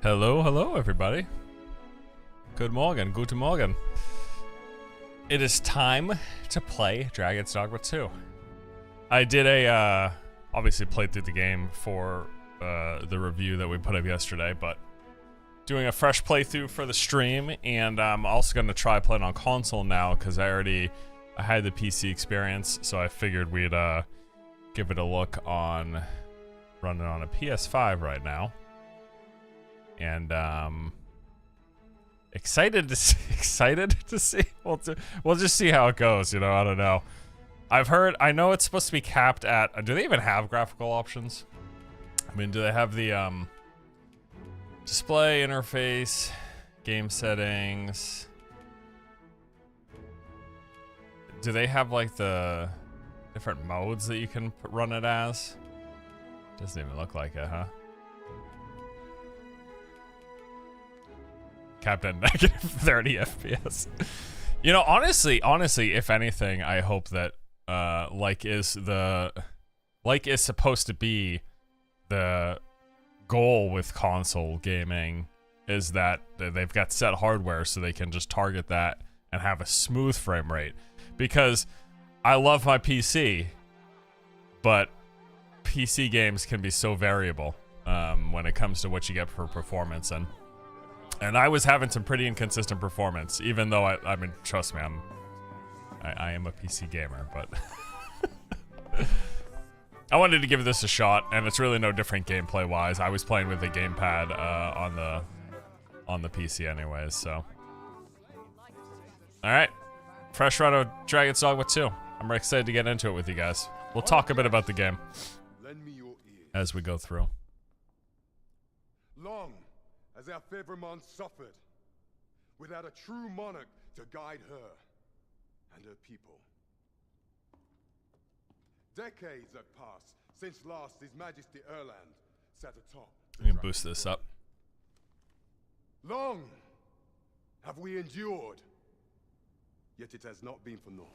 Hello, hello, everybody. Good morning, guten Morgen. It is time to play Dragon's Dogma 2. I did obviously played through the game for the review that we put up yesterday, but doing a fresh playthrough for the stream, and I'm also going to try playing on console now, because I had the PC experience, so I figured we'd give it a look on running on a PS5 right now. And excited to see. We'll just see how it goes. You know, I don't know. I know it's supposed to be capped at. Do they even have graphical options? I mean, do they have the display interface, game settings? Do they have like the different modes that you can run it as? Doesn't even look like it, huh? Capped at negative 30 FPS. You know, honestly, if anything, I hope that like is supposed to be the goal with console gaming, is that they've got set hardware so they can just target that and have a smooth frame rate. Because I love my PC, but PC games can be so variable when it comes to what you get for performance, and I was having some pretty inconsistent performance, even though I mean, trust me, I am a PC gamer, but I wanted to give this a shot, and it's really no different gameplay-wise. I was playing with a gamepad on the PC anyways, so. Alright, fresh run of Dragon's Dogma 2. I'm excited to get into it with you guys. We'll talk a bit about the game as we go through. Long as our Fevrimon suffered, without a true monarch to guide her and her people. Decades have passed since last His Majesty Erland sat atop. I'm gonna boost this up. Long have we endured, yet it has not been for naught.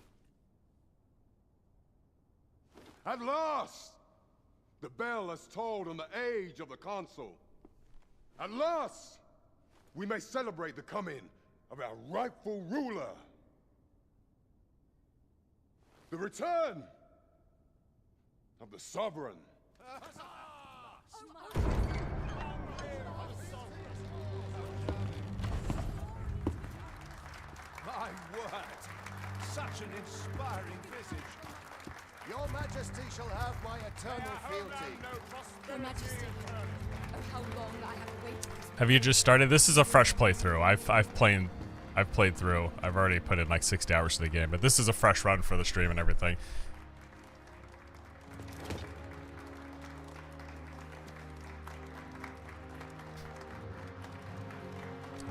At last, the bell has tolled on the age of the console. At last, we may celebrate the coming of our rightful ruler. The return of the sovereign. My word, such an inspiring visage. Your Majesty shall have my eternal fealty. Your Majesty, oh how long I have awaited. Have you just started? This is a fresh playthrough. I've played through. I've already put in like 60 hours to the game, but this is a fresh run for the stream and everything.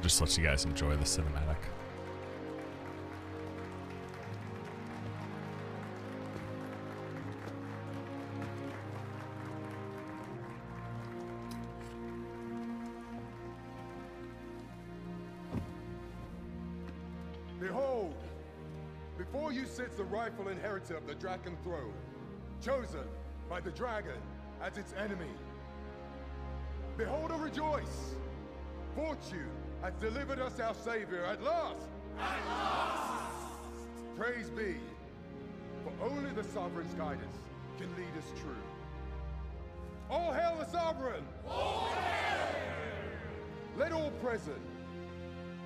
Just let you guys enjoy the cinematic. Behold, before you sits the rightful inheritor of the Dragon throne, chosen by the dragon as its enemy. Behold and rejoice! Fortune has delivered us our savior at last! At last! Praise be, for only the sovereign's guidance can lead us true. All hail the sovereign! All hail! Let all present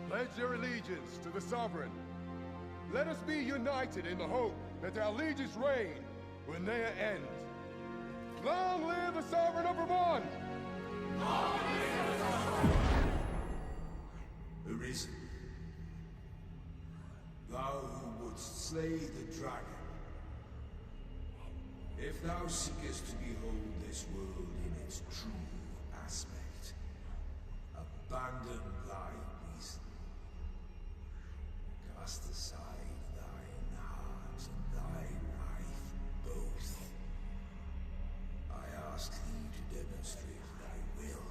pledge their allegiance to the sovereign. Let us be united in the hope that our liege's reign will ne'er end. Long live the sovereign of Vermont! Long live the sovereign! Arisen, thou who wouldst slay the dragon, if thou seekest to behold this world in its true aspect, abandon thy reason. Cast aside thine heart and thy life both. I ask thee to demonstrate thy will,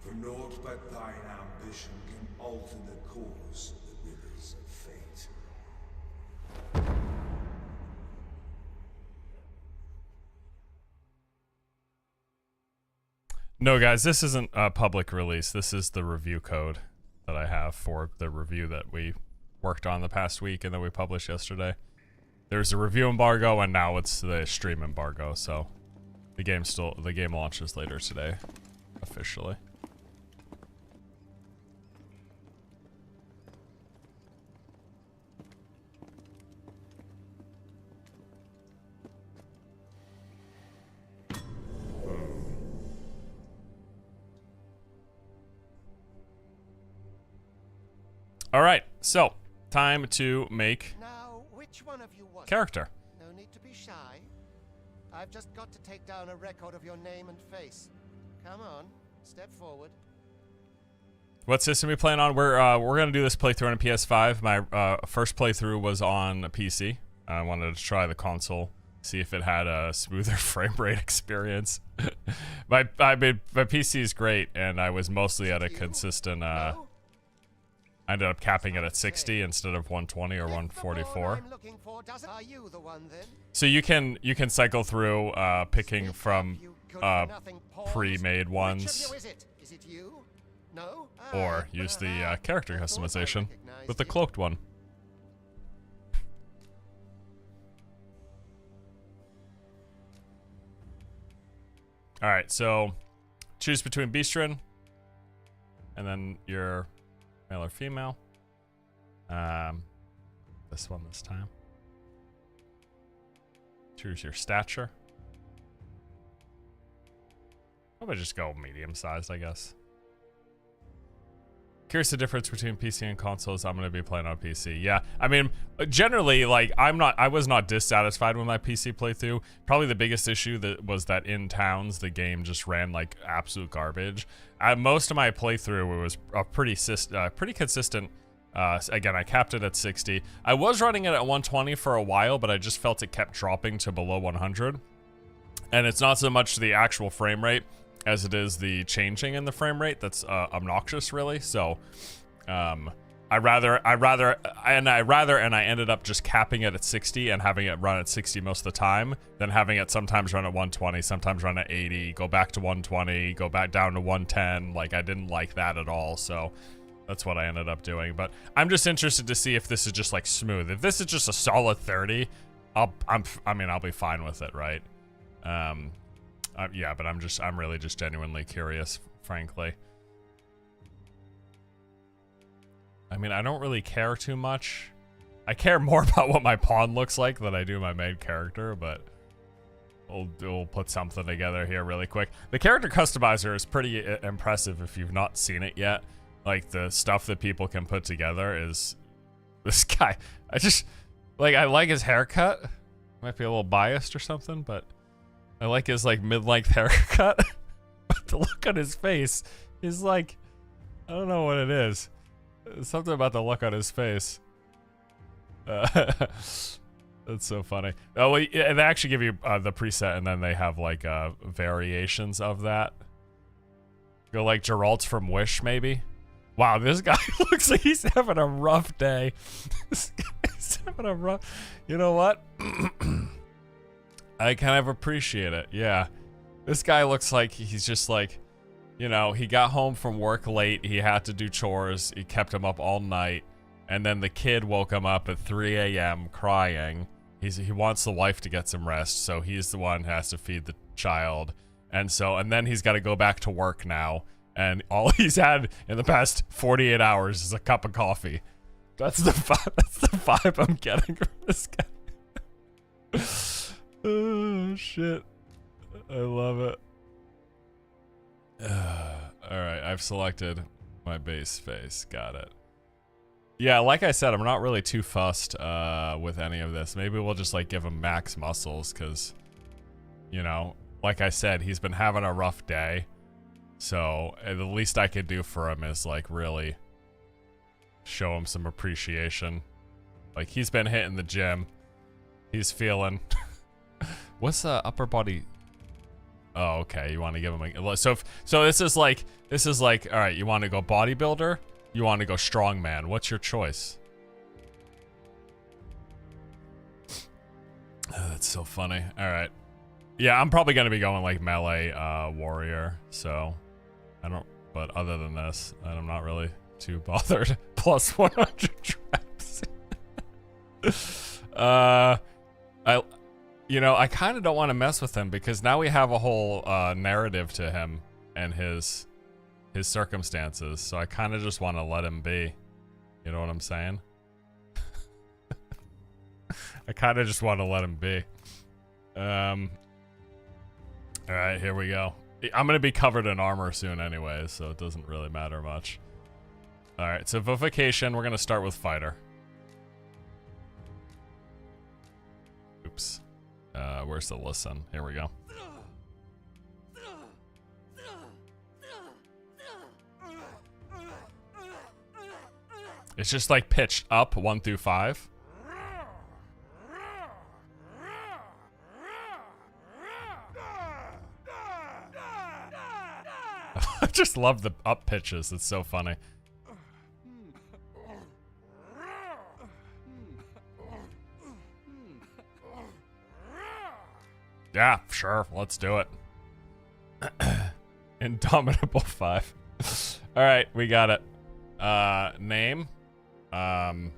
for naught but thine ambition can alter the course of the rivers of fate. No, guys, this isn't a public release. This is the review code that I have for the review that we worked on the past week and that we published yesterday. There's a review embargo, and now it's the stream embargo, so the game launches later today, officially. All right, so time to make Now, which one of you was character. it? No need to be shy. I've just got to take down a record of your name and face. Come on, step forward. What system are we playing on? We're gonna do this playthrough on a PS5. My first playthrough was on a PC. I wanted to try the console, see if it had a smoother frame rate experience. my PC is great, and I was mostly at a consistent. No? I ended up capping it at 60 instead of 120 or 144. Are you the one then? So you can cycle through picking from pre-made ones, Which of you is it? Is it you? No? or use the character customization with the cloaked one. All right, so choose between Beastrin and then your male or female. This one this time. Choose your stature. Probably just go medium sized, I guess. Curious the difference between PC and consoles. I'm gonna be playing on PC. Yeah, I mean, generally, like, I was not dissatisfied with my PC playthrough. Probably the biggest issue was that in towns the game just ran like absolute garbage. Most of my playthrough was a pretty consistent. Again, I capped it at 60. I was running it at 120 for a while, but I just felt it kept dropping to below 100. And it's not so much the actual frame rate as it is the changing in the frame rate that's obnoxious, really. So I ended up just capping it at 60 and having it run at 60 most of the time, than having it sometimes run at 120, sometimes run at 80, go back to 120, go back down to 110. Like, I didn't like that at all, so that's what I ended up doing. But I'm just interested to see if this is just like smooth. If this is just a solid 30, I'll be fine with it, right? Yeah, but I'm really just genuinely curious, frankly. I mean, I don't really care too much. I care more about what my pawn looks like than I do my main character, but we'll put something together here really quick. The character customizer is pretty impressive if you've not seen it yet. Like, the stuff that people can put together is... This guy, I like his haircut. Might be a little biased or something, but I like his, like, mid-length haircut. But the look on his face is like, I don't know what it is. Something about the look on his face. That's so funny. Oh, well, yeah, they actually give you the preset, and then they have, like, variations of that. Go like Geralt from Wish, maybe? Wow, this guy looks like he's having a rough day. This guy's having a rough... You know what? I kind of appreciate it, yeah. This guy looks like he's just like, you know, he got home from work late, he had to do chores, he kept him up all night, and then the kid woke him up at 3 a.m. crying. He wants the wife to get some rest, so he's the one who has to feed the child. And then he's got to go back to work now. And all he's had in the past 48 hours is a cup of coffee. That's the vibe I'm getting from this guy. Oh, shit. I love it. Alright, I've selected my base face. Got it. Yeah, like I said, I'm not really too fussed with any of this. Maybe we'll just, like, give him max muscles, because, you know, like I said, he's been having a rough day. So, the least I could do for him is, like, really show him some appreciation. Like, he's been hitting the gym. He's feeling... What's the upper body? Oh, okay. You want to give him a... So this is like, all right, you want to go bodybuilder? You want to go strongman? What's your choice? Oh, that's so funny. All right. Yeah, I'm probably gonna be going like melee warrior, so I don't. But other than this, I'm not really too bothered. Plus 100 traps. I kind of don't want to mess with him because now we have a whole narrative to him and his circumstances. So I kind of just want to let him be. You know what I'm saying? I kind of just want to let him be. All right, here we go. I'm going to be covered in armor soon anyway, so it doesn't really matter much. All right, so Vocation, we're going to start with fighter. Oops. Where's the listen? Here we go. It's just like pitched up 1 through 5. I just love the up pitches. It's so funny. Yeah, sure. Let's do it. Indomitable 5. All right, we got it. Name. Mountain.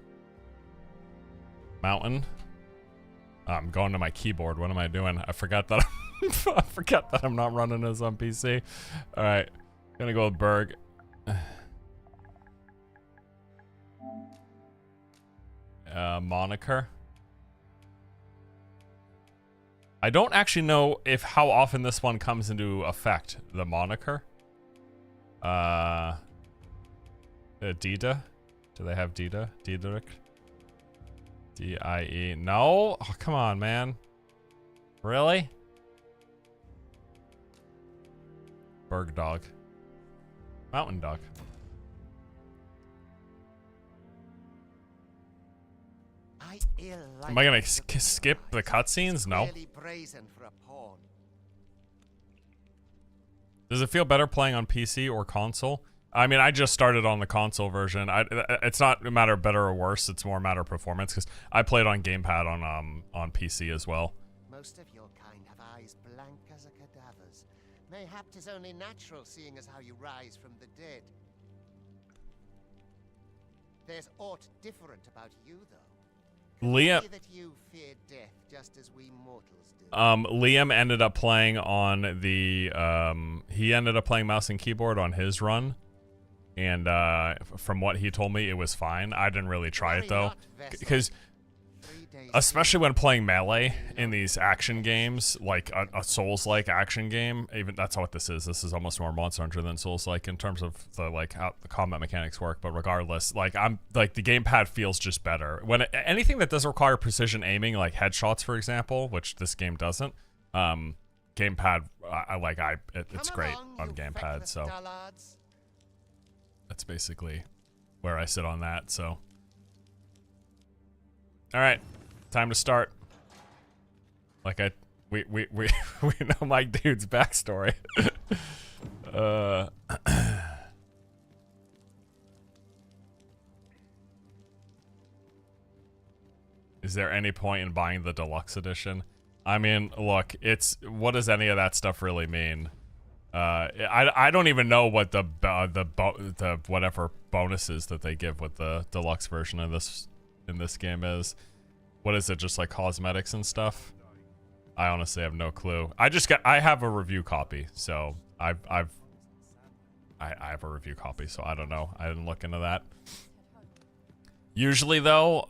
I'm going to my keyboard. What am I doing? I forgot that. I forgot that I'm not running this on PC. All right, gonna go with Berg. Moniker. I don't actually know how often this one comes into effect. The moniker. Dida. Do they have Dida? Diederik? D-I-E. No? Oh, come on, man. Really? Berg dog. Mountain dog. Am I gonna skip the cutscenes? No. Does it feel better playing on PC or console? I mean, I just started on the console version. It's not a matter of better or worse. It's more a matter of performance because I played on gamepad on PC as well. Most of your kind have eyes blank as a cadaver's. Mayhap 'tis only natural, seeing as how you rise from the dead. There's aught different about you, though. Liam, that you fear death just as we mortals do. Liam ended up playing on the he ended up playing mouse and keyboard on his run, and from what he told me, it was fine. I didn't really try it though, because especially when playing melee in these action games, like a Souls-like action game, even that's what this is. This is almost more Monster Hunter than Souls-like in terms of the how the combat mechanics work. But regardless, like the gamepad feels just better when anything that does require precision aiming, like headshots, for example, which this game doesn't. Gamepad, it's great on gamepad. So that's basically where I sit on that. So, all right. Time to start. Like we know my dude's backstory. Is there any point in buying the deluxe edition? I mean, look, what does any of that stuff really mean? I don't even know what the whatever bonuses that they give with the deluxe version of this in this game is. What is it, just like cosmetics and stuff? I honestly have no clue. I have a review copy, so I have a review copy, so I don't know. I didn't look into that. Usually though,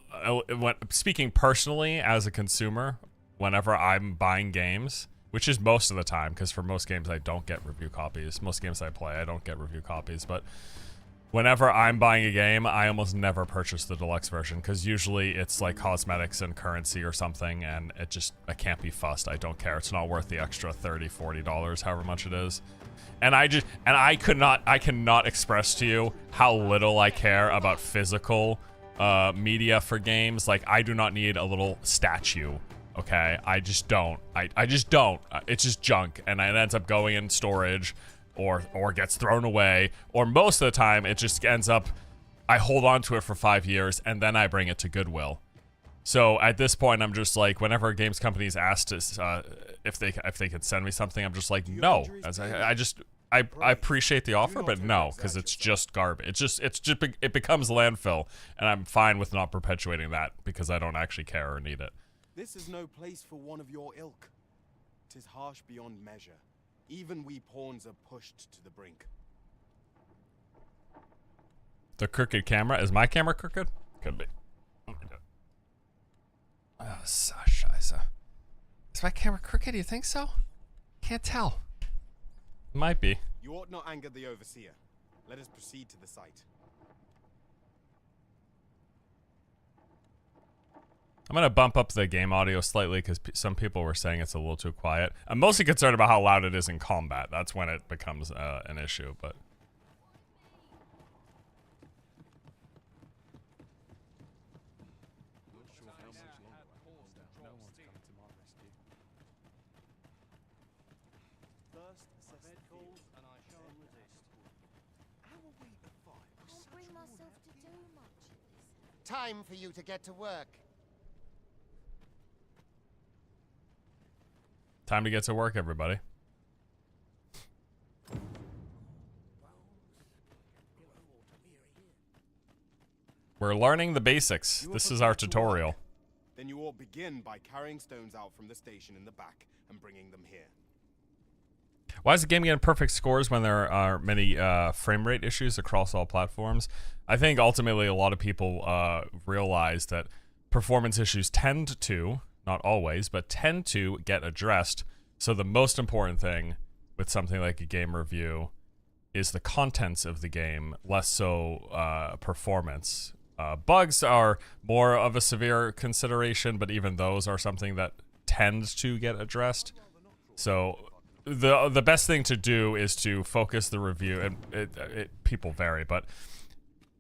speaking personally as a consumer, whenever I'm buying games, which is most of the time, because for most games I don't get review copies. Most games I play, I don't get review copies, but whenever I'm buying a game, I almost never purchase the deluxe version because usually it's like cosmetics and currency or something, and I can't be fussed. I don't care. It's not worth the extra $30, $40, however much it is. And I cannot express to you how little I care about physical media for games. Like, I do not need a little statue. Okay, I just don't. I just don't. It's just junk, and it ends up going in storage. Or gets thrown away, or most of the time it just ends up, I hold on to it for 5 years and then I bring it to Goodwill. So at this point, I'm just like, whenever a games company's asked us if they could send me something, I'm just like, no. As I appreciate the offer, but no, because it's just garbage. It becomes landfill, and I'm fine with not perpetuating that because I don't actually care or need it. This is no place for one of your ilk. 'Tis harsh beyond measure. Even we pawns are pushed to the brink. The crooked camera, is my camera crooked? Could be. Oh, Scheiße. Is my camera crooked? You think so? Can't tell. Might be. You ought not anger the overseer. Let us proceed to the site. I'm gonna bump up the game audio slightly because some people were saying it's a little too quiet. I'm mostly concerned about how loud it is in combat. That's when it becomes an issue, but... Time for you to get to work. Time to get to work, everybody. We're learning the basics. This is our tutorial. Then you ought begin by carrying stones out from the station in the back and bringing them here. Why is the game getting perfect scores when there are many frame rate issues across all platforms? I think ultimately a lot of people realize that performance issues tend to, not always, but tend to get addressed. So the most important thing with something like a game review is the contents of the game, less so performance. Bugs are more of a severe consideration, but even those are something that tends to get addressed. So the best thing to do is to focus the review, and people vary, but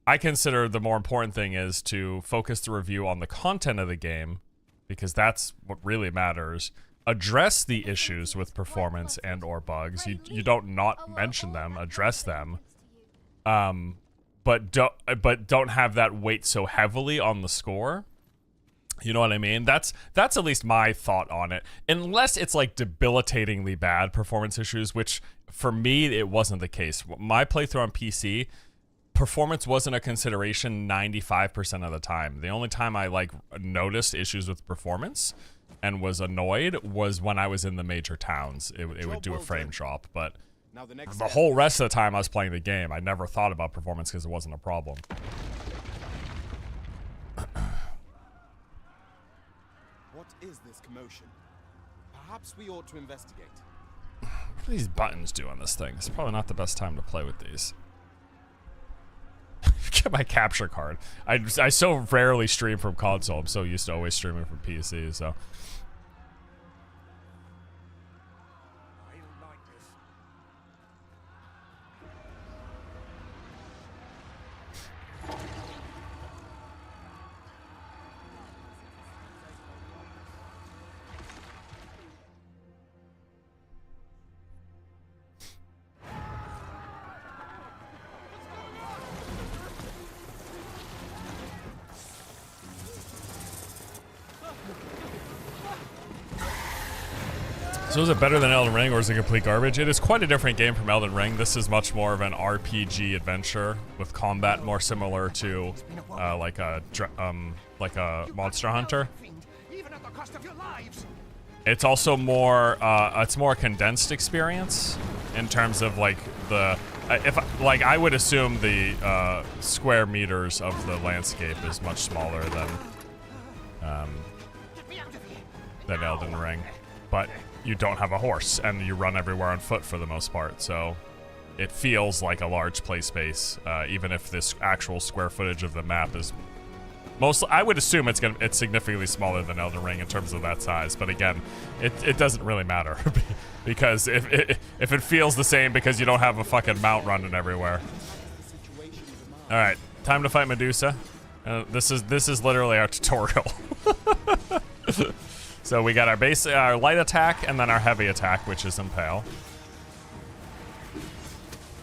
I consider the more important thing is to focus the review on the content of the game, because that's what really matters. Address the issues with performance and or bugs. You don't not mention them, address them. But don't have that weight so heavily on the score. You know what I mean? That's at least my thought on it. Unless it's like debilitatingly bad performance issues, which for me it wasn't the case. My playthrough on PC, performance wasn't a consideration 95% of the time. The only time I like noticed issues with performance and was annoyed was when I was in the major towns. It would do a frame drop, but the whole rest of the time I was playing the game, I never thought about performance because it wasn't a problem. What is this commotion? Perhaps we ought to investigate. What do these buttons do on this thing? It's probably not the best time to play with these. Get my capture card. I so rarely stream from console. I'm so used to always streaming from PC, so... So is it better than Elden Ring, or is it complete garbage? It is quite a different game from Elden Ring. This is much more of an RPG adventure with combat more similar to like a Monster Hunter. It's also more it's more a condensed experience in terms of like the I would assume the square meters of the landscape is much smaller than Elden Ring, but you don't have a horse, and you run everywhere on foot for the most part, so it feels like a large play space, even if this actual square footage of the map is mostly, I would assume it's significantly smaller than Elden Ring in terms of that size, but again, it doesn't really matter, because if it feels the same because you don't have a fucking mount running everywhere. Alright, time to fight Medusa. This is literally our tutorial. So we got our light attack, and then our heavy attack, which is Impale.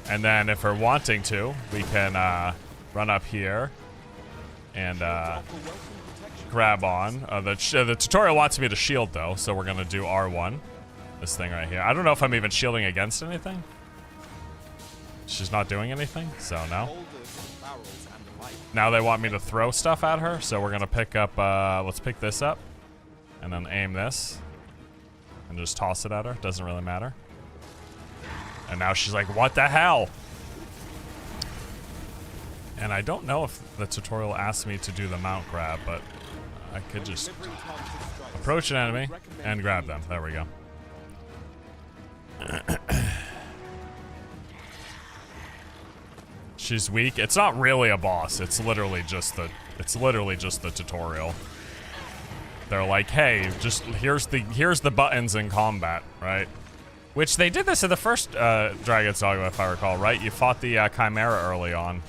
And then if we're wanting to, we can run up here and grab on. The tutorial wants me to shield though, so we're gonna do R1. This thing right here. I don't know if I'm even shielding against anything. She's not doing anything, so no. Now they want me to throw stuff at her, so we're gonna pick up, let's pick this up. And then aim this. And just toss it at her, doesn't really matter. And now she's like, what the hell? And I don't know if the tutorial asks me to do the mount grab, but I could just approach an enemy and grab them. There we go. She's weak. It's not really a boss. It's literally just the tutorial. They're like, hey, just here's the buttons in combat, right? Which they did this in the first Dragon's Dogma, if I recall, right? You fought the Chimera early on.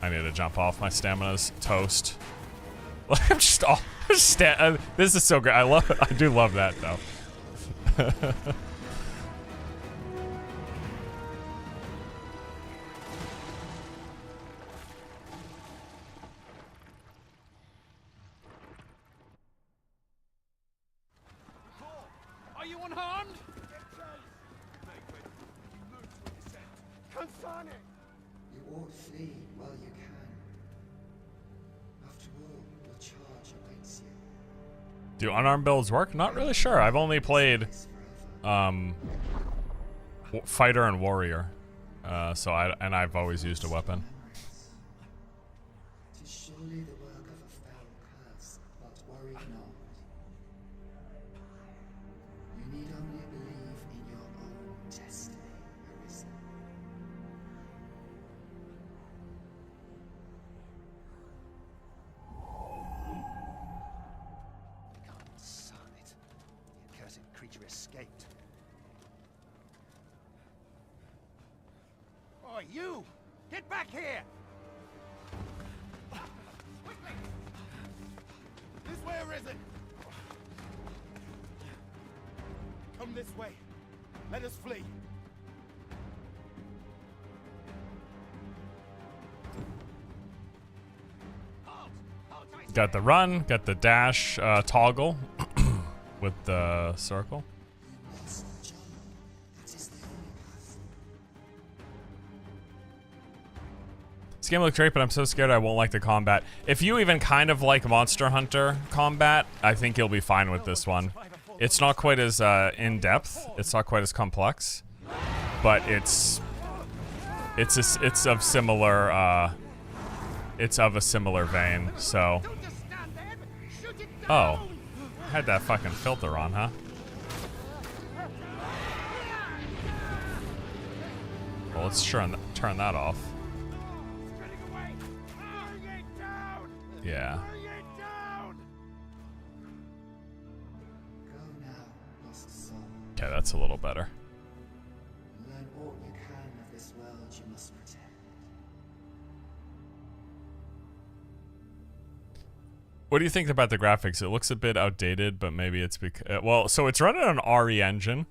I need to jump off. My stamina's toast. I'm just all this is so great. I do love that though. Are you unharmed? Confirm it! You ought flee while you can. After all, your charge awaits you. Do unarmed builds work? Not really sure. I've only played fighter and warrior. So I've always used a weapon. Tis surely the work of a foul curse, but worry not. You need only believe in your own destiny, Arisen. God, son it. The accursed creature escaped. Oh, you! Get back here! Quickly! This way, Arisen! Come this way. Let us flee. Got the run, got the dash toggle with the circle. This game looks great, but I'm so scared I won't like the combat. If you even kind of like Monster Hunter combat, I think you'll be fine with this one. It's not quite as in-depth. It's not quite as complex, but it's of similar it's of a similar vein. So, oh, had that fucking filter on, huh? Well, let's turn that off. Yeah. Go now, lost soul. Okay, that's a little better. Learn all you can of this world you must protect. What do you think about the graphics? It looks a bit outdated, but maybe it's because well, so it's running on RE engine.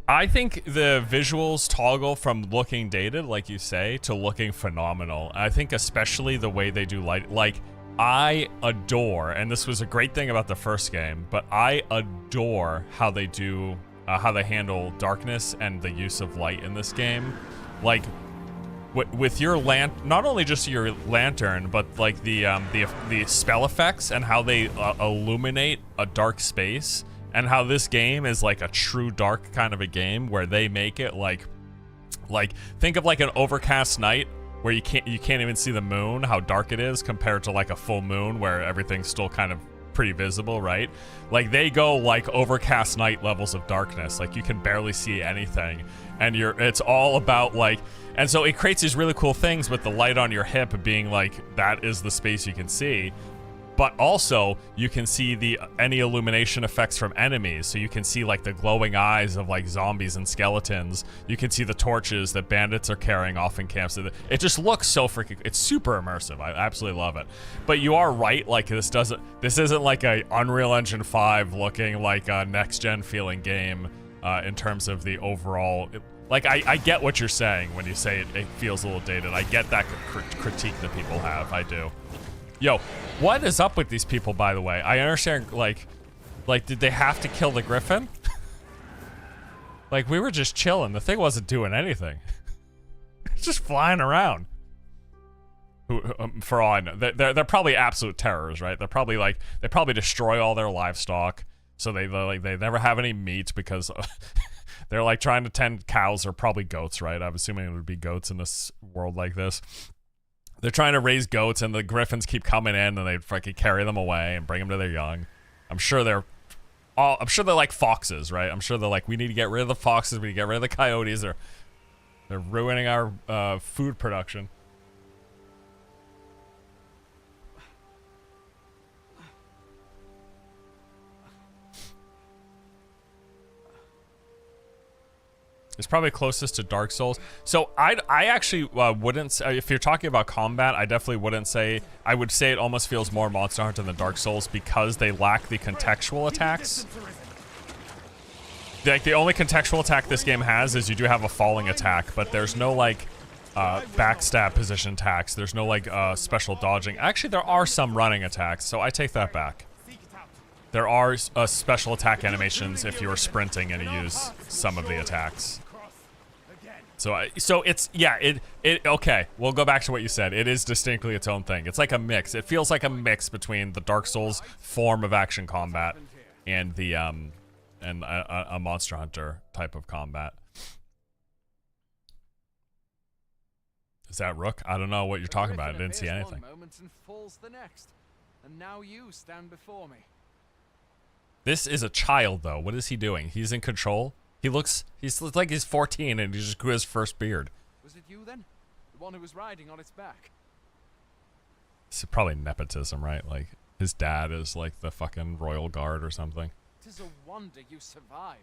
I think the visuals toggle from looking dated, like you say, to looking phenomenal. I think especially the way they do light, like I adore, and this was a great thing about the first game, but I adore how they do, how they handle darkness and the use of light in this game. Like with your not only just your lantern, but like the spell effects and how they illuminate a dark space. And how this game is like a true dark kind of a game where they make it like think of like an overcast night where you can't even see the moon, how dark it is compared to like a full moon where everything's still kind of pretty visible, right? Like they go like overcast night levels of darkness, like you can barely see anything, and it's all about like, and so it creates these really cool things with the light on your hip being like that is the space you can see. But also, you can see any illumination effects from enemies. So you can see like the glowing eyes of like zombies and skeletons. You can see the torches that bandits are carrying off in camps. It just looks so freaking, it's super immersive. I absolutely love it. But you are right, like this isn't like a Unreal Engine 5 looking like a next gen feeling game in terms of the overall, Like, I get what you're saying when you say it feels a little dated. I get that critique that people have. I do. Yo, what is up with these people, by the way? I understand, like, did they have to kill the griffin? Like, we were just chilling. The thing wasn't doing anything. It's just flying around. For all I know, they're probably absolute terrors, right? They're probably like, they probably destroy all their livestock, so they never have any meat because they're like trying to tend cows or probably goats, right? I'm assuming it would be goats in this world like this. They're trying to raise goats, and the griffins keep coming in, and they fucking carry them away and bring them to their young. I'm sure they're like foxes, right? I'm sure they're like, we need to get rid of the foxes, we need to get rid of the coyotes. They're ruining our food production. It's probably closest to Dark Souls. So I actually wouldn't say, if you're talking about combat, I definitely wouldn't say, I would say it almost feels more Monster Hunter than Dark Souls because they lack the contextual attacks. Like, the only contextual attack this game has is you do have a falling attack, but there's no like backstab position attacks. There's no like special dodging. Actually, there are some running attacks, so I take that back. There are special attack animations if you are sprinting and you use some of the attacks. So it's, yeah, okay, we'll go back to what you said. It is distinctly its own thing. It's like a mix. It feels like a mix between the Dark Souls form of action combat and the and a Monster Hunter type of combat. Is that Rook? I don't know what you're talking about. I didn't see anything. And now you stand before me. This is a child, though. What is he doing? He's in control. He looks like he's 14 and he just grew his first beard. Was it you then? The one who was riding on its back? It's probably nepotism, right? Like, his dad is like the fucking royal guard or something. It is a wonder you survived.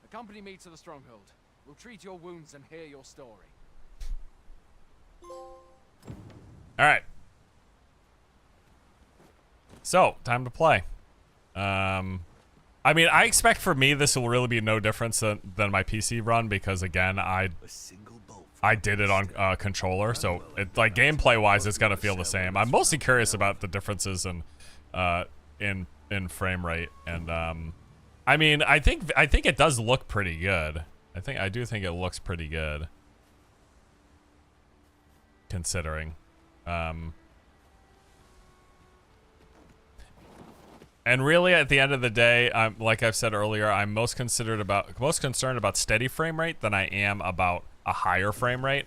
Accompany me to the stronghold. We'll treat your wounds and hear your story. Alright. So, time to play. I mean, I expect for me this will really be no difference than my PC run because, again, I did it on controller, so it, like, gameplay-wise, it's gonna feel the same. I'm mostly curious about the differences in frame rate, and I mean, I think it does look pretty good. I do think it looks pretty good, considering. And really, at the end of the day, like I've said earlier, I'm most concerned about steady frame rate than I am about a higher frame rate.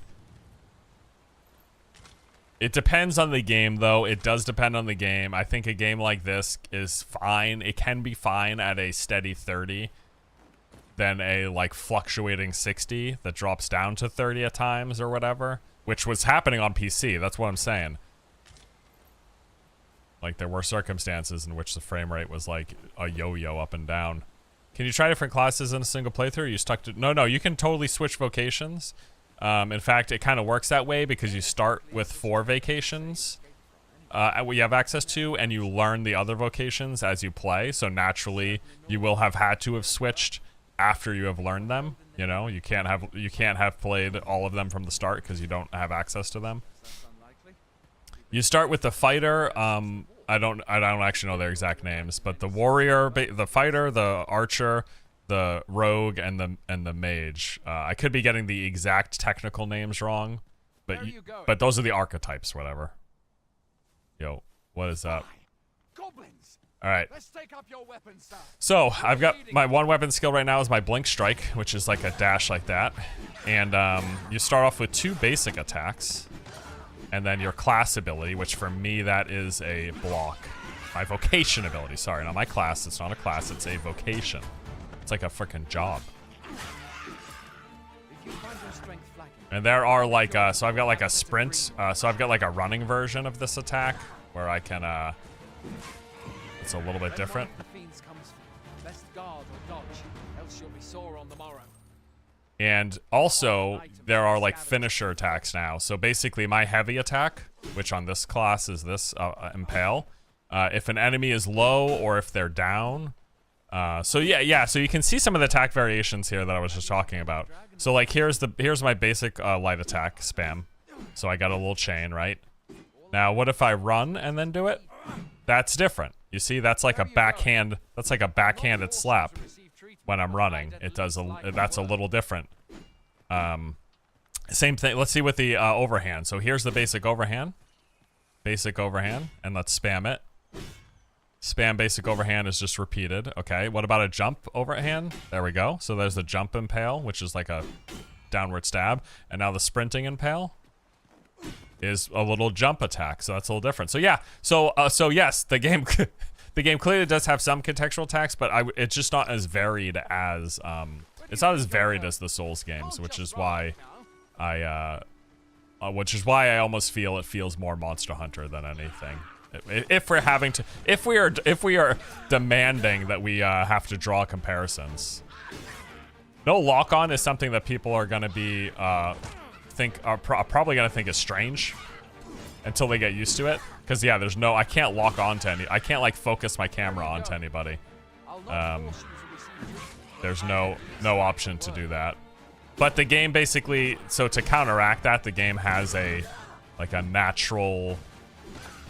It depends on the game, though. It does depend on the game. I think a game like this is fine. It can be fine at a steady 30 than a, like, fluctuating 60 that drops down to 30 at times or whatever, which was happening on PC. That's what I'm saying. Like, there were circumstances in which the frame rate was like a yo-yo up and down. Can you try different classes in a single playthrough? Are you stuck to... No, you can totally switch vocations. In fact, it kind of works that way because you start with 4 vocations you have access to, and you learn the other vocations as you play. So naturally, you will have had to have switched after you have learned them. You know, you can't have played all of them from the start because you don't have access to them. You start with the fighter. I don't actually know their exact names, but the warrior, the fighter, the archer, the rogue, and the mage. I could be getting the exact technical names wrong, but those are the archetypes, whatever. Yo, what is that? Goblins. All right. Let's take up your weapons, sir. So I've got my one weapon skill right now is my blink strike, which is like a dash like that, and you start off with 2 basic attacks. And then your class ability, which for me, that is a block. My vocation ability, sorry, not my class. It's not a class, it's a vocation. It's like a freaking job. And there are like, so I've got like a sprint. So I've got like a running version of this attack where I can, it's a little bit different. And also, there are like finisher attacks now. So basically, my heavy attack, which on this class is this Impale, if an enemy is low or if they're down, So yeah, so you can see some of the attack variations here that I was just talking about. So like here's my basic light attack spam. So I got a little chain, right? Now what if I run and then do it? That's different. You see, that's like a backhand. That's like a backhanded slap when I'm running. That's a little different. Same thing. Let's see with the overhand. So here's the basic overhand. Basic overhand, and let's spam it. Spam basic overhand is just repeated. Okay, what about a jump overhand? There we go. So there's the jump impale, which is like a downward stab. And now the sprinting impale is a little jump attack. So that's a little different. So yeah, so yes, the game the game clearly does have some contextual attacks, but it's just not as varied as it's not as varied as the Souls games, which is why I almost feel it feels more Monster Hunter than anything. If we are demanding that we have to draw comparisons. No lock-on is something that people are gonna be probably gonna think is strange until they get used to it. Cause yeah, I can't lock on to any. I can't like focus my camera onto anybody. There's no option to do that. But the game basically, so to counteract that, the game has a natural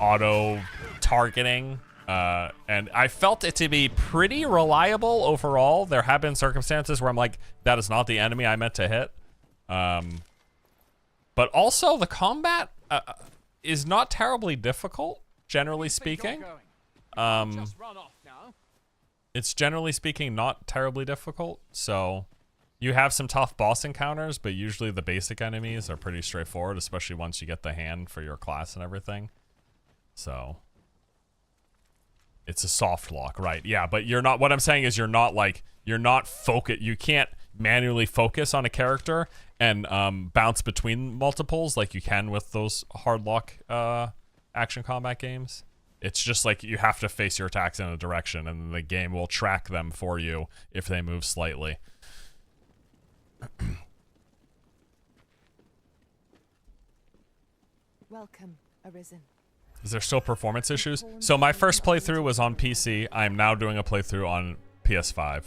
auto targeting, and I felt it to be pretty reliable overall. There have been circumstances where I'm like, that is not the enemy I meant to hit. But also the combat is not terribly difficult, generally speaking. It's generally speaking not terribly difficult, so you have some tough boss encounters, but usually the basic enemies are pretty straightforward, especially once you get the hand for your class and everything. So it's a soft lock, right? Yeah, but you're not, what I'm saying is you're not focused. You can't manually focus on a character and bounce between multiples like you can with those hard lock action combat games. It's just like you have to face your attacks in a direction, and the game will track them for you if they move slightly. Welcome, Arisen. Is there still performance issues? So my first playthrough was on PC. I am now doing a playthrough on PS5.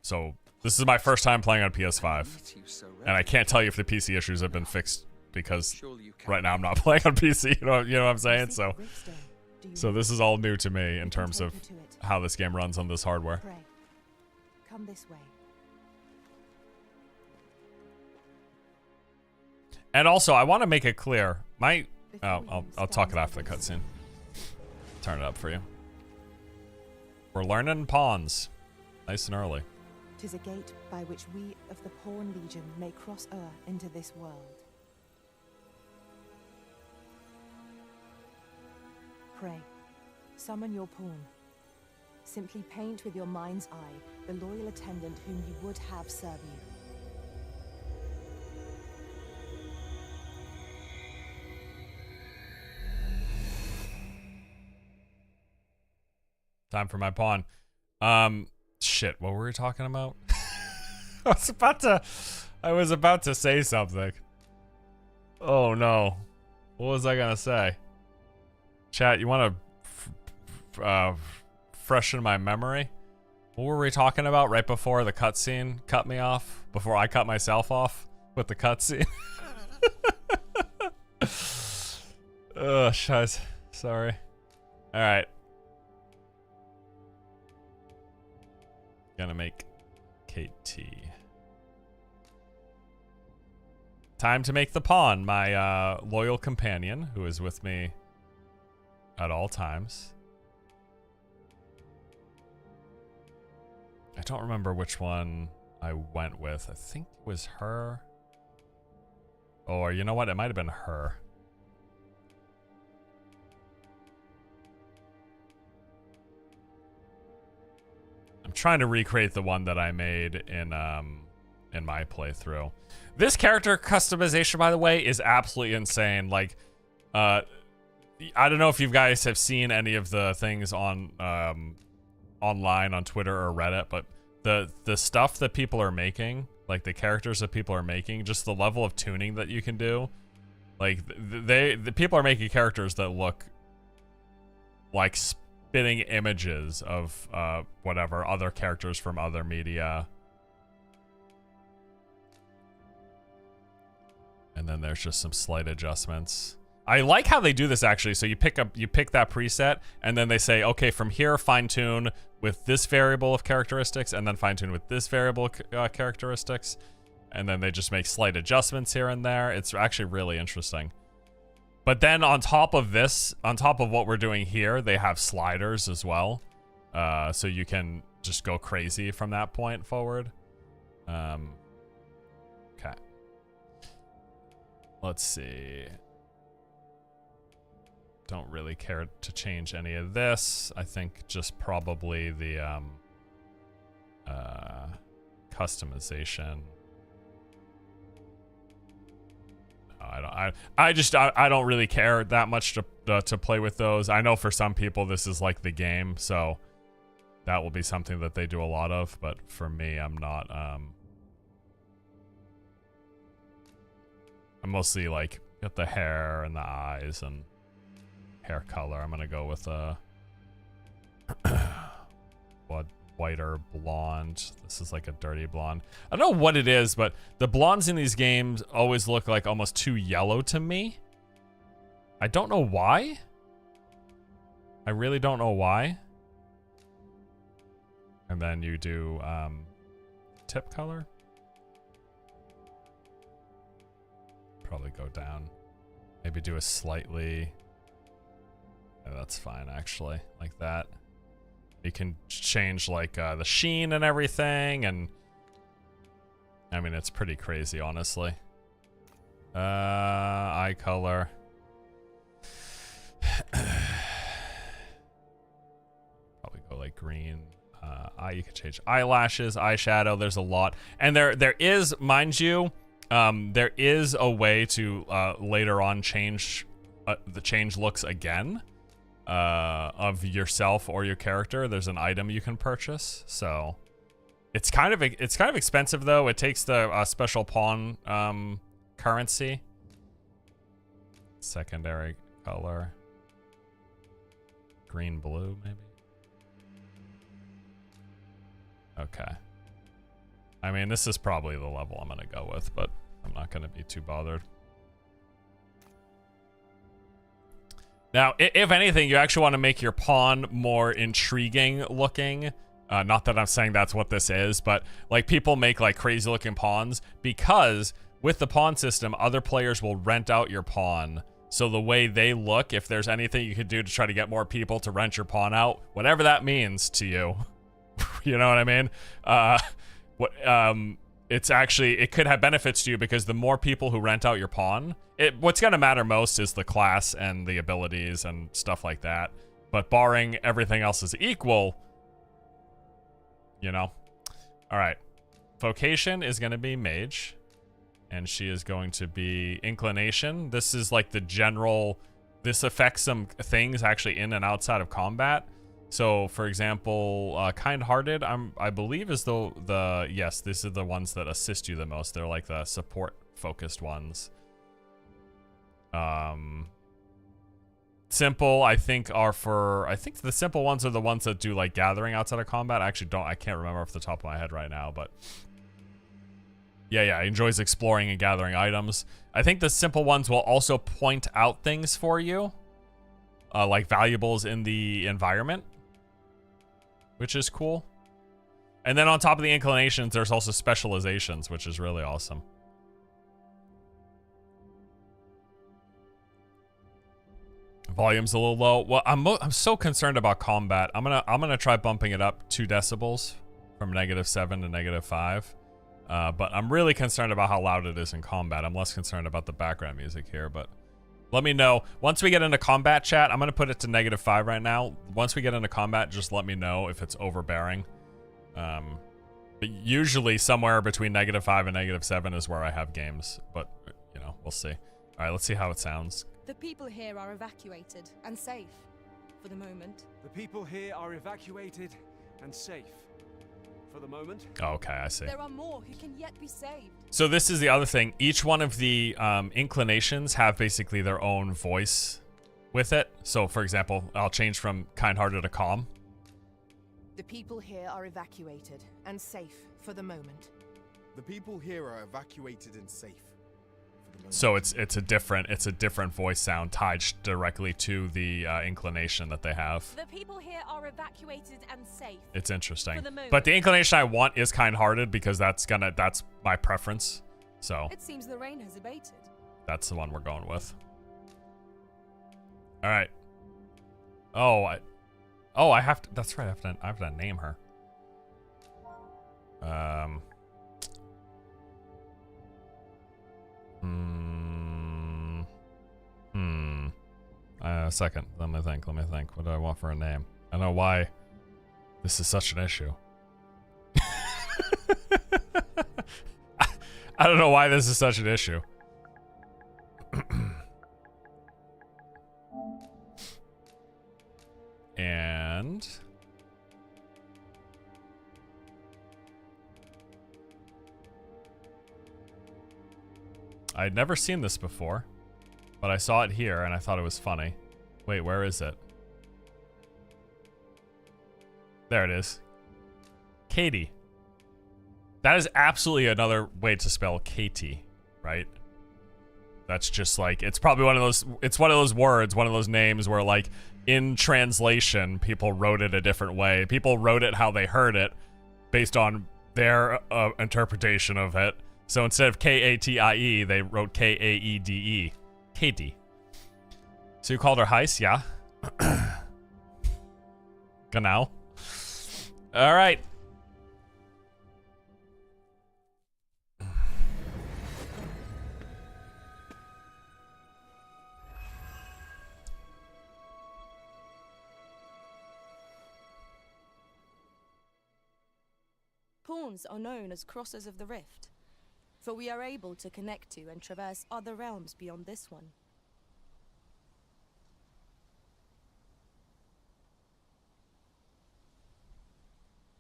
So this is my first time playing on PS5, and I can't tell you if the PC issues have been fixed because right now I'm not playing on PC. You know what I'm saying? So this is all new to me in terms of how this game runs on this hardware. Come this way. And also, I want to make it clear. I'll talk it after the cutscene. Turn it up for you. We're learning pawns, nice and early. 'Tis a gate by which we of the Pawn Legion may cross into this world. Pray, summon your pawn. Simply paint with your mind's eye the loyal attendant whom you would have serve you. Time for my pawn. Shit, what were we talking about? I was about to say something. Oh no. What was I gonna say? Chat, you want to freshen my memory? What were we talking about right before the cutscene cut me off? Before I cut myself off with the cutscene? Oh, shit. Sorry. Alright. Gonna make KT. Time to make the pawn, my loyal companion who is with me at all times. I don't remember which one I went with. I think it was her. Or you know what? It might have been her. I'm trying to recreate the one that I made in my playthrough. This character customization, by the way, is absolutely insane. Like, I don't know if you guys have seen any of the things on online on Twitter or Reddit, but the stuff that people are making, like the characters that people are making, just the level of tuning that you can do, like the people are making characters that look like spitting images of whatever other characters from other media. And then there's just some slight adjustments. I like how they do this actually. So you pick that preset, and then they say, okay, from here fine tune with this variable of characteristics, and then fine tune with this variable characteristics, and then they just make slight adjustments here and there. It's actually really interesting. But then on top of this, on top of what we're doing here, they have sliders as well. So you can just go crazy from that point forward. Okay. Let's see. Don't really care to change any of this. I think just probably the customization. I don't really care that much to play with those. I know for some people this is like the game, so that will be something that they do a lot of, but for me, I'm not. I'm mostly like got the hair and the eyes and hair color. I'm gonna go with a whiter blonde. This is like a dirty blonde. I don't know what it is, but the blondes in these games always look like almost too yellow to me. I don't know why. I really don't know why. And then you do tip color. Probably go down. Maybe do a slightly... Yeah, that's fine actually, like that. You can change like the sheen and everything, and I mean it's pretty crazy honestly. Eye color. Probably go like green. You can change eyelashes, eyeshadow. There's a lot, and there is, mind you, there is a way to later on change looks again. Of yourself or your character. There's an item you can purchase, so it's kind of expensive though. It takes the special pawn currency. Secondary color, green, blue, maybe. Okay. I mean, this is probably the level I'm gonna go with, but I'm not gonna be too bothered. Now, if anything, you actually want to make your pawn more intriguing looking. Not that I'm saying that's what this is, but like people make like crazy looking pawns because with the pawn system, other players will rent out your pawn. So the way they look, if there's anything you could do to try to get more people to rent your pawn out, whatever that means to you, you know what I mean? It could have benefits to you because the more people who rent out your pawn, what's going to matter most is the class and the abilities and stuff like that. But barring everything else is equal, you know. All right. Vocation is going to be mage, and she is going to be inclination. This is like the general, this affects some things actually in and outside of combat. So, for example, kind-hearted, I believe is yes, these are the ones that assist you the most. They're like the support-focused ones. Simple, I think the simple ones are the ones that do like gathering outside of combat. I can't remember off the top of my head right now, but yeah, he enjoys exploring and gathering items. I think the simple ones will also point out things for you, like valuables in the environment, which is cool. And then on top of the inclinations, there's also specializations, which is really awesome. Volume's a little low. Well, I'm so concerned about combat. I'm gonna try bumping it up 2 decibels from -7 to -5. But I'm really concerned about how loud it is in combat. I'm less concerned about the background music here, but let me know. Once we get into combat chat, I'm gonna put it to -5 right now. Once we get into combat, just let me know if it's overbearing. But usually somewhere between -5 and -7 is where I have games, but you know, we'll see. All right, let's see how it sounds. The people here are evacuated and safe, for the moment. The people here are evacuated and safe, for the moment. Okay, I see. There are more who can yet be saved. So this is the other thing. Each one of the inclinations have basically their own voice with it. So, for example, I'll change from kind-hearted to calm. The people here are evacuated and safe for the moment. The people here are evacuated and safe. So it's a different voice sound tied directly to the inclination that they have. The people here are evacuated and safe. It's interesting. For the moment. But the inclination I want is kind-hearted because that's my preference. So It seems the rain has abated. that's the one we're going with. All right. I have to. That's right. I have to name her. A second. Let me think. What do I want for a name? I don't know why this is such an issue. I don't know why this is such an issue. And I'd never seen this before, but I saw it here and I thought it was funny. Wait, where is it? There it is. Katie. That is absolutely another way to spell Katie, right? That's just like, it's probably one of those words, one of those names where like in translation, people wrote it a different way. People wrote it how they heard it based on their interpretation of it. So instead of K-A-T-I-E, they wrote K-A-E-D-E. Katie. So you called her Heist? Yeah. Genau. All right. Pawns are known as crossers of the rift, for we are able to connect to and traverse other realms beyond this one.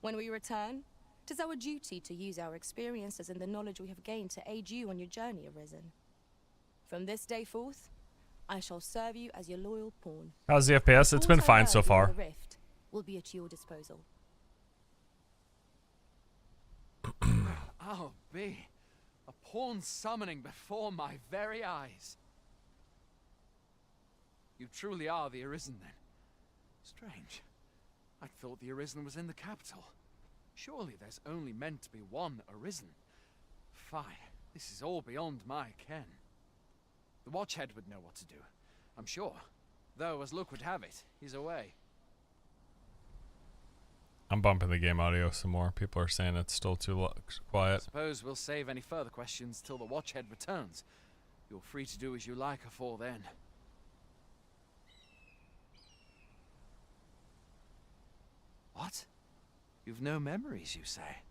When we return, it is our duty to use our experiences and the knowledge we have gained to aid you on your journey, Arisen. From this day forth, I shall serve you as your loyal pawn. How's the FPS? It's been fine so far. The rift will be at your disposal. I'll be a pawn summoning before my very eyes. You truly are the Arisen, then. Strange. I thought the Arisen was in the capital. Surely there's only meant to be one Arisen. Fie, this is all beyond my ken. The Watchhead would know what to do, I'm sure. Though, as luck would have it, he's away. I'm bumping the game audio some more. People are saying it's still too quiet. Suppose we'll save any further questions till the Watchhead returns. You're free to do as you like afore then. What? You've no memories, you say?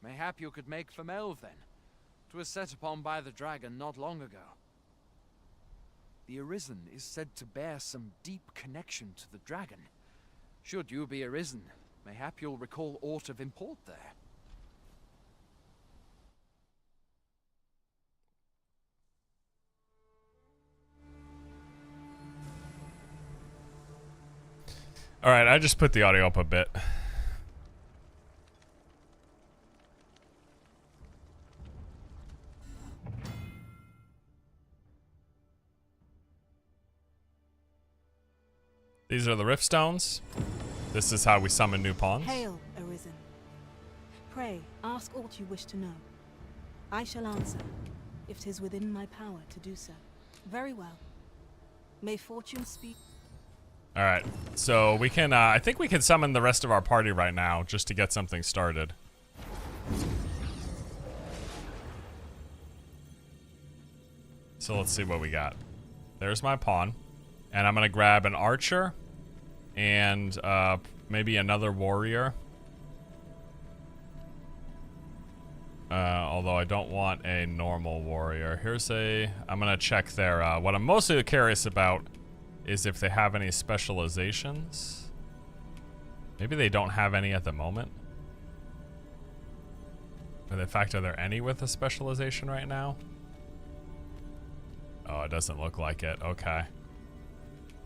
Mayhap you could make for Melve, then. 'Twas set upon by the dragon not long ago. The Arisen is said to bear some deep connection to the dragon. Should you be Arisen, mayhap you'll recall aught of import there. Alright, I just put the audio up a bit. These are the Riftstones. This is how we summon new pawns. Hail, Arisen. Pray, ask aught you wish to know. I shall answer, if 'tis within my power to do so. Very well. May fortune speak. Alright, so we can, I think we can summon the rest of our party right now, just to get something started. So let's see what we got. There's my pawn. And I'm gonna grab an archer, and maybe another warrior. Although I don't want a normal warrior. I'm gonna check their, what I'm mostly curious about is if they have any specializations. Maybe they don't have any at the moment. Or in fact, are there any with a specialization right now? Oh, it doesn't look like it. Okay.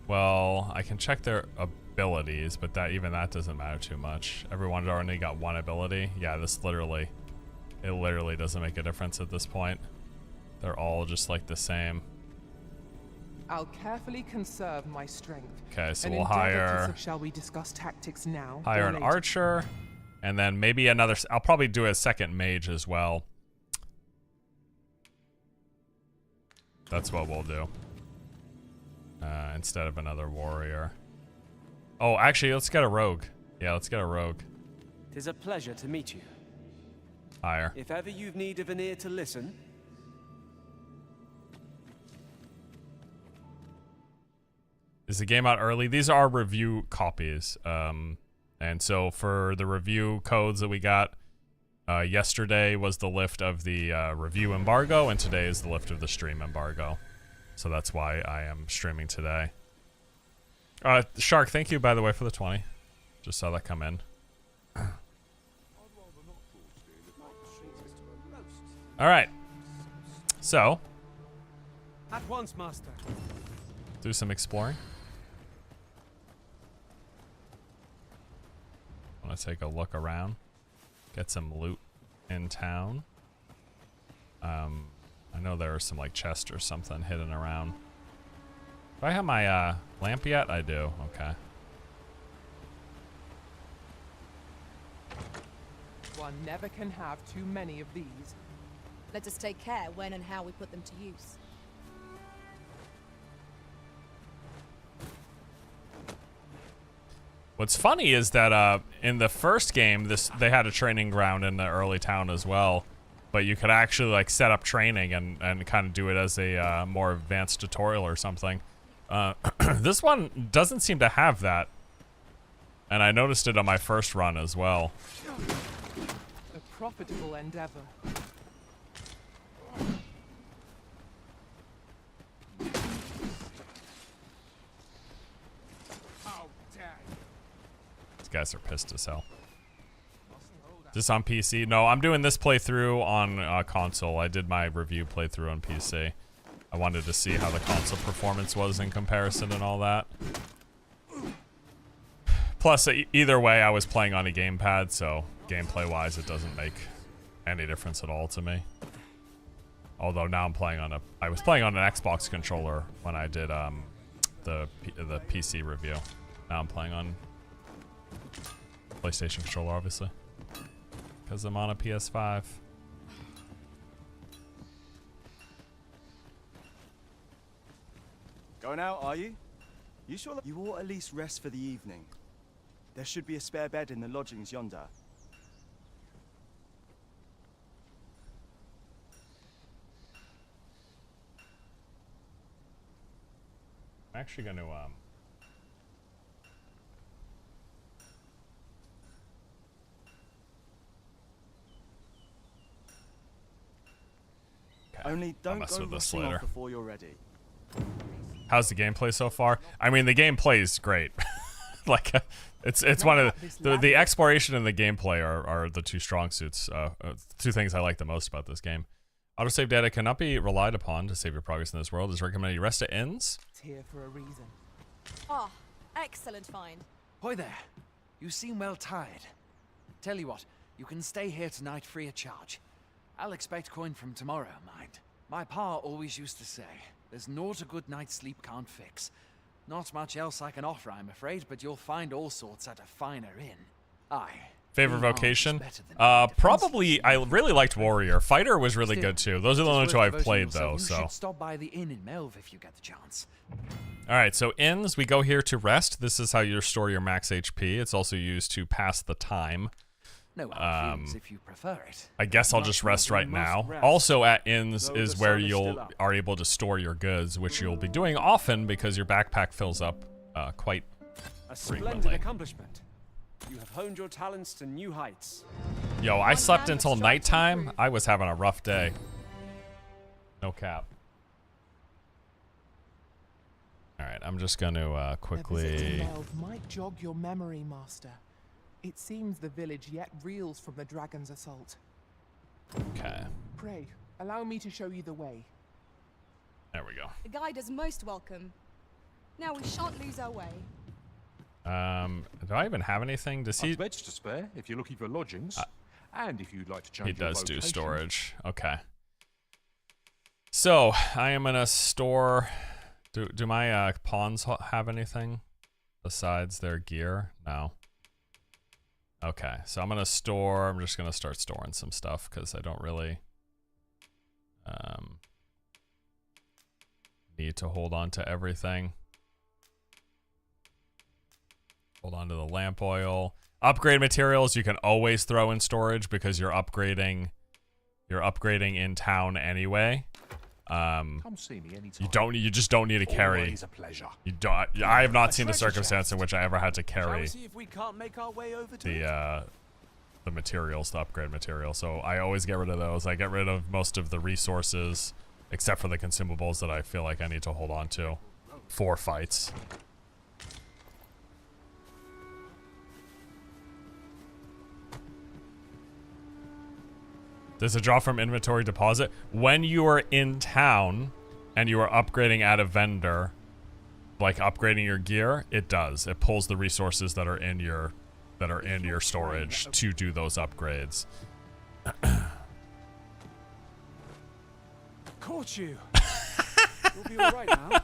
Well, I can check their abilities, but even that doesn't matter too much. Everyone's already got one ability. Yeah, it literally doesn't make a difference at this point. They're all just like the same. I'll carefully conserve my strength. Okay, so and we'll hire. Shall we discuss tactics now? Hire or an later? archer, and then maybe another. I'll probably do a second mage as well. That's what we'll do. Instead of another warrior. Oh, actually, let's get a rogue. Yeah, let's get a rogue. 'Tis a pleasure to meet you. Hire. If ever you've need of an ear to listen. Is the game out early? These are review copies. And so for the review codes that we got, yesterday was the lift of the review embargo, and today is the lift of the stream embargo. So that's why I am streaming today. Shark, thank you, by the way, for the 20. Just saw that come in. Alright. So. At once, master. Do some exploring. Want to take a look around. Get some loot in town. I know there are some like chests or something hidden around. Do I have my lamp yet? I do. Okay. One never can have too many of these. Let us take care when and how we put them to use. What's funny is that in the first game, they had a training ground in the early town as well, but you could actually like set up training and kind of do it as a more advanced tutorial or something. This one doesn't seem to have that, and I noticed it on my first run as well. A profitable endeavor. Guys are pissed as hell. Is this on PC? No, I'm doing this playthrough on console. I did my review playthrough on PC. I wanted to see how the console performance was in comparison and all that. Plus, either way, I was playing on a gamepad, so gameplay-wise, it doesn't make any difference at all to me. Although now I'm playing on I was playing on an Xbox controller when I did the PC review. Now I'm playing on PlayStation controller, obviously, because I'm on a PS5. Going out, are you? You sure you ought at least rest for the evening? There should be a spare bed in the lodgings yonder. I'm actually going to Only don't go rushing off before you're ready. How's the gameplay so far? I mean, the gameplay is great. Like, it's one of the exploration and the gameplay are the two strong suits. Two things I like the most about this game. Autosave data cannot be relied upon to save your progress in this world. It's recommended you rest at inns. It's here for a reason. Ah, excellent find. Hoy there. You seem well tired. Tell you what, you can stay here tonight free of charge. I'll expect coin from tomorrow, mind. My pa always used to say, there's naught a good night's sleep can't fix. Not much else I can offer, I'm afraid, but you'll find all sorts at a finer inn. Aye. Favorite vocation? Probably, I really liked Warrior. Fighter was really good too. Those are the only two I've played though, so. You should stop by the inn in Melve if you get the chance. Alright, so inns, we go here to rest. This is how you restore your max HP. It's also used to pass the time. No hard feelings if you prefer it. I guess I'll just rest right now. Also at inns is where you are able to store your goods, which you'll be doing often because your backpack fills up quite A frequently. splendid accomplishment. You have honed your talents to new heights. Yo, I slept until nighttime. I was having a rough day. No cap. Alright, I'm just going to quickly... A visit to Melve might jog your memory, Master. It seems the village yet reels from the dragon's assault. Okay. Pray, allow me to show you the way. There we go. The guide is most welcome. Now we shan't lose our way. Do I even have anything? Does he? Beds to spare if you're looking for lodgings, and if you'd like to change. He does do vocation. storage. Okay. So I am gonna store. Do my pawns have anything besides their gear? No. Okay, so I'm gonna store. I'm just gonna start storing some stuff because I don't really need to hold on to everything. Hold on to the lamp oil. Upgrade materials you can always throw in storage because you're upgrading in town anyway. Come see me anytime. You just don't need to carry. Always a pleasure. You don't. I have not seen a circumstance in which I ever had to carry See if we can't make our way over to the materials, the upgrade material. So I always get rid of those. I get rid of most of the resources except for the consumables that I feel like I need to hold on to for fights. Does it drop from inventory deposit? When you are in town and you are upgrading at a vendor, like upgrading your gear, it does. It pulls the resources that are in your storage to do those upgrades. Caught you. You'll be all right now.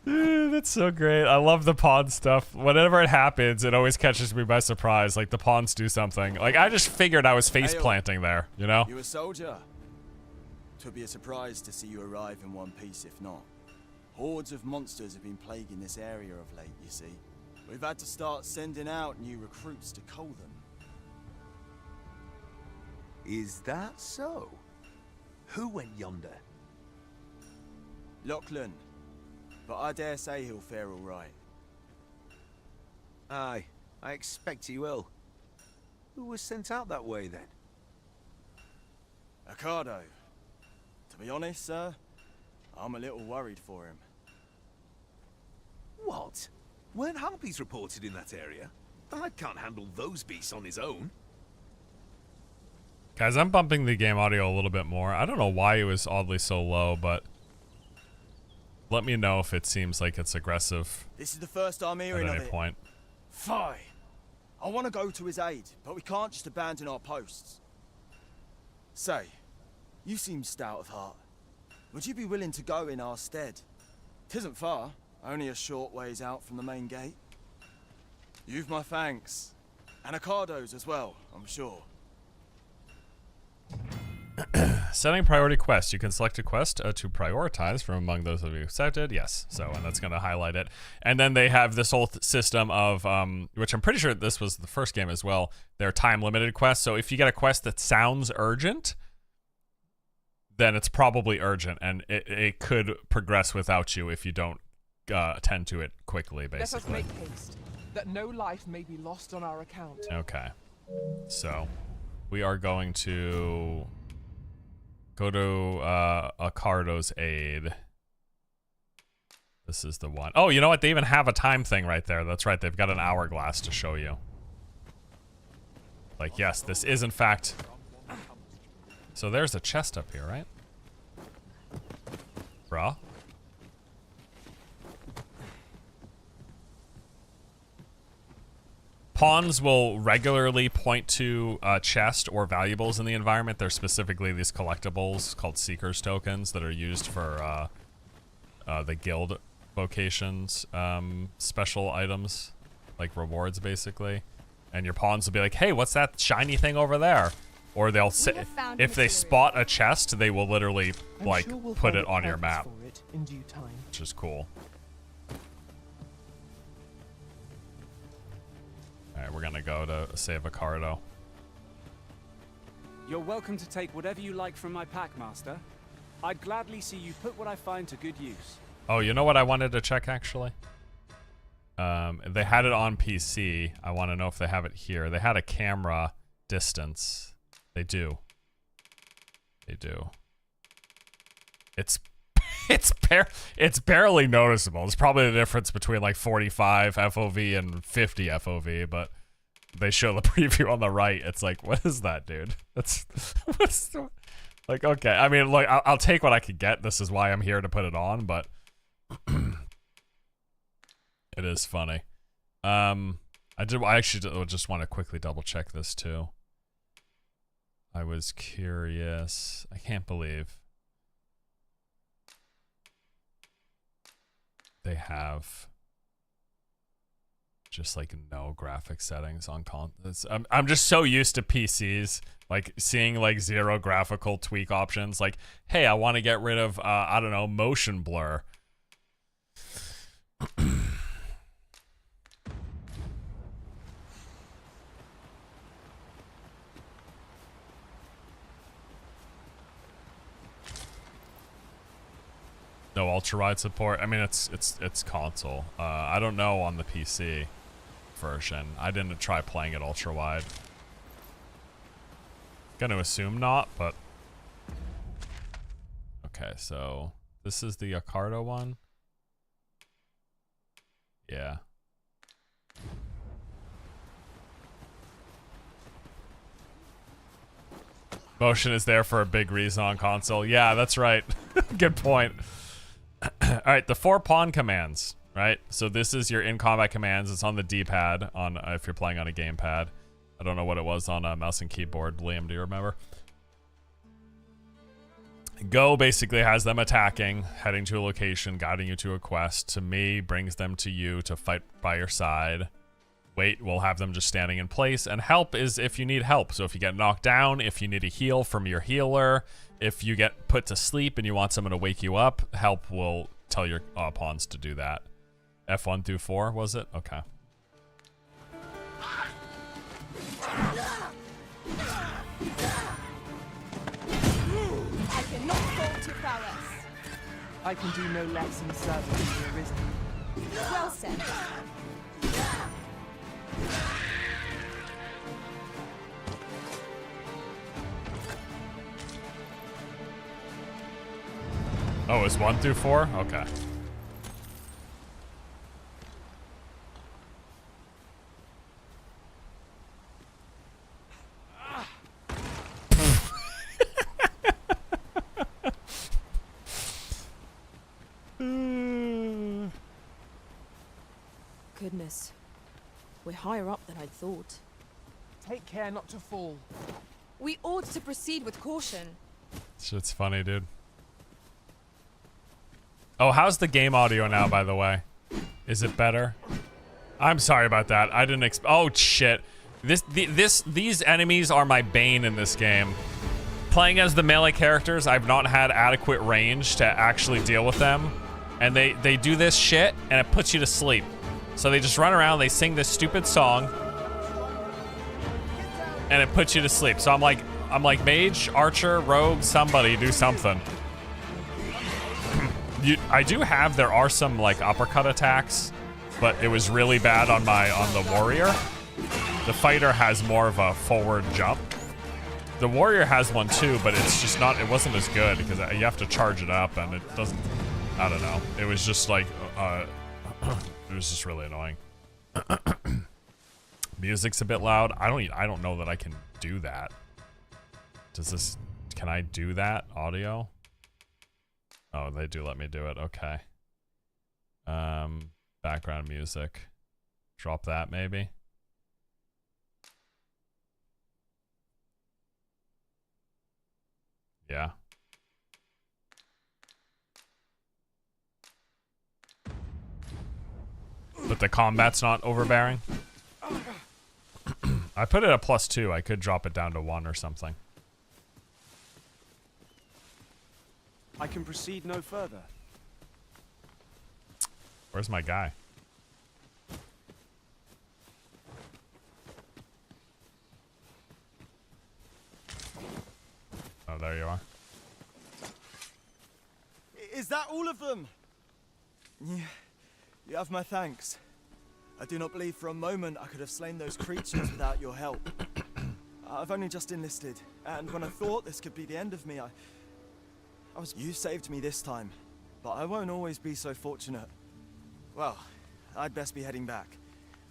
Dude, that's so great. I love the pawn stuff. Whenever it happens, it always catches me by surprise. Like the pawns do something. Like I just figured I was face planting there, you know? You a soldier? Twould be a surprise to see you arrive in one piece, if not. Hordes of monsters have been plaguing this area of late, you see. We've had to start sending out new recruits to cull them. Is that so? Who went yonder? Lachlan. But I dare say he'll fare all right. Aye, I expect he will. Who was sent out that way, then? Ricardo. To be honest, sir, I'm a little worried for him. What? Weren't harpies reported in that area? The lad can't handle those beasts on his own. Guys, I'm bumping the game audio a little bit more. I don't know why it was oddly so low, but let me know if it seems like it's aggressive. This is the first I'm hearing at of any it. point. Fine. I want to go to his aid, but we can't just abandon our posts. Say, you seem stout of heart. Would you be willing to go in our stead? 'Tisn't far, only a short ways out from the main gate. You've my thanks. And Ricardo's as well, I'm sure. Setting priority quest. You can select a quest to prioritize from among those that you accepted. Yes. So, and that's going to highlight it. And then they have this whole system of, which I'm pretty sure this was the first game as well. They're time limited quests. So if you get a quest that sounds urgent, then it's probably urgent, and it could progress without you if you don't attend to it quickly, basically. Let us make haste, that no life may be lost on our account. Okay. So we are going to go to Ricardo's aid. This is the one. Oh, you know what? They even have a time thing right there. That's right. They've got an hourglass to show you. Like, yes, this is in fact... So there's a chest up here, right? Bruh. Pawns will regularly point to a chest or valuables in the environment. They're specifically these collectibles called Seeker's tokens that are used for the guild vocations special items, like rewards, basically. And your pawns will be like, hey, what's that shiny thing over there? Or they'll say, if they spot a chest, they will literally, like, put it on your map. In due time. Which is cool. Alright, we're gonna go to save Ricardo. You're welcome to take whatever you like from my pack, Master. I'd gladly see you put what I find to good use. Oh, you know what I wanted to check, actually? They had it on PC. I want to know if they have it here. They had a camera distance. They do. They do. It's barely noticeable. It's probably the difference between like 45 FOV and 50 FOV, but they show the preview on the right. It's like, what is that, dude? That's Like, okay. I mean, look, I'll take what I could get. This is why I'm here to put it on, but it is funny. I actually just want to quickly double check this too. I was curious. I can't believe they have just like no graphic settings on I'm just so used to PCs, like seeing like 0 graphical tweak options. Like, hey, I want to get rid of I don't know, motion blur. No ultra wide support. I mean, it's console. I don't know on the PC version. I didn't try playing it ultra wide. Gonna assume not, but okay. So this is the Yakarta one. Yeah. Motion is there for a big reason on console. Yeah, that's right. Good point. Alright, the 4 pawn commands, right? So this is your in-combat commands. It's on the D-pad on if you're playing on a gamepad. I don't know what it was on a mouse and keyboard. Liam, do you remember? Go basically has them attacking, heading to a location, guiding you to a quest. To me, brings them to you to fight by your side. Wait, we'll have them just standing in place. And help is if you need help. So if you get knocked down, if you need a heal from your healer, if you get put to sleep and you want someone to wake you up, help will tell your pawns to do that. F1 through 4, was it? Okay. I cannot fault your prowess. I can do no less in service of the Arisen. Well said. Oh, it's 1 through 4? Okay. Goodness. We're higher up than I'd thought. Take care not to fall. We ought to proceed with caution. Shit's funny, dude. Oh, how's the game audio now, by the way? Is it better? I'm sorry about that. I didn't oh, shit. These enemies are my bane in this game. Playing as the melee characters, I've not had adequate range to actually deal with them. And they do this shit, and it puts you to sleep. So they just run around, they sing this stupid song, and it puts you to sleep. So I'm like mage, archer, rogue, somebody do something. I do have, there are some like uppercut attacks, but it was really bad on the warrior. The fighter has more of a forward jump. The warrior has one too, but it's just not, it wasn't as good because you have to charge it up and it doesn't, I don't know. It was just like, it was just really annoying. Music's a bit loud. I don't know that I can do that. Can I do that audio? Oh, they do let me do it. Okay. Background music. Drop that maybe. Yeah. But the combat's not overbearing. I put it at +2. I could drop it down to 1 or something. I can proceed no further. Where's my guy? Oh, there you are. Is that all of them? Yeah, you have my thanks. I do not believe for a moment I could have slain those creatures without your help. I've only just enlisted, and when I thought this could be the end of me, you saved me this time, but I won't always be so fortunate. Well, I'd best be heading back,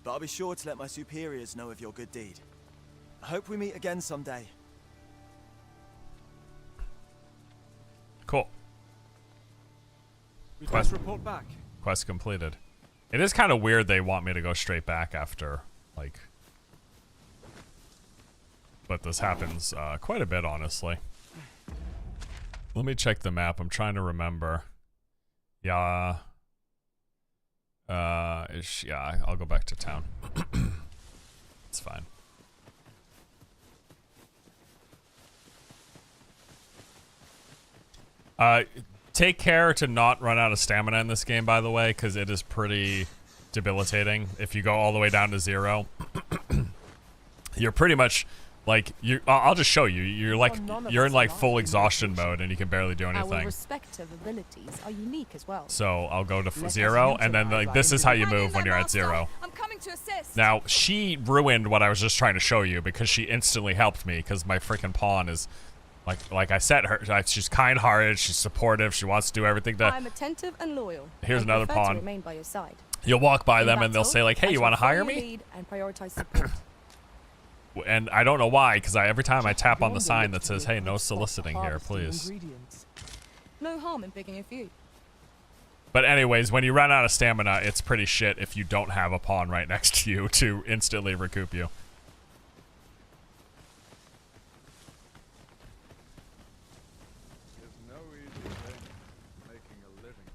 but I'll be sure to let my superiors know of your good deed. I hope we meet again someday. Cool. Request report back. Quest completed. It is kind of weird they want me to go straight back after, like... But this happens quite a bit, honestly. Let me check the map. I'm trying to remember. Yeah. Yeah, I'll go back to town. It's fine. Take care to not run out of stamina in this game, by the way, because it is pretty debilitating. If you go all the way down to 0, you're pretty much like I'll just show you. You're like you're in like full exhaustion mode, and you can barely do anything. Our respective abilities are unique as well. So I'll go to 0, and then like this is how you move when you're at 0. I'm coming to assist. Now she ruined what I was just trying to show you because she instantly helped me because my freaking pawn is. Like I said, she's kind-hearted, she's supportive, she wants to do everything to... I'm attentive and loyal. Here's another pawn. To remain by your side. You'll walk by them and they'll say like, hey, you want to hire me? Lead and prioritize support. And I don't know why, because every time I tap on the sign that says, hey, no soliciting here, please. No harm in picking a few. But anyways, when you run out of stamina, it's pretty shit if you don't have a pawn right next to you to instantly recoup you.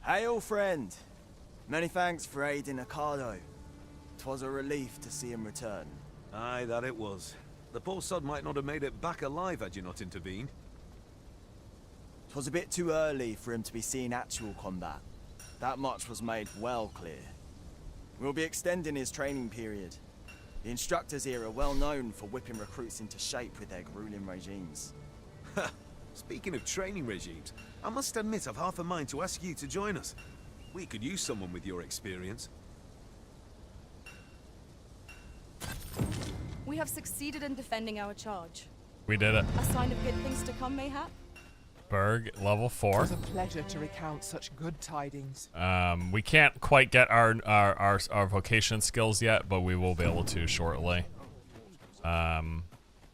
Hail, friend. Many thanks for aiding Ricardo. 'Twas a relief to see him return. Aye, that it was. The poor sod might not have made it back alive had you not intervened. 'Twas a bit too early for him to be seeing actual combat. That much was made well clear. We'll be extending his training period. The instructors here are well known for whipping recruits into shape with their grueling regimes. Speaking of training regimes, I must admit I've half a mind to ask you to join us. We could use someone with your experience. We have succeeded in defending our charge. We did it. A sign of good things to come, mayhap? Berg, level 4. It's a pleasure to recount such good tidings. We can't quite get our vocation skills yet, but we will be able to shortly.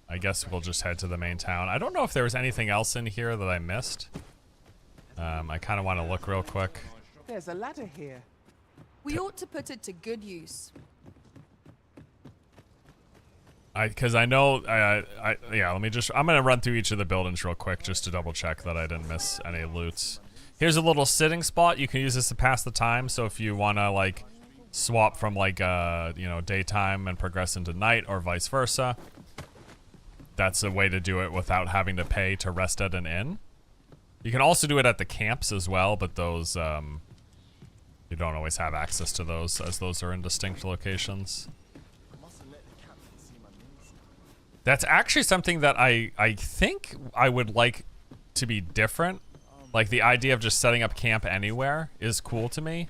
I guess we'll just head to the main town. I don't know if there was anything else in here that I missed. I kind of want to look real quick. There's a ladder here. We ought to put it to good use. Because I know, yeah, let me just, I'm going to run through each of the buildings real quick just to double check that I didn't miss any loots. Here's a little sitting spot. You can use this to pass the time. So if you want to like swap from like, you know, daytime and progress into night or vice versa, that's a way to do it without having to pay to rest at an inn. You can also do it at the camps as well, but those, you don't always have access to those as those are in distinct locations. That's actually something that I think I would like to be different. Like the idea of just setting up camp anywhere is cool to me.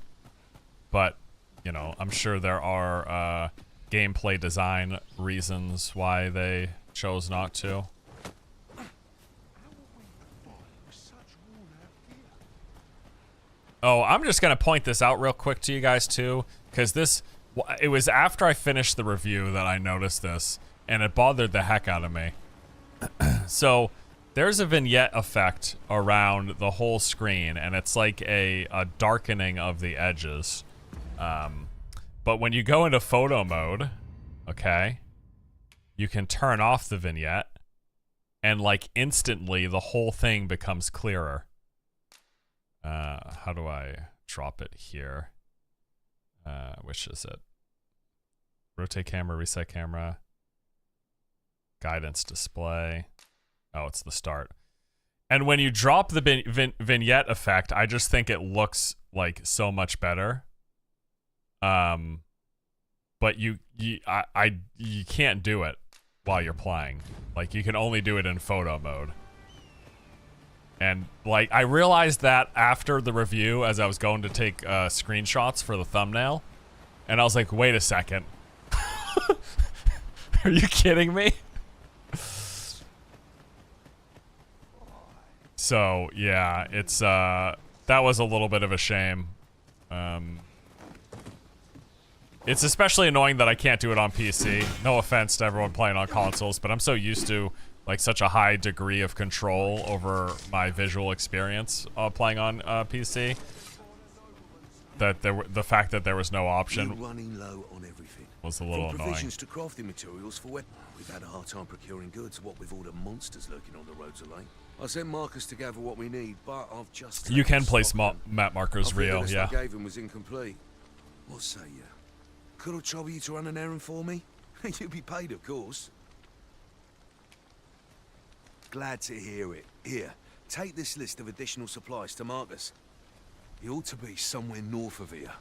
But, you know, I'm sure there are gameplay design reasons why they chose not to. Oh, I'm just going to point this out real quick to you guys too, because it was after I finished the review that I noticed this, and it bothered the heck out of me. So there's a vignette effect around the whole screen, and it's like a darkening of the edges. But when you go into photo mode, okay, you can turn off the vignette, and like instantly the whole thing becomes clearer. How do I drop it here? Which is it? Rotate camera, reset camera. Guidance display. Oh, it's the start. And when you drop the vignette effect, I just think it looks like so much better. But you can't do it while you're playing. Like you can only do it in photo mode. And like I realized that after the review as I was going to take screenshots for the thumbnail, and I was like, wait a second. Are you kidding me? So yeah, it's that was a little bit of a shame. It's especially annoying that I can't do it on PC. No offense to everyone playing on consoles, but I'm so used to like such a high degree of control over my visual experience playing on PC that the fact that there was no option We're running low on everything. was a little From annoying. provisions to crafting materials for weapons. We've had a hard time procuring goods, what with all the monsters lurking on the roads of late. I sent Marcus to gather what we need, but I've just... You can place map markers real, yeah. I gave him was incomplete. What say you? Could I trouble you to run an errand for me? You'll be paid, of course. Glad to hear it. Here, take this list of additional supplies to Marcus. He ought to be somewhere north of here.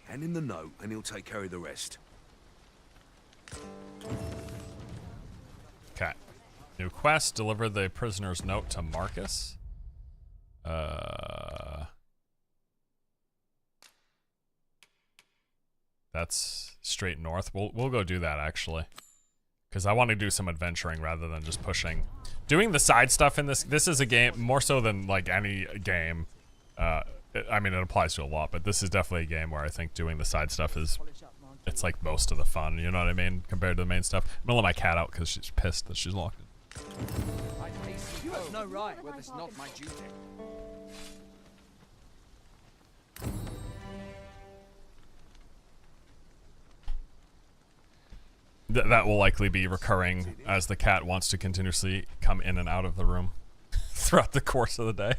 Hand him the note, and he'll take care of the rest. Okay. New quest, deliver the prisoner's note to Marcus. That's straight north. We'll go do that, actually. Because I want to do some adventuring rather than just pushing. Doing the side stuff in this is a game, more so than like any game. I mean, it applies to a lot, but this is definitely a game where I think doing the side stuff is, it's like most of the fun, you know what I mean? Compared to the main stuff. I'm gonna let my cat out because she's pissed that she's locked in. You have no right where this is not my duty. That will likely be recurring as the cat wants to continuously come in and out of the room throughout the course of the day.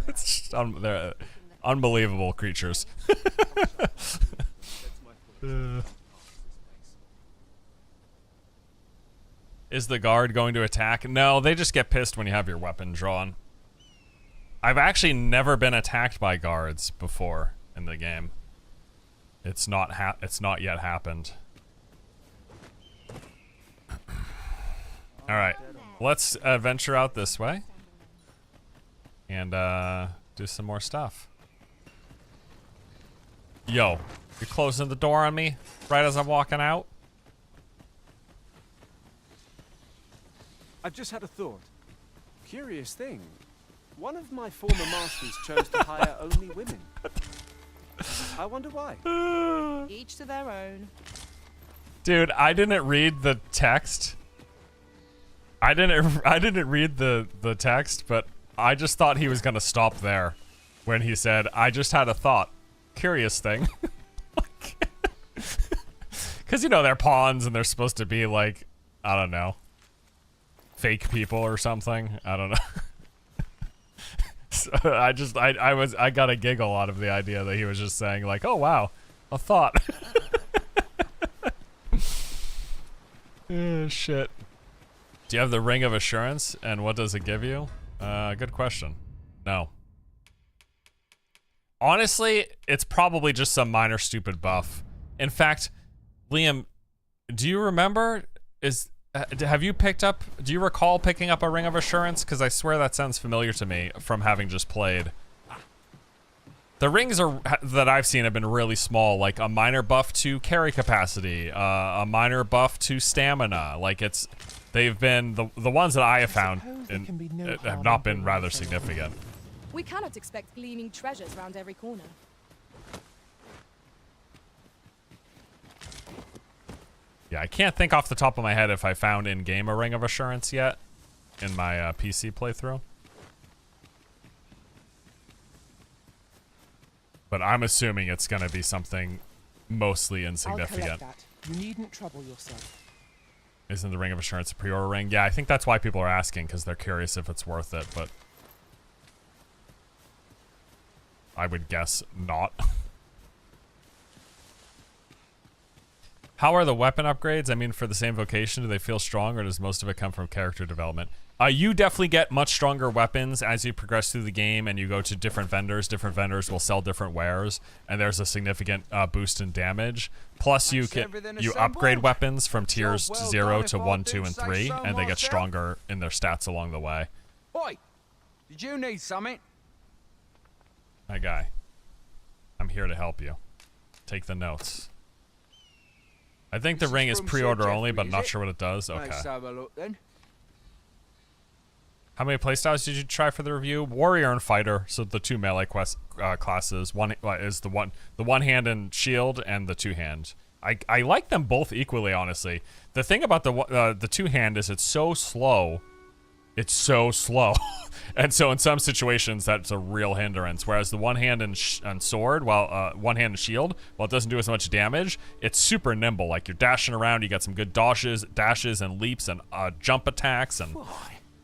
It's just they're unbelievable creatures. Is the guard going to attack? No, they just get pissed when you have your weapon drawn. I've actually never been attacked by guards before in the game. It's not yet happened. All right, let's venture out this way and do some more stuff. Yo, you're closing the door on me right as I'm walking out? I've just had a thought. Curious thing. One of my former masters chose to hire only women. I wonder why. Each to their own. Dude, I didn't read the text. I didn't read the text, but I just thought he was gonna stop there when he said, "I just had a thought." Curious thing. Because you know they're pawns and they're supposed to be like, I don't know, fake people or something. I don't know. So I got a giggle out of the idea that he was just saying like, "Oh wow, a thought." Shit. Do you have the Ring of Assurance, and what does it give you? Good question. No. Honestly, it's probably just some minor stupid buff. In fact, Liam, do you remember? Have you picked up? Do you recall picking up a Ring of Assurance? Because I swear that sounds familiar to me from having just played. The rings that I've seen have been really small, like a minor buff to carry capacity, a minor buff to stamina. Like they've been the ones that I have found have not been rather significant. We cannot expect gleaming treasures round every corner. Yeah, I can't think off the top of my head if I found in-game a Ring of Assurance yet in my PC playthrough. But I'm assuming it's going to be something mostly insignificant. I'll collect that. You needn't trouble yourself. Isn't the Ring of Assurance a pre-order ring? Yeah, I think that's why people are asking, because they're curious if it's worth it, but I would guess not. How are the weapon upgrades? I mean, for the same vocation, do they feel strong, or does most of it come from character development? You definitely get much stronger weapons as you progress through the game and you go to different vendors. Different vendors will sell different wares, and there's a significant boost in damage. Plus, you upgrade weapons from tiers 0 to 1, 2, and 3, and they get stronger in their stats along the way. Oi! Did you need something? Hi, guy. I'm here to help you. Take the notes. I think the ring is pre-order only, but not sure what it does. Okay. Let's have a look then. How many playstyles did you try for the review? Warrior and Fighter, so the two melee classes. One is the one hand and shield, and the two hand. I like them both equally, honestly. The thing about the two-hand is it's so slow. It's so slow. And so in some situations, that's a real hindrance. Whereas the one-hand and sword, while one-hand and shield, while it doesn't do as much damage, it's super nimble. Like, you're dashing around, you got some good dashes and leaps and jump attacks, and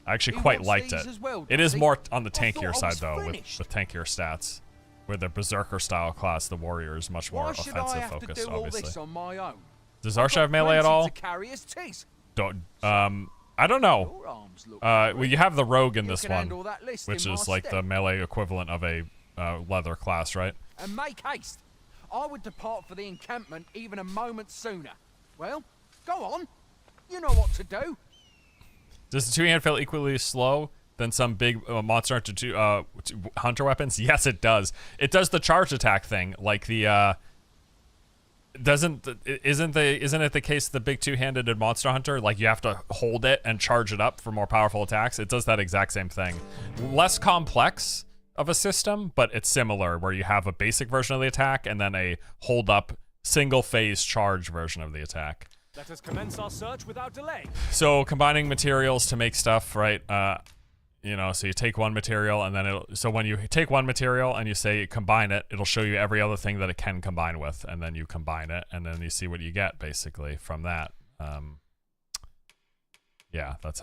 I actually quite liked it. Well, it is more on the tankier side, though, with tankier stats. Where the Berserker-style class, the warrior, is much more offensive-focused, obviously. On my own? Does Arsha have melee at all? Don't, I don't know. Well, you have the rogue in this one, which is like the melee equivalent of a leather class, right? And make haste. I would depart for the encampment even a moment sooner. Well, go on. You know what to do. Does the two-hand feel equally slow than some big monster hunter weapons? Yes, it does. It does the charge attack thing, like the isn't it the case the big two-handed in Monster Hunter, like you have to hold it and charge it up for more powerful attacks? It does that exact same thing. Less complex of a system, but it's similar, where you have a basic version of the attack and then a hold up single phase charge version of the attack. Let us commence our search without delay. So combining materials to make stuff, right? You know, so you take one material and then so when you take one material and you say combine it, it'll show you every other thing that it can combine with, and then you combine it and then you see what you get basically from that. Yeah, that's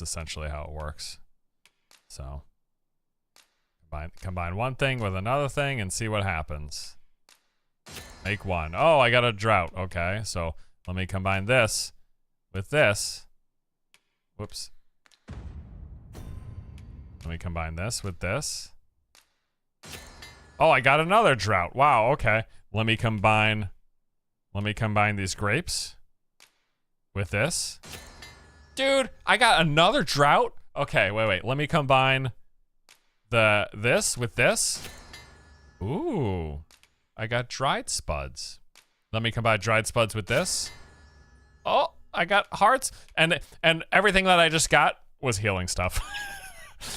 essentially how it works. So combine one thing with another thing and see what happens. Make one. Oh, I got a drought. Okay, so let me combine this with this. Whoops. Let me combine this with this. Oh, I got another drought. Wow, okay. Let me combine these grapes with this. Dude, I got another drought? Okay, wait. Let me combine this with this. Ooh. I got dried spuds. Let me combine dried spuds with this. Oh, I got hearts. And everything that I just got was healing stuff.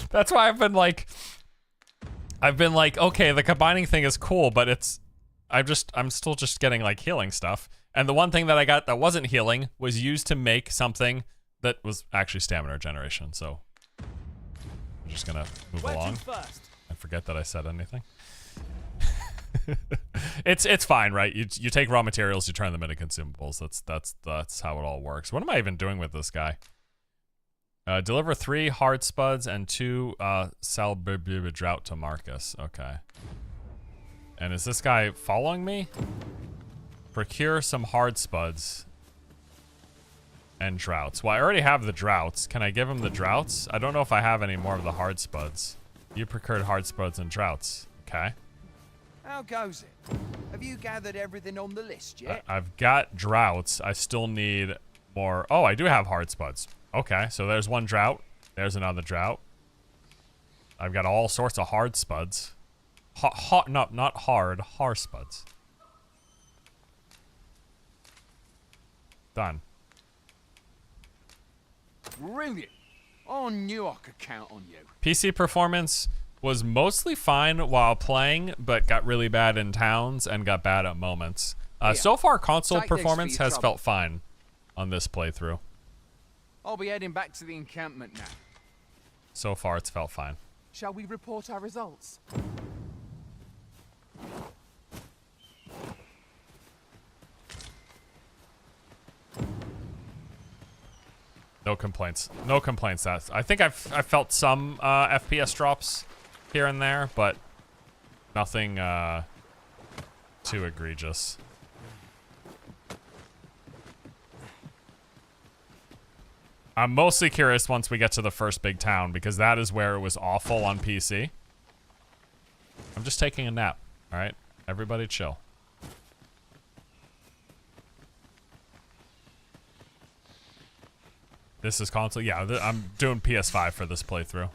That's why I've been like, okay, the combining thing is cool, but I'm still just getting like healing stuff. And the one thing that I got that wasn't healing was used to make something that was actually stamina regeneration. So I'm just gonna move along and forget that I said anything. It's fine, right? You take raw materials, you turn them into consumables. That's how it all works. What am I even doing with this guy? Deliver 3 hard spuds and 2 salbibib drought to Marcus. Okay. And is this guy following me? Procure some hard spuds and droughts. Well, I already have the droughts. Can I give him the droughts? I don't know if I have any more of the hard spuds. You procured hard spuds and droughts. Okay. How goes it? Have you gathered everything on the list yet? I've got droughts. I still need more. Oh, I do have hard spuds. Okay, so there's one drought. There's another drought. I've got all sorts of hard spuds. No, not hard spuds. Done. Brilliant. I knew I could count on you. PC performance was mostly fine while playing, but got really bad in towns and got bad at moments. So far, console performance has felt fine on this playthrough. I'll be heading back to the encampment now. So far, it's felt fine. Shall we report our results? No complaints. No complaints. I think I've felt some FPS drops here and there, but nothing too egregious. I'm mostly curious once we get to the first big town, because that is where it was awful on PC. I'm just taking a nap, all right? Everybody chill. This is console? Yeah, I'm doing PS5 for this playthrough.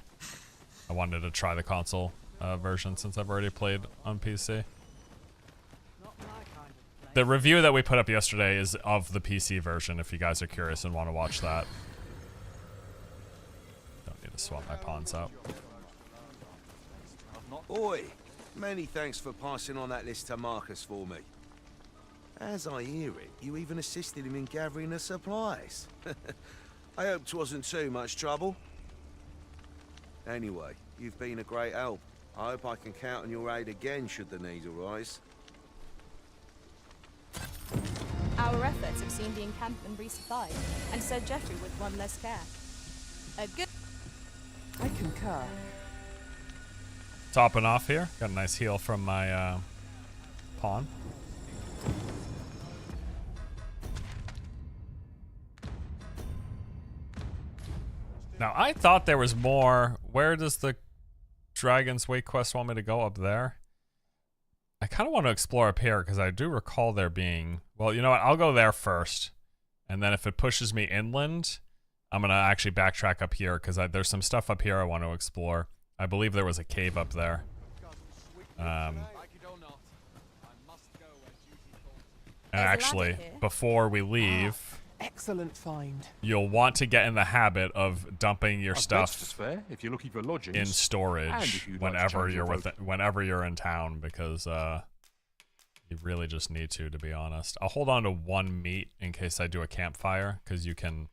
I wanted to try the console version since I've already played on PC. The review that we put up yesterday is of the PC version, if you guys are curious and want to watch that. Don't need to swap my pawns out. Oi, many thanks for passing on that list to Marcus for me. As I hear it, you even assisted him in gathering the supplies. I hope 'twasn't too much trouble. Anyway, you've been a great help. I hope I can count on your aid again should the need arise. Our efforts have seen the encampment resupplied, and Sir Geoffrey with one less care. A good... I concur. Topping off here. Got a nice heal from my pawn. Now, I thought there was more. Where does the Dragon's Way quest want me to go? Up there? I kind of want to explore up here because I do recall there being... Well, you know what? I'll go there first. And then if it pushes me inland, I'm going to actually backtrack up here because there's some stuff up here I want to explore. I believe there was a cave up there. And actually, before we leave... Excellent find. You'll want to get in the habit of dumping your stuff fair if you're looking for lodgings, in storage whenever you're in town, because you really just need to be honest. I'll hold on to one meat in case I do a campfire, because you can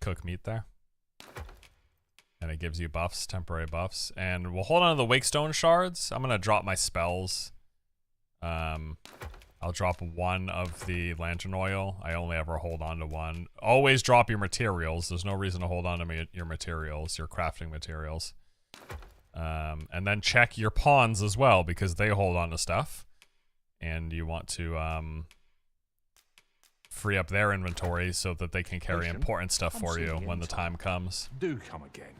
cook meat there. And it gives you buffs, temporary buffs. And we'll hold on to the Wakestone shards. I'm going to drop my spells. I'll drop one of the lantern oil. I only ever hold on to one. Always drop your materials. There's no reason to hold on to your materials, your crafting materials. And then check your pawns as well, because they hold on to stuff. And you want to free up their inventory so that they can carry important stuff for you when the time comes. Do come again.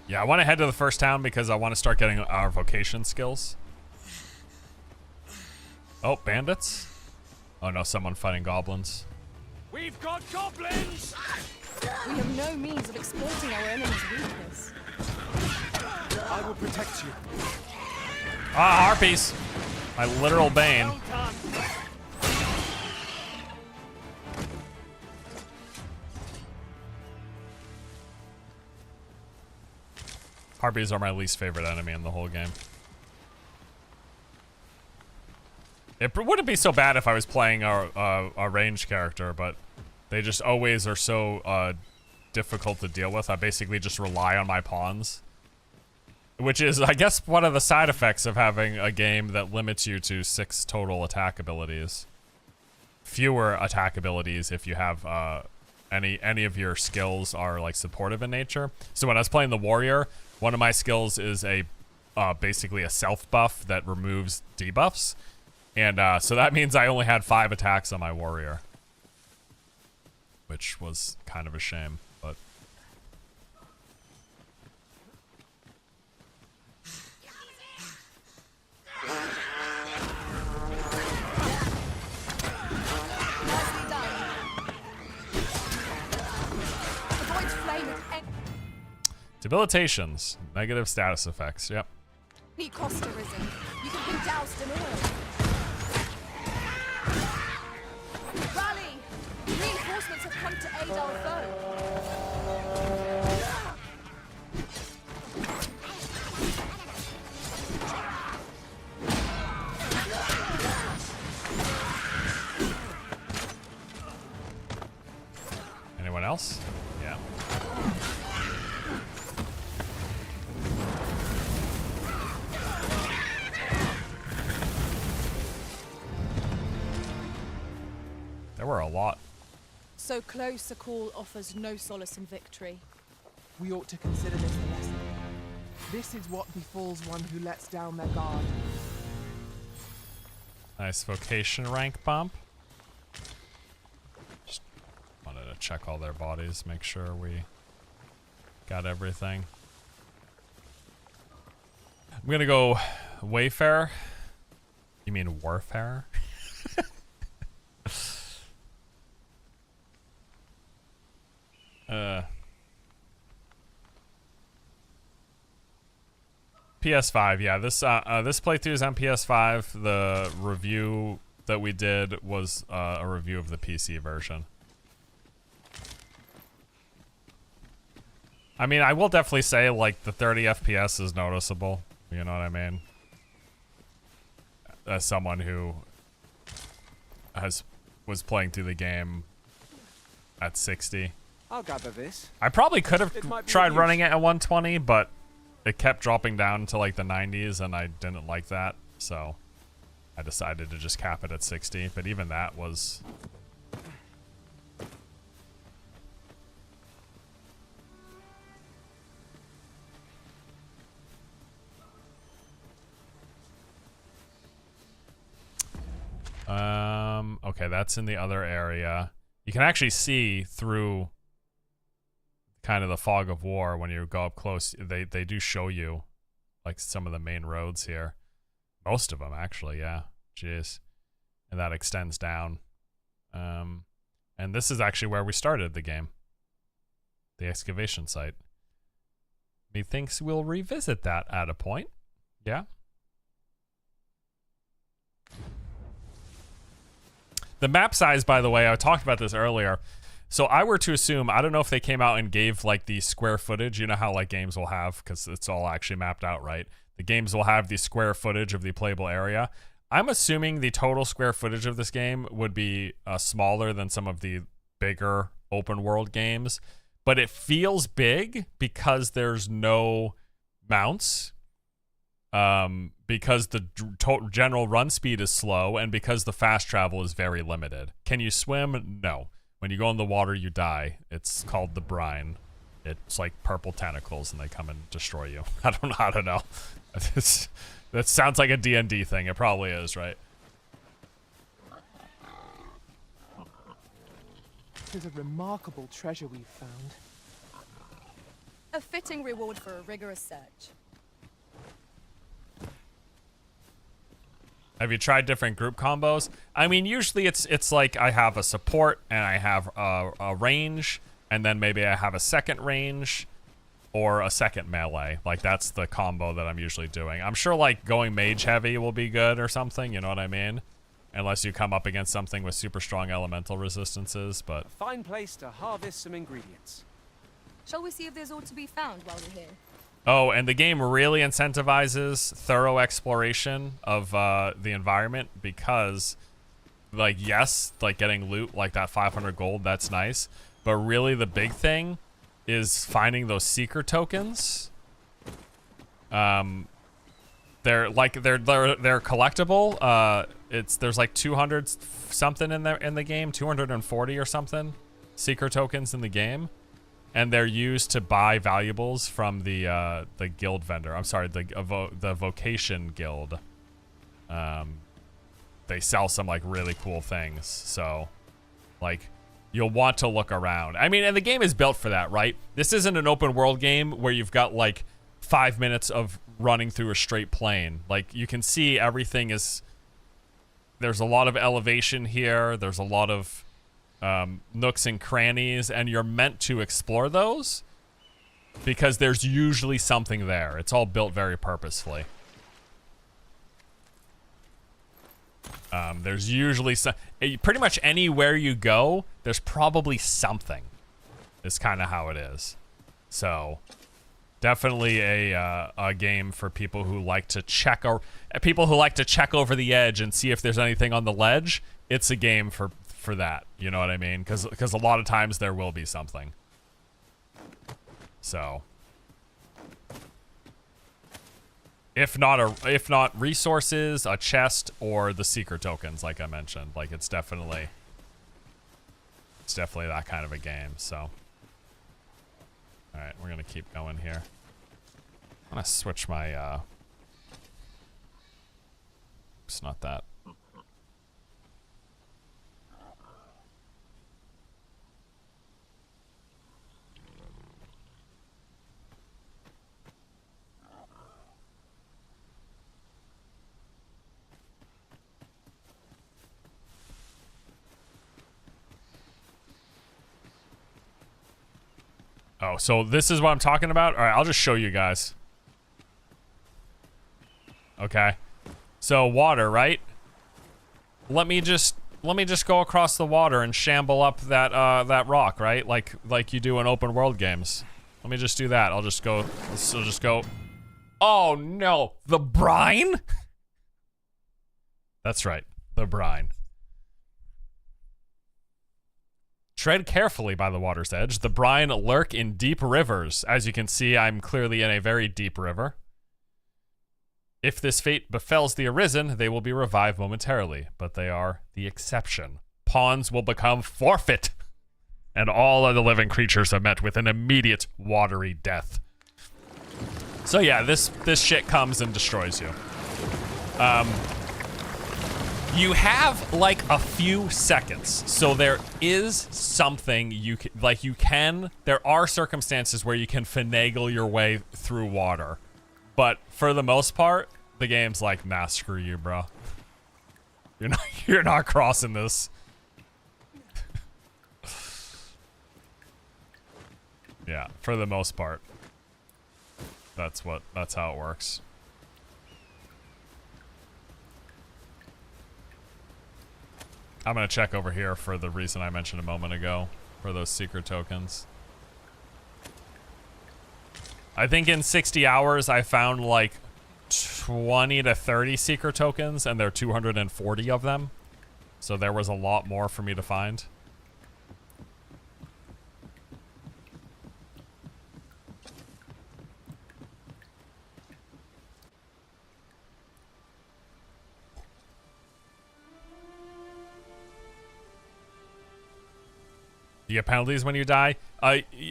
Yeah, I want to head to the first town because I want to start getting our vocation skills. Oh, bandits? Oh no, someone fighting goblins. We've got goblins! We have no means of exploiting our enemy's weakness. I will protect you. Ah, harpies! My literal bane. Well done. Harpies are my least favorite enemy in the whole game. It wouldn't be so bad if I was playing a ranged character, but they just always are so difficult to deal with. I basically just rely on my pawns. Which is, I guess, one of the side effects of having a game that limits you to 6 total attack abilities. Fewer attack abilities if you have any of your skills are like supportive in nature. So when I was playing the warrior, one of my skills is a basically a self buff that removes debuffs, and so that means I only had 5 attacks on my warrior, which was kind of a shame. But debilitations, negative status effects. Yep. Need Costa risen. You can be doused in oil. Rally! Reinforcements have come to aid our foe. Anyone else? Yeah. There were a lot. So close a call offers no solace in victory. We ought to consider this a lesson. This is what befalls one who lets down their guard. Nice vocation rank bump. Just wanted to check all their bodies, make sure we got everything. I'm gonna go Wayfarer. You mean Warfarer? PS5, yeah. This playthrough is on PS5. The review that we did was a review of the PC version. I mean, I will definitely say, like, the 30 FPS is noticeable. You know what I mean? As someone who was playing through the game at 60. I'll gather this. I probably could have tried of running it at 120, but it kept dropping down to like the 90s, and I didn't like that, so I decided to just cap it at 60. But even that was... Okay, that's in the other area. You can actually see through kind of the fog of war when you go up close. They do show you like some of the main roads here. Most of them, actually, yeah. Jeez. And that extends down. And this is actually where we started the game. The excavation site. Methinks we'll revisit that at a point. Yeah. The map size, by the way, I talked about this earlier. So I were to assume, I don't know if they came out and gave like the square footage. You know how like games will have, because it's all actually mapped out, right? The games will have the square footage of the playable area. I'm assuming the total square footage of this game would be smaller than some of the bigger open world games. But it feels big because there's no mounts. Because the general run speed is slow, and because the fast travel is very limited. Can you swim? No. When you go in the water, you die. It's called the brine. It's like purple tentacles, and they come and destroy you. I don't know. That sounds like a D&D thing. It probably is, right? It is a remarkable treasure we've found. A fitting reward for a rigorous search. Have you tried different group combos? I mean, usually it's like I have a support and I have a range, and then maybe I have a second range or a second melee. Like that's the combo that I'm usually doing. I'm sure like going mage heavy will be good or something, you know what I mean? Unless you come up against something with super strong elemental resistances, but... A fine place to harvest some ingredients. Shall we see if there's all to be found while we're here? Oh, and the game really incentivizes thorough exploration of the environment because, like, yes, like getting loot like that 500 gold, that's nice. But really the big thing is finding those seeker tokens. They're collectible. There's like 200 something in the game, 240 or something seeker tokens in the game. And they're used to buy valuables from the guild vendor. I'm sorry, the Vocation guild. They sell some like really cool things. So, like, you'll want to look around. I mean, and the game is built for that, right? This isn't an open world game where you've got like 5 minutes of running through a straight plane. Like, you can see everything is... There's a lot of elevation here. There's a lot of... nooks and crannies, and you're meant to explore those because there's usually something there. It's all built very purposefully. There's usually pretty much anywhere you go, there's probably something. Is kind of how it is. So definitely a game for people who like to check over the edge and see if there's anything on the ledge. It's a game for that, you know what I mean? Because a lot of times there will be something. So, if not resources, a chest, or the seeker tokens, like I mentioned, like it's definitely that kind of a game. So, all right, we're gonna keep going here. I'm gonna switch my. It's not that. Oh, so this is what I'm talking about? All right, I'll just show you guys. Okay. So water, right? Let me just go across the water and shamble up that rock, right? Like you do in open world games. Let me just do that. I'll just go. Oh no, the brine? That's right, the brine. Tread carefully by the water's edge. The brine lurk in deep rivers. As you can see, I'm clearly in a very deep river. If this fate befalls the Arisen, they will be revived momentarily, but they are the exception. Pawns will become forfeit, and all other living creatures are met with an immediate watery death. So yeah, this shit comes and destroys you. You have like a few seconds, so there is something you can, there are circumstances where you can finagle your way through water. But for the most part, the game's like, nah, screw you, bro. You're not crossing this. Yeah, for the most part. That's how it works. I'm gonna check over here for the reason I mentioned a moment ago, for those secret tokens. I think in 60 hours I found like 20 to 30 secret tokens, and there are 240 of them. So there was a lot more for me to find. You get penalties when you die.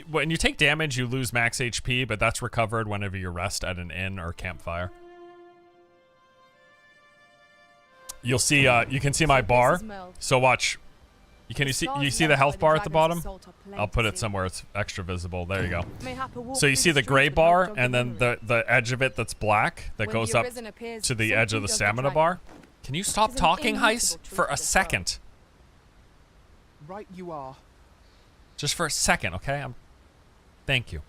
When you take damage, you lose max HP, but that's recovered whenever you rest at an inn or campfire. You'll see. You can see my bar. So watch. You see the health bar at the bottom? I'll put it somewhere it's extra visible. There you go. So you see the gray bar, and then the edge of it that's black that goes up to the edge of the stamina bar. Can you stop talking, Heist, for a second? Right, you are. Just for a second, okay? Thank you.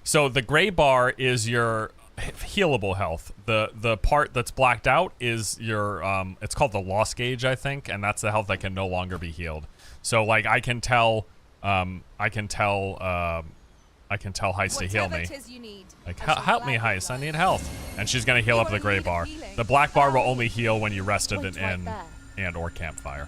So the gray bar is your healable health. The part that's blacked out is your it's called the loss gauge, I think, and that's the health that can no longer be healed. So like I can tell Heist to heal me. Like help me, Heist, I need health. And she's gonna heal up the gray bar. The black bar will only heal when you rested an inn and or campfire.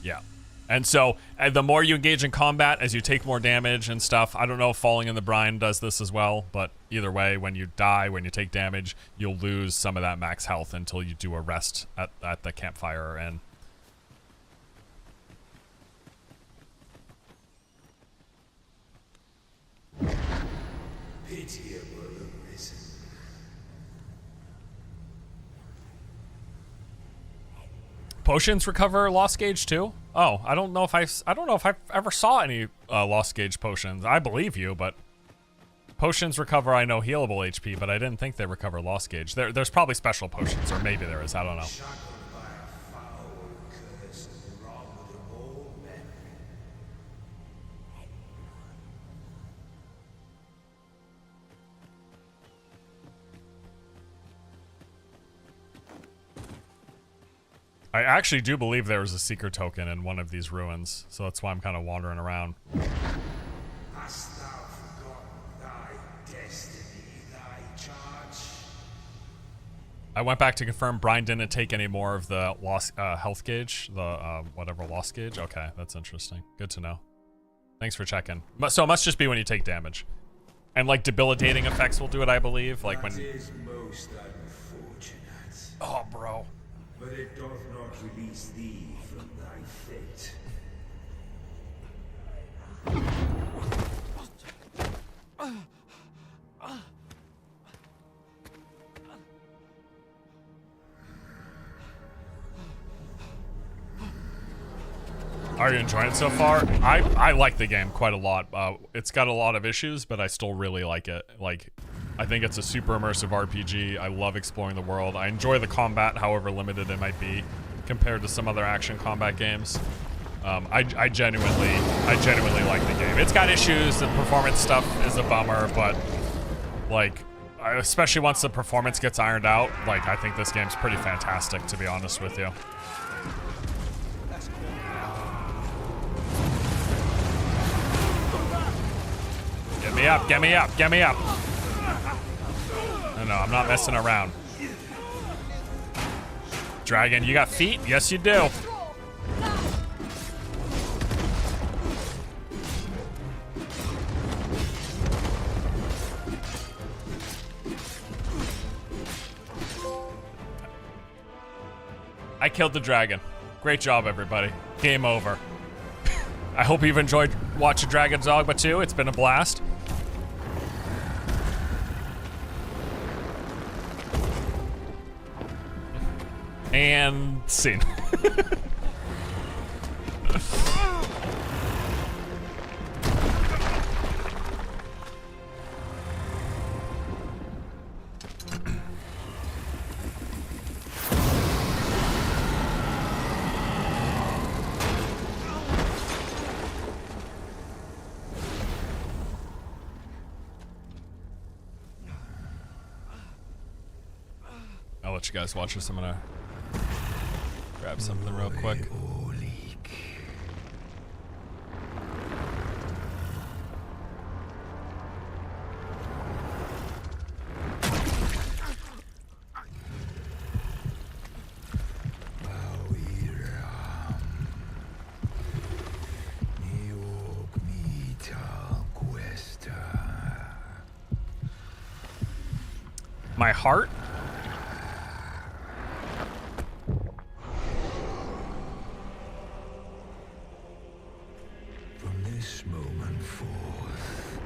Yeah. And so, the more you engage in combat, as you take more damage and stuff, I don't know if falling in the brine does this as well, but either way, when you die, when you take damage, you'll lose some of that max health until you do a rest at the campfire or inn. Pitiable Arisen. Potions recover loss gauge too? Oh, I don't know if I ever saw any loss gauge potions. I believe you, but potions recover, I know, healable HP, but I didn't think they recover loss gauge. There's probably special potions, or maybe there is. I don't know. I actually do believe there was a secret token in one of these ruins, so that's why I'm kind of wandering around. Hast thou forgotten thy destiny, thy charge? I went back to confirm Brian didn't take any more of the health gauge, the whatever loss gauge. Okay, that's interesting. Good to know. Thanks for checking. So it must just be when you take damage. And like debilitating effects will do it, I believe. Like when... That is most unfortunate. Oh, bro. But it doth not release thee from thy fate. Are you enjoying it so far? I like the game quite a lot. It's got a lot of issues, but I still really like it. Like, I think it's a super immersive RPG. I love exploring the world. I enjoy the combat, however limited it might be, compared to some other action combat games. I genuinely like the game. It's got issues. The performance stuff is a bummer, but like, especially once the performance gets ironed out, like, I think this game's pretty fantastic, to be honest with you. Get me up, get me up, get me up. No, I'm not messing around. Dragon, you got feet? Yes, you do. I killed the dragon. Great job, everybody. Game over. I hope you've enjoyed watching Dragon's Dogma 2. It's been a blast. And scene. I'll let you guys watch this. I'm gonna grab something real quick. My heart? From this moment forth,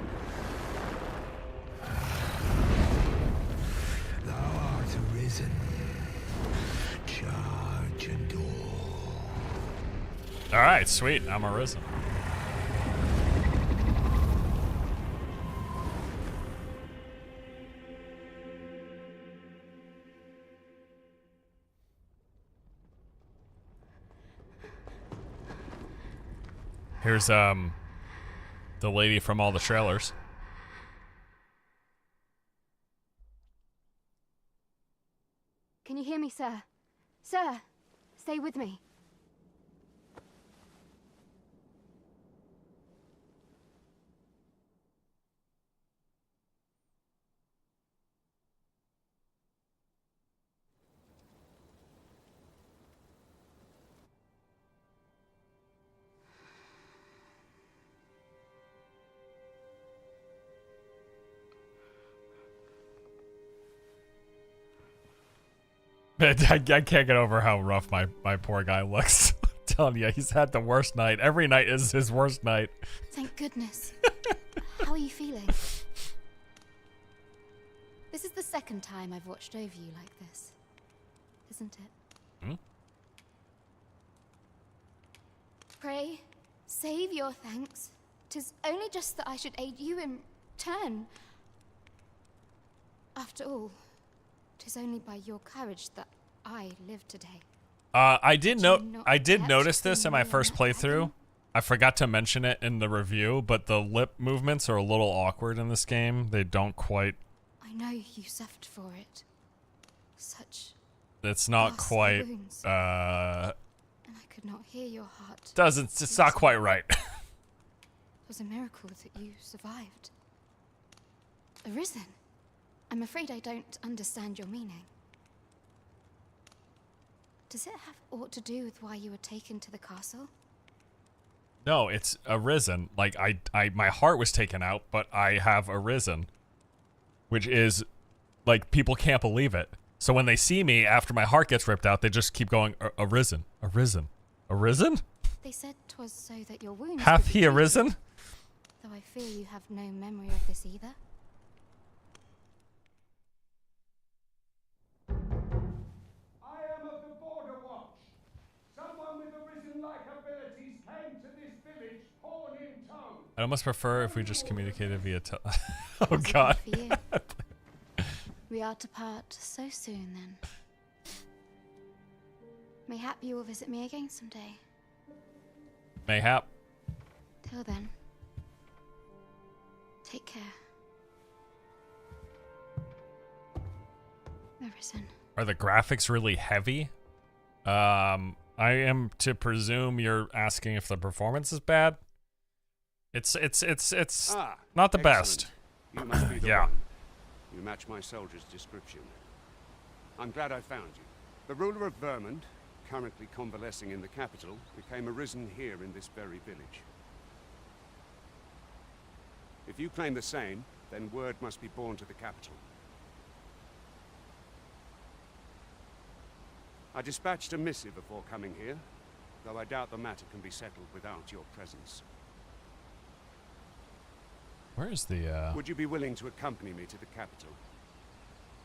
thou art arisen. Charge and all. All right, sweet. I'm arisen. Here's the lady from all the trailers. Can you hear me, sir? Sir, stay with me. I can't get over how rough my poor guy looks. I'm telling you, he's had the worst night. Every night is his worst night. Thank goodness. How are you feeling? This is the second time I've watched over you like this, isn't it? Hmm? Pray, save your thanks. 'Tis only just that I should aid you in turn. After all, 'tis only by your courage that I live today. I did notice this in my first playthrough. I forgot to mention it in the review, but the lip movements are a little awkward in this game. They don't quite. I know you suffered for it. Such. It's not nasty quite. wounds. And I could not hear your heart. It's not quite right. It was a miracle that you survived. Arisen. I'm afraid I don't understand your meaning. Does it have aught to do with why you were taken to the castle? No, it's arisen. Like my heart was taken out, but I have arisen, which is like people can't believe it. So when they see me after my heart gets ripped out, they just keep going arisen, arisen, arisen. They said 'twas so that your wounds. Hath could be he arisen? Though I fear you have no memory of this either. I'd almost prefer if we just communicated via oh god. We are to part so soon then. Mayhap you will visit me again someday. Mayhap. Till then, take care. Arisen. Are the graphics really heavy? I am to presume you're asking if the performance is bad. It's not the best. You must be the Yeah. one. You match my soldier's description. I'm glad I found you. The ruler of Vermont, currently convalescing in the capital, became arisen here in this very village. If you claim the same, then word must be borne to the capital. I dispatched a missive before coming here, though I doubt the matter can be settled without your presence. Where is the, Would you be willing to accompany me to the capital?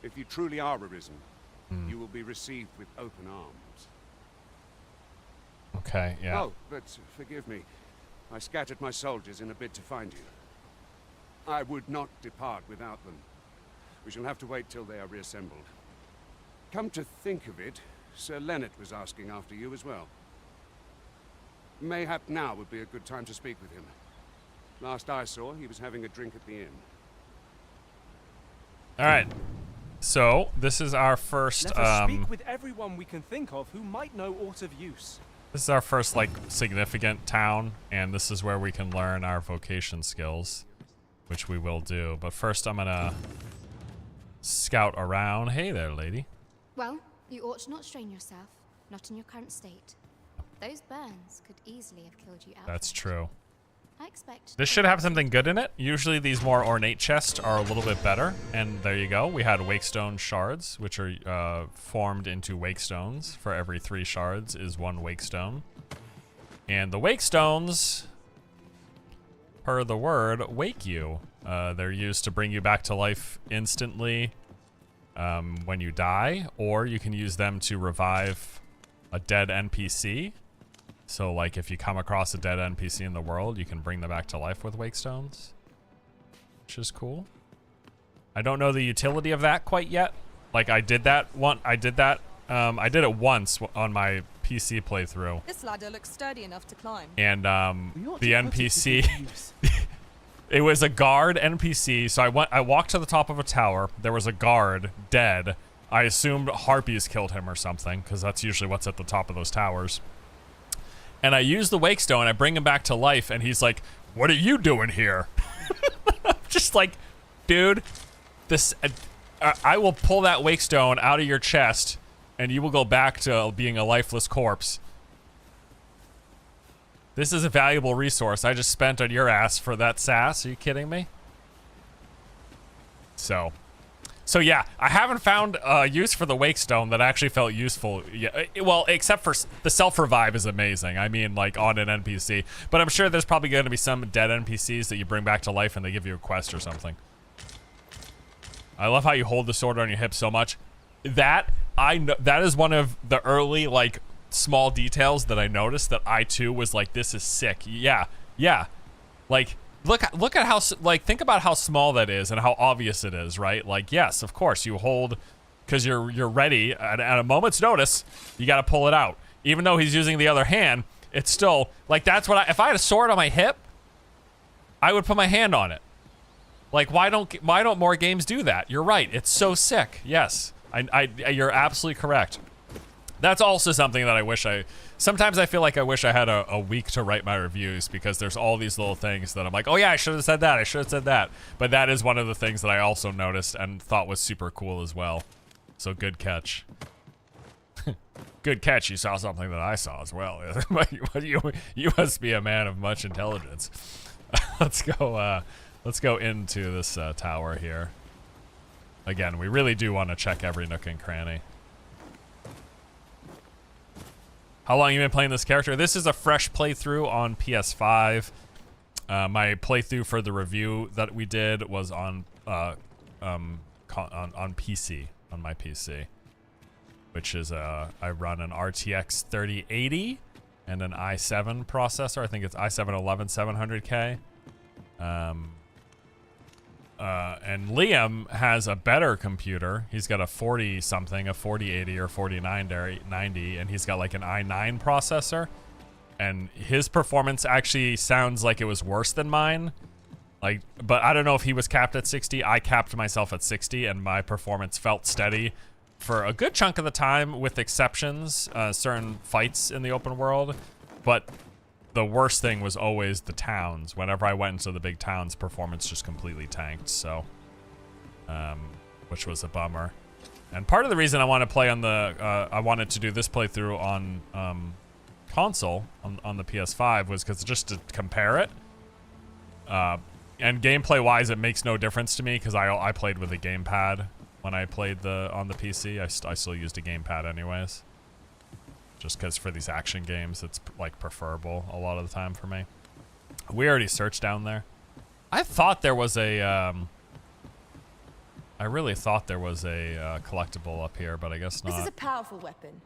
If you truly are arisen, you will be received with open arms. Okay, yeah. Oh, but forgive me. I scattered my soldiers in a bid to find you. I would not depart without them. We shall have to wait till they are reassembled. Come to think of it, Sir Leonard was asking after you as well. Mayhap now would be a good time to speak with him. Last I saw, he was having a drink at the inn. All right. So this is our first. Let us speak with everyone we can think of who might know aught of use. This is our first like significant town, and this is where we can learn our vocation skills, which we will do. But first, I'm gonna scout around. Hey there, lady. Well, you ought not strain yourself, not in your current state. Those burns could easily have killed you outright. That's true. I expect This should have something good in it. Usually these more ornate chests are a little bit better. And there you go. We had Wakestone shards, which are formed into Wakestones. For every 3 shards is 1 Wakestone. And the Wakestones, per the word, wake you. They're used to bring you back to life instantly when you die. Or you can use them to revive a dead NPC. So, like, if you come across a dead NPC in the world, you can bring them back to life with Wakestones, which is cool. I don't know the utility of that quite yet. Like, I did that I did it once on my PC playthrough. This ladder looks sturdy enough to climb. And the NPC, it was a guard NPC. So I walked to the top of a tower. There was a guard dead. I assumed harpies killed him or something, because that's usually what's at the top of those towers. And I use the Wakestone, I bring him back to life, and he's like, "What are you doing here?" Just like, dude, this, I will pull that Wakestone out of your chest, and you will go back to being a lifeless corpse. This is a valuable resource I just spent on your ass for that sass. Are you kidding me? So yeah, I haven't found use for the Wakestone that actually felt useful. Yeah, well, except for the self-revive is amazing. I mean, like, on an NPC. But I'm sure there's probably going to be some dead NPCs that you bring back to life and they give you a quest or something. I love how you hold the sword on your hip so much. That is one of the early, like, small details that I noticed that I, too, was like, this is sick. Yeah. Like... Look at how, like, think about how small that is and how obvious it is, right? Like, yes, of course, you hold, because you're ready at a moment's notice, you got to pull it out. Even though he's using the other hand, it's still, like, that's what if I had a sword on my hip, I would put my hand on it. Like, why don't more games do that? You're right, it's so sick. Yes, you're absolutely correct. That's also something that I wish sometimes I feel like I wish I had a week to write my reviews, because there's all these little things that I'm like, oh yeah, I should have said that. But that is one of the things that I also noticed and thought was super cool as well. So good catch. Good catch, you saw something that I saw as well. You must be a man of much intelligence. Let's go into this tower here. Again, we really do want to check every nook and cranny. How long you been playing this character? This is a fresh playthrough on PS5. My playthrough for the review that we did was on PC, on my PC, which is I run an RTX 3080 and an i7 processor. I think it's i7-11700K. And Liam has a better computer. He's got a 40-something, a 4080 or 4090, and he's got like an i9 processor. And his performance actually sounds like it was worse than mine. Like, but I don't know if he was capped at 60. I capped myself at 60, and my performance felt steady for a good chunk of the time, with exceptions, certain fights in the open world. But the worst thing was always the towns. Whenever I went into the big towns, performance just completely tanked. So, which was a bummer. And part of the reason I want to play on the, I wanted to do this playthrough on console, on the PS5, was because just to compare it. And gameplay-wise, it makes no difference to me because I played with a gamepad when I played on the PC. I still used a gamepad anyways. Just because for these action games, it's like preferable a lot of the time for me. We already searched down there. I thought there was a, I really thought there was a collectible up here, but I guess not. This is a powerful weapon.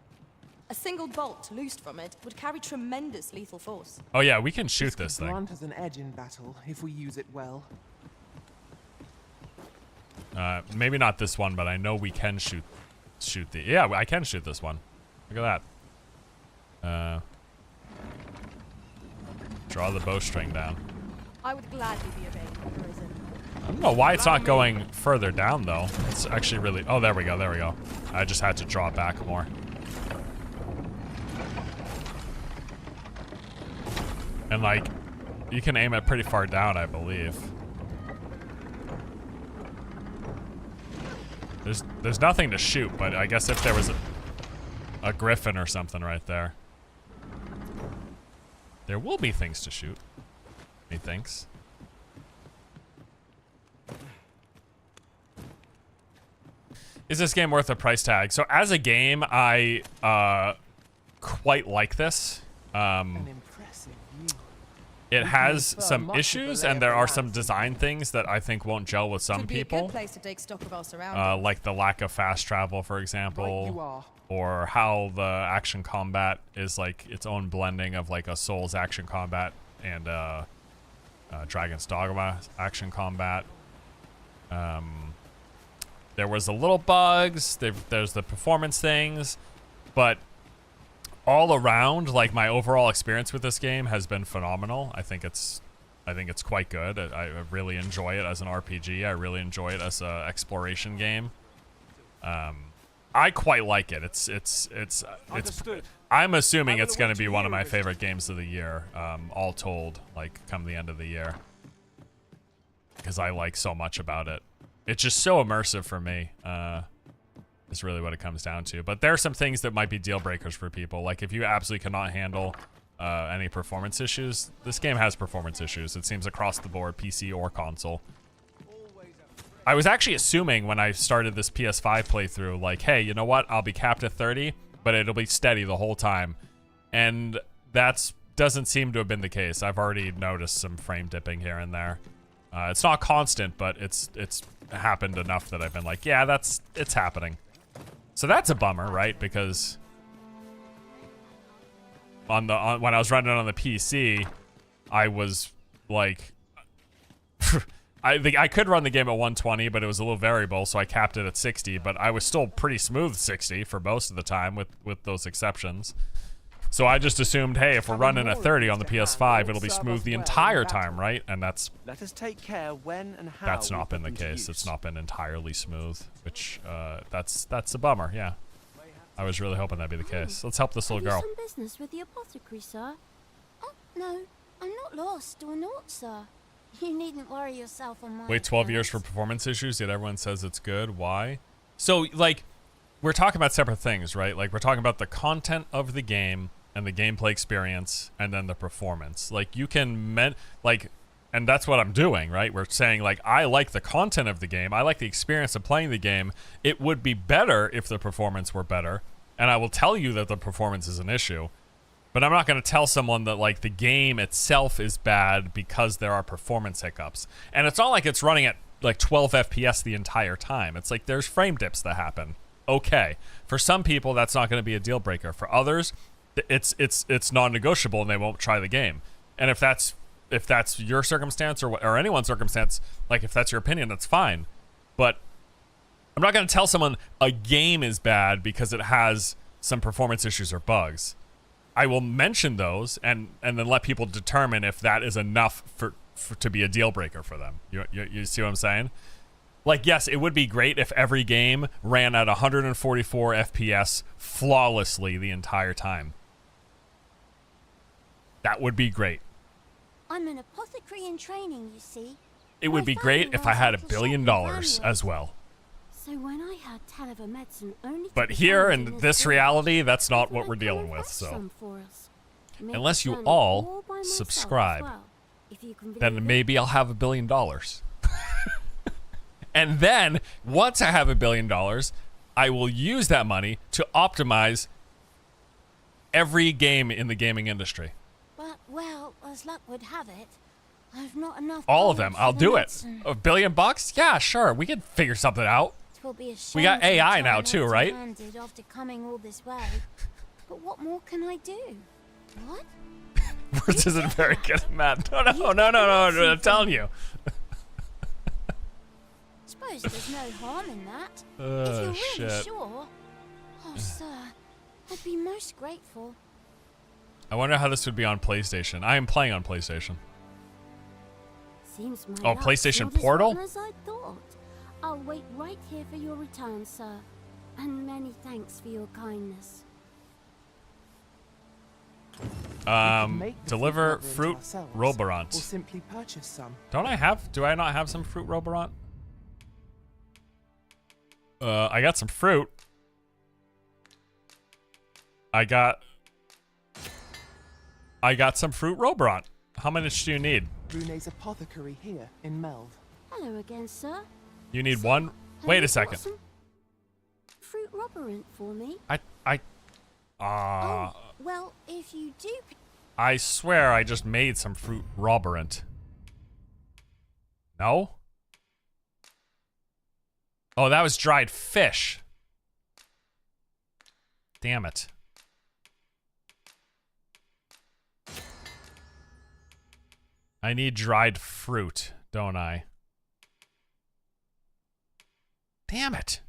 A single bolt loosed from it would carry tremendous lethal force. Oh yeah, we can shoot this thing. Grant us an edge in battle if we use it well. Maybe not this one, but I know we can shoot the. Yeah, I can shoot this one. Look at that. Draw the bowstring down. I would gladly be obeyed, Arisen. I don't know why it's not going further down though. It's actually really. Oh, there we go. There we go. I just had to draw it back more. And like, you can aim it pretty far down, I believe. There's nothing to shoot, but I guess if there was a griffin or something right there, there will be things to shoot. Methinks. Is this game worth a price tag? So as a game, I quite like this. It has some issues, and there are some design things that I think won't gel with some people. A good place to take stock of our surroundings. Like the lack of fast travel, for example, or how the action combat is like its own blending of like a Souls action combat and Dragon's Dogma action combat. There was the little bugs. There's the performance things, but all around, like, my overall experience with this game has been phenomenal. I think it's quite good. I really enjoy it as an RPG. I really enjoy it as an exploration game. I quite like it. It's I'm assuming it's going to be one of my favorite games of the year, all told, like, come the end of the year, because I like so much about it. It's just so immersive for me. Is really what it comes down to. But there are some things that might be deal breakers for people. Like if you absolutely cannot handle any performance issues, this game has performance issues. It seems across the board, PC or console. I was actually assuming when I started this PS5 playthrough, like, hey, you know what? I'll be capped at 30, but it'll be steady the whole time. And that doesn't seem to have been the case. I've already noticed some frame dipping here and there. It's not constant, but it's happened enough that I've been like, yeah, it's happening. So that's a bummer, right? Because when I was running on the PC, I was like, I could run the game at 120, but it was a little variable, so I capped it at 60. But I was still pretty smooth 60 for most of the time, with those exceptions. So I just assumed, hey, if we're running at 30 on the PS5, it'll be smooth the entire time, right? And that's Let us take care when and how that's not been the case. It's not been entirely smooth, which that's a bummer. Yeah, I was really hoping that'd be the case. Let's help this little girl. Have you some business with the apothecary, sir? Oh no, I'm not lost or naught, sir. You needn't worry yourself on my. Wait 12 years for performance issues, yet everyone says it's good. Why? So like, we're talking about separate things, right? Like we're talking about the content of the game and the gameplay experience, and then the performance. Like you can and that's what I'm doing, right? We're saying like, I like the content of the game. I like the experience of playing the game. It would be better if the performance were better. And I will tell you that the performance is an issue, but I'm not going to tell someone that like the game itself is bad because there are performance hiccups. And it's not like it's running at like 12 FPS the entire time. It's like there's frame dips that happen. Okay. For some people, that's not going to be a deal breaker. For others, it's non-negotiable and they won't try the game. And if that's your circumstance or anyone's circumstance, like if that's your opinion, that's fine. But I'm not going to tell someone a game is bad because it has some performance issues or bugs. I will mention those and then let people determine if that is enough for to be a deal breaker for them. You see what I'm saying? Like, yes, it would be great if every game ran at 144 FPS flawlessly the entire time. That would be great. I'm an apothecary in training, you see. It would be great if I had $1 billion as well. So when I heard tell of a medicine only But here in this reality, that's not what we're dealing with, so. Unless you all subscribe, then maybe I'll have $1 billion. And then, once I have $1 billion, I will use that money to optimize every game in the gaming industry. But, well, as luck would have it, I've not enough. All of them. I'll do it. $1 billion? Yeah, sure. We can figure something out. We got AI now too, right? After coming all this way. But what more can I do? What? Words isn't very good at math. No, I'm telling you. Suppose there's no harm in that. If you're really sure. Oh, sir, I'd be most grateful. I wonder how this would be on PlayStation. I am playing on PlayStation. Seems my oh, PlayStation Portal? As I thought. I'll wait right here for your return, sir. And many thanks for your kindness. Deliver fruit roborant. Or simply purchase some. Do I not have some fruit roborant? I got some fruit. I got some fruit roborant. How much do you need? Brune's apothecary here in Melv. Hello again, sir. You need one? Wait a second. Fruit roborant for me? Oh, well, if you do... I swear I just made some fruit roborant. No? Oh, that was dried fish. Damn it. I need dried fruit, don't I? Damn it.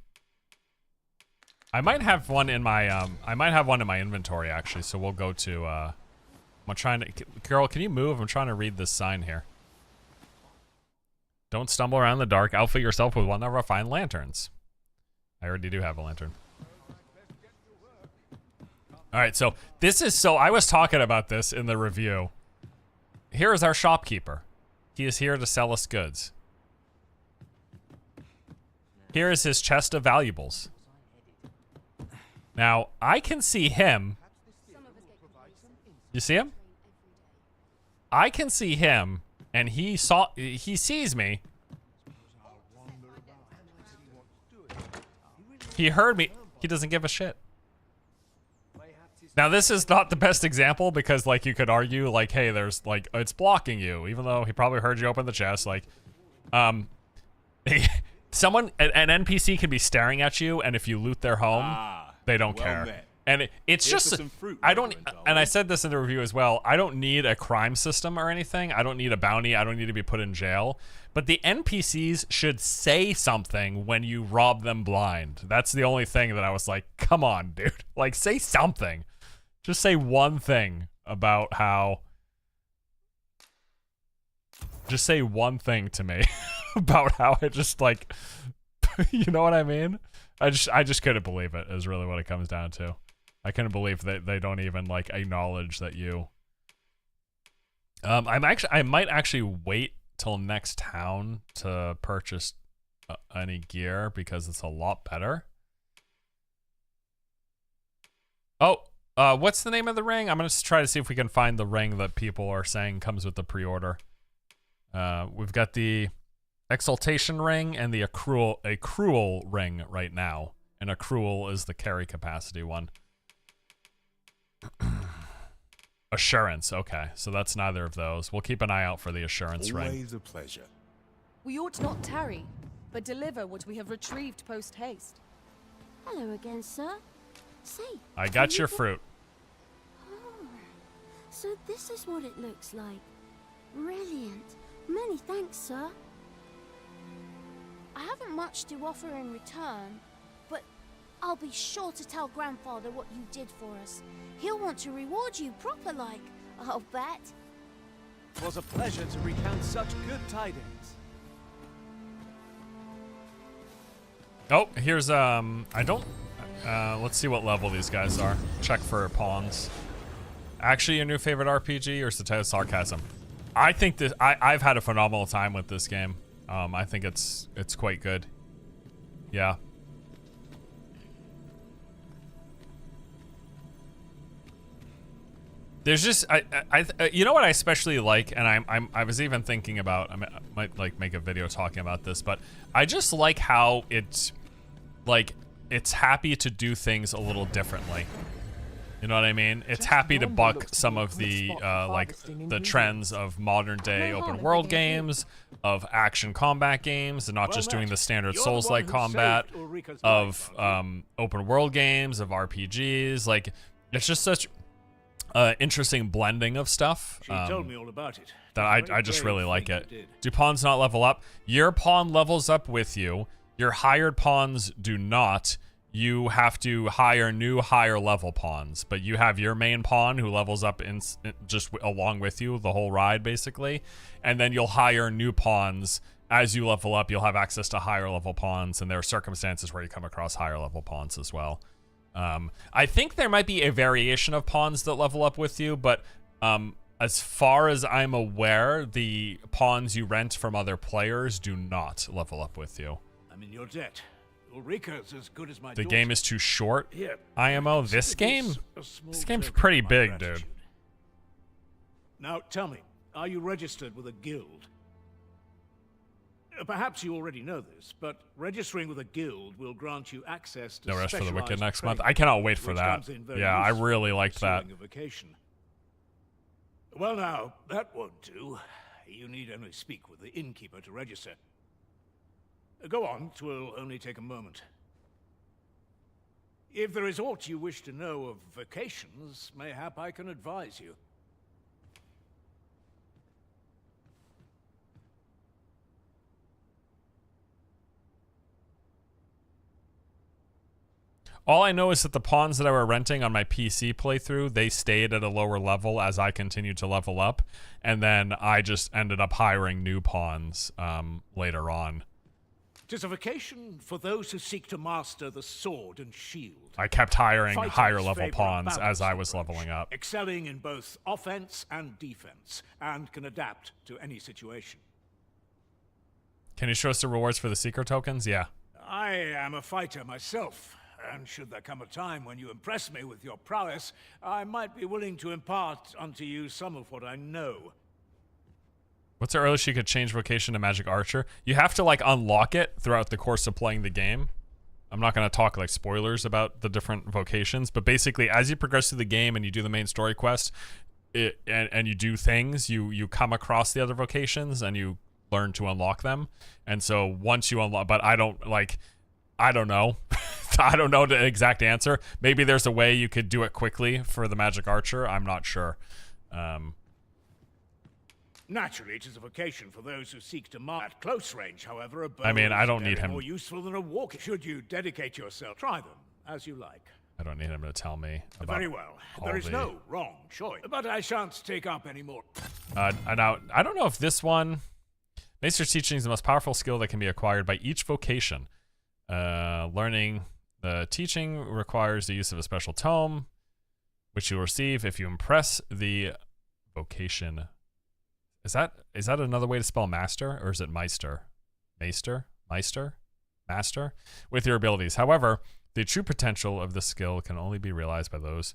I might have one in my inventory actually, so we'll go to I'm trying to Carol, can you move? I'm trying to read this sign here. Don't stumble around in the dark. Outfit yourself with one of our fine lanterns. I already do have a lantern. All right, so I was talking about this in the review. Here is our shopkeeper. He is here to sell us goods. Here is his chest of valuables. Now, I can see him. You see him? I can see him, and he sees me. He heard me. He doesn't give a shit. Now, this is not the best example because, like, you could argue, like, hey, there's, like, it's blocking you, even though he probably heard you open the chest. Like, an NPC can be staring at you, and if you loot their home, they don't care. Met. And it's just, and I said this in the review as well, I don't need a crime system or anything. I don't need a bounty. I don't need to be put in jail. But the NPCs should say something when you rob them blind. That's the only thing that I was like, come on, dude. Like, say something. Just say one thing about how... Just say one thing to me about how it just, like... You know what I mean? I just couldn't believe it, is really what it comes down to. I couldn't believe that they don't even, like, acknowledge that you... I might actually wait till next town to purchase any gear because it's a lot better. Oh, what's the name of the ring? I'm gonna try to see if we can find the ring that people are saying comes with the pre-order. We've got the Exaltation ring and the accrual ring right now. And accrual is the carry capacity one. Assurance, okay. So that's neither of those. We'll keep an eye out for the assurance ring. Always a pleasure. We ought not tarry, but deliver what we have retrieved post-haste. Hello again, sir. Say, I got your fruit. Oh, so this is what it looks like. Brilliant. Many thanks, sir. I haven't much to offer in return, but I'll be sure to tell Grandfather what you did for us. He'll want to reward you proper-like, I'll bet. It was a pleasure to recount such good tidings. Oh, here's I don't. Let's see what level these guys are. Check for pawns. Actually, your new favorite RPG, or is the title sarcasm? I think this. I've had a phenomenal time with this game. I think it's quite good. Yeah. There's just you know what I especially like, and I was even thinking about, I might like make a video talking about this, but I just like how it's happy to do things a little differently. You know what I mean? It's happy to buck some of the like the trends of modern day open world games, of action combat games, and not just doing the standard Souls-like combat, of open world games, of RPGs. Like, it's just such interesting blending of stuff. She told me all about it. That I just really like it. Do pawns not level up? Your pawn levels up with you. Your hired pawns do not. You have to hire new higher level pawns, but you have your main pawn who levels up just along with you the whole ride, basically. And then you'll hire new pawns. As you level up, you'll have access to higher level pawns, and there are circumstances where you come across higher level pawns as well. I think there might be a variation of pawns that level up with you, but as far as I'm aware, the pawns you rent from other players do not level up with you. I'm in your debt. Ulrika's as good as my The daughter. game is too short. Here, IMO, this game's pretty big, dude. Now, tell me, are you registered with a guild? Perhaps you already know this, but registering with a guild will grant you access to No Rest for the Wicked next month. training, I cannot wait for which that. comes in very Yeah, I useful really for liked that. pursuing a vocation. Well, now, that won't do. You need only speak with the innkeeper to register. Go on, 'twill only take a moment. If there is aught you wish to know of vocations, mayhap I can advise you. All I know is that the pawns that I were renting on my PC playthrough, they stayed at a lower level as I continued to level up, and then I just ended up hiring new pawns later on. 'Tis a vocation for those who seek to master the sword and shield. I kept hiring Fighters higher level favor a pawns as balanced I was approach, leveling up. excelling in both offense and defense, and can adapt to any situation. Can you show us the rewards for the secret tokens? Yeah. I am a fighter myself, and should there come a time when you impress me with your prowess, I might be willing to impart unto you some of what I know. What's the earliest you could change vocation to magic archer? You have to like unlock it throughout the course of playing the game. I'm not going to talk like spoilers about the different vocations, but basically as you progress through the game and you do the main story quest and you do things, you come across the other vocations and you learn to unlock them. And so once you unlock, but I don't know. I don't know the exact answer. Maybe there's a way you could do it quickly for the magic archer. I'm not sure. Naturally, it is a vocation for those who seek to mark at close range, however, a bow I mean, I is don't need very him- more useful than a walk. Should you dedicate yourself, try them as you like. I don't need him to tell me about Very well. all There is the- no wrong choice, but I shan't take up any more. Now, I don't know if this one... Maester's teaching is the most powerful skill that can be acquired by each vocation. Learning the teaching requires the use of a special tome, which you'll receive if you impress the vocation. Is that another way to spell master, or is it meister? Meister? Master? With your abilities. However, the true potential of this skill can only be realized by those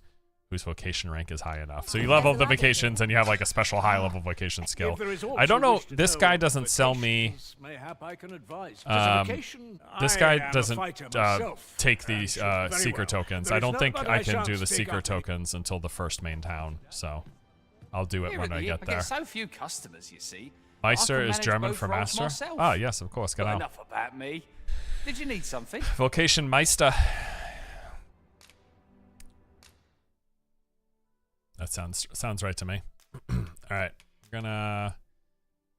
whose vocation rank is high enough. So you level up the vocations and you have like a special high level vocation skill. I don't know, this guy doesn't sell me Mayhap I can advise. this I guy am a doesn't fighter myself, take and these should very secret well. tokens. There I is don't no- think but I can shan't do the take secret up any- tokens until the first main town, so I'll do it Here when at I the get inn, there. I get so few customers, you see. Meister I can is manage German both for roles master? myself. Ah, yes, of course, But genau. enough about me. Did you need something? Vocation Meister. That sounds right to me. All right,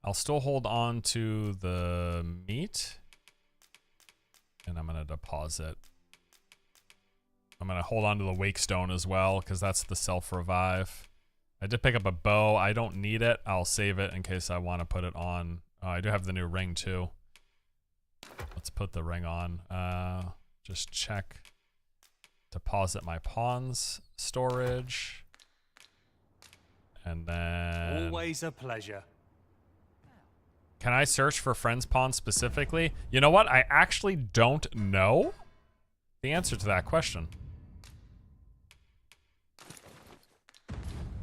I'll still hold on to the meat, and I'm gonna deposit. I'm gonna hold on to the Wakestone as well because that's the self-revive. I did pick up a bow. I don't need it. I'll save it in case I want to put it on. I do have the new ring too. Let's put put the ring on. Just check. Deposit my pawns storage. And then... Always a pleasure. Can I search for friend's pawn specifically? You know what? I actually don't know the answer to that question.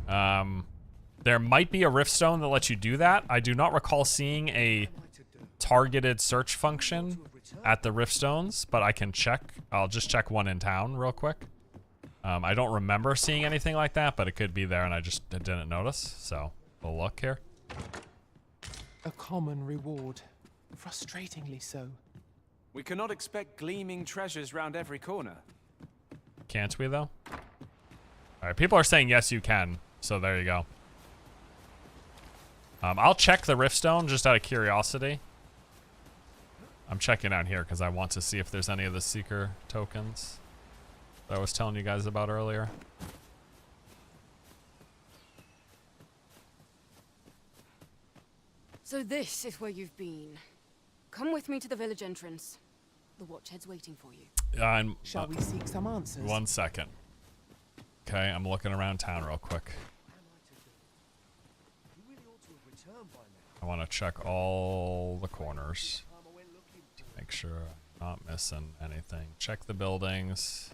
There might be a Riftstone that lets you do that. I do not recall seeing a targeted search function at the Riftstones, but I can check. I'll just check one in town real quick. I don't remember seeing anything like that, but it could be there and I just didn't notice. So we'll look here. A common reward. Frustratingly so. We cannot expect gleaming treasures round every corner. Can't we, though? Alright, people are saying yes, you can. So there you go. I'll check the Riftstone just out of curiosity. I'm checking out here because I want to see if there's any of the Seeker tokens that I was telling you guys about earlier. So this is where you've been. Come with me to the village entrance. The Watchhead's waiting for you. Shall we seek some answers? 1 second. Okay, I'm looking around town real quick. I want to check all the corners to make sure I'm not missing anything. Check the buildings.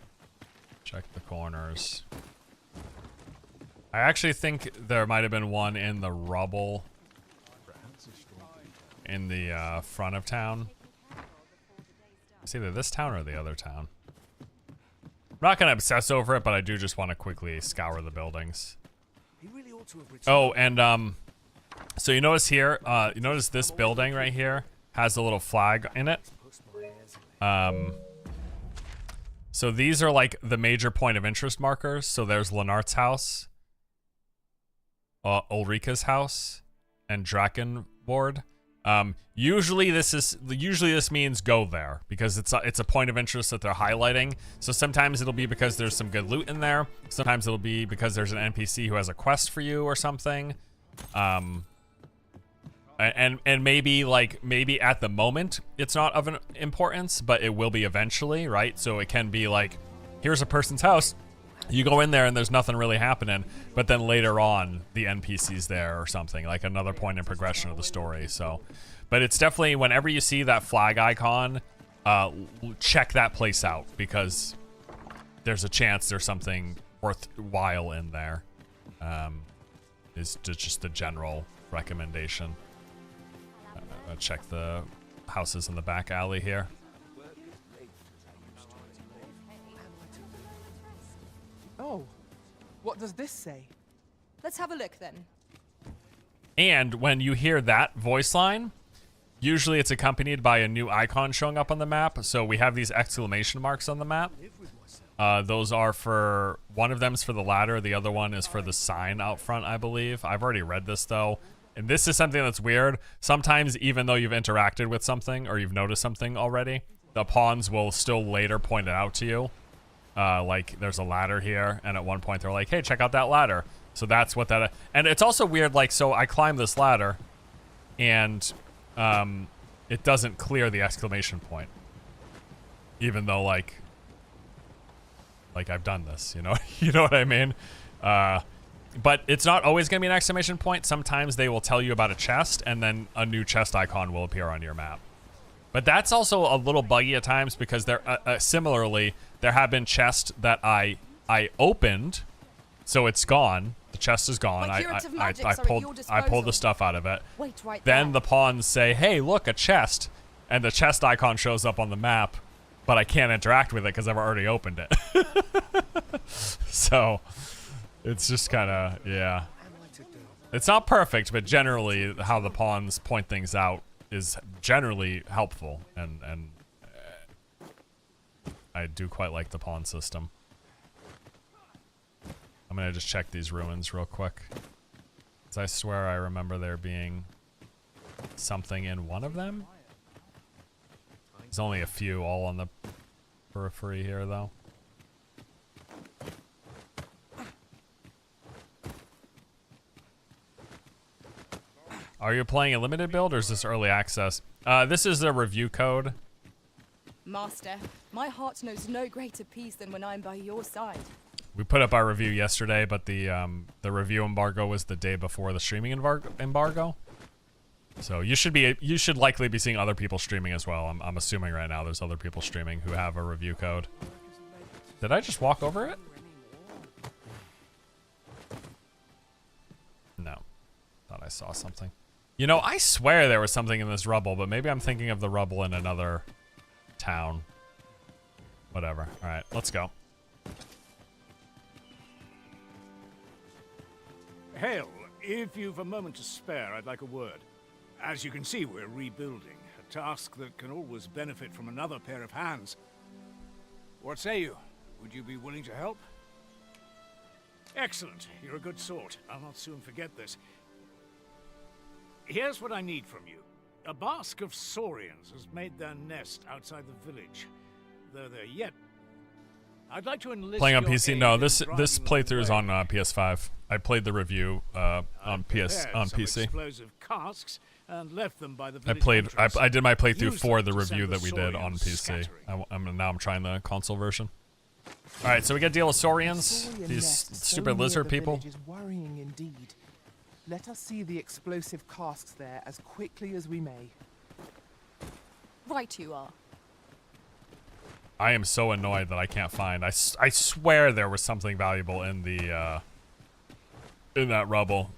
Check the corners. I actually think there might have been one in the rubble in the front of town. It's either this town or the other town. I'm not going to obsess over it, but I do just want to quickly scour the buildings. Oh, and so you notice here, you notice this building right here has a little flag in it. So these are like the major point of interest markers. So there's Lenart's house, Ulrika's house, and Drakenward. Usually this means go there because it's a point of interest that they're highlighting. So sometimes it'll be because there's some good loot in there. Sometimes it'll be because there's an NPC who has a quest for you or something. And maybe at the moment it's not of an importance, but it will be eventually, right? So it can be like, here's a person's house. You go in there and there's nothing really happening, but then later on the NPC's there or something, like another point in progression of the story. So, but it's definitely, whenever you see that flag icon, check that place out because there's a chance there's something worthwhile in there. Is just the general recommendation. Check the houses in the back alley here. Oh, what does this say? Let's have a look then. And when you hear that voice line, usually it's accompanied by a new icon showing up on the map. So we have these exclamation marks on the map. Those are for, one of them's for the ladder, the other one is for the sign out front, I believe. I've already read this though. And this is something that's weird. Sometimes even though you've interacted with something or you've noticed something already, the pawns will still later point it out to you. Like there's a ladder here, and at one point they're like, hey, check out that ladder. So that's what that, and it's also weird, like, so I climb this ladder and it doesn't clear the exclamation point. Even though like I've done this, you know, you know what I mean? But it's not always gonna be an exclamation point. Sometimes they will tell you about a chest and then a new chest icon will appear on your map. But that's also a little buggy at times because there, similarly, there have been chests that I opened, so it's gone. The chest is gone. I pulled the stuff out of it. Wait, right then the pawns say, "Hey, look, a chest," and the chest icon shows up on the map, but I can't interact with it because I've already opened it. So it's just kind of, yeah. It's not perfect, but generally how the pawns point things out is generally helpful, and I do quite like the pawn system. I'm gonna just check these ruins real quick, because I swear I remember there being something in one of them. There's only a few all on the periphery here though. Are you playing a limited build or is this early access? This is a review code. Master, my heart knows no greater peace than when I'm by your side. We put up our review yesterday, but the review embargo was the day before the streaming embargo. So you should likely be seeing other people streaming as well. I'm assuming right now there's other people streaming who have a review code. Did I just walk over it? No. Thought I saw something. You know, I swear there was something in this rubble, but maybe I'm thinking of the rubble in another town. Whatever. All right, let's go. Hail, if you've a moment to spare, I'd like a word. As you can see, we're rebuilding, a task that can always benefit from another pair of hands. What say you? Would you be willing to help? Excellent. You're a good sort. I'll not soon forget this. Here's what I need from you. A basque of saurians has made their nest outside the village. Though they're yet... I'd like to enlist Playing on your PC? aid No, in this driving playthrough is them on PC. I played the review on prepared some PC. explosive casks and left them by the I village played. I did my playthrough Use for them the to send review the that we did on saurians PC. Now I'm trying the console version. All right, so we got to deal with saurians, Saurian these nest so stupid near lizard the people. village is worrying indeed. Let us see the explosive casks there as quickly as we may. Right you are. I am so annoyed that I can't find. I swear there was something valuable in the in that rubble.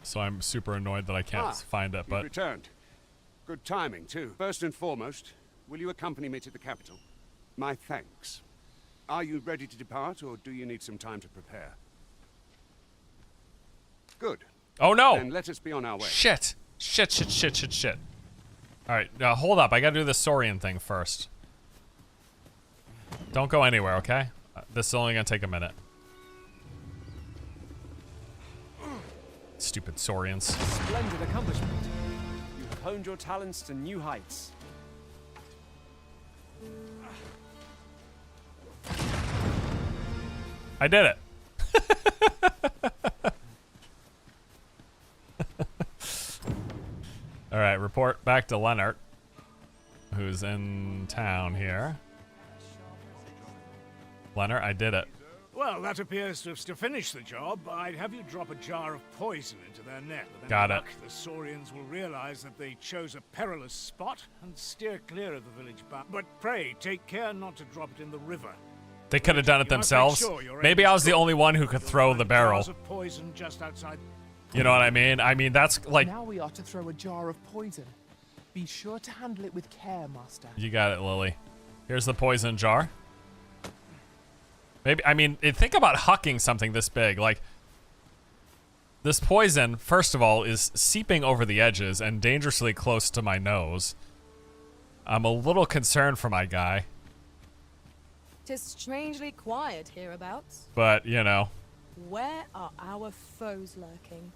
So I'm super annoyed that I can't find it. You've But returned. Good timing too. First and foremost, will you accompany me to the capital? My thanks. Are you ready to depart, or do you need some time to prepare? Good. oh no! Then let us be on our way. Shit! Shit! All right, now hold up. I got to do the saurian thing first. Don't go anywhere, okay? This is only gonna take a minute. Stupid saurians. Splendid accomplishment. You have honed your talents to new heights. I did it. All right, report back to Leonard, who's in town here. Leonard, I did it. Well, that appears to have finished the job. I'd have you drop a jar of poison into their net. With Got any it. luck, the saurians will realize that they chose a perilous spot and steer clear of the village bound. But pray, take care not to drop it in the river. They could have done it themselves. Maybe I was the only one who could throw the barrel. Jars of poison just outside. You know what I mean? I mean, that's like... Now we are to throw a jar of poison. Be sure to handle it with care, Master. You got it, Lily. Here's the poison jar. Maybe, I mean, think about hucking something this big. Like, this poison, first of all, is seeping over the edges and dangerously close to my nose. I'm a little concerned for my guy. 'Tis strangely quiet hereabouts. But, you know. Where are our foes lurking?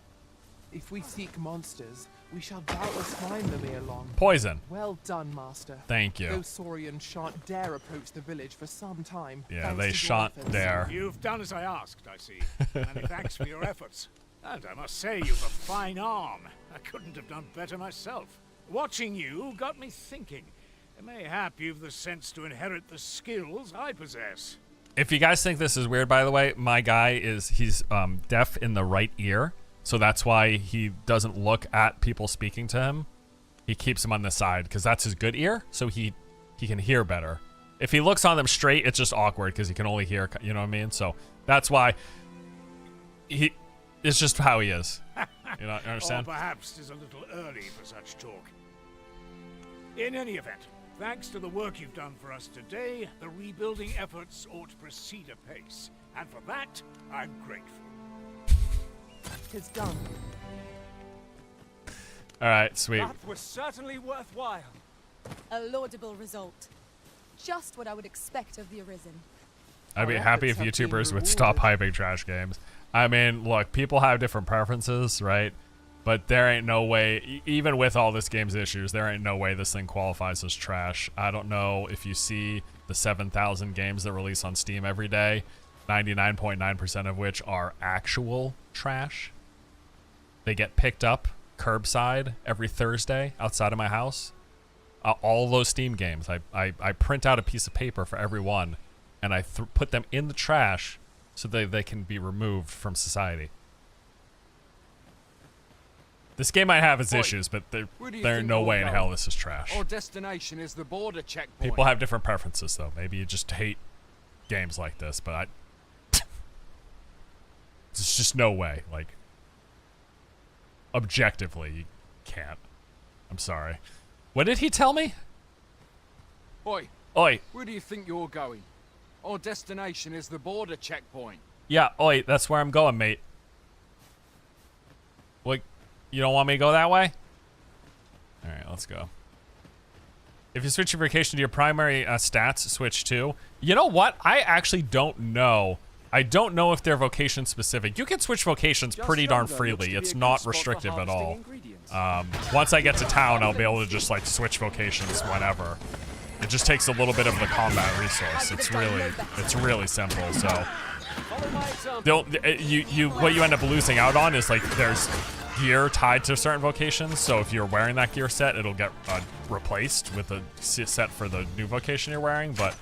If we seek monsters, we shall doubtless find them ere long. Poison. Well done, Master. Thank you. Those saurians shan't dare approach the village for some time. Yeah, they shan't dare. You've done as I asked, I see. Many thanks for your efforts. And I must say, you've a fine arm. I couldn't have done better myself. Watching you got me thinking. Mayhap you've the sense to inherit the skills I possess. If you guys think this is weird, by the way, my guy he's deaf in the right ear. So that's why he doesn't look at people speaking to him. He keeps them on the side because that's his good ear. So he can hear better. If he looks on them straight, it's just awkward because he can only hear, you know what I mean? So that's why it's just how he is. You know, understand? Or perhaps 'tis a little early for such talk. In any event, thanks to the work you've done for us today, the rebuilding efforts ought to proceed apace. And for that, I'm grateful. 'Tis done. All right, sweet. That was certainly worthwhile. A laudable result. Just what I would expect of the Arisen. I'd be happy if YouTubers would stop hyping trash games. I mean, look, people have different preferences, right? But there ain't no way, even with all this game's issues, there ain't no way this thing qualifies as trash. I don't know if you see the 7,000 games that release on Steam every day, 99.9% of which are actual trash. They get picked up curbside every Thursday outside of my house. all those Steam games. I print out a piece of paper for every one, and I put them in the trash so that they can be removed from society. This game might have its issues, but there's no way in hell this is trash. Our destination is the border checkpoint. People have different preferences, though. Maybe you just hate games like this, but there's just no way. Like, objectively, you can't. I'm sorry. What did he tell me? Oi. Oi. Where do you think you're going? Our destination is the border checkpoint. Yeah, oi, that's where I'm going, mate. Like, you don't want me to go that way? Alright, let's go. If you switch your vocation to your primary stats, switch to. You know what? I actually don't know. I don't know if they're vocation specific. You can switch vocations pretty darn freely. It's not restrictive at all. Once I get to town, I'll be able to just like switch vocations whenever. It just takes a little bit of the combat resource. It's really simple. So, what you end up losing out on is like there's gear tied to certain vocations. So if you're wearing that gear set, it'll get replaced with the set for the new vocation you're wearing. But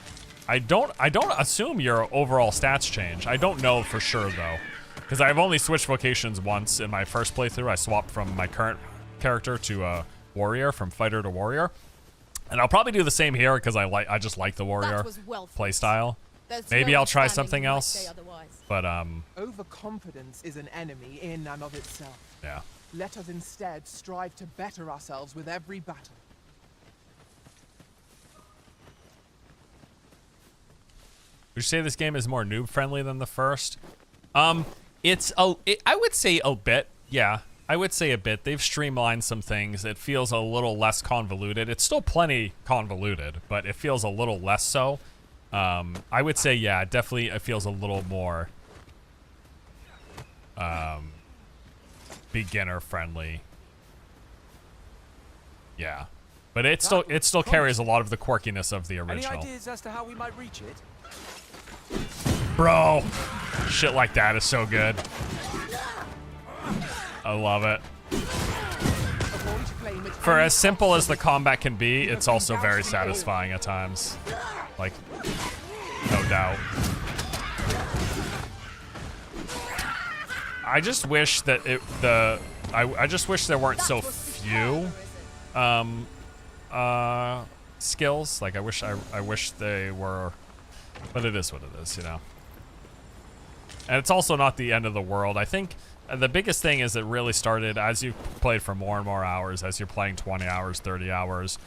I don't assume your overall stats change. I don't know for sure though, because I've only switched vocations once in my first playthrough. I swapped from my current character to a warrior, from fighter to warrior, and I'll probably do the same here because I just like the warrior playstyle. Maybe I'll try something else, but overconfidence is an enemy in and of itself. Yeah. Let us instead strive to better ourselves with every battle. Would you say this game is more noob friendly than the first? I would say a bit. Yeah, I would say a bit. They've streamlined some things. It feels a little less convoluted. It's still plenty convoluted, but it feels a little less so. I would say, yeah, definitely it feels a little more beginner friendly. Yeah, but it still carries a lot of the quirkiness of the original. Any ideas as to how we might reach it? Bro, shit like that is so good. I love it. For as simple as the combat can be, it's also very satisfying at times. Like, no doubt. I just wish that I just wish there weren't so few skills. Like I wish they were, but it is what it is, you know. And it's also not the end of the world. I think the biggest thing is it really started as you played for more and more hours, as you're playing 20 hours, 30 hours.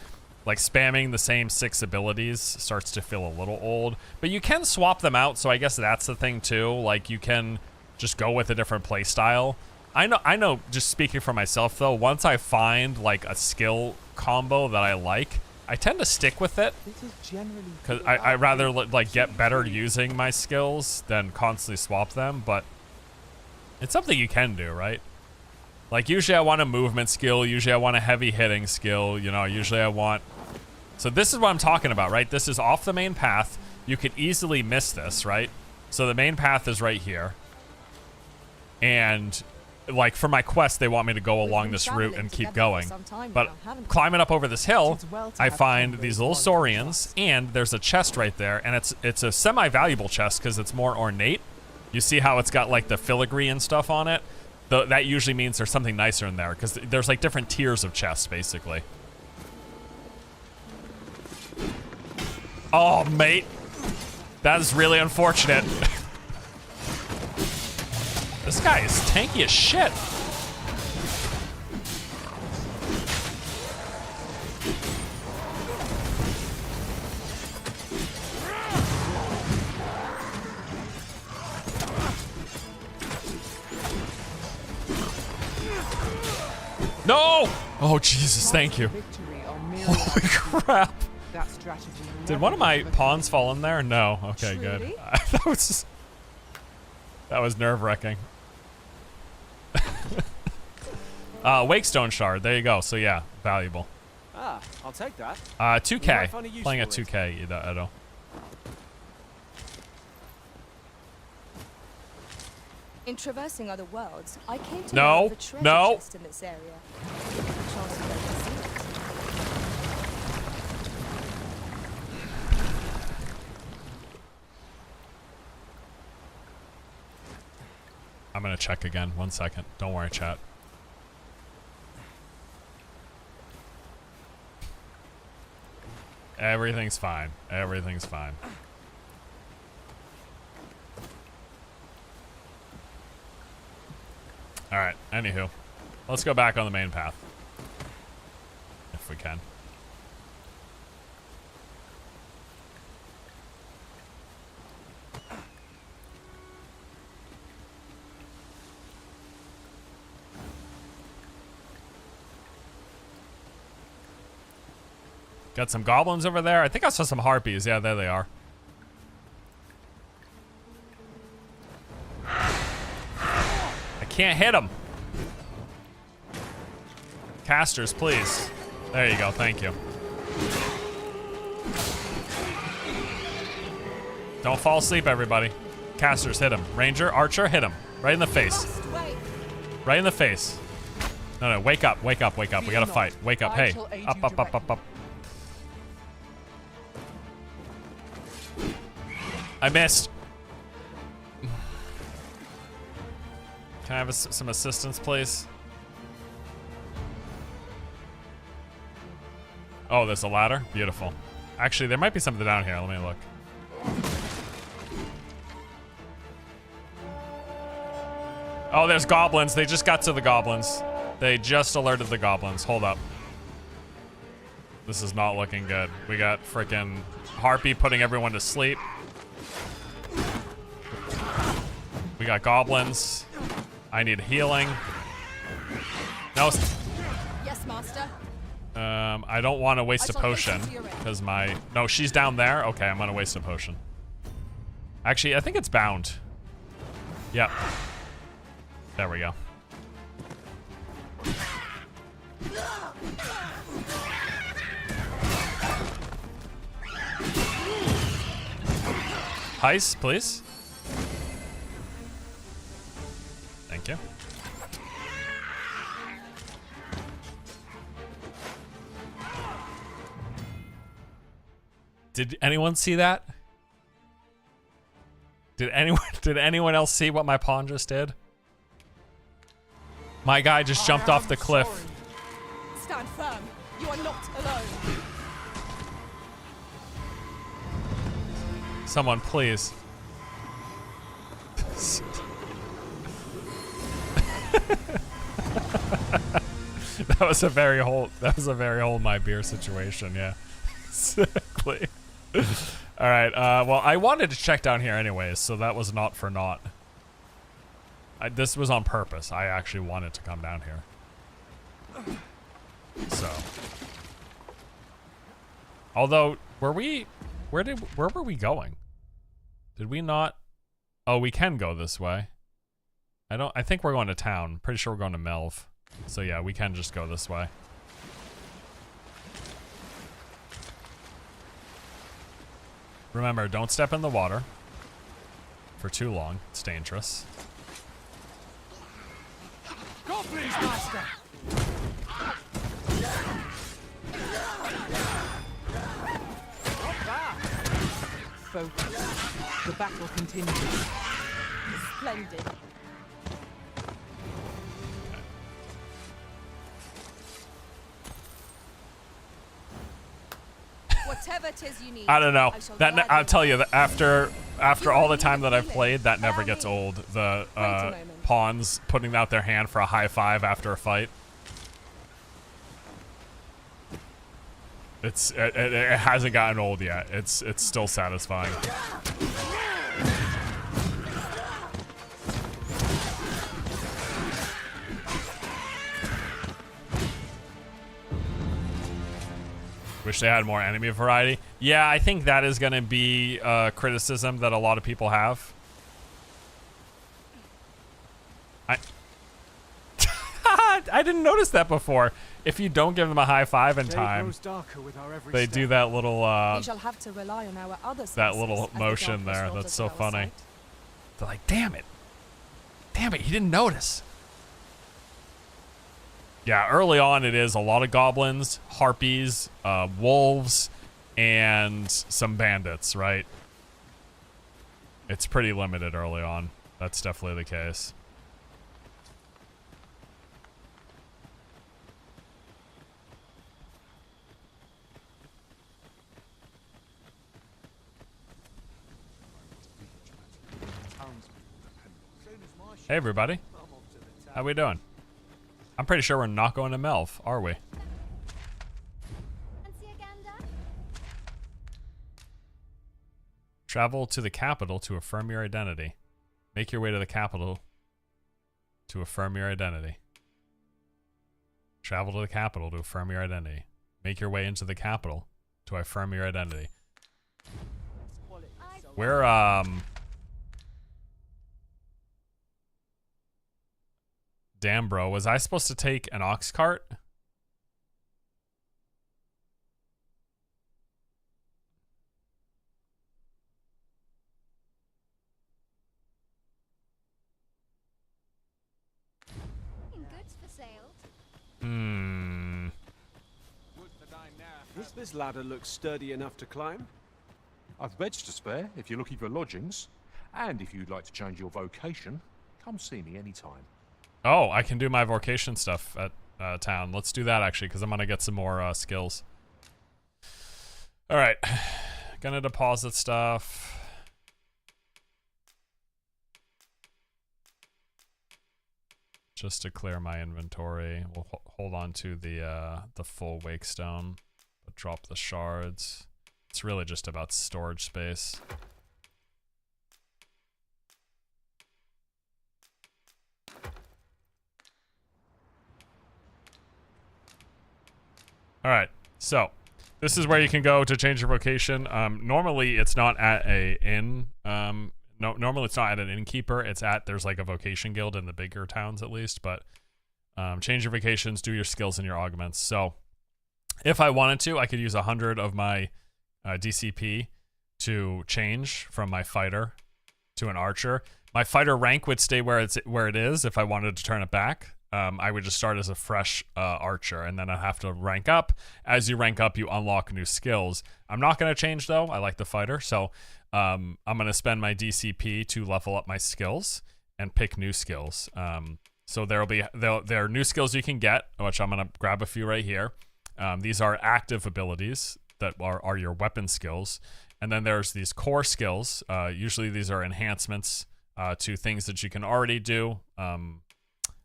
Like spamming the same 6 abilities starts to feel a little old, but you can swap them out. So I guess that's the thing too. Like you can just go with a different play style. I know, just speaking for myself though, once I find like a skill combo that I like, I tend to stick with it because I rather like get better using my skills than constantly swap them. But it's something you can do, right? Like usually I want a movement skill, usually I want a heavy hitting skill, you know, usually I want... So this is what I'm talking about, right? This is off the main path. You could easily miss this, right? So the main path is right here. And like for my quest, they want me to go along this route and keep going. But climbing up over this hill, I find these little saurians, and there's a chest right there, and it's a semi-valuable chest because it's more ornate. You see how it's got like the filigree and stuff on it? That usually means there's something nicer in there because there's like different tiers of chests, basically. Oh, mate. That is really unfortunate. This guy is tanky as shit. No! Oh, Jesus, thank you. Holy crap. Did one of my pawns fall in there? No. Okay, good. That was nerve-wracking. Wakestone shard. There you go. So yeah, valuable. Ah, I'll take that. 2K. Playing at 2K, Edo. In traversing other worlds, I came to know of a treasure chest in this area. I'm gonna check again. 1 second. Don't worry, chat. Everything's fine. Everything's fine. Alright, anywho. Let's go back on the main path. If we can. Got some goblins over there. I think I saw some harpies. Yeah, there they are. I can't hit them. Casters, please. There you go. Thank you. Don't fall asleep, everybody. Casters, hit him. Ranger, archer, hit him. Right in the face. Right in the face. No, wake up, wake up, wake up. We gotta fight. Wake up. Hey, up, up, up, up, up. I missed. Can I have some assistance, please? Oh, there's a ladder? Beautiful. Actually, there might be something down here. Let me look. Oh, there's goblins. They just got to the goblins. They just alerted the goblins. Hold up. This is not looking good. We got frickin' Harpy putting everyone to sleep. We got goblins. I need healing. No. Yes, master. I don't want to waste a potion because my... No, she's down there. Okay, I'm gonna waste a potion. Actually, I think it's bound. Yep. There we go. Heist, please. Thank you. Did anyone see that? Did anyone else see what my pawn just did? My guy just jumped off the cliff. Stand firm. You are not alone. Someone, please. That was a very hold my beer situation, yeah. Exactly. All right. Well, I wanted to check down here anyways, so that was not for naught. This was on purpose. I actually wanted to come down here. So. Although, where were we going? Did we not? Oh, we can go this way. I think we're going to town. Pretty sure we're going to Melv. So yeah, we can just go this way. Remember, don't step in the water for too long. It's dangerous. Goblins, master! Focus. The battle continues. Splendid. Whatever it is you need. I don't know. I'll tell you that after all the time that I've played, that never gets old. The pawns putting out their hand for a high five after a fight. It hasn't gotten old yet. It's still satisfying. Wish they had more enemy variety. Yeah, I think that is going to be a criticism that a lot of people have. I didn't notice that before. If you don't give them a high five in time, they do that little we shall have to rely on our other that little motion there. That's so funny. They're like, damn it, he didn't notice. Yeah, early on it is a lot of goblins, harpies, wolves, and some bandits, right? It's pretty limited early on. That's definitely the case. Hey everybody. How we doing? I'm pretty sure we're not going to Melv, are we? Travel to the capital to affirm your identity. Make your way to the capital to affirm your identity. Travel to the capital to affirm your identity. Make your way into the capital to affirm your identity. We're, damn, bro. Was I supposed to take an ox cart? This ladder looks sturdy enough to climb. I've beds to spare if you're looking for lodgings. And if you'd like to change your vocation, come see me anytime. Oh, I can do my vocation stuff at town. Let's do that, actually, because I'm going to get some more skills. All right. Gonna deposit stuff. Just to clear my inventory. We'll hold on to the full Wakestone, but drop the shards. It's really just about storage space. All right, so this is where you can go to change your vocation. Normally, it's not at a inn. Normally it's not at an innkeeper. It's at, there's like a vocation guild in the bigger towns at least. But change your vocations, do your skills and your augments. So if I wanted to, I could use 100 of my DCP to change from my fighter to an archer. My fighter rank would stay where it is. If I wanted to turn it back, I would just start as a fresh archer, and then I'd have to rank up. As you rank up, you unlock new skills. I'm not going to change, though. I like the fighter, so I'm going to spend my DCP to level up my skills and pick new skills. So there are new skills you can get, which I'm going to grab a few right here. These are active abilities that are your weapon skills. And then there's these core skills. Usually these are enhancements to things that you can already do.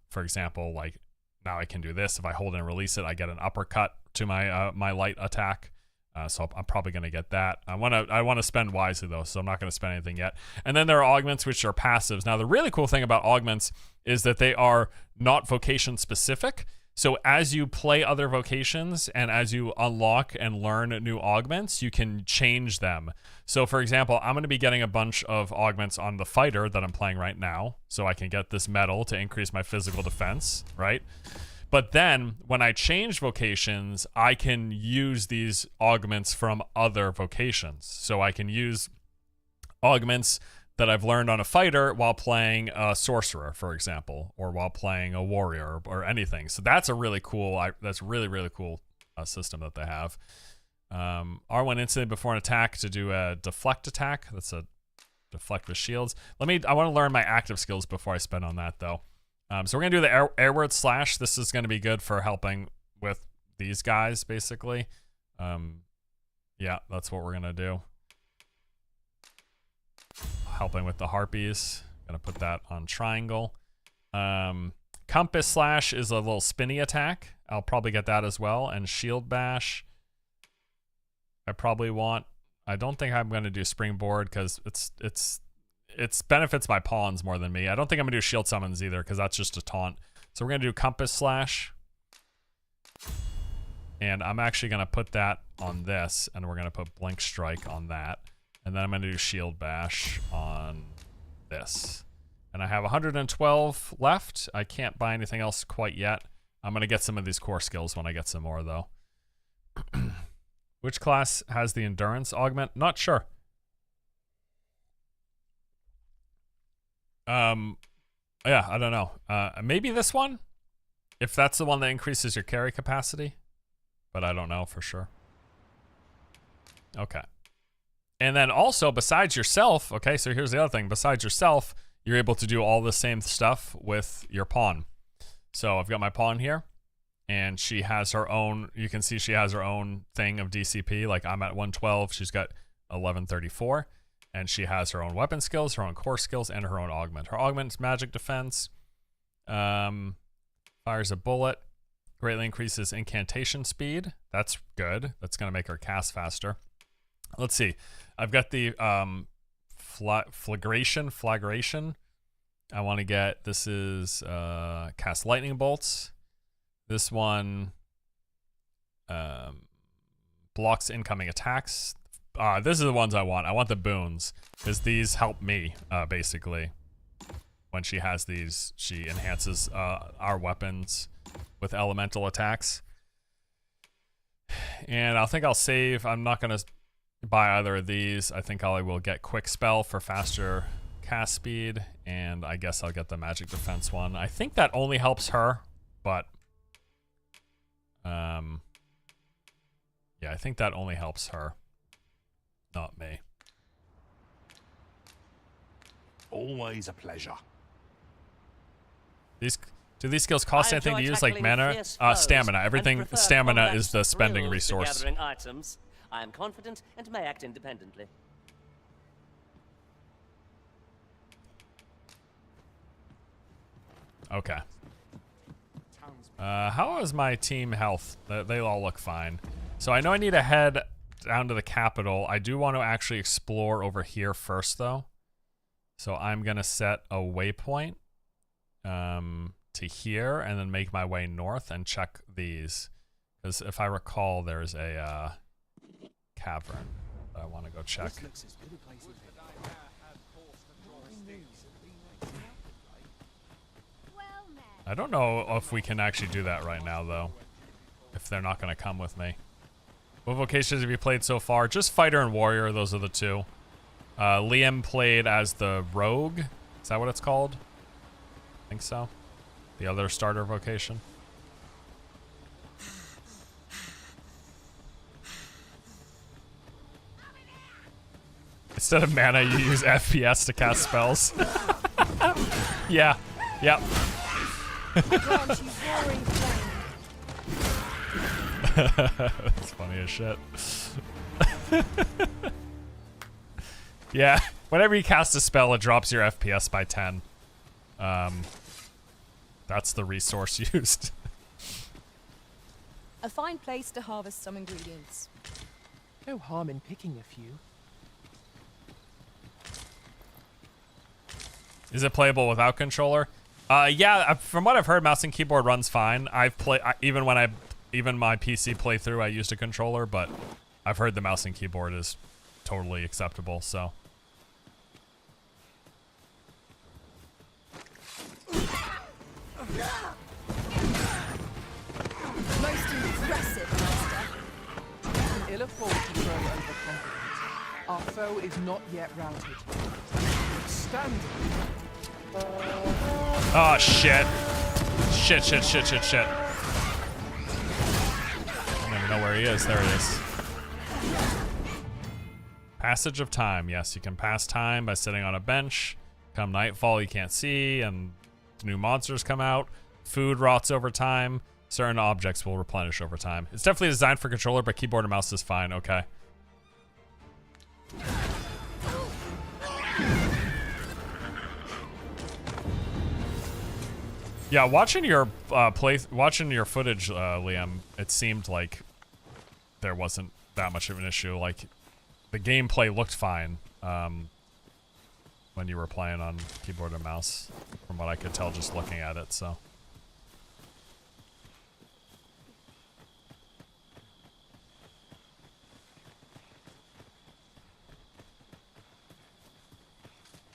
For example, like now I can do this. If I hold and release it, I get an uppercut to my my light attack. So I'm probably going to get that. I want to spend wisely though, so I'm not going to spend anything yet. And then there are augments, which are passives. Now the really cool thing about augments is that they are not vocation specific. So as you play other vocations and as you unlock and learn new augments, you can change them. So for example, I'm going to be getting a bunch of augments on the fighter that I'm playing right now. So I can get this medal to increase my physical defense, right? But then when I change vocations, I can use these augments from other vocations. So I can use augments that I've learned on a fighter while playing a sorcerer, for example, or while playing a warrior or anything. So that's a really cool, that's really, really cool system that they have. R1 instantly before an attack to do a deflect attack. That's a deflect with shields. I want to learn my active skills before I spend on that though. So we're gonna do the airward slash. This is gonna be good for helping with these guys, basically. Yeah, that's what we're gonna do. Helping with the harpies. Gonna put that on triangle. Compass slash is a little spinny attack. I'll probably get that as well. And shield bash. I don't think I'm gonna do springboard because it's benefits my pawns more than me. I don't think I'm gonna do shield summons either because that's just a taunt. So we're gonna do compass slash. And I'm actually gonna put that on this, and we're gonna put blink strike on that. And then I'm going to do shield bash on this. And I have 112 left. I can't buy anything else quite yet. I'm going to get some of these core skills when I get some more, though. Which class has the endurance augment? Not sure. Yeah, I don't know. Maybe this one? If that's the one that increases your carry capacity. But I don't know for sure. Okay. And then also, besides yourself, okay, so here's the other thing. Besides yourself, you're able to do all the same stuff with your pawn. So I've got my pawn here, and she has her own, you can see she has her own thing of DCP. Like I'm at 112, she's got 1134. And she has her own weapon skills, her own core skills, and her own augment. Her augment's magic defense. Fires a bullet. Greatly increases incantation speed. That's good. That's going to make her cast faster. Let's see. I've got the flagration. I want to get, this is cast lightning bolts. This one blocks incoming attacks. This is the ones I want. I want the boons, because these help me, basically. When she has these, she enhances our weapons with elemental attacks. And I think I'll save. I'm not going to buy either of these. I think I will get quick spell for faster cast speed, and I guess I'll get the magic defense one. I think that only helps her, but yeah, I think that only helps her, not me. Always a pleasure. Do these skills cost anything to use, like mana? Stamina. Everything. Stamina is the spending resource. Gathering items. I am confident and may act independently. Okay. How is my team health? They all look fine. So I know I need to head down to the capital. I do want to actually explore over here first, though. So I'm gonna set a waypoint to here, and then make my way north and check these. Because if I recall, there's a cavern that I want to go check. I don't know if we can actually do that right now, though. If they're not going to come with me. What vocations have you played so far? Just Fighter and Warrior, those are the two. Liam played as the Rogue. Is that what it's called? I think so. The other starter vocation. Instead of mana, you use FPS to cast spells. Yeah. Yep. That's funny as shit. Yeah. Whenever you cast a spell, it drops your FPS by 10. That's the resource used. A fine place to harvest some ingredients. No harm in picking a few. Is it playable without controller? Yeah, from what I've heard, mouse and keyboard runs fine. I've played even my PC playthrough, I used a controller, but I've heard the mouse and keyboard is totally acceptable. So. Most impressive, Master. An ill fault to grow overconfident. Our foe is not yet routed. Stand. Oh shit. Shit. I don't even know where he is. There he is. Passage of time. Yes, you can pass time by sitting on a bench. Come nightfall, you can't see, and new monsters come out. Food rots over time. Certain objects will replenish over time. It's definitely designed for controller, but keyboard and mouse is fine. Okay. Yeah, watching your footage, Liam, it seemed like there wasn't that much of an issue. Like, the gameplay looked fine when you were playing on keyboard and mouse, from what I could tell just looking at it. So.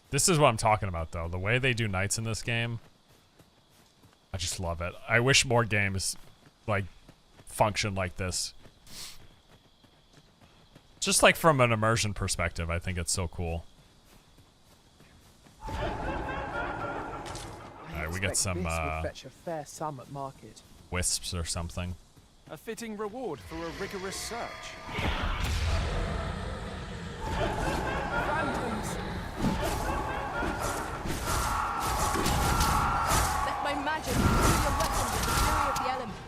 This is what I'm talking about, though. The way they do knights in this game, I just love it. I wish more games, like, function like this. Just, like, from an immersion perspective, I think it's so cool. Alright, we get some, fetch a fair sum at market. wisps or something. A fitting reward for a rigorous search. Phantoms! Let my magic fill your weapon with the fury of the element.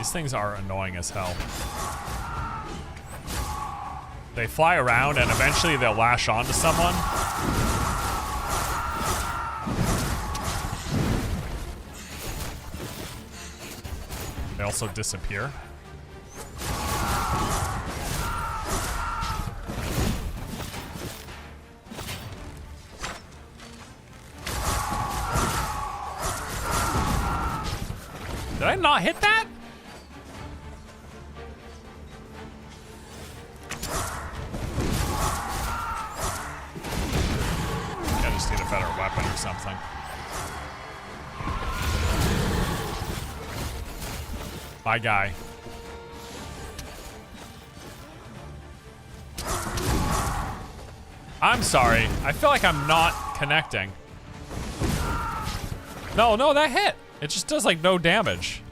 These things are annoying as hell. They fly around and eventually they'll lash onto someone. They also disappear. Did I not hit that? I just need a better weapon or something. My guy. I'm sorry. I feel like I'm not connecting. No, that hit. It just does like no damage.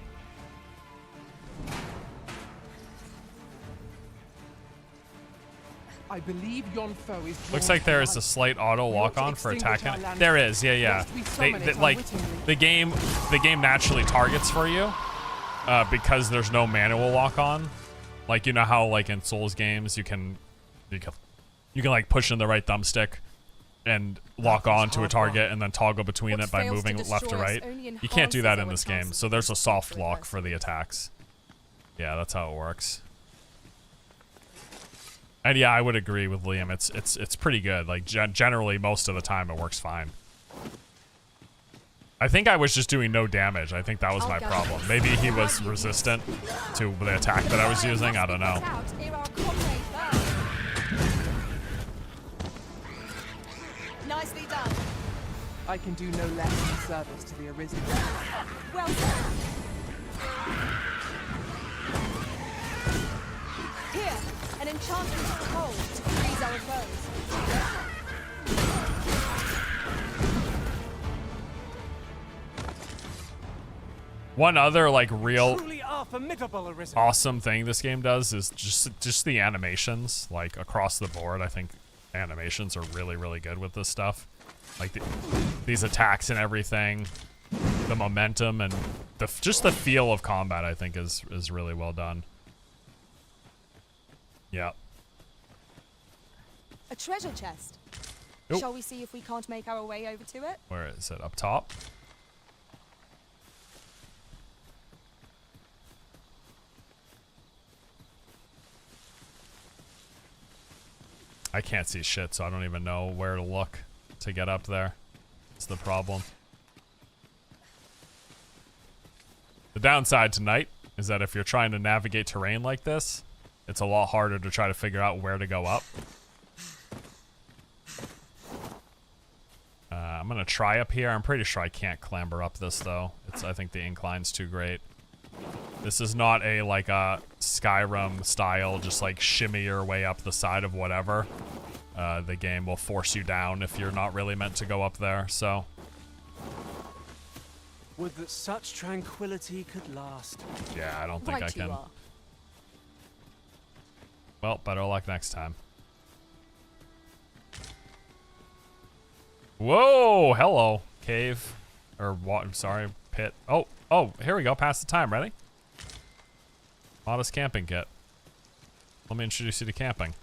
I believe yon foe is Looks like there is a slight auto lock on for attacking. There is, yeah. The game naturally targets for you because there's no manual lock on. Like, you know how like in Souls games you can like push in the right thumbstick and lock on to a target and then toggle between it by moving left to right. You can't do that in this game, so there's a soft lock for the attacks. Yeah, that's how it works. And yeah, I would agree with Liam. It's pretty good. Like generally, most of the time, it works fine. I think I was just doing no damage. I think that was my problem. Maybe he was resistant to the attack that I was using. I don't know. Nicely done. I can do no less than service to the Arisen. Well done. Here, an enchantment of the cold to freeze our foes. One other like real formidable, Arisen. awesome thing this game does is just the animations, like across the board. I think animations are really, really good with this stuff. Like these attacks and everything, the momentum and just the feel of combat, I think is really well done. Yeah. A treasure chest. Nope. Shall we see if we can't make our way over to it? Where is it? Up top? I can't see shit, so I don't even know where to look to get up there. That's the problem. The downside tonight is that if you're trying to navigate terrain like this, it's a lot harder to try to figure out where to go up. I'm gonna try up here. I'm pretty sure I can't clamber up this though. I think the incline's too great. This is not a like a Skyrim style, just like shimmy your way up the side of whatever. The game will force you down if you're not really meant to go up there, so. Would that such tranquility could last. Yeah, I don't think I can. Well, better luck next time. Whoa, hello, cave. Or what, I'm sorry, pit. Oh, here we go, pass the time, ready? Modest camping kit. Let me introduce you to camping.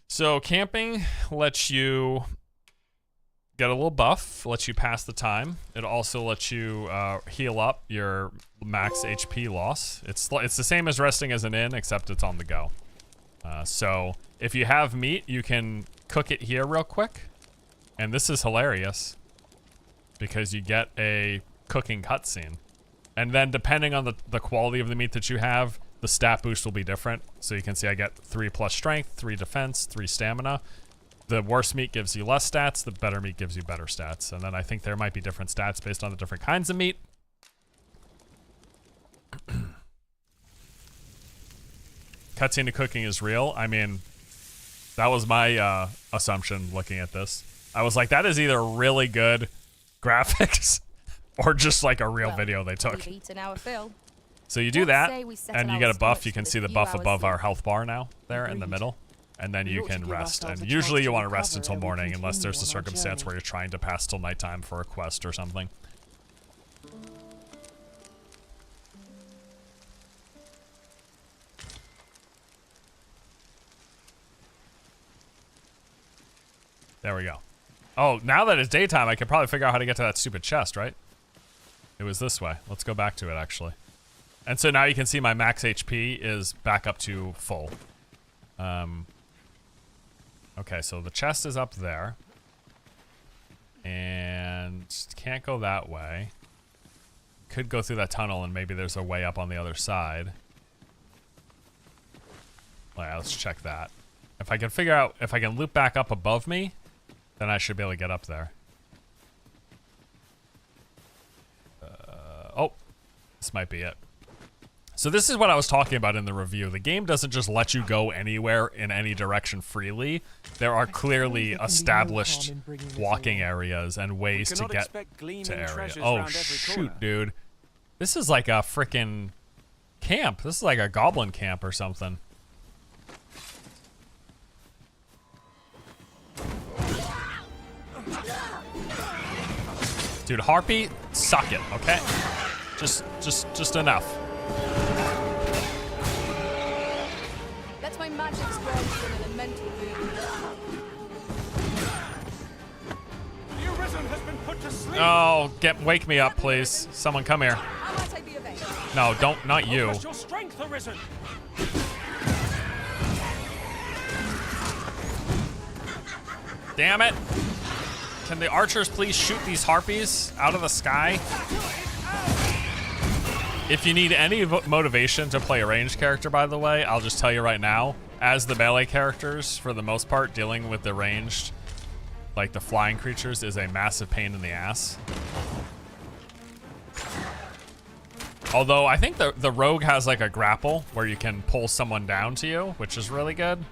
So camping lets you get a little buff, lets you pass the time. It also lets you heal up your max HP loss. It's the same as resting as an inn, except it's on the go. So if you have meat, you can cook it here real quick. And this is hilarious because you get a cooking cutscene. And then depending on the quality of the meat that you have, the stat boost will be different. So you can see I get 3+ strength, 3 defense, 3 stamina. The worse meat gives you less stats, the better meat gives you better stats. And then I think there might be different stats based on the different kinds of meat. Cutscene to cooking is real. I mean, that was my assumption looking at this. I was like, that is either really good graphics or just like a real video they took. So you do that, and you get a buff. You can see the buff above our health bar now, there in the middle. And then you can rest. And usually you want to rest until morning, unless there's a circumstance where you're trying to pass till nighttime for a quest or something. There we go. Oh, now that it's daytime, I can probably figure out how to get to that stupid chest, right? It was this way. Let's go back to it, actually. And so now you can see my max HP is back up to full. Okay, so the chest is up there. And can't go that way. Could go through that tunnel and maybe there's a way up on the other side. Alright, let's check that. If I can figure out, if I can loop back up above me, then I should be able to get up there. Oh, this might be it. So this is what I was talking about in the review. The game doesn't just let you go anywhere in any direction freely. There are clearly established walking areas and ways to get to area. Oh shoot, dude. This is like a frickin' camp. This is like a goblin camp or something. Dude, Harpy, suck it, okay? Just enough. That's my magic spread in an elemental room. The Arisen has been put to sleep. Oh, wake me up, please. Someone come here. How might I be of aid? No, don't, not you. Your strength, Arisen. Damn it. Can the archers please shoot these harpies out of the sky? If you need any motivation to play a ranged character, by the way, I'll just tell you right now, as the melee characters, for the most part, dealing with the ranged, like the flying creatures, is a massive pain in the ass. Although, I think the rogue has like a grapple where you can pull someone down to you, which is really good.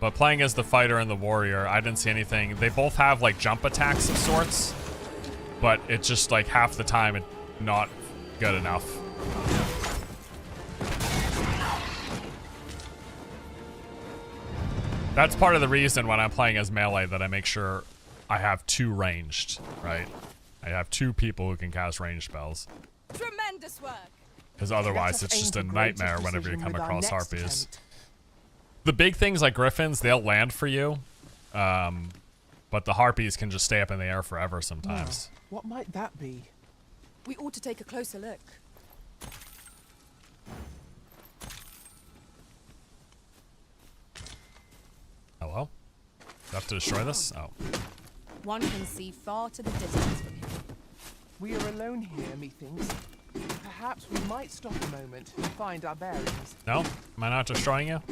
But playing as the fighter and the warrior, I didn't see anything. They both have like jump attacks of sorts, but it's just like half the time it's not good enough. That's part of the reason when I'm playing as melee that I make sure I have 2 ranged, right? I have 2 people who can cast ranged spells. Tremendous work. Because otherwise it's just a nightmare whenever you come across harpies. The big things like griffins, they'll land for you. But the harpies can just stay up in the air forever sometimes. What might that be? We ought to take a closer look. Hello? Do I have to destroy this? Oh. One can see far to the distance from here. We are alone here, methinks. Perhaps we might stop a moment and find our bearings. No? Am I not destroying you?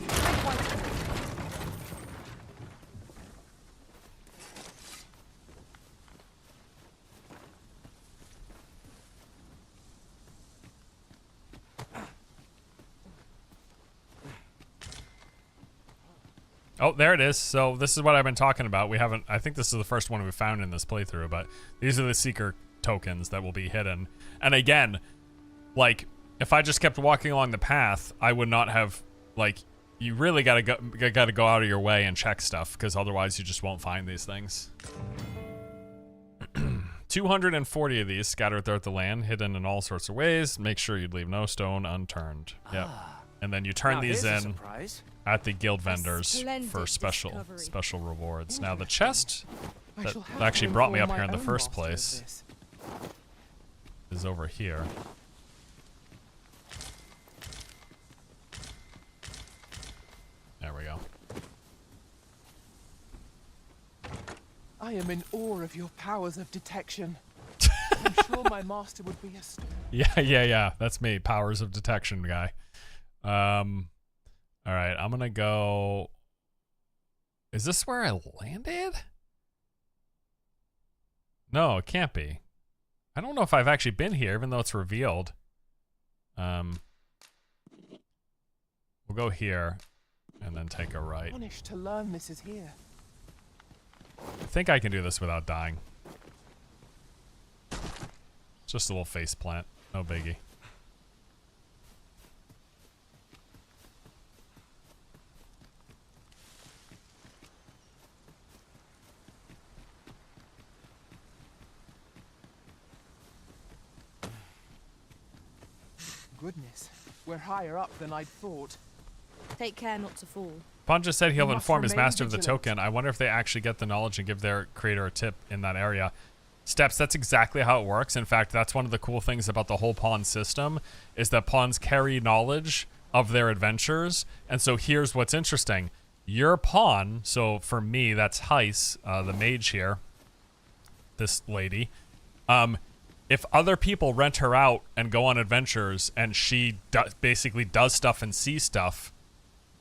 Oh, there it is. So this is what I've been talking about. We haven't, I think this is the first one we found in this playthrough, but these are the seeker tokens that will be hidden. And again, like, if I just kept walking along the path, I would not have, like, you really gotta go out of your way and check stuff, because otherwise you just won't find these things. 240 of these scattered throughout the land, hidden in all sorts of ways. Make sure you leave no stone unturned. Yep. And then you turn these in at the guild vendors for special rewards. Now the chest that actually brought me up here in the first place is over here. There we go. I am in awe of your powers of detection. I'm sure my master would be astonished. Yeah. That's me, powers of detection guy. All right, I'm gonna go. Is this where I landed? No, it can't be. I don't know if I've actually been here, even though it's revealed. We'll go here, and then take a right. Astonished to learn this is here. I think I can do this without dying. Just a little face plant, no biggie. Goodness, we're higher up than I'd thought. Take care not to fall. Pawn just said he'll You inform must his master of the remain token. I wonder if they actually get the knowledge and give their creator a tip in that area. Steps, that's exactly how it works. In fact, that's one of the cool things about the whole pawn system, is that pawns carry knowledge of their adventures. And so here's what's interesting. Your pawn, so for me, that's Heiss, the mage here, this lady. If other people rent her out and go on adventures and she basically does stuff and sees stuff,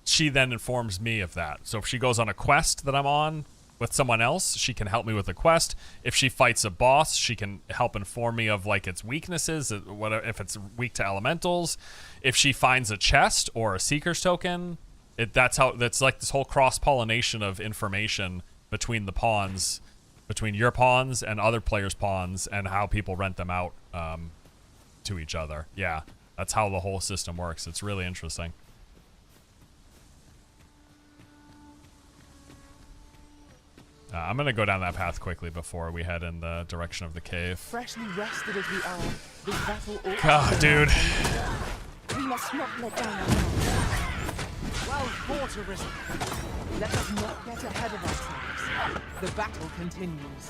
she then informs me of that. So if she goes on a quest that I'm on with someone else, she can help me with the quest. If she fights a boss, she can help inform me of like its weaknesses, whatever, if it's weak to elementals. If she finds a chest or a seeker's token, that's like this whole cross-pollination of information between the pawns, between your pawns and other players' pawns, and how people rent them out to each other. Yeah, that's how the whole system works. It's really interesting. I'm going to go down that path quickly before we head in the direction of the cave. Freshly rested as we are, this battle ought God, dude. We must not let down our guard. Well fought, Arisen. Let us not get ahead of ourselves. The battle continues.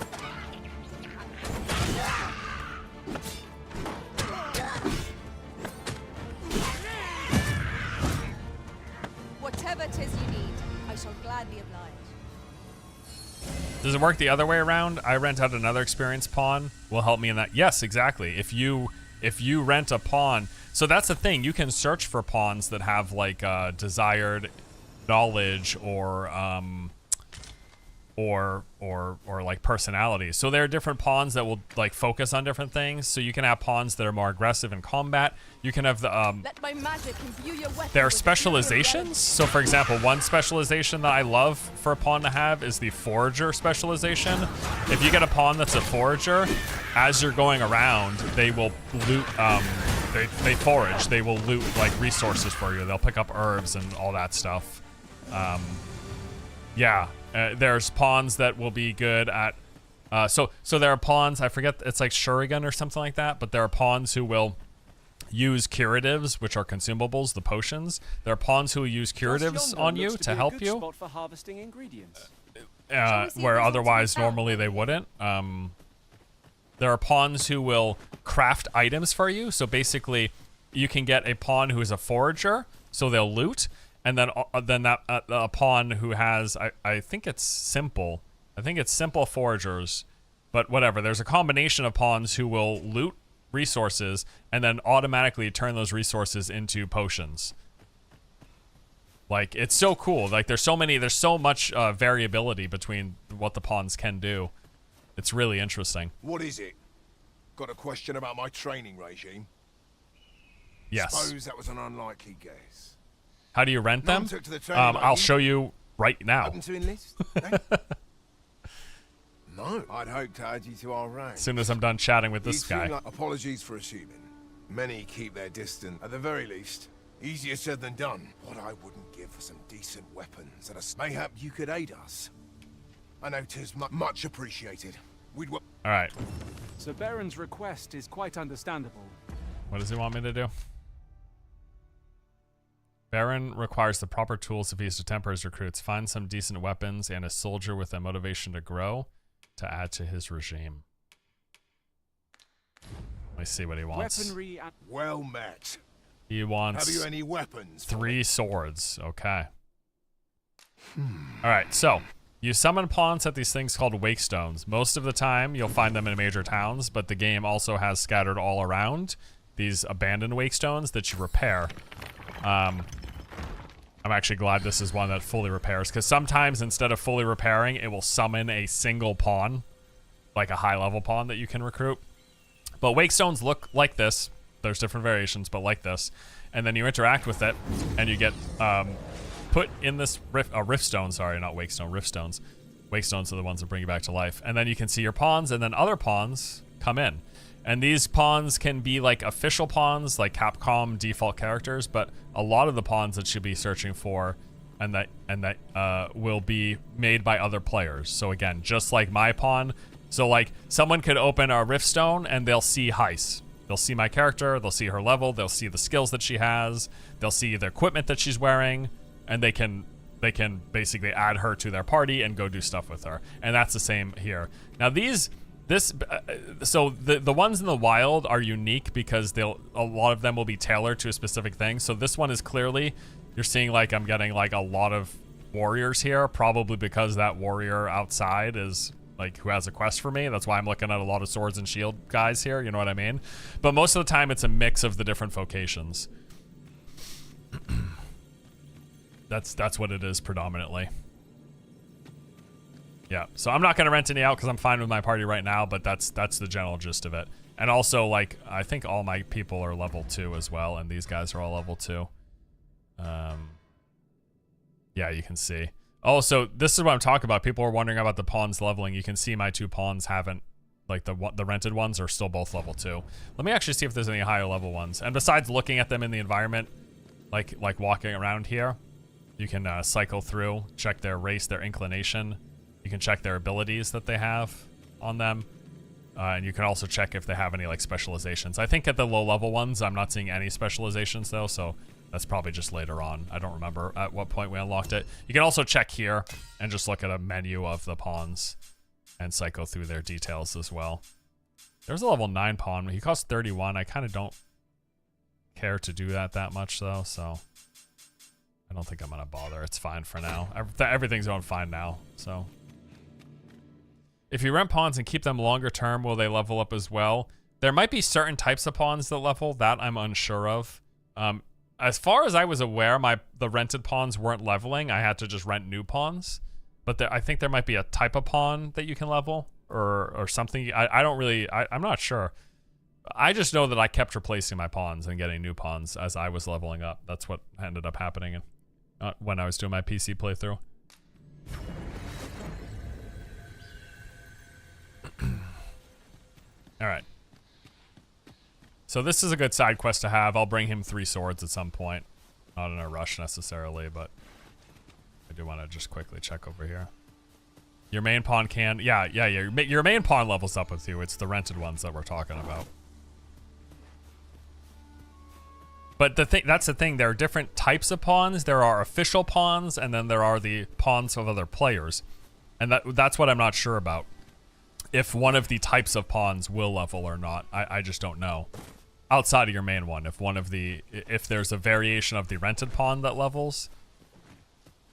Whatever 'tis you need, I shall gladly oblige. Does it work the other way around? I rent out another experienced pawn will help me in that. Yes, exactly. If you rent a pawn, so that's the thing. You can search for pawns that have like desired knowledge or like personality. So there are different pawns that will like focus on different things. So you can have pawns that are more aggressive in combat. You can have the Let my magic imbue your weapon there are with specializations. So for example, one specialization that I love for a pawn to have is the forager specialization. If you get a pawn that's a forager, as you're going around, they will loot they forage. They will loot like resources for you. They'll pick up herbs and all that stuff. Yeah. There's pawns that will be good at so there are pawns, I forget, it's like Shurigan or something like that, but there are pawns who will use curatives, which are consumables, the potions. There are pawns who will use curatives on you to help you, spot for harvesting ingredients. where otherwise normally they wouldn't. There are pawns who will craft items for you, so basically you can get a pawn who is a forager, so they'll loot. And then a pawn who has, I think it's simple. I think it's simple foragers, but whatever. There's a combination of pawns who will loot resources and then automatically turn those resources into potions. Like, it's so cool. Like, there's so much variability between what the pawns can do. It's really interesting. What is it? Got a question about my training regime? Yes. Suppose that was an unlikely guess. How do you rent them? Took to the training I'll show you right now. Open to enlist? No, I'd hoped to add you to our ranks. As soon as I'm done chatting with this guy. Apologies for assuming. Many keep their distance, at the very least. Easier said than done. What I wouldn't give for some decent weapons, and mayhap you could aid us. I know 'tis much appreciated. We'd all right. Sir Baron's request is quite understandable. What does he want me to do? Baron requires the proper tools if he is to temper his recruits. Find some decent weapons and a soldier with a motivation to grow to add to his regime. Let me see what he wants. Weaponry and well met. He wants Have you any weapons? 3 swords. Okay. All right, so you summon pawns at these things called wakestones. Most of the time, you'll find them in major towns, but the game also has scattered all around these abandoned wakestones that you repair. I'm actually glad this is one that fully repairs, because sometimes instead of fully repairing, it will summon a single pawn, like a high-level pawn that you can recruit. But wakestones look like this. There's different variations, but like this. And then you interact with it, and you get put in this riftstone. Sorry, not wakestone, riftstones. Wakestones are the ones that bring you back to life. And then you can see your pawns, and then other pawns come in. And these pawns can be like official pawns, like Capcom default characters, but a lot of the pawns that you'll be searching for and that will be made by other players. So again, just like my pawn. So like someone could open a Riftstone and they'll see Heiss. They'll see my character, they'll see her level, they'll see the skills that she has, they'll see the equipment that she's wearing, and they can basically add her to their party and go do stuff with her. And that's the same here. Now so the ones in the wild are unique because a lot of them will be tailored to a specific thing. So this one is clearly, you're seeing like I'm getting like a lot of warriors here, probably because that warrior outside is like who has a quest for me. That's why I'm looking at a lot of swords and shield guys here, you know what I mean? But most of the time it's a mix of the different vocations. That's what it is predominantly. Yeah, so I'm not gonna rent any out because I'm fine with my party right now, but that's the general gist of it. And also, like, I think all my people are level 2 as well, and these guys are all level 2. Yeah, you can see. Oh, so this is what I'm talking about. People are wondering about the pawns leveling. You can see my 2 pawns haven't, like the rented ones are still both level 2. Let me actually see if there's any higher level ones. And besides looking at them in the environment, like walking around here, you can cycle through, check their race, their inclination. You can check their abilities that they have on them. And you can also check if they have any like specializations. I think at the low level ones, I'm not seeing any specializations though, so that's probably just later on. I don't remember at what point we unlocked it. You can also check here and just look at a menu of the pawns and cycle through their details as well. There's a level 9 pawn. He costs 31. I kind of don't care to do that much though, so I don't think I'm gonna bother. It's fine for now. Everything's going fine now, so. If you rent pawns and keep them longer term, will they level up as well? There might be certain types of pawns that level. That I'm unsure of. As far as I was aware, the rented pawns weren't leveling. I had to just rent new pawns. But I think there might be a type of pawn that you can level or something. I'm not sure. I just know that I kept replacing my pawns and getting new pawns as I was leveling up. That's what ended up happening when I was doing my PC playthrough. All right. So this is a good side quest to have. I'll bring him 3 swords at some point. Not in a rush necessarily, but I do want to just quickly check over here. Your main pawn can... Yeah. Your main pawn levels up with you. It's the rented ones that we're talking about. But that's the thing. There are different types of pawns. There are official pawns, and then there are the pawns of other players. And that's what I'm not sure about. If one of the types of pawns will level or not. I just don't know. Outside of your main one, if there's a variation of the rented pawn that levels,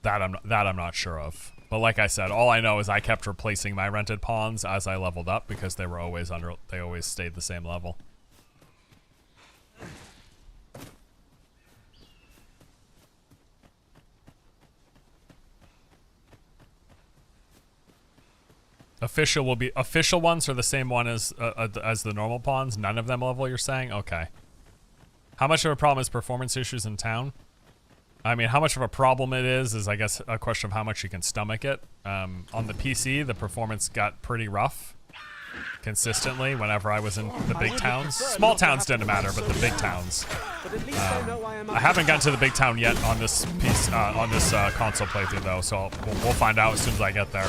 that I'm not sure of. But like I said, all I know is I kept replacing my rented pawns as I leveled up because they always stayed the same level. Official ones are the same one as the normal pawns. None of them level, you're saying? Okay. How much of a problem is performance issues in town? I mean, how much of a problem it is I guess a question of how much you can stomach it. On the PC, the performance got pretty rough consistently whenever I was in the big towns. Small towns didn't matter, but the big towns. I haven't gotten to the big town yet on this console playthrough though, so we'll find out as soon as I get there,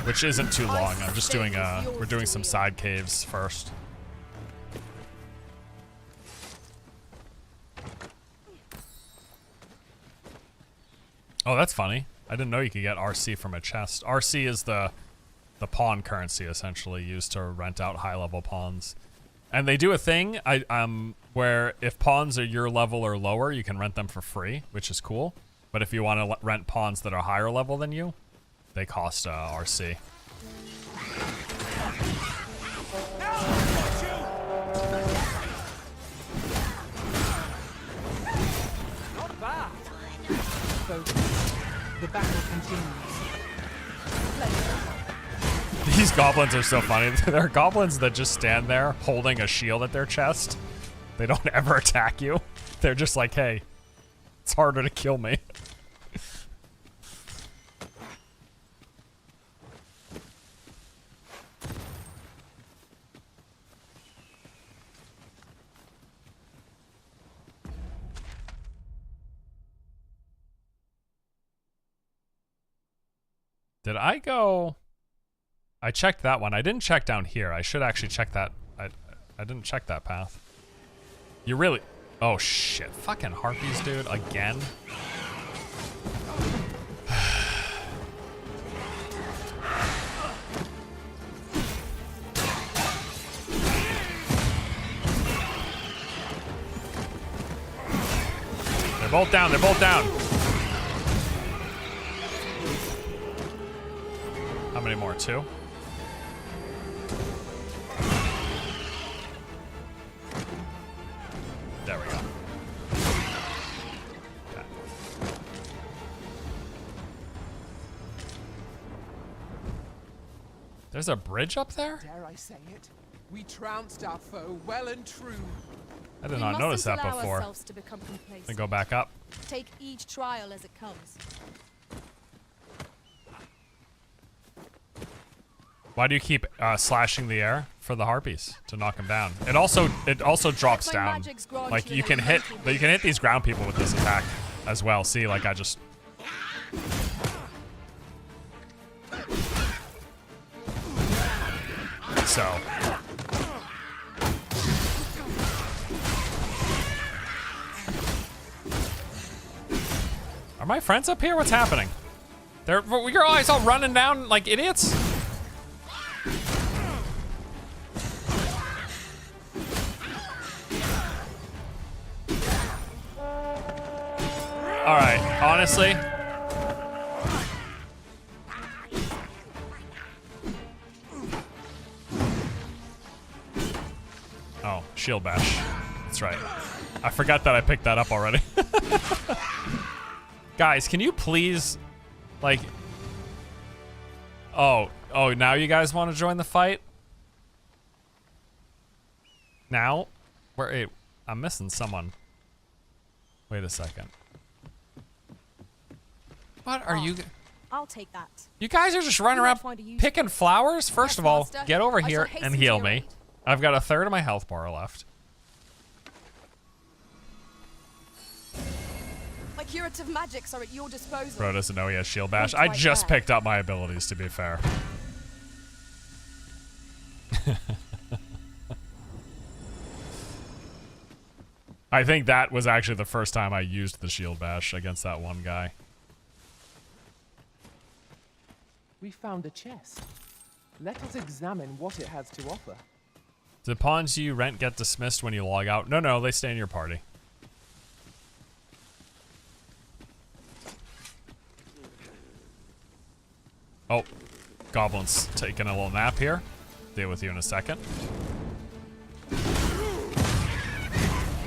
which isn't too long. I'm just doing we're doing some side caves first. Oh, that's funny. I didn't know you could get RC from a chest. RC is the pawn currency essentially used to rent out high-level pawns. And they do a thing where if pawns are your level or lower, you can rent them for free, which is cool. But if you want to rent pawns that are higher level than you, they cost RC. Not bad. The battle continues. These goblins are so funny. There are goblins that just stand there holding a shield at their chest. They don't ever attack you. They're just like, hey, it's harder to kill me. Did I go... I checked that one. I didn't check down here. I should actually check that. I didn't check that path. You really... Oh, shit. Fucking harpies, dude. Again? both down. They're both down. How many more? 2? There we go. Okay. There's a bridge up there? Dare I say it? We trounced our foe well and true. I did not notice that before. To become complacent. Then go back up. Take each trial as it comes. Why do you keep slashing the air? For the harpies to knock them down. It also drops down. Like you can hit these ground people with this attack as well. See, like I just. So. Are my friends up here? What's happening? You're always all running down like idiots. All right, honestly. Oh, shield bash. That's right. I forgot that I picked that up already. Guys, can you please, like... Oh, now you guys want to join the fight? Now? Wait, I'm missing someone. Wait a second. What are you... I'll take that. You guys are just running around picking flowers? First of all, get over here and heal me. I've got 1/3 of my health bar left. My curative magics are at your disposal. Bro doesn't know he has shield bash. I just picked up my abilities, to be fair. I think that was actually the first time I used the shield bash against that one guy. We found a chest. Let us examine what it has to offer. The pawns you rent get dismissed when you log out. No, they stay in your party. Oh, Goblin's taking a little nap here. Deal with you in a second.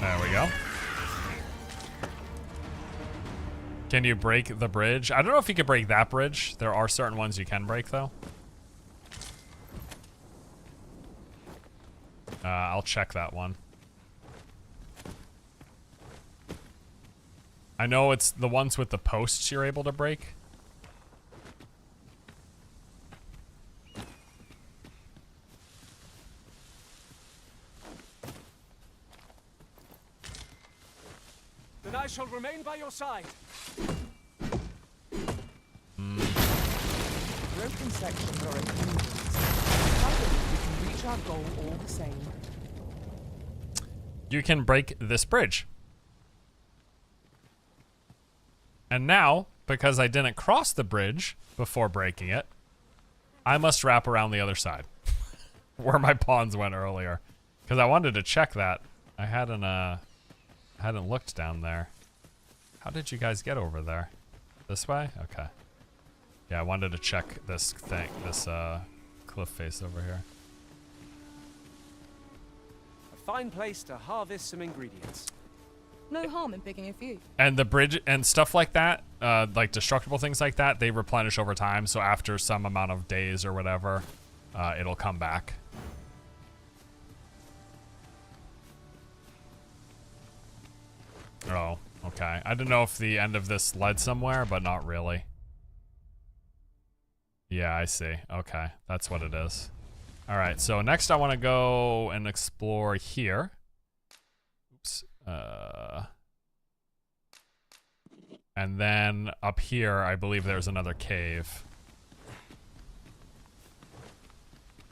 There we go. Can you break the bridge? I don't know if you could break that bridge. There are certain ones you can break, though. I'll check that one. I know it's the ones with the posts you're able to break. Then I shall remain by your side. Broken sections are a hindrance. However, we can reach our goal all the same. You can break this bridge. And now, because I didn't cross the bridge before breaking it, I must wrap around the other side. Where my pawns went earlier. Because I wanted to check that. I hadn't looked down there. How did you guys get over there? This way? Okay. Yeah, I wanted to check this thing, this cliff face over here. A fine place to harvest some ingredients. No harm in picking a few. And the bridge and stuff like that, like destructible things like that, they replenish over time. So after some amount of days or whatever, it'll come back. Oh, okay. I didn't know if the end of this led somewhere, but not really. Yeah, I see. Okay, that's what it is. All right, so next I want to go and explore here. Oops. And then up here, I believe there's another cave.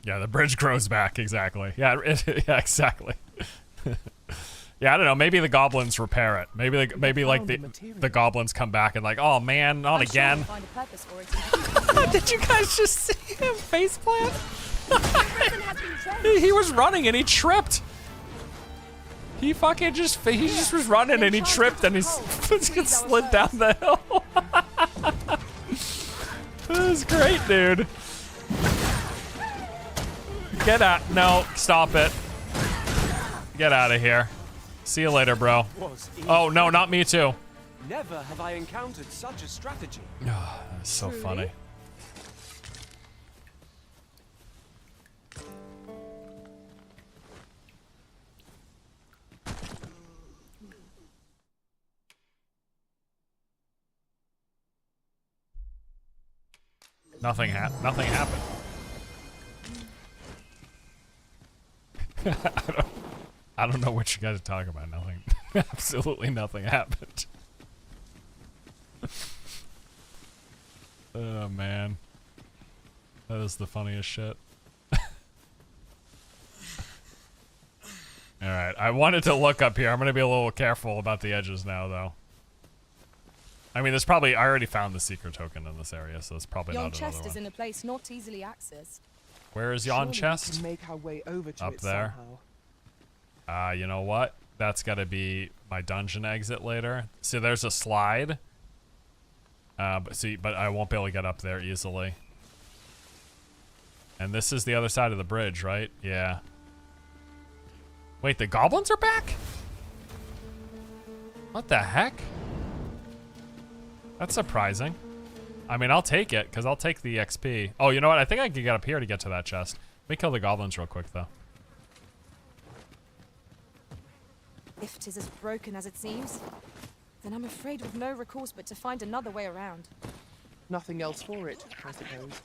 Yeah, the bridge grows back, exactly. Yeah, yeah, exactly. Yeah, I don't know. Maybe the goblins repair it. Maybe like the goblins come back and like, oh man, not again. Find a purpose for it. Did you guys just see him faceplant? He was running and he tripped. He fucking just was running and he tripped and he slid down the hill. This is great, dude. Get out. No, stop it. Get out of here. See you later, bro. Oh, no, not me too. Never have I encountered such a strategy. Oh, that's so funny. Nothing happened. I don't know what you guys are talking about. Nothing. Absolutely nothing happened. Oh man. That is the funniest shit. Alright, I wanted to look up here. I'm gonna be a little careful about the edges now though. I mean, there's probably, I already found the secret token in this area, so it's probably Yon not another chest is one. in a place not easily accessed. Where is yon Surely we chest? can make our way over to Up it there. somehow. You know what? That's gotta be my dungeon exit later. See, there's a slide. But I won't be able to get up there easily. And this is the other side of the bridge, right? Yeah. Wait, the goblins are back? What the heck? That's surprising. I mean, I'll take it, because I'll take the XP. Oh, you know what? I think I can get up here to get to that chest. Let me kill the goblins real quick, though. If 'tis as broken as it seems, then I'm afraid we've no recourse but to find another way around. Nothing else for it, I suppose.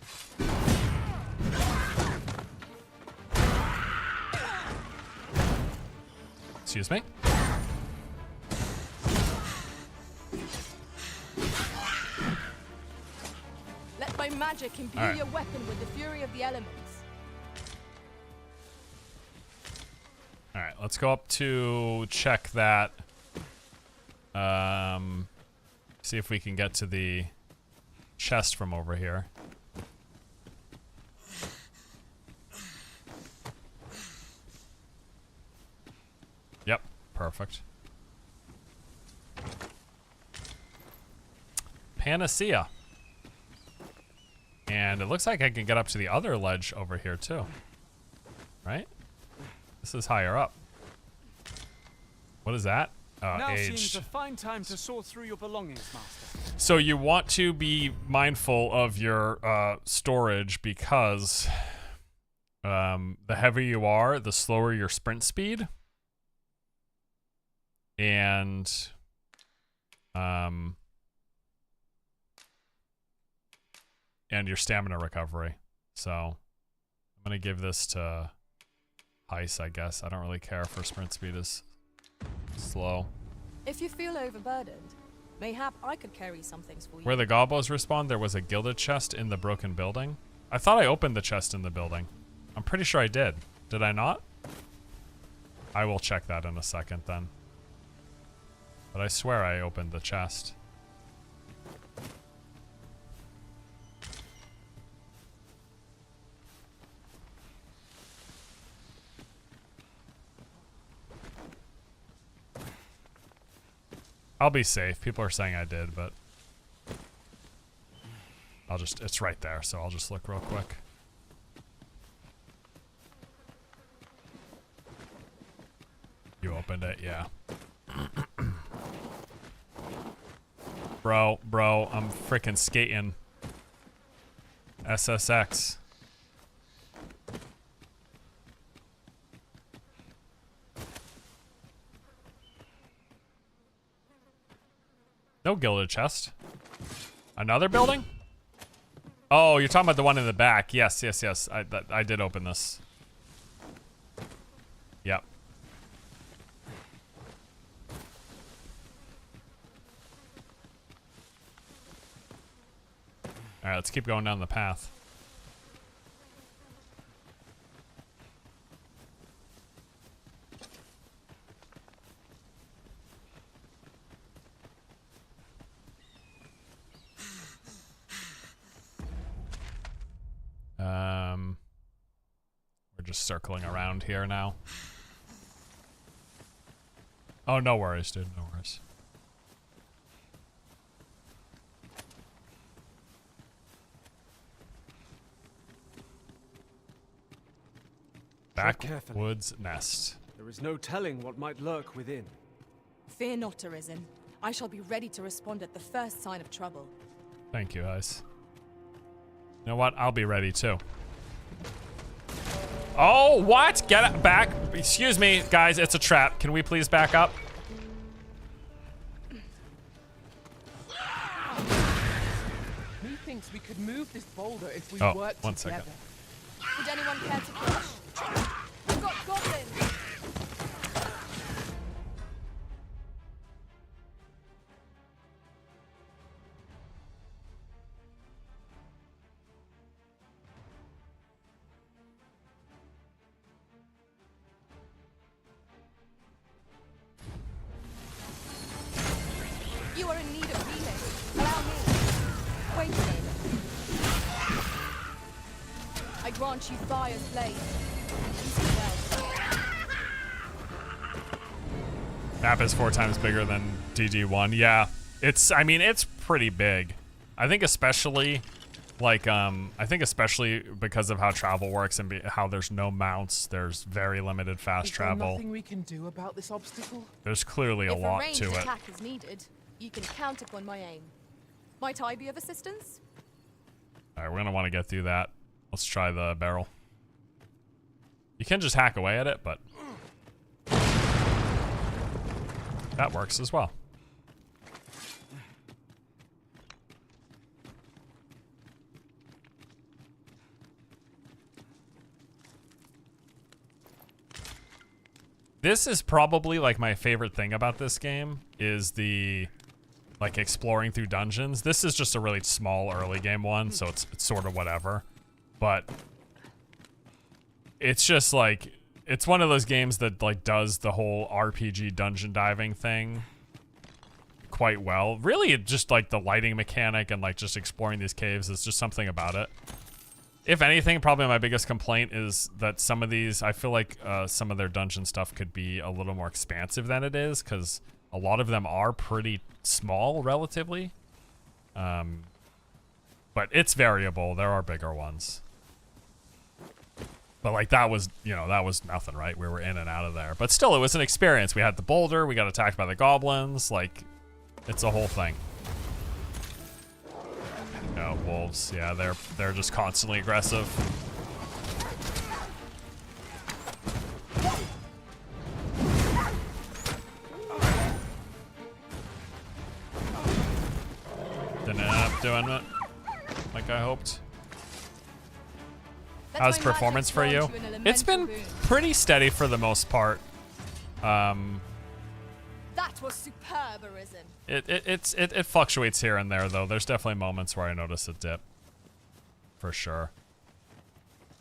Excuse me? Let my magic imbue Alright. your weapon with the fury of the elements. Alright, let's go up to check that. See if we can get to the chest from over here. Yep, perfect. Panacea. And it looks like I can get up to the other ledge over here too. Right? This is higher up. What is that? Now Aged. seems a fine time to sort through your belongings, Master. So you want to be mindful of your storage because the heavier you are, the slower your sprint speed. And your stamina recovery. So I'm gonna give this to Heist, I guess. I don't really care if her sprint speed is slow. If you feel overburdened, mayhap I could carry some things for you. Where the gobos respawn, there was a gilded chest in the broken building. I thought I opened the chest in the building. I'm pretty sure I did. Did I not? I will check that in a second then. But I swear I opened the chest. I'll be safe. People are saying I did, but I'll just, it's right there, so I'll just look real quick. You opened it, yeah. Bro, I'm freaking skating. SSX. No gilded chest. Another building? Oh, you're talking about the one in the back. Yes. I did open this. Yep. Alright, let's keep going down the path. We're just circling around here now. Oh, no worries, dude. No worries. Backwoods nest. There is no telling what might lurk within. Fear not, Arisen. I shall be ready to respond at the first sign of trouble. Thank you, guys. You know what? I'll be ready too. Oh, what? Get it back. Excuse me, guys. It's a trap. Can we please back up? Methinks we could move this boulder if we Oh, worked one together. second. Would anyone care to push? We've got goblins! You are in need of healing. Allow me. Wait a moment. I grant you fire's blade. Use it well. Map is 4 times bigger than DD1. Yeah, I mean, it's pretty big. I think especially, like, especially because of how travel works and how there's no mounts, there's very limited fast travel. Nothing we can do about this obstacle? There's clearly a lot If to a ranged it. attack is needed, you can count upon my aim. Might I be of assistance? All right, we're gonna want to get through that. Let's try the barrel. You can just hack away at it, but that works as well. This is probably like my favorite thing about this game is the like exploring through dungeons. This is just a really small early game one, so it's sort of whatever. But it's just like, it's one of those games that like does the whole RPG dungeon diving thing quite well. Really, it just like the lighting mechanic and like just exploring these caves is just something about it. If anything, probably my biggest complaint is that some of these, I feel like some of their dungeon stuff could be a little more expansive than it is, because a lot of them are pretty small relatively. But it's variable. There are bigger ones. But like that was, you know, that was nothing, right? We were in and out of there. But still, it was an experience. We had the boulder. We got attacked by the goblins. Like, it's a whole thing. No, wolves. Yeah, they're just constantly aggressive. Didn't end up doing it like I hoped. How's performance for you? It's been pretty steady for the most part. That was superb, Arisen. It fluctuates here and there though. There's definitely moments where I notice a dip. For sure.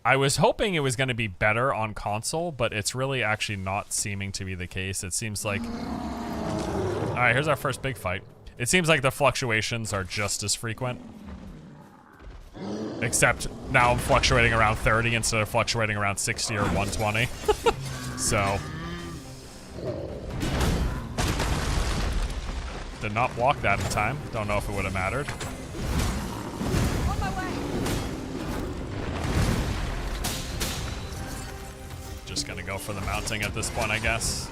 I was hoping it was going to be better on console, but it's really actually not seeming to be the case. It seems like... Alright, here's our first big fight. It seems like the fluctuations are just as frequent. Except now I'm fluctuating around 30 instead of fluctuating around 60 or 120. So... Did not block that in time. Don't know if it would have mattered. On my way. Just gonna go for the mounting at this point, I guess.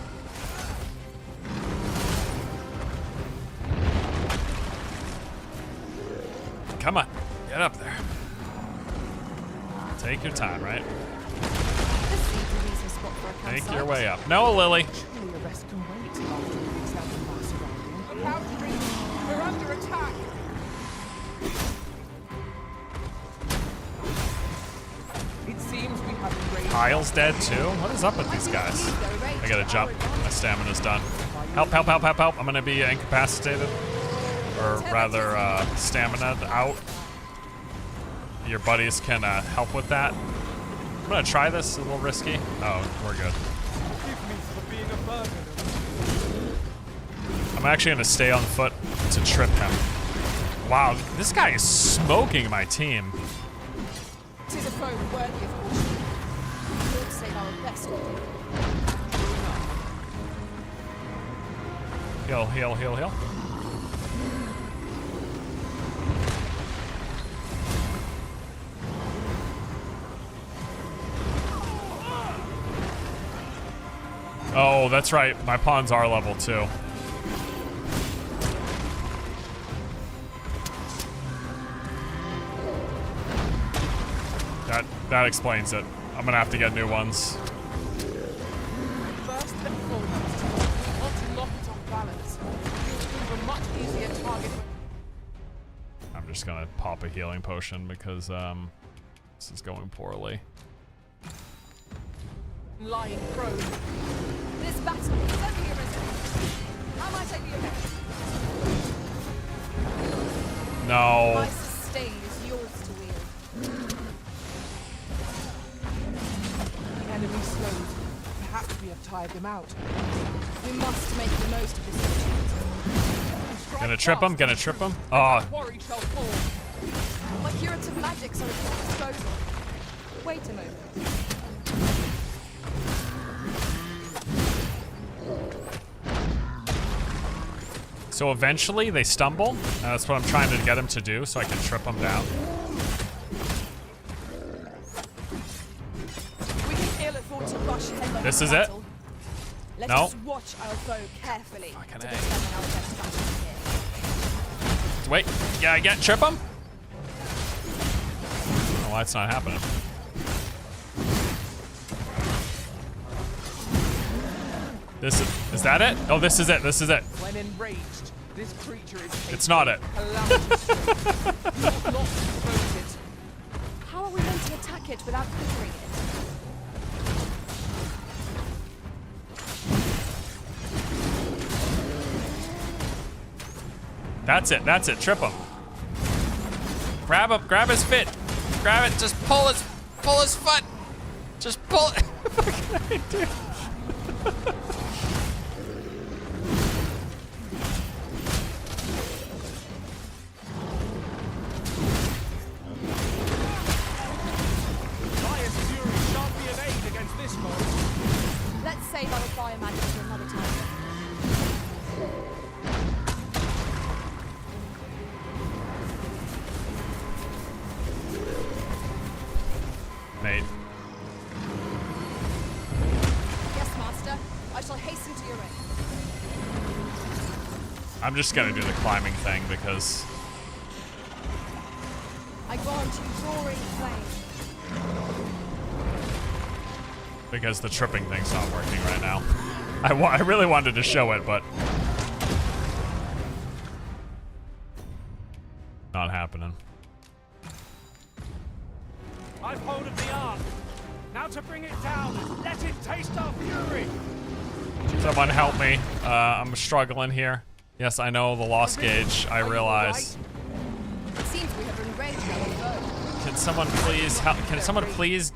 Come on, get up there. Take your time, right? Make your way up. No, Lily. We're under attack. It seems we have raised. Kyle's dead too? What is up with these guys? I gotta jump. My stamina's done. Help, help, help, help, help. I'm gonna be incapacitated. Or rather, stamina out. Your buddies can help with that. I'm gonna try this. A little risky. Oh, we're good. I'm actually gonna stay on foot to trip him. Wow, this guy is smoking my team. Tis a foe worthy of caution. Lord say our best will do. Heal, heal, heal, heal. Oh, that's right. My pawns are level 2. That explains it. I'm gonna have to get new ones. First and foremost, we want to lock it on balance. Prove a much easier target. I'm just gonna pop a healing potion because this is going poorly. Lying prone. This battle is only arisen. How might I be of help? No. My sustain is yours to wield. The enemy slowed. Perhaps we have tired them out. We must make the most of this opportunity. Gonna trip him, gonna trip him. Oh. Quarry shall fall. My curative magics are at your disposal. Wait a moment. So eventually they stumble, and that's what I'm trying to get him to do so I can trip him down. We can ill afford to rush headlong. This is it? Let No. us watch our foe carefully to determine our best strategy here. Wait, yeah, I get trip him? Oh, that's not happening. Is that it? Oh, this is it. This is it. When enraged, this creature is It's not it. How are we meant to attack it without quivering it? That's it. That's it. Trip him. Grab him. Grab his fit. Grab it. Just pull his foot. Just pull it. What can I do? Let's save our fire magic for another time. Mate. Yes, Master. I shall hasten to your aid. I'm just gonna do the climbing thing because I grant you roaring flame. the tripping thing's not working right now. I really wanted to show it, but not happening. I've hold of the arm. Now to bring it down and let it taste our fury. Someone help me. I'm struggling here. Yes, I know the loss gauge. I realize. It seems we have enraged our foe. Can someone please help? Can someone please?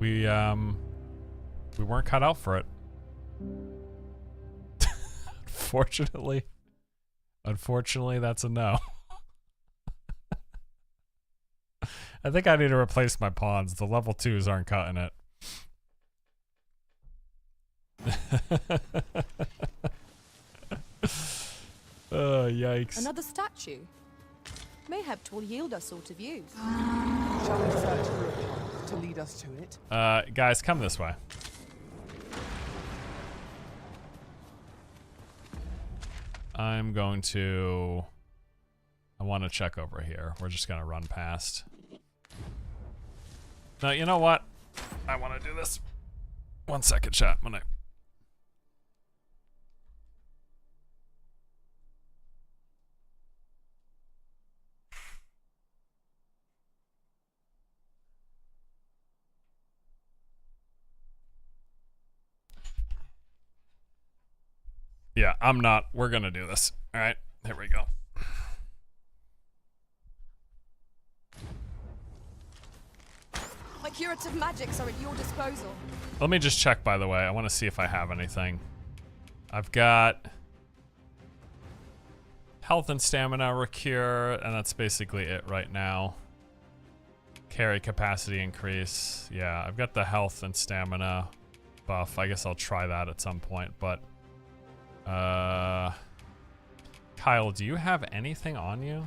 We weren't cut out for it. Unfortunately, that's a no. I think I need to replace my pawns. The level 2s aren't cutting it. Oh, yikes. Another statue. Mayhap 'twill yield us all to views. Shall we search for a path to lead us to it? Guys, come this way. I'm going to... I want to check over here. We're just going to run past. No, you know what? I want to do this. 1 second, chat. I'm gonna... Yeah, I'm not. We're gonna do this. All right, here we go. My curative magics are at your disposal. Let me just check, by the way. I want to see if I have anything. I've got health and stamina recure, and that's basically it right now. Carry capacity increase. Yeah, I've got the health and stamina buff. I guess I'll try that at some point, but Kyle, do you have anything on you?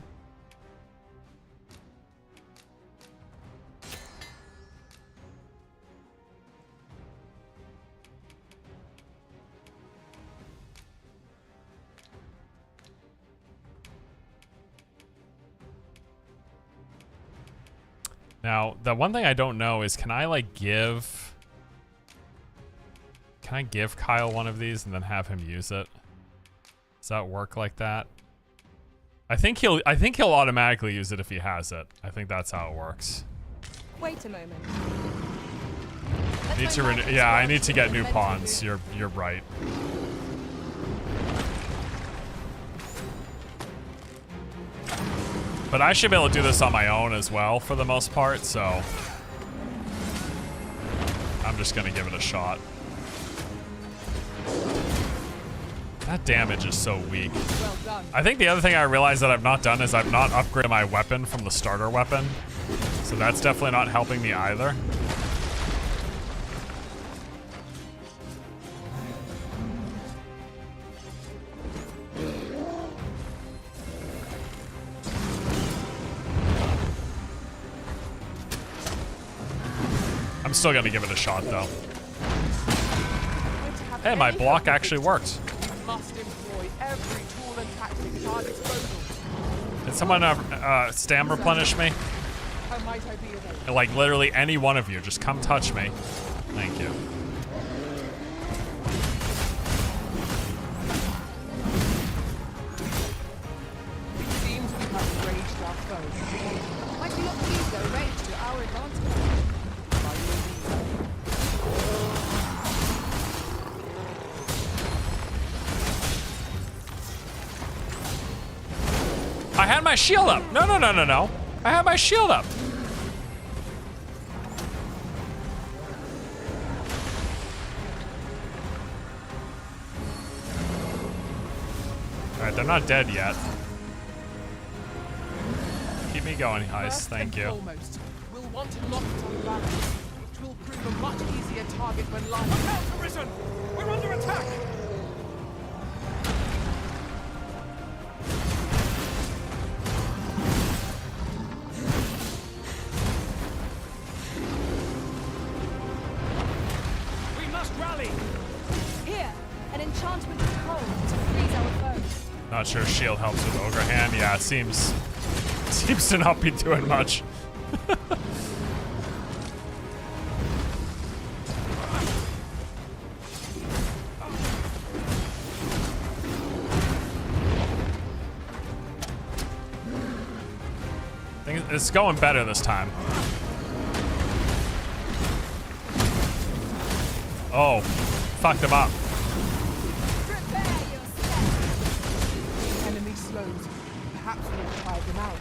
Now, the one thing I don't know is, can I like give Kyle one of these and then have him use it? Does that work like that? I think he'll automatically use it if he has it. I think that's how it works. Wait a moment. Need to yeah, I need to get new pawns. You're right. But I should be able to do this on my own as well for the most part, so I'm just gonna give it a shot. That damage is so weak. Well done. I think the other thing I realized that I've not done is I've not upgraded my weapon from the starter weapon. So that's definitely not helping me either. I'm still gonna give it a shot though. Hey, my block actually worked. Must employ every tool and tactic at our disposal. Did someone stam replenish me? How might I be available? Like literally any one of you, just come touch me. Thank you. It seems we have raged our foes. Might we not use their rage to our advantage? By your leave. I had my shield up. No. I had my shield up. Alright, they're not dead yet. Keep me going, Heist. Thank you. Foremost, we'll want to lock it on balance, which will prove a much easier target when lying. Look out, Arisen! We're under attack! Here, an enchantment of cold to freeze our foes. Not sure shield helps with Ogre Hand. Yeah, it seems to not be doing much. It's going better this time. Oh, fucked him up. Enemy slows. Perhaps we'll try them out.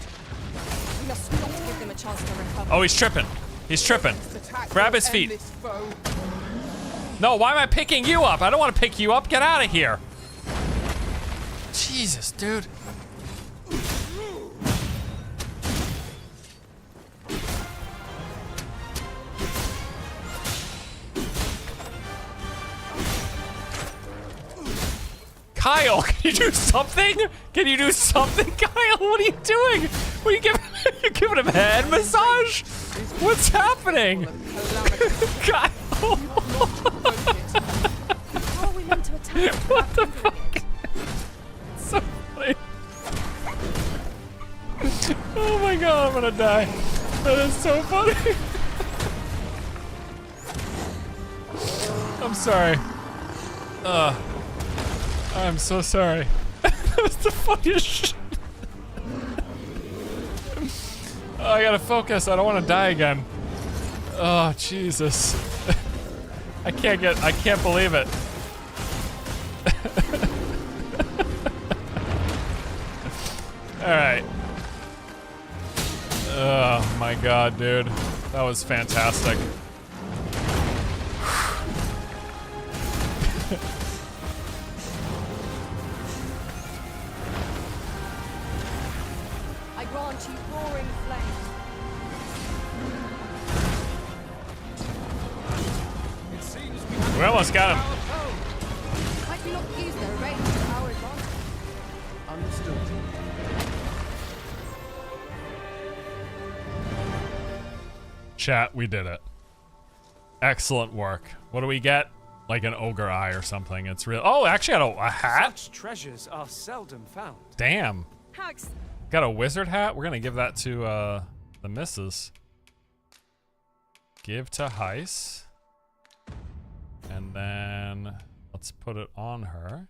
We must not give them a chance to recover. Oh, he's tripping. He's tripping. Grab his feet. No, why am I picking you up? I don't want to pick you up. Get out of here. Jesus, dude. Kyle, can you do something? Can you do something, Kyle? What are you doing? What are you giving? You giving him a head massage? What's happening? Kyle. How are we meant to attack? What the fuck? It's so funny. Oh my god, I'm gonna die. That is so funny. I'm sorry. I'm so sorry. That was the funniest shit. Oh, I gotta focus. I don't want to die again. Oh, Jesus. I can't believe it. Alright. Oh my god, dude. That was fantastic. I grant you roaring flames. We almost got him. Might we not use their range to our advantage? Understood. Chat, we did it. Excellent work. What do we get? Like an ogre eye or something. It's real. Oh, actually, I got a hat. Such treasures are seldom found. Damn. Got a wizard hat. We're gonna give that to the missus. Give to Heiss. And then let's put it on her.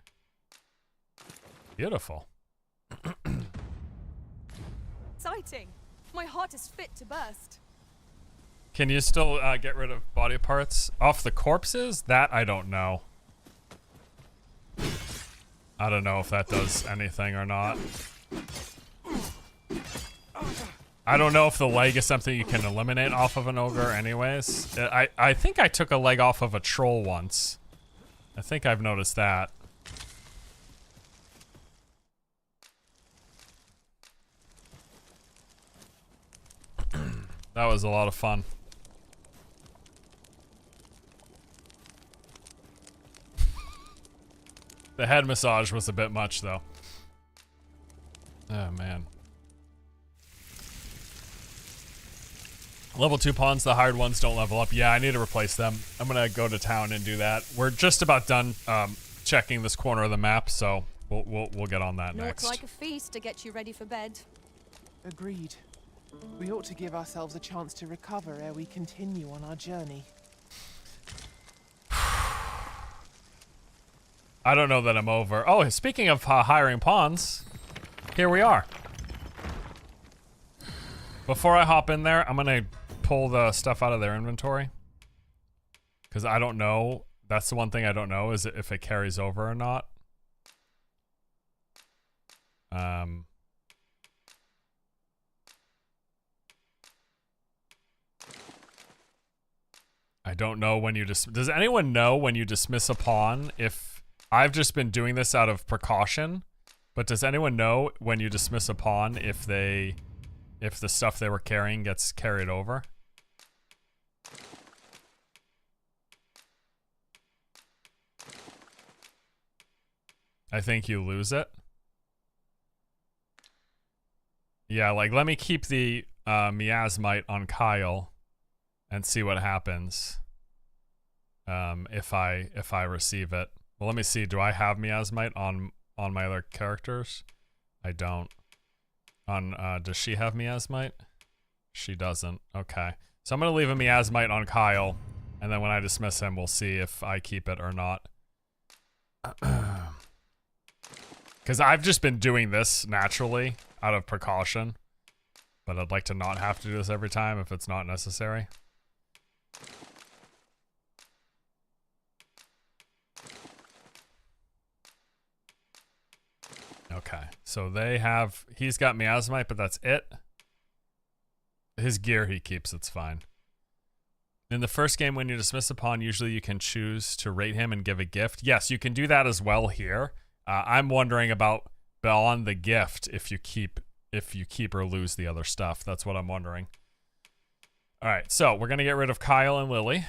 Beautiful. Exciting. My heart is fit to burst. Can you still get rid of body parts off the corpses? That I don't know. I don't know if that does anything or not. I don't know if the leg is something you can eliminate off of an ogre anyways. I think I took a leg off of a troll once. I think I've noticed that. That was a lot of fun. The head massage was a bit much though. Oh man. Level 2 pawns, the hired ones don't level up. Yeah, I need to replace them. I'm gonna go to town and do that. We're just about done checking this corner of the map, so we'll get on that next. Not like a feast to get you ready for bed. Agreed. We ought to give ourselves a chance to recover ere we continue on our journey. I don't know that I'm over. Oh, speaking of hiring pawns, here we are. Before I hop in there, I'm gonna pull the stuff out of their inventory. Because I don't know. That's the one thing I don't know, is if it carries over or not. I don't know when you does anyone know when you dismiss a pawn? If I've just been doing this out of precaution, but does anyone know when you dismiss a pawn if the stuff they were carrying gets carried over? I think you lose it. Yeah, like let me keep the miasmite on Kyle and see what happens if I receive it. Well, let me see. Do I have miasmite on my other characters? I don't. Does she have miasmite? She doesn't. Okay. So I'm gonna leave a miasmite on Kyle, and then when I dismiss him, we'll see if I keep it or not. Because I've just been doing this naturally out of precaution, but I'd like to not have to do this every time if it's not necessary. Okay, so he's got miasmite, but that's it. His gear he keeps, it's fine. In the first game, when you dismiss a pawn, usually you can choose to rate him and give a gift. Yes, you can do that as well here. I'm wondering about beyond the gift if you keep or lose the other stuff. That's what I'm wondering. All right, so we're gonna get rid of Kyle and Lily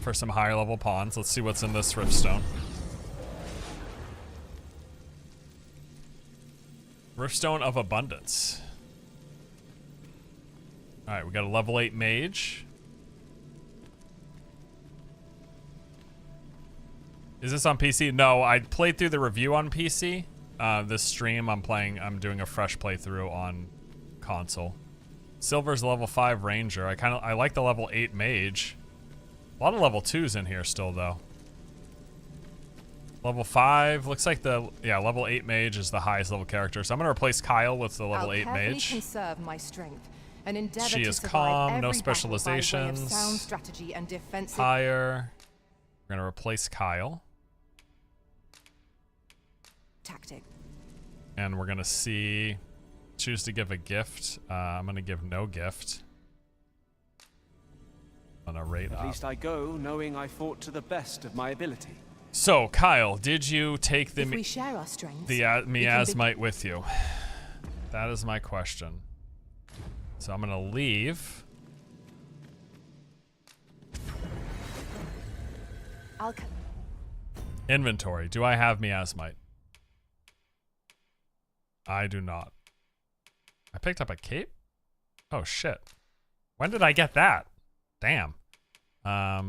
for some higher level pawns. Let's see what's in this Riftstone. Riftstone of Abundance. All right, we got a level 8 mage. Is this on PC? No, I played through the review on PC. This stream, I'm doing a fresh playthrough on console. Silver's level 5 ranger. I like the level 8 mage. A lot of level 2s in here still though. Level 5 looks like level 8 mage is the highest level character. So I'm gonna replace Kyle with the level 8 mage. Conserve my strength and endeavor she to is survive calm, every no battle by way of specializations. sound strategy and defensive. Higher. We're gonna replace Kyle. Tactic. And we're gonna choose to give a gift. I'm gonna give no gift. I'm gonna rate At least I go knowing I fought to the best of my ability. So, Kyle, did you take the If we share our strengths, miasmite with you? That is my question. So I'm gonna leave. Inventory. Do I have miasmite? I do not. I picked up a cape? Oh shit. When did I get that? Damn. I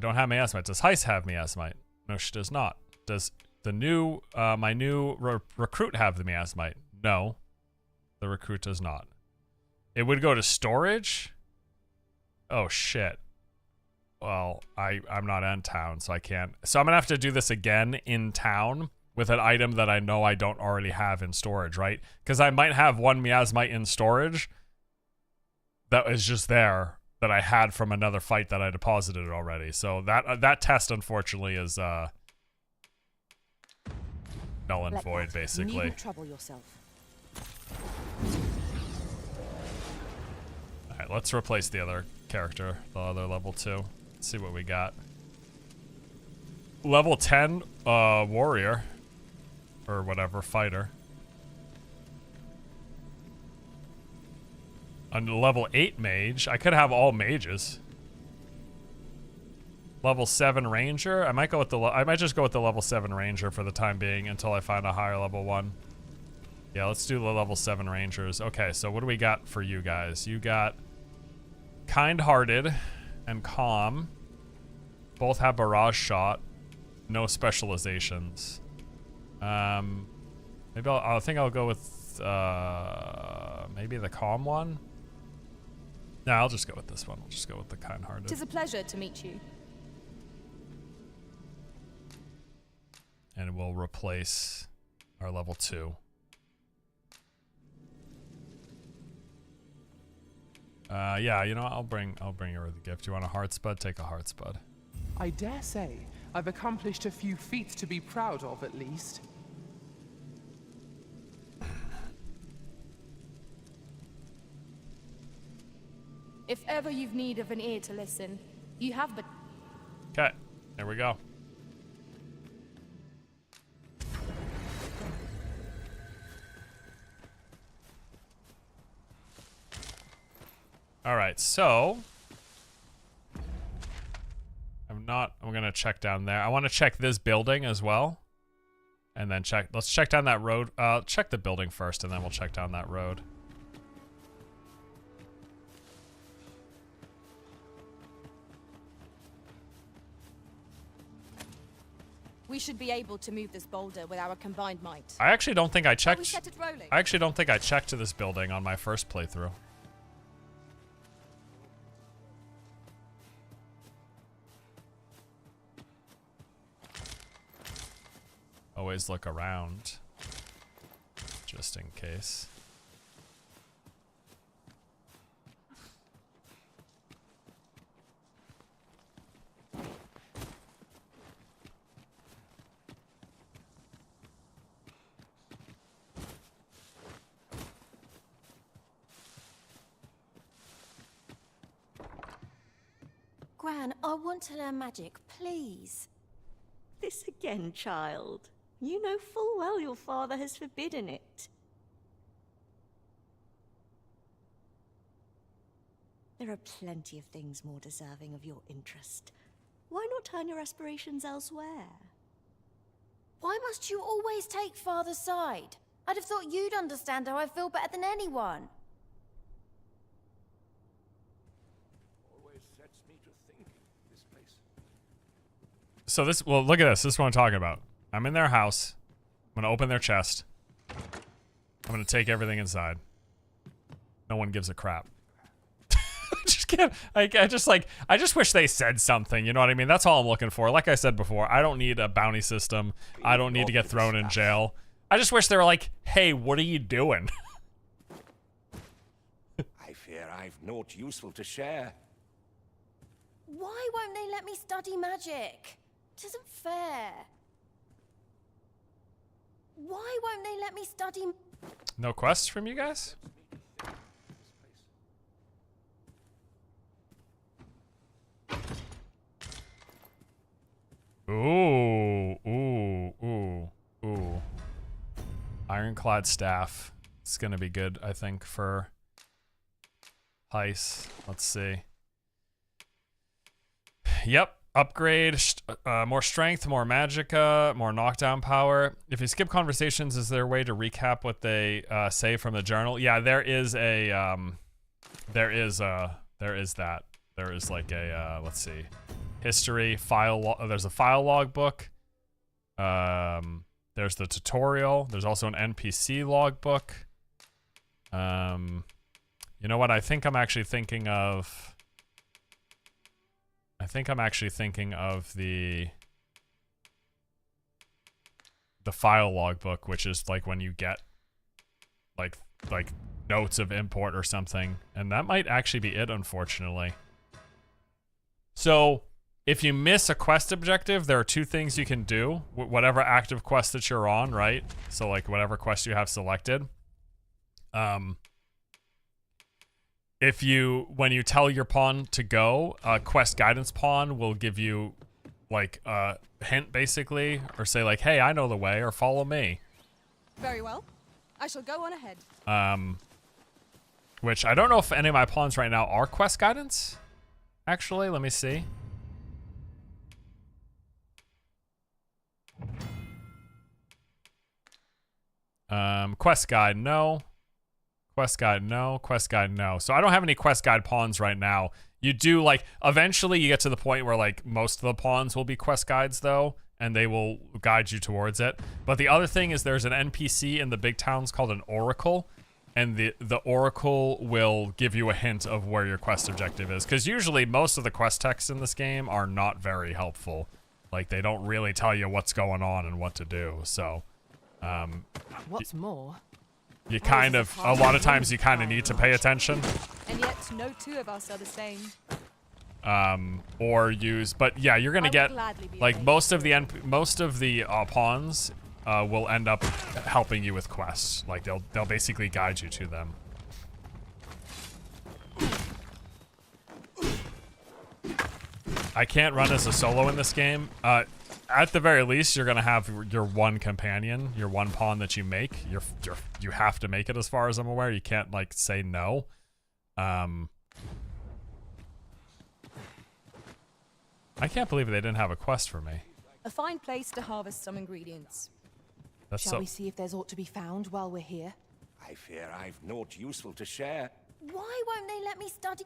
don't have miasmite. Does Heist have miasmite? No, she does not. Does the new, my new recruit have the miasmite? No. The recruit does not. It would go to storage? Oh shit. Well, I'm not in town, so I can't. So I'm gonna have to do this again in town with an item that I know I don't already have in storage, right? Because I might have one miasmite in storage that is just there that I had from another fight that I deposited already. So that test, unfortunately, is null and void, basically. You needn't trouble yourself. All right, let's replace the other character, the other level 2. Let's see what we got. Level 10 warrior or whatever, fighter. On level 8 mage, I could have all mages. Level 7 ranger, I might go with the I might just go with the level 7 ranger for the time being until I find a higher level one. Yeah, let's do the level 7 rangers. Okay, so what do we got for you guys? You got kind-hearted and calm. Both have barrage shot. No specializations. Maybe I think I'll go with maybe the calm one. No, I'll just go with this one. I'll just go with the kind-hearted. 'Tis a pleasure to meet you. And we'll replace our level 2. Yeah, you know, I'll bring her the gift. You want a heart spud? Take a heart spud. I dare say I've accomplished a few feats to be proud of, at least. If ever you've need of an ear to listen, you have but... Okay, there we go. All right, so I'm gonna check down there. I want to check this building as well, and then let's check down that road. Check the building first, and then we'll check down that road. We should be able to move this boulder with our combined might. I actually don't think I checked. We set it rolling? I actually don't think I checked to this building on my first playthrough. Always look around, just in case. Gran, I want to learn magic, please. This again, child. You know full well your father has forbidden it. There are plenty of things more deserving of your interest. Why not turn your aspirations elsewhere? Why must you always take father's side? I'd have thought you'd understand how I feel better than anyone. Always sets me to thinking, this place. So well, look at this. This is what I'm talking about. I'm in their house. I'm gonna open their chest. I'm gonna take everything inside. No one gives a crap. I just can't. I just wish they said something. You know what I mean? That's all I'm looking for. Like I said before, I don't need a bounty system. I don't need to get thrown in jail. I just wish they were like, "Hey, what are you doing?" I fear I've naught useful to share. Why won't they let me study magic? It isn't fair. Why won't they let me study? No quests from you guys? Ooh, ooh, ooh, ooh. Ironclad staff. It's gonna be good, I think, for Heist. Let's see. Yep, Upgrade, more strength, more magicka, more knockdown power. If you skip conversations, is there a way to recap what they say from the journal? Yeah, there is a, there is that. There is like a, let's see, history, there's a file log book. There's the tutorial. There's also an NPC log book. You know what? I think I'm actually thinking of the file log book, which is like when you get like notes of import or something, and that might actually be it, unfortunately. So if you miss a quest objective, there are two things you can do. Whatever active quest that you're on, right? So like whatever quest you have selected. When you tell your pawn to go, quest guidance pawn will give you like a hint basically, or say like, hey, I know the way, or follow me. Very well. I shall go on ahead. Which I don't know if any of my pawns right now are quest guidance. Actually, let me see. Quest guide, no. Quest guide, no. Quest guide, no. So I don't have any quest guide pawns right now. You do, like, eventually you get to the point where, like, most of the pawns will be quest guides, though, and they will guide you towards it. But the other thing is there's an NPC in the big towns called an oracle, and the oracle will give you a hint of where your quest objective is. Because usually most of the quest texts in this game are not very helpful. Like, they don't really tell you what's going on and what to do, so... What's more... You kind of, a lot of times you kind of need to pay attention. And yet, no two of us are the same. Or use, but yeah, you're gonna get, like, most of the pawns will end up helping you with quests. Like, they'll basically guide you to them. I can't run as a solo in this game. At the very least, you're gonna have your one companion, your one pawn that you make. You have to make it, as far as I'm aware. You can't, like, say no. I can't believe they didn't have a quest for me. A fine place to harvest some ingredients. Shall we see if there's aught to be found while we're here? I fear I've naught useful to share. Why won't they let me study?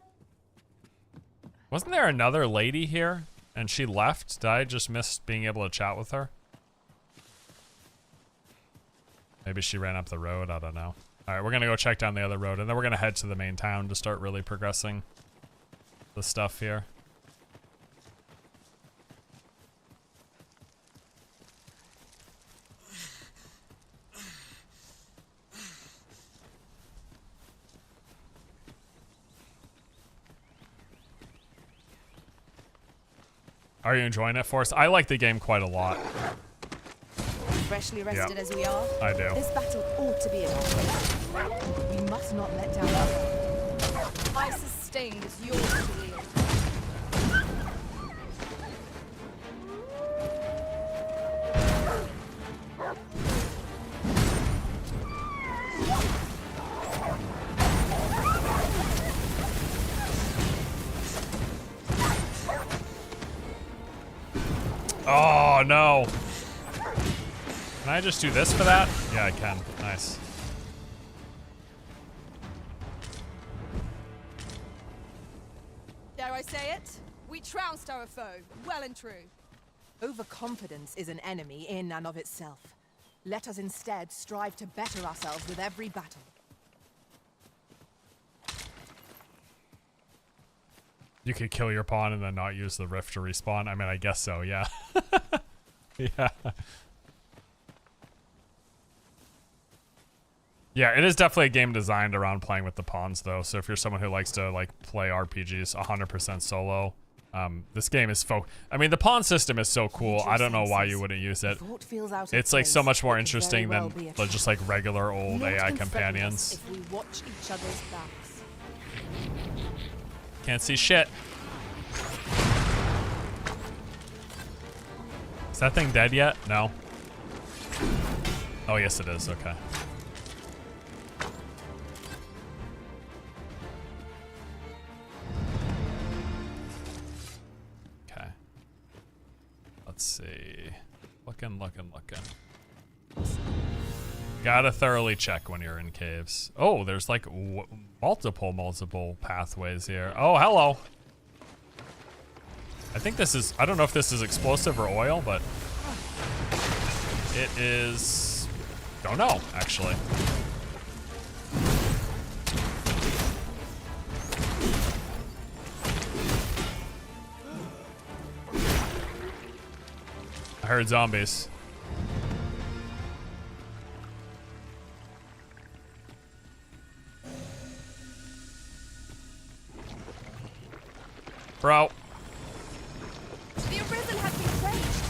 Wasn't there another lady here? And she left? Did I just miss being able to chat with her? Maybe she ran up the road, I don't know. Alright, we're gonna go check down the other road, and then we're gonna head to the main town to start really progressing the stuff here. Are you enjoying it, Forrest? I like the game quite a lot. Freshly rested as we are, I do. This battle ought to be in our favor. We must not let down our guard. I sustain is yours to wield. Oh, no. Can I just do this for that? Yeah, I can. Nice. Dare I say it? We trounced our foe, well and true. Overconfidence is an enemy in and of itself. Let us instead strive to better ourselves with every battle. You could kill your pawn and then not use the rift to respawn. I mean, I guess so, yeah. Yeah. Yeah, it is definitely a game designed around playing with the pawns, though. So if you're someone who likes to, like, play RPGs 100% solo, this game is I mean, the pawn system is so cool. I don't know why you wouldn't use it. It's, like, so much more interesting than just, like, regular old AI companions. If we watch each other's backs. Can't see shit. Is that thing dead yet? No. Oh, yes, it is. Okay. Okay. Let's see. Looking. Gotta thoroughly check when you're in caves. Oh, there's like multiple pathways here. Oh, hello. I think this is, I don't know if this is explosive or oil, but it is, don't know, actually. I heard zombies. Bro. The Arisen has been changed.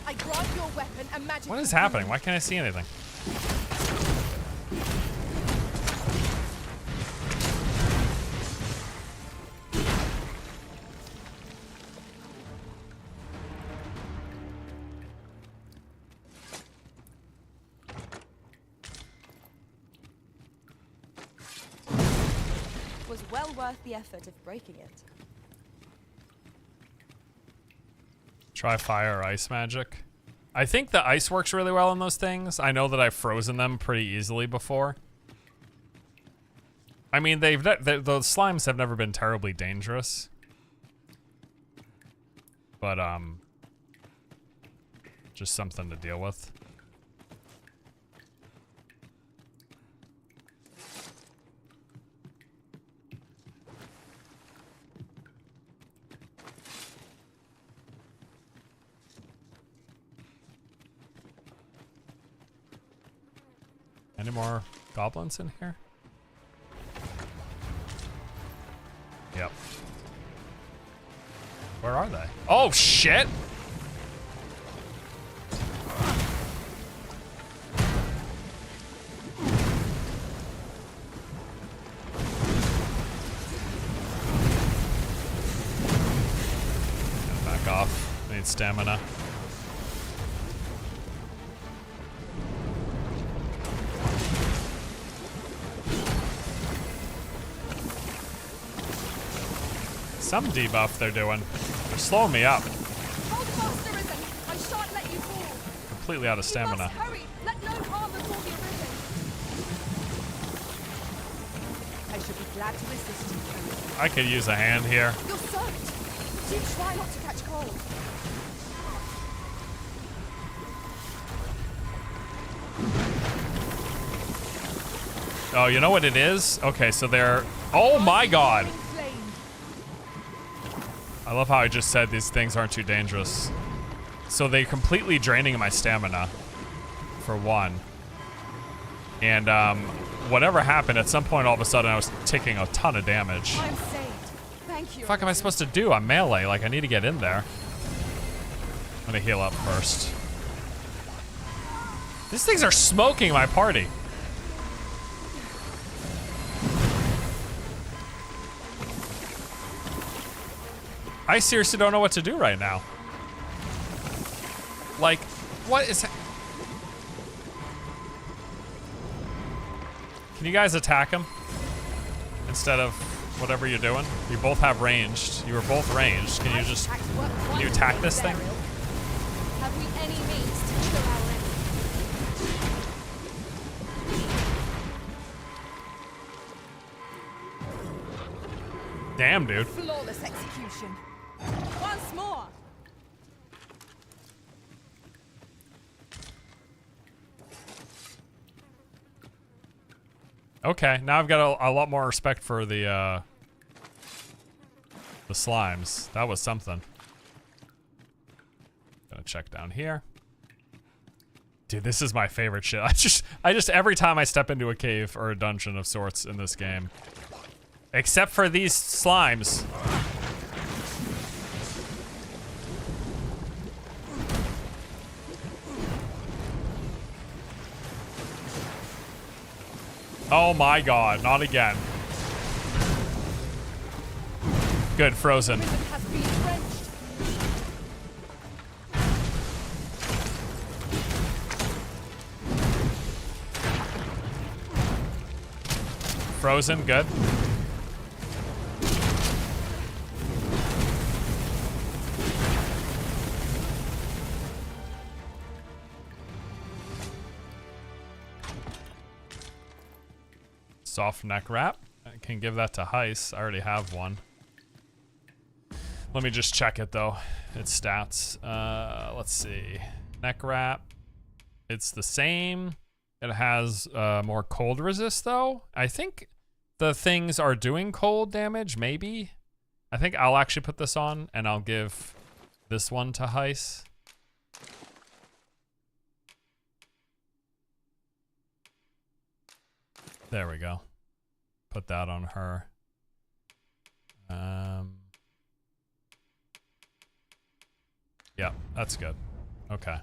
I grant your weapon a magic. What is happening? Why can't I see anything? Was well worth the effort of breaking it. Try fire or ice magic. I think the ice works really well in those things. I know that I've frozen them pretty easily before. I mean, the slimes have never been terribly dangerous. But, just something to deal with. Any more goblins in here? Yep. Where are they? Oh, shit! Back off. I need stamina. Some debuff they're doing. They're slowing me up. Hold fast, Arisen. I shan't let you fall. Completely out of stamina. You must hurry. Let no harm befall the Arisen. I should be glad to assist you, Arisen. I could use a hand here. You're soaked. Do try not to catch cold. Oh, you know what it is? Okay, so they're... Oh my god! I love how I just said these things aren't too dangerous. So they're completely draining my stamina, for one. And whatever happened, at some point all of a sudden I was taking a ton of damage. I'm saved. Thank you. What the fuck am I supposed to do? I'm melee, like I need to get in there. I'm gonna heal up first. These things are smoking my party. I seriously don't know what to do right now. Like, what is... Can you guys attack him? Instead of whatever you're doing? You both have ranged. You were both ranged. Can you just... Can you attack this thing? Have we any means to kill our enemy? Damn, dude. Flawless execution. Once more. Okay, now I've got a lot more respect for the slimes. That was something. Gonna check down here. Dude, this is my favorite shit. I just every time I step into a cave or a dungeon of sorts in this game, except for these slimes. Oh my god, not again. Good, frozen. Frozen, good. Soft neck wrap. I can give that to Heis. I already have one. Let me just check it though. Its stats. Let's see. Neck wrap. It's the same. It has more cold resist though. I think the things are doing cold damage, maybe. I think I'll actually put this on and I'll give this one to Heis. There we go. Put that on her. Yeah, that's good. Okay.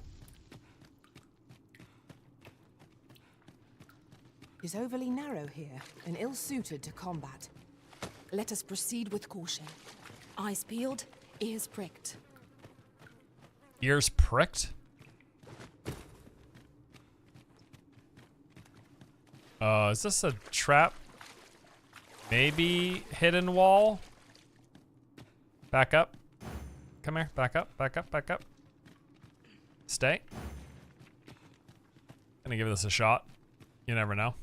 Is overly narrow here and ill-suited to combat. Let us proceed with caution. Eyes peeled, ears pricked. Ears pricked? Is this a trap? Maybe hidden wall? Back up. Come here. Back up, back up, back up. Stay. Gonna give this a shot. You never know.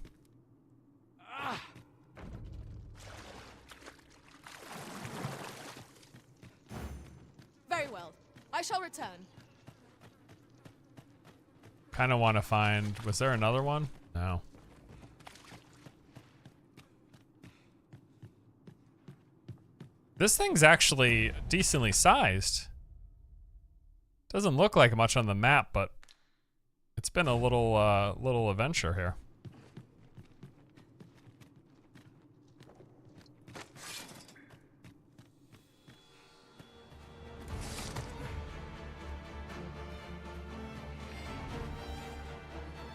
Very well. I shall return. Kind of want to find... Was there another one? No. This thing's actually decently sized. Doesn't look like much on the map, but it's been a little adventure here.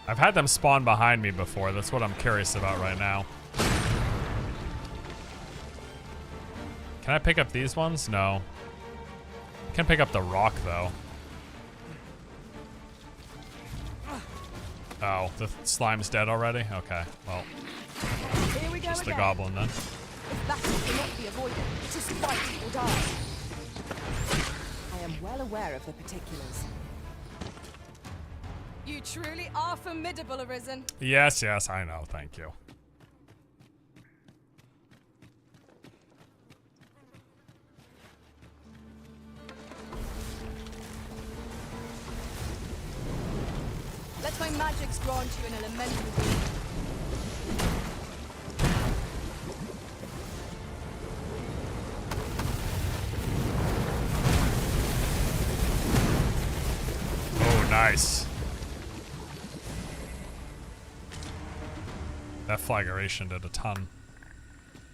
I've had them spawn behind me before. That's what I'm curious about right now. Can I pick up these ones? No. I can pick up the rock, though. Oh, the slime's dead already? Okay, well. Here we go just the again. goblin, then. If battle cannot be avoided, it is fight or die. I am well aware of the particulars. You truly are formidable, Arisen. Yes, yes, I know. Thank you. Let my magics grant you an elemental being. Oh, nice. That flagration did a ton.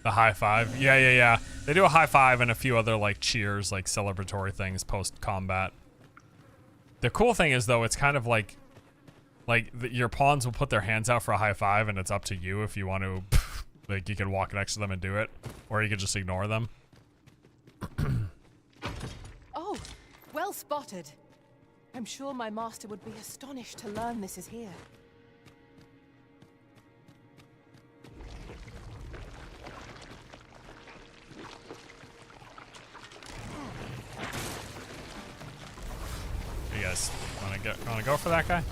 The high five. Yeah, yeah, yeah. They do a high five and a few other, like, cheers, like, celebratory things post-combat. The cool thing is, though, it's kind of like your pawns will put their hands out for a high five, and it's up to you if you want to, like, you can walk next to them and do it, or you can just ignore them. Oh, well spotted. I'm sure my master would be astonished to learn this is here. You guys wanna go for that guy?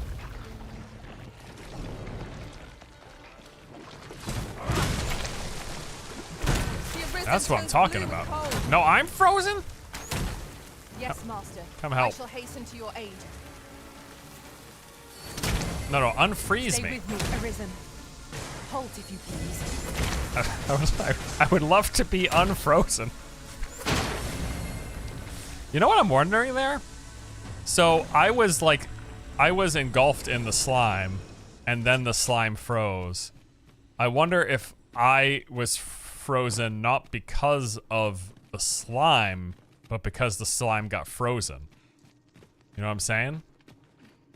That's what I'm talking about. No, I'm frozen? Yes, master. Come help. I shall hasten to your aid. No, unfreeze Stay me. with me, Arisen. Halt, if you please. I would love to be unfrozen. You know what I'm wondering there? So I was engulfed in the slime, and then the slime froze. I wonder if I was frozen not because of the slime, but because the slime got frozen. You know what I'm saying?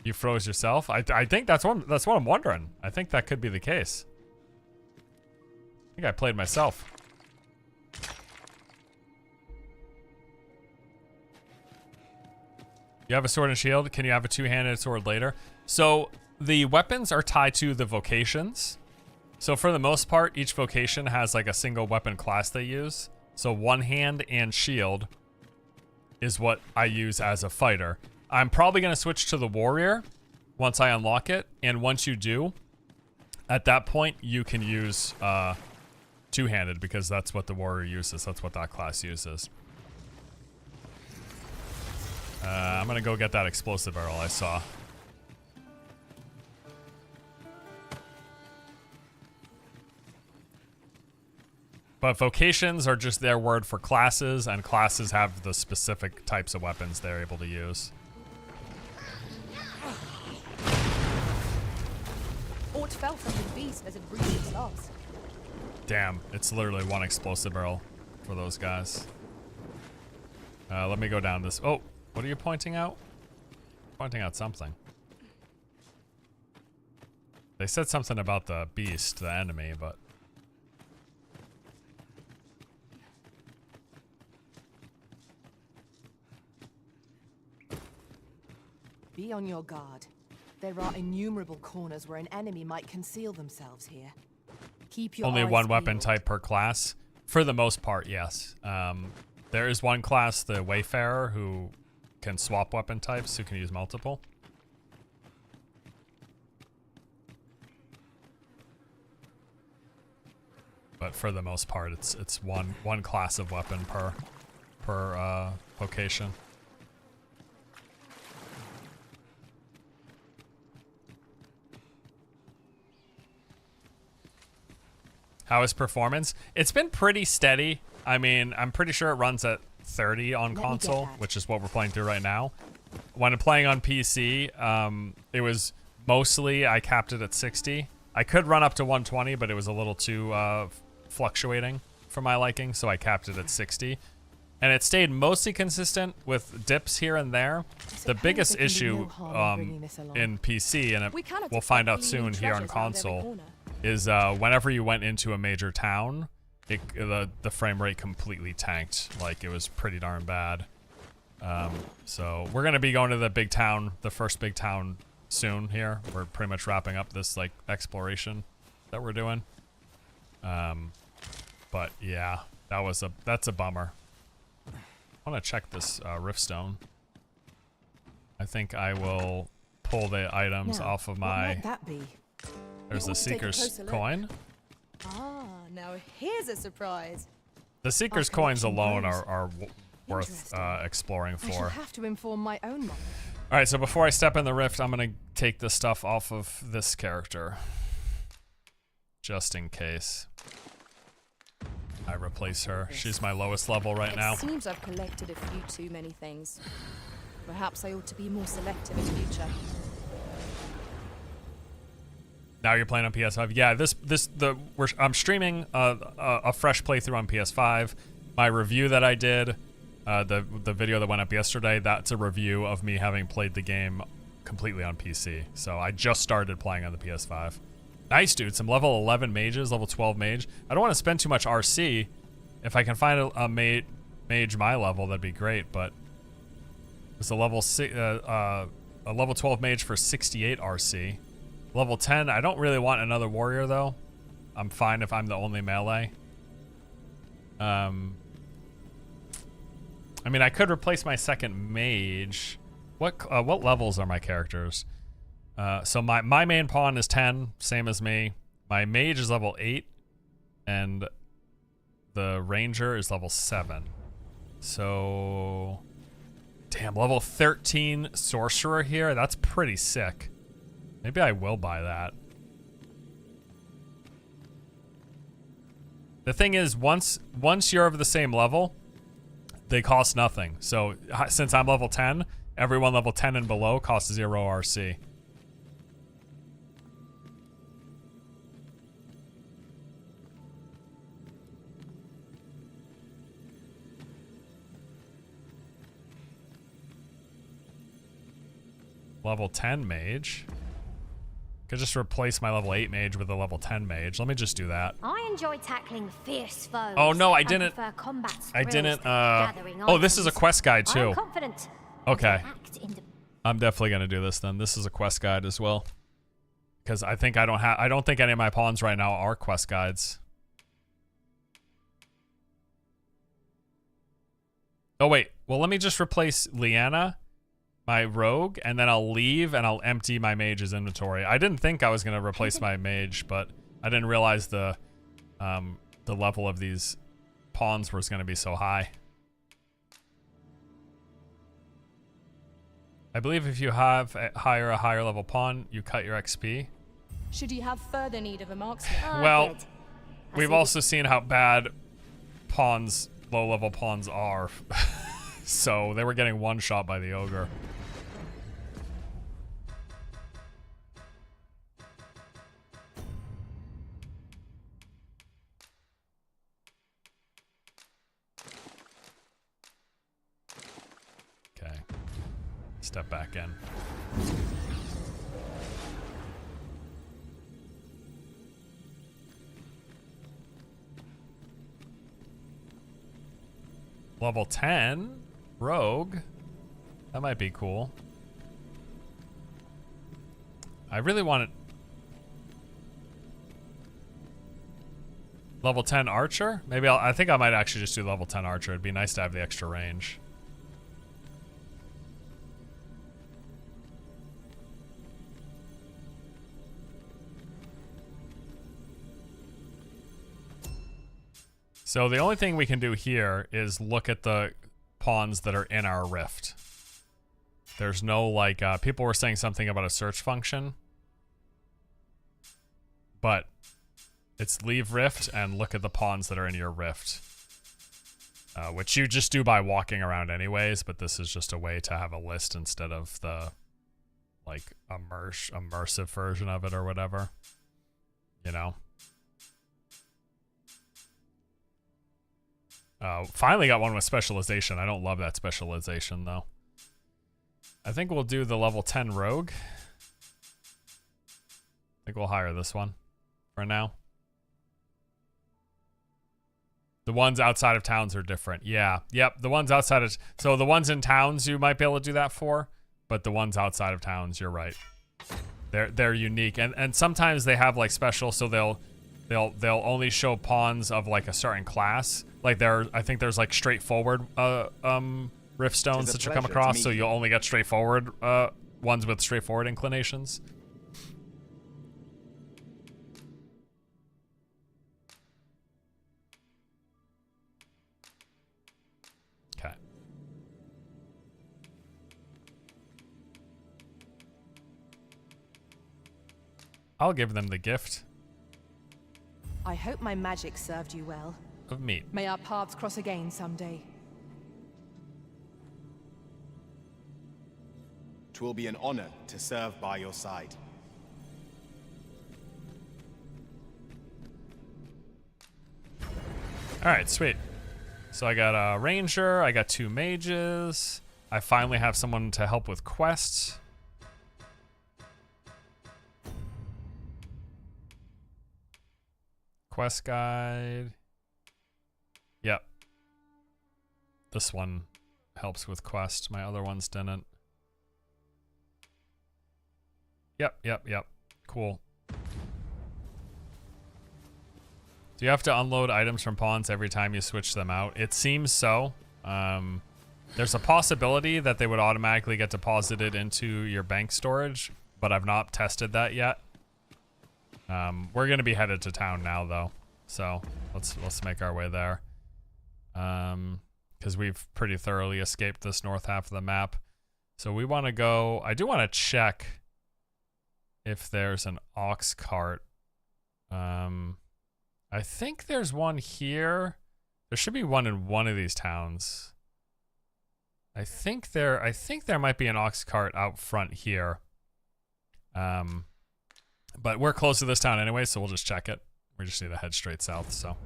You froze yourself? I think that's what I'm wondering. I think that could be the case. I think I played myself. You have a sword and shield. Can you have a two-handed sword later? So the weapons are tied to the vocations. So for the most part, each vocation has like a single weapon class they use. So one hand and shield is what I use as a fighter. I'm probably going to switch to the warrior once I unlock it. And once you do, At that point, you can use two-handed because that's what the warrior uses. That's what that class uses. I'm gonna go get that explosive barrel I saw. But vocations are just their word for classes, and classes have the specific types of weapons they're able to use. Aught fell from the beast as it breathed its last. Damn, it's literally one explosive barrel for those guys. Let me go down this. Oh, what are you pointing out? Pointing out something. They said something about the beast, the enemy, but... Be on your guard. There are innumerable corners where an enemy might conceal themselves here. Keep your Only eyes one weapon peeled. type per class? For the most part, yes. There is one class, the Wayfarer, who can swap weapon types, who can use multiple. But for the most part, it's one class of weapon per vocation. How is performance? It's been pretty steady. I mean, I'm pretty sure it runs at 30 on console, which is what we're playing through right now. When I'm playing on PC, it was mostly, I capped it at 60. I could run up to 120, but it was a little too fluctuating for my liking, so I capped it at 60. And it stayed mostly consistent with dips here and there. The biggest issue in PC, and we'll find out soon here on console, is whenever you went into a major town, the frame rate completely tanked. Like, it was pretty darn bad. So we're gonna be going to the big town, the first big town soon here. We're pretty much wrapping up this like exploration that we're doing. But yeah, that's a bummer. I want to check this Riftstone. I think I will pull the items off of my... What might that be? There's the Seeker's coin. Ah, now here's a surprise. The Seeker's coins alone are worth exploring I shall for. have to inform my own mother. Alright, so before I step in the rift, I'm going to take the stuff off of this character. Just in case I replace her. She's my lowest level right now. It seems I've collected a few too many things. Perhaps I ought to be more selective in future. Now you're playing on PS5. Yeah, I'm streaming a fresh playthrough on PS5. My review that I did, the video that went up yesterday, that's a review of me having played the game completely on PC. So I just started playing on the PS5. Nice, dude. Some level 11 mages, level 12 mage. I don't want to spend too much RC. If I can find a mage my level, that'd be great. But it's a level 12 mage for 68 RC. Level 10, I don't really want another warrior though. I'm fine if I'm the only melee. I mean, I could replace my second mage. What levels are my characters? So my main pawn is 10, same as me. My mage is level 8, and the ranger is level 7. So, damn, level 13 sorcerer here. That's pretty sick. Maybe I will buy that. The thing is, once you're of the same level, they cost nothing. So since I'm level 10, everyone level 10 and below costs 0 RC. Level 10 mage. Could just replace my level 8 mage with a level 10 mage. Let me just do that. I enjoy tackling fierce foes. Oh no, I didn't. prefer combat I didn't. gathering Oh, this is a quest guide I too. am confident. Okay. I'm definitely gonna do this then. This is a quest guide as well. Because I think I don't think any of my pawns right now are quest guides. Oh wait. Well, let me just replace Leanna my rogue, and then I'll leave and I'll empty my mage's inventory. I didn't think I was gonna replace my mage, but I didn't realize the level of these pawns was gonna be so high. I believe if you hire a higher level pawn, you cut your XP. Should you have further need of a marksman? Well, we've also seen how bad pawns, low level pawns are. So they were getting one shot by the ogre. Okay. Step back in. Level 10 rogue. That might be cool. I really want it. Level 10 archer? Maybe I think I might actually just do level 10 archer. It'd be nice to have the extra range. So the only thing we can do here is look at the pawns that are in our rift. There's no, like, people were saying something about a search function. But it's leave rift and look at the pawns that are in your rift. Which you just do by walking around anyways, but this is just a way to have a list instead of the, like, immersive version of it or whatever. You know? Finally got one with specialization. I don't love that specialization, though. I think we'll do the level 10 rogue. I think we'll hire this one for now. The ones outside of towns are different. Yeah. Yep. The ones outside of... So the ones in towns you might be able to do that for, but the ones outside of towns, you're right. They're unique. And sometimes they have, like, special, so they'll only show pawns of, like, a certain class. Like, I think there's, like, straightforward riftstones that you come across, so you'll only get straightforward ones with straightforward inclinations. Okay. I'll give them the gift I hope my magic served you well. of meat. May our paths cross again someday. 'Twill be an honor to serve by your side. Alright, sweet. So I got a ranger, I got 2 mages. I finally have someone to help with quests. Quest guide. Yep. This one helps with quest. My other ones didn't. Yep. Cool. Do you have to unload items from pawns every time you switch them out? It seems so. There's a possibility that they would automatically get deposited into your bank storage, but I've not tested that yet. We're gonna be headed to town now, though, so let's make our way there. Because we've pretty thoroughly escaped this north half of the map, so we want to go. I do want to check if there's an ox cart. I think there's one here. There should be one in one of these towns. I think there might be an ox cart out front here. But we're close to this town anyway, so we'll just check it. We just need to head straight south, so.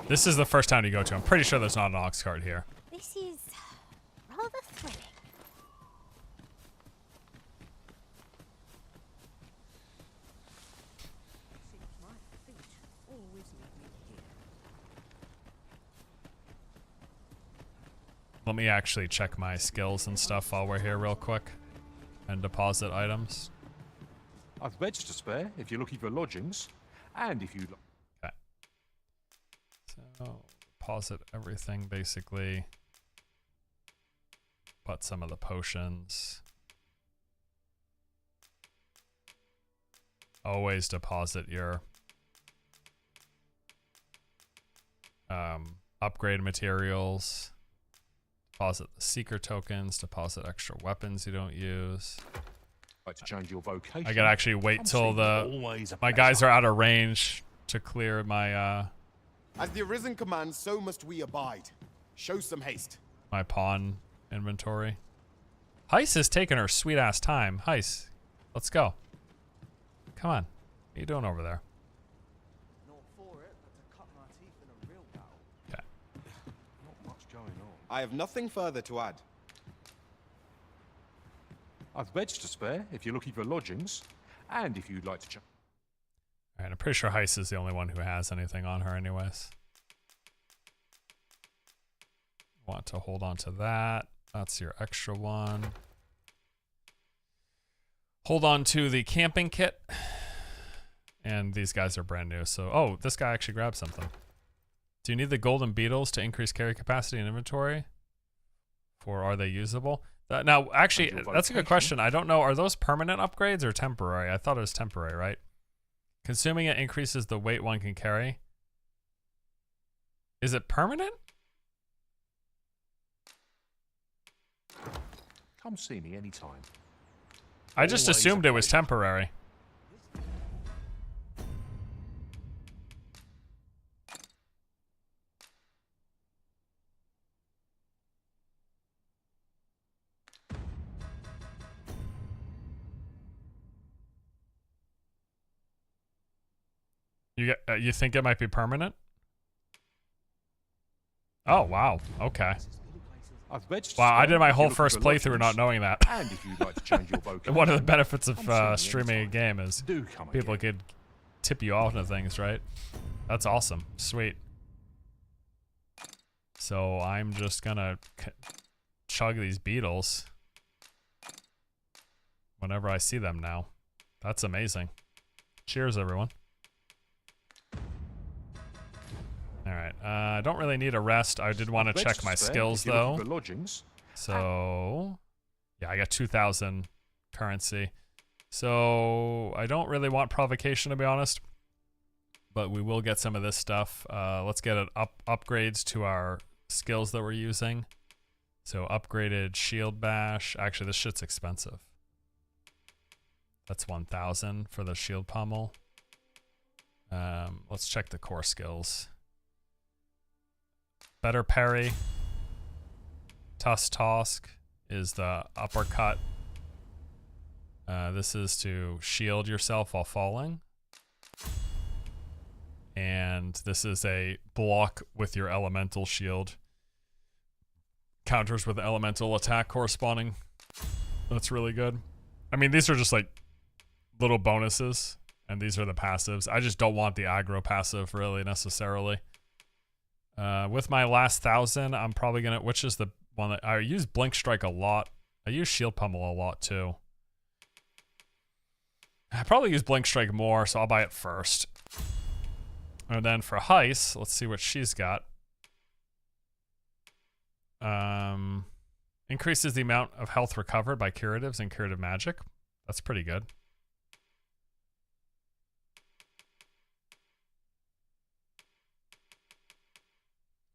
This is the first town you go to. I'm pretty sure there's not an ox cart here. This is rather thrilling. Let me actually check my skills and stuff while we're here real quick. And deposit items. I've beds to spare if you're looking for lodgings. And if you... Okay. So, deposit everything, basically. but some of the potions. Always deposit your upgrade materials. Deposit the seeker tokens. Deposit extra weapons you don't use. Like to change your vocation. I gotta actually wait till my guys are out of range to clear my As the Arisen commands, so must we abide. Show some haste. my pawn inventory. Heist is taking her sweet ass time. Heist, let's go. Come on. What are you doing over there? Okay. Not much going on. I have nothing further to add. I've beds to spare if you're looking for lodgings, and if you'd like to. Alright, I'm pretty sure Heist is the only one who has anything on her anyways. Want to hold on to that. That's your extra one. Hold on to the camping kit. And these guys are brand new, so... Oh, this guy actually grabbed something. Do you need the golden beetles to increase carry capacity and inventory? Or are they usable? Now, actually, that's a good question. I don't know. Are those permanent upgrades or temporary? I thought it was temporary, right? Consuming it increases the weight one can carry. Is it permanent? Come see me anytime. I just assumed it was temporary. You think it might be permanent? Oh wow. Okay. Wow, I did my whole first playthrough not knowing that. And if you'd like to change your vocation, one of the benefits of streaming a game is people could tip you off into things, right? That's awesome. Sweet. So I'm just gonna chug these beetles whenever I see them now. That's amazing. Cheers, everyone. Alright, I don't really need a rest. I did want to check my skills, though. So, yeah, I got 2,000 currency. So, I don't really want provocation, to be honest. But we will get some of this stuff. Let's get upgrades to our skills that we're using. So, upgraded shield bash. Actually, this shit's expensive. That's 1,000 for the shield pommel. Let's check the core skills. Better parry. Tusk Tosk is the uppercut. This is to shield yourself while falling. And this is a block with your elemental shield. Counters with elemental attack corresponding. That's really good. I mean, these are just like little bonuses. And these are the passives. I just don't want the aggro passive really necessarily. With my last 1,000, I'm probably gonna, which is the one that I use Blink Strike a lot. I use Shield Pummel a lot too. I probably use Blink Strike more, so I'll buy it first. And then for Heist, let's see what she's got. Increases the amount of health recovered by curatives and curative magic. That's pretty good.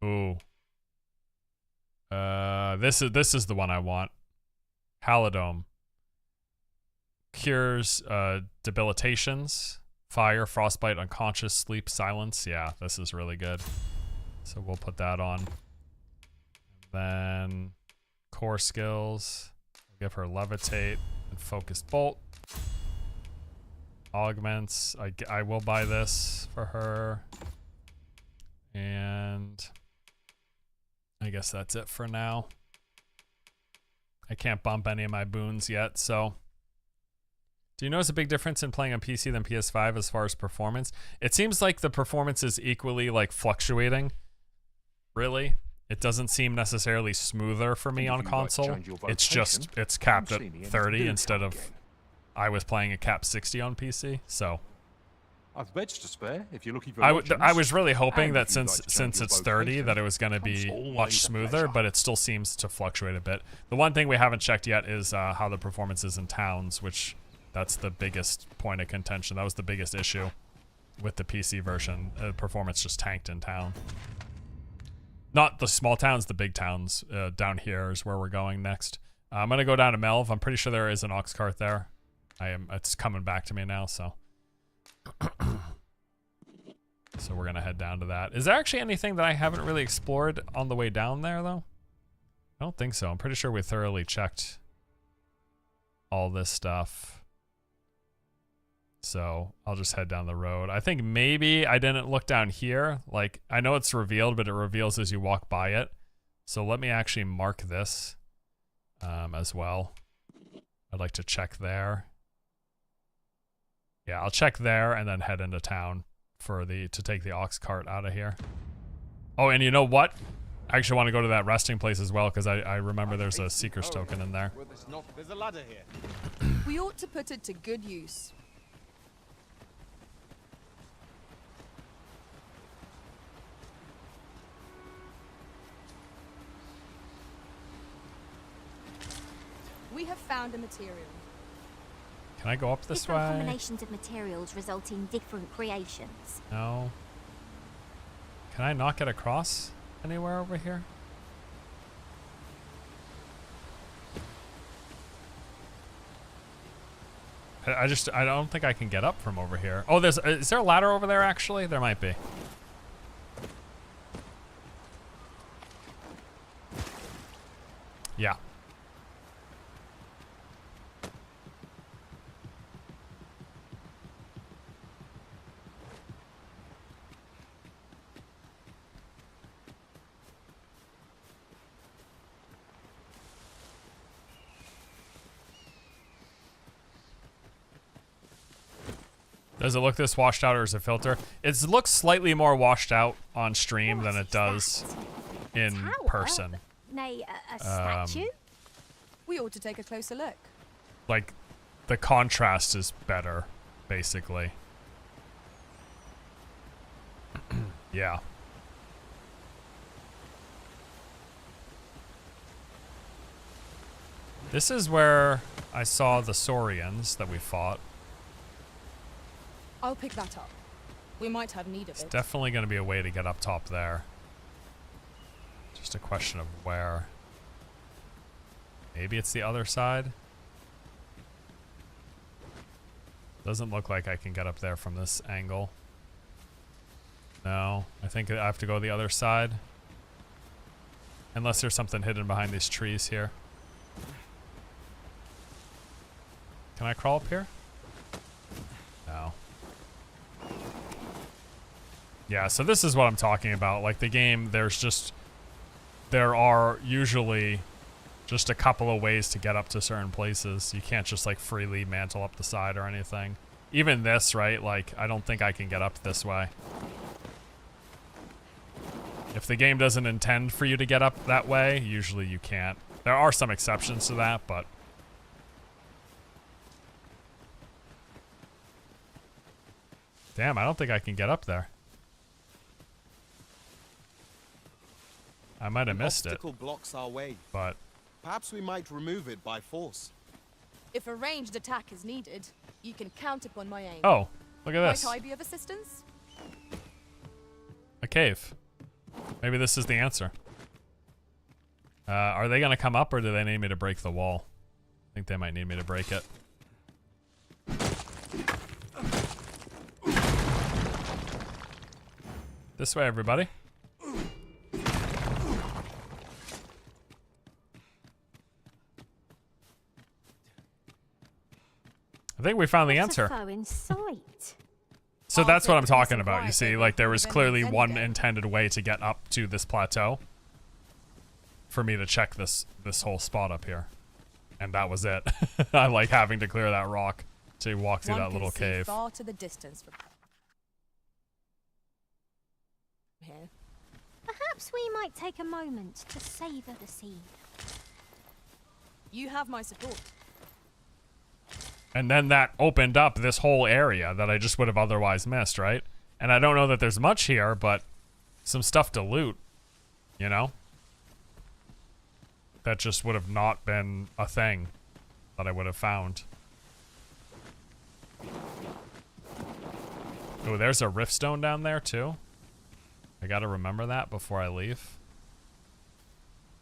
Ooh. This is the one I want. Halidome. Cures debilitations, fire, frostbite, unconscious, sleep, silence. Yeah, this is really good. So we'll put that on. Then core skills. We'll give her levitate and focused bolt. Augments. I will buy this for her. And I guess that's it for now. I can't bump any of my boons yet, so. Do you notice a big difference in playing on PC than PS5 as far as performance? It seems like the performance is equally like fluctuating. Really? It doesn't seem necessarily smoother for me on console. It's just, it's capped at 30 instead of I was playing a cap 60 on PC, so. I've beds to spare if you're looking for I was really hoping And that if you'd since like to change your it's 30 vocation, that it was going to be always much a smoother, pleasure. but it still seems to fluctuate a bit. The one thing we haven't checked yet is how the performance is in towns, which that's the biggest point of contention. That was the biggest issue with the PC version. Performance just tanked in town. Not the small towns, the big towns. Down here is where we're going next. I'm going to go down to Melv. I'm pretty sure there is an ox cart there. It's coming back to me now, so. So we're going to head down to that. Is there actually anything that I haven't really explored on the way down there, though? I don't think so. I'm pretty sure we thoroughly checked all this stuff. So I'll just head down the road. I think maybe I didn't look down here. Like, I know it's revealed, but it reveals as you walk by it. So let me actually mark this as well. I'd like to check there. Yeah, I'll check there and then head into town to take the ox cart out of here. Oh, and you know what? I actually want to go to that resting place as well because I remember there's a Seeker's token in there. There's a ladder here. We ought to put it to good use. We have found a material. Can I go up this Different way? combinations of materials result in different creations. No. Can I not get across anywhere over here? I don't think I can get up from over here. Oh, is there a ladder over there actually? There might be. Yeah. Does it look this washed out or is it filter? It looks slightly more washed out on stream than it does in person. Nay, a statue? We ought to take a closer look. Like, the contrast is better, basically. Yeah. This is where I saw the Saurians that we fought. I'll pick that up. We might have need of It's it. definitely going to be a way to get up top there. Just a question of where. Maybe it's the other side. Doesn't look like I can get up there from this angle. No, I think I have to go the other side. Unless there's something hidden behind these trees here. Can I crawl up here? No. Yeah, so this is what I'm talking about. Like, the game, there are usually just a couple of ways to get up to certain places. You can't just, like, freely mantle up the side or anything. Even this, right? Like, I don't think I can get up this way. If the game doesn't intend for you to get up that way, usually you can't. There are some exceptions to that, but... Damn, I don't think I can get up there. I might have missed it. Obstacle blocks our way. But perhaps we might remove it by force. If a ranged attack is needed, you can count upon my aim. Oh, look at this. Might I be of assistance? A cave. Maybe this is the answer. Are they gonna come up or do they need me to break the wall? I think they might need me to break it. This way, everybody. I think we found the answer. In sight. So that's what I'm talking about. You see, like, there was clearly one intended way to get up to this plateau for me to check this whole spot up here. And that was it. I like having to clear that rock to walk through that little cave. Far to the distance from here. Perhaps we might take a moment to savor the scene. You have my support. And then that opened up this whole area that I just would have otherwise missed, right? And I don't know that there's much here, but some stuff to loot, you know? That just would have not been a thing that I would have found. Oh, there's a Riftstone down there too. I gotta remember that before I leave.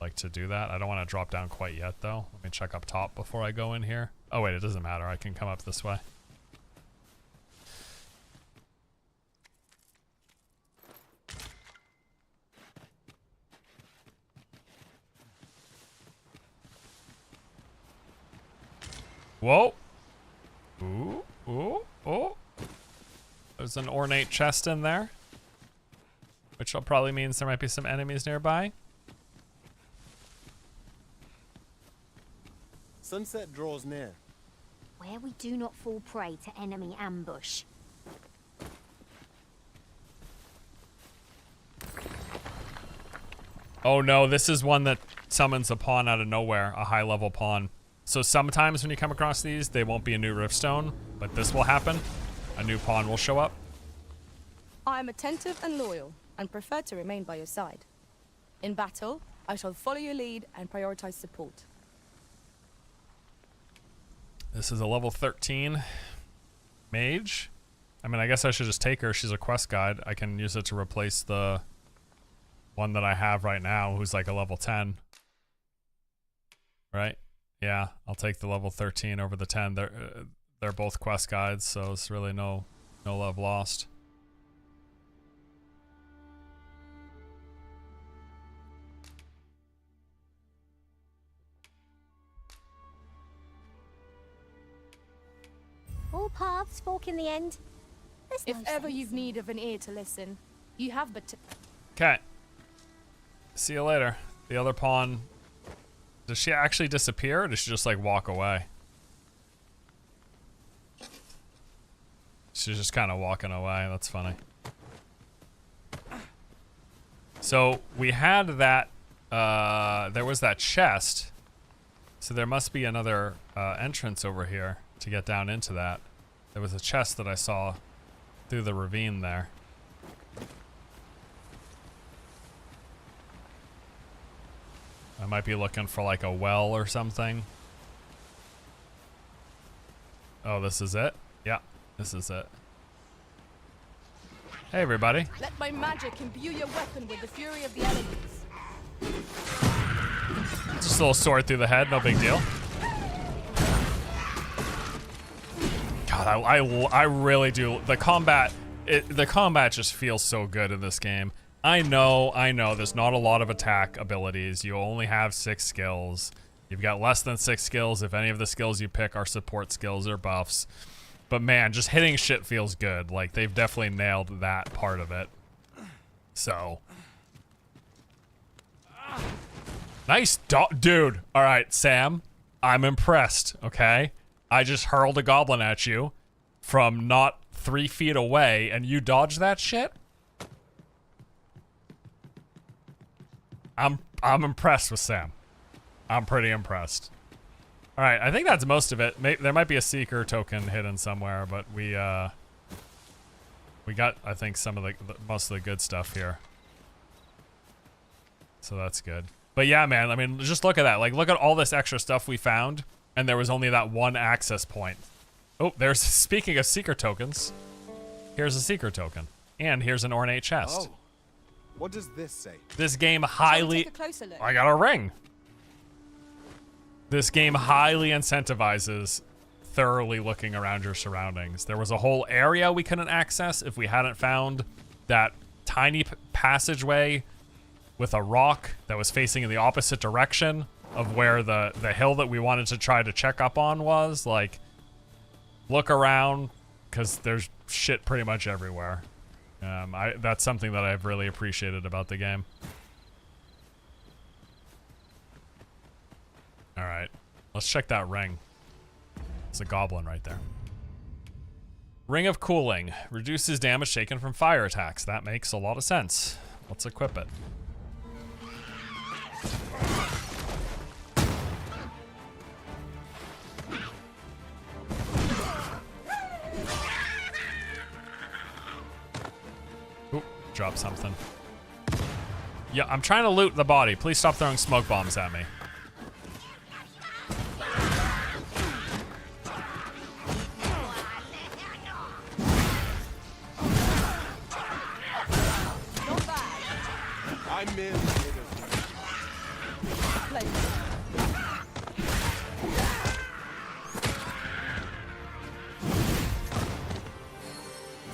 Like to do that. I don't want to drop down quite yet though. Let me check up top before I go in here. Oh wait, it doesn't matter. I can come up this way. Whoa. Ooh, ooh, ooh. There's an ornate chest in there. Which probably means there might be some enemies nearby. Sunset draws near. Where we do not fall prey to enemy ambush. Oh no, this is one that summons a pawn out of nowhere, a high level pawn. So sometimes when you come across these, they won't be a new Riftstone, but this will happen. A new pawn will show up. I am attentive and loyal, and prefer to remain by your side. In battle, I shall follow your lead and prioritize support. This is a level 13 mage. I mean, I guess I should just take her. She's a quest guide. I can use it to replace the one that I have right now, who's like a level 10. Right? Yeah, I'll take the level 13 over the 10. They're both quest guides, so it's really no love lost. All paths fork in the end. There's If no ever sense. you've need of an ear to listen, you have but to... Okay. See you later. The other pawn... Does she actually disappear, or does she just, like, walk away? She's just kind of walking away. That's funny. So, we had that... there was that chest. So there must be another entrance over here to get down into that. There was a chest that I saw through the ravine there. I might be looking for like a well or something. Oh, this is it? Yeah, this is it. Hey, everybody. Let my magic imbue your weapon with the fury of the elements. Just a little sword through the head, no big deal. God, I really do. The combat just feels so good in this game. I know, there's not a lot of attack abilities. You only have 6 skills. You've got less than 6 skills if any of the skills you pick are support skills or buffs. But man, just hitting shit feels good. Like, they've definitely nailed that part of it. So. Nice dude. All right, Sam, I'm impressed, okay? I just hurled a goblin at you from not 3 feet away, and you dodged that shit? I'm impressed with Sam. I'm pretty impressed. All right, I think that's most of it. There might be a seeker token hidden somewhere, but we got, I think, some of the most of the good stuff here. So that's good. But yeah, man, I mean, just look at that. Like, look at all this extra stuff we found, and there was only that one access point. Oh, there's, speaking of seeker tokens, here's a seeker token. And here's an ornate chest. Oh. What does this say? This game highly... Take a closer look. I got a ring. This game highly incentivizes thoroughly looking around your surroundings. There was a whole area we couldn't access if we hadn't found that tiny passageway with a rock that was facing in the opposite direction of where the hill that we wanted to try to check up on was. Like, look around, because there's shit pretty much everywhere. That's something that I've really appreciated about the game. All right, let's check that ring. It's a goblin right there. Ring of Cooling. Reduces damage taken from fire attacks. That makes a lot of sense. Let's equip it. drop something. Yeah, I'm trying to loot the body. Please stop throwing smoke bombs at me. I'm merely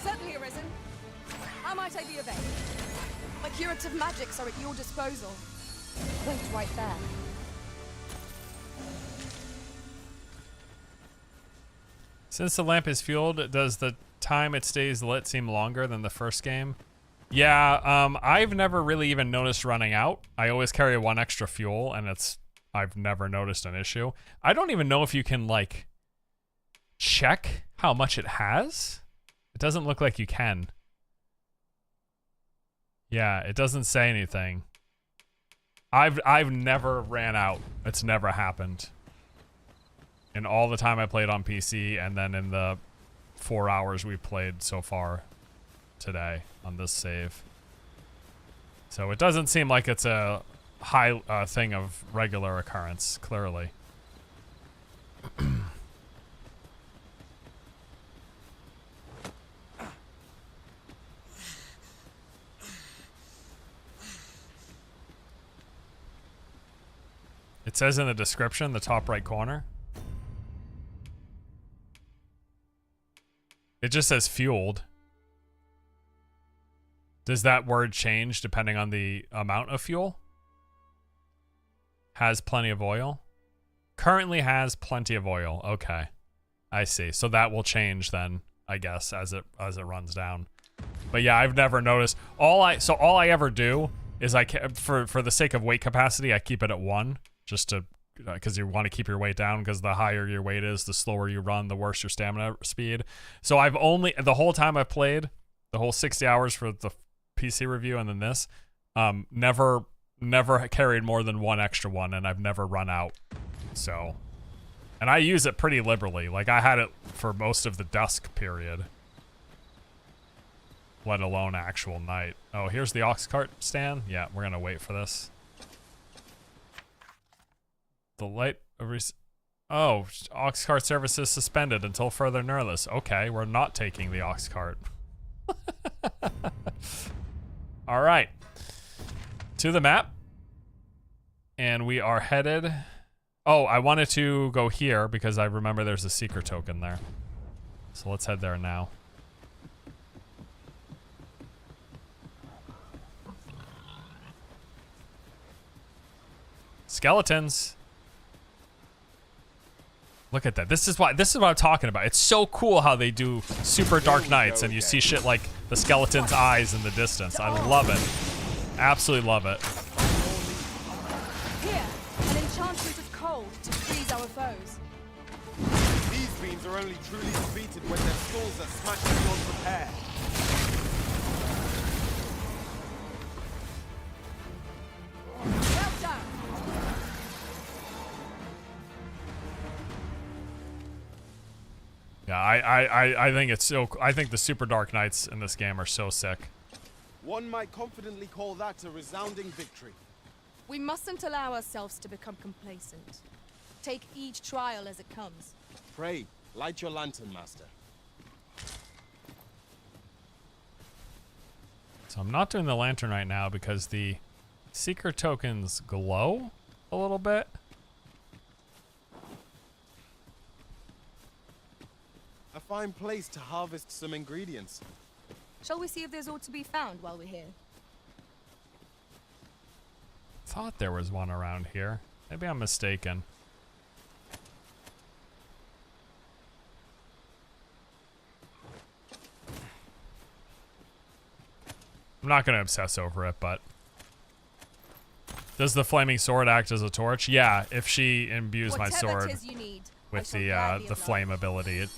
Certainly, Arisen. How might I be of aid? My curative magics are at your disposal. Wait right there. Since the lamp is fueled, does the time it stays lit seem longer than the first game? Yeah, I've never really even noticed running out. I always carry one extra fuel, and I've never noticed an issue. I don't even know if you can, like, check how much it has. It doesn't look like you can. Yeah, it doesn't say anything. I've never ran out. It's never happened. In all the time I played on PC, and then in the 4 hours we played so far today on this save. So it doesn't seem like it's a high thing of regular occurrence, clearly. It says in the description, the top right corner. It just says fueled. Does that word change depending on the amount of fuel? Has plenty of oil? Currently has plenty of oil. Okay. I see. So that will change then, I guess, as it runs down. But yeah, I've never noticed. All I ever do is for the sake of weight capacity, I keep it at 1, just to because you want to keep your weight down, because the higher your weight is, the slower you run, the worse your stamina speed. So I've only, the whole time I've played, the whole 60 hours for the PC review and then this, never carried more than 1 extra one, and I've never run out. So, and I use it pretty liberally. Like, I had it for most of the dusk period, let alone actual night. Oh, here's the ox cart stand. Yeah, we're gonna wait for this. The light of ox cart service is suspended until further notice. Okay, we're not taking the ox cart. All right, to the map, and we are headed. Oh, I wanted to go here because I remember there's a seeker token there. So let's head there now. Skeletons. Look at that. This is what I'm talking about. It's so cool how they do super dark nights and you see shit like the skeleton's eyes in the distance. I love it. Absolutely love it. Here, an enchantment of cold to freeze our foes. These beams are only truly defeated when their skulls are smashed beyond repair. Well done. Yeah, I think it's so. I think the super dark nights in this game are so sick. One might confidently call that a resounding victory. We mustn't allow ourselves to become complacent. Take each trial as it comes. Pray, light your lantern, Master. So I'm not doing the lantern right now because the seeker tokens glow a little bit. A fine place to harvest some ingredients. Shall we see if there's aught to be found while we're here? Thought there was one around here. Maybe I'm mistaken. I'm not going to obsess over it, but... Does the flaming sword act as a torch? Yeah, if she imbues my sword with the flame ability,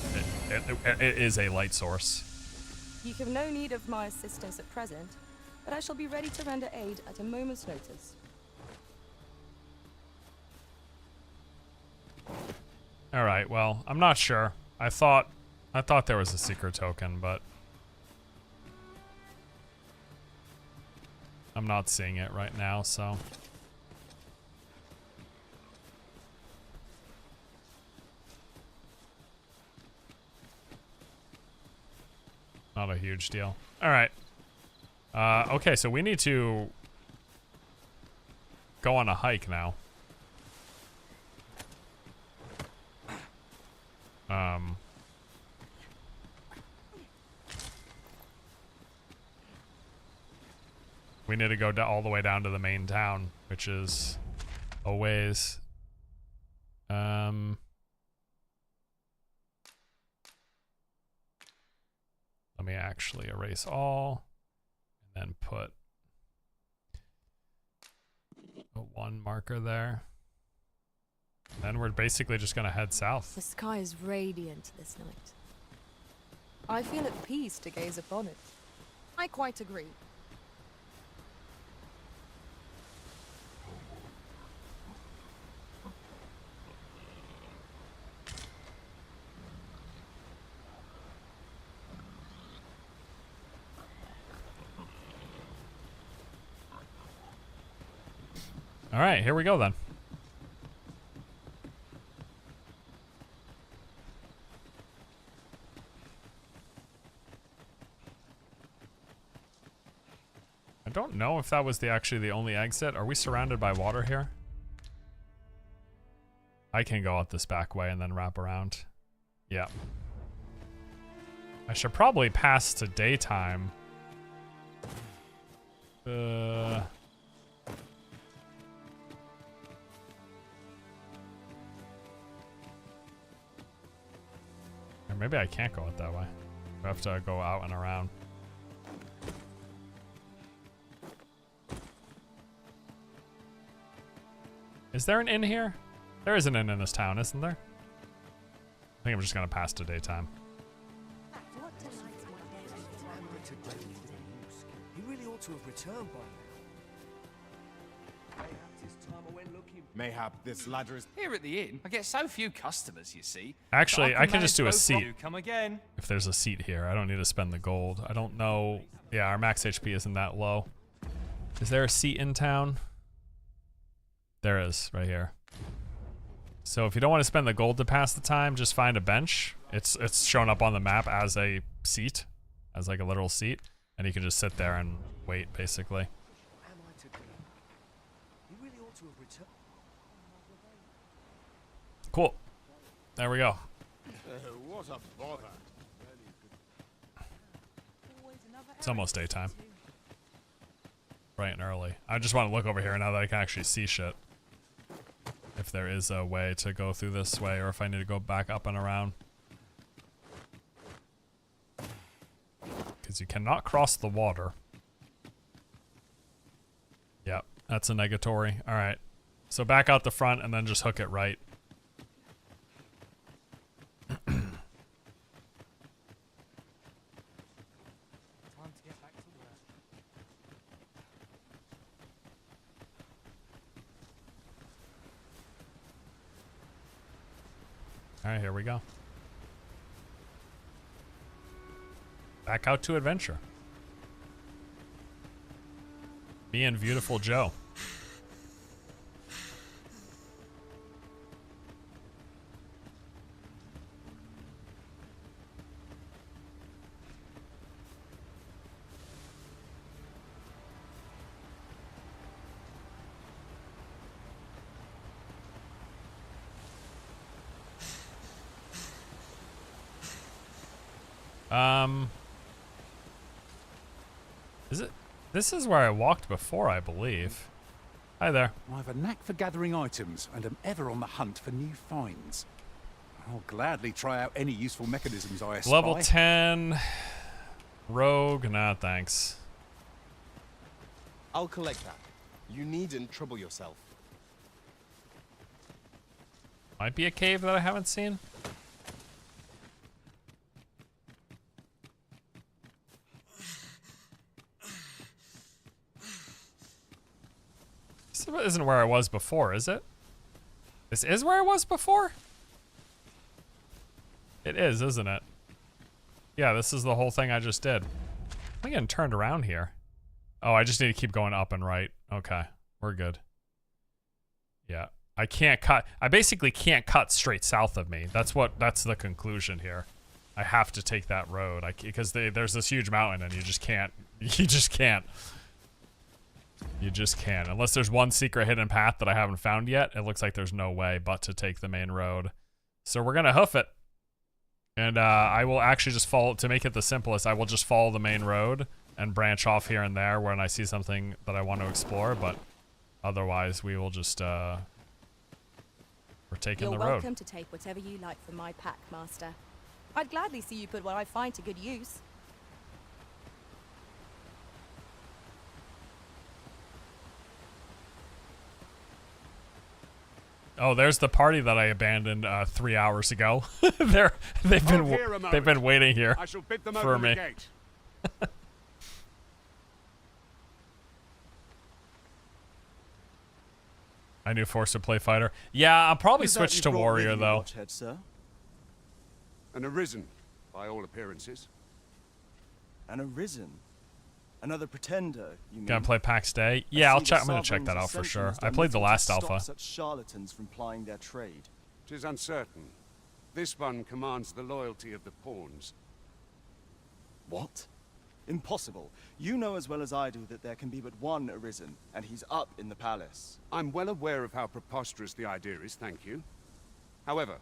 it is a light source. You have no need of my assistance at present, but I shall be ready to render aid at a moment's notice. All right, well, I'm not sure. I thought there was a secret token, but I'm not seeing it right now, so. Not a huge deal. All right. Okay, so we need to go on a hike now. We need to go all the way down to the main town, which is a ways. Let me actually erase all and then put a 1 marker there. Then we're basically just gonna head south. The sky is radiant this night. I feel at peace to gaze upon it. I quite agree. All right, here we go then. I don't know if that was actually the only exit. Are we surrounded by water here? I can go out this back way and then wrap around. Yeah. I should probably pass to daytime. Or maybe I can't go out that way. I have to go out and around. Is there an inn here? There is an inn in this town, isn't there? I think I'm just gonna pass to daytime. He really ought to have returned by now. Mayhap this ladder is Here at the inn, I get so few customers, you see. Actually, I can just do a seat. Come again. If there's a seat here, I don't need to spend the gold. I don't know. Yeah, our max HP isn't that low. Is there a seat in town? There is, right here. So if you don't want to spend the gold to pass the time, just find a bench. It's shown up on the map as a seat, as like a literal seat, and you can just sit there and wait, basically. Cool. There we go. What a bother. It's almost daytime. Bright and early. I just want to look over here now that I can actually see shit. If there is a way to go through this way, or if I need to go back up and around. Because you cannot cross the water. Yep, that's a negatory. Alright. So back out the front and then just hook it right. Alright, here we go. Back out to adventure. Me and beautiful Joe. Is it? This is where I walked before, I believe. Hi there. I have a knack for gathering items and am ever on the hunt for new finds. I'll gladly try out any useful mechanisms I spy. Level 10. Rogue, nah, thanks. I'll collect that. You needn't trouble yourself. Might be a cave that I haven't seen. This isn't where I was before, is it? This is where I was before? It is, isn't it? Yeah, this is the whole thing I just did. I'm getting turned around here. Oh, I just need to keep going up and right. Okay, we're good. Yeah, I can't cut. I basically can't cut straight south of me. That's the conclusion here. I have to take that road because there's this huge mountain and you just can't. You just can't. You just can't. Unless there's one secret hidden path that I haven't found yet, it looks like there's no way but to take the main road. So we're gonna hoof it. And I will actually just follow, to make it the simplest, I will just follow the main road and branch off here and there when I see something that I want to explore, but otherwise we will just, we're taking the road. You're welcome to take whatever you like from my pack, Master. I'd gladly see you put what I find to good use. Oh, there's the party that I abandoned 3 hours ago. They've been waiting here I shall bid them for open me. the gate. I knew Force would play fighter. Yeah, I'll probably Who's that switch you to brought warrior with you, though. Watchhead, sir? An Arisen, by all appearances. An Arisen? Another pretender, you mean? Gonna play PAX Day? Yeah, I'm gonna check that out for sure. I played the last alpha. Such charlatans from plying their trade. 'Tis uncertain. This one commands the loyalty of the pawns. What? Impossible. You know as well as I do that there can be but one Arisen, and he's up in the palace. I'm well aware of how preposterous the idea is, thank you. However,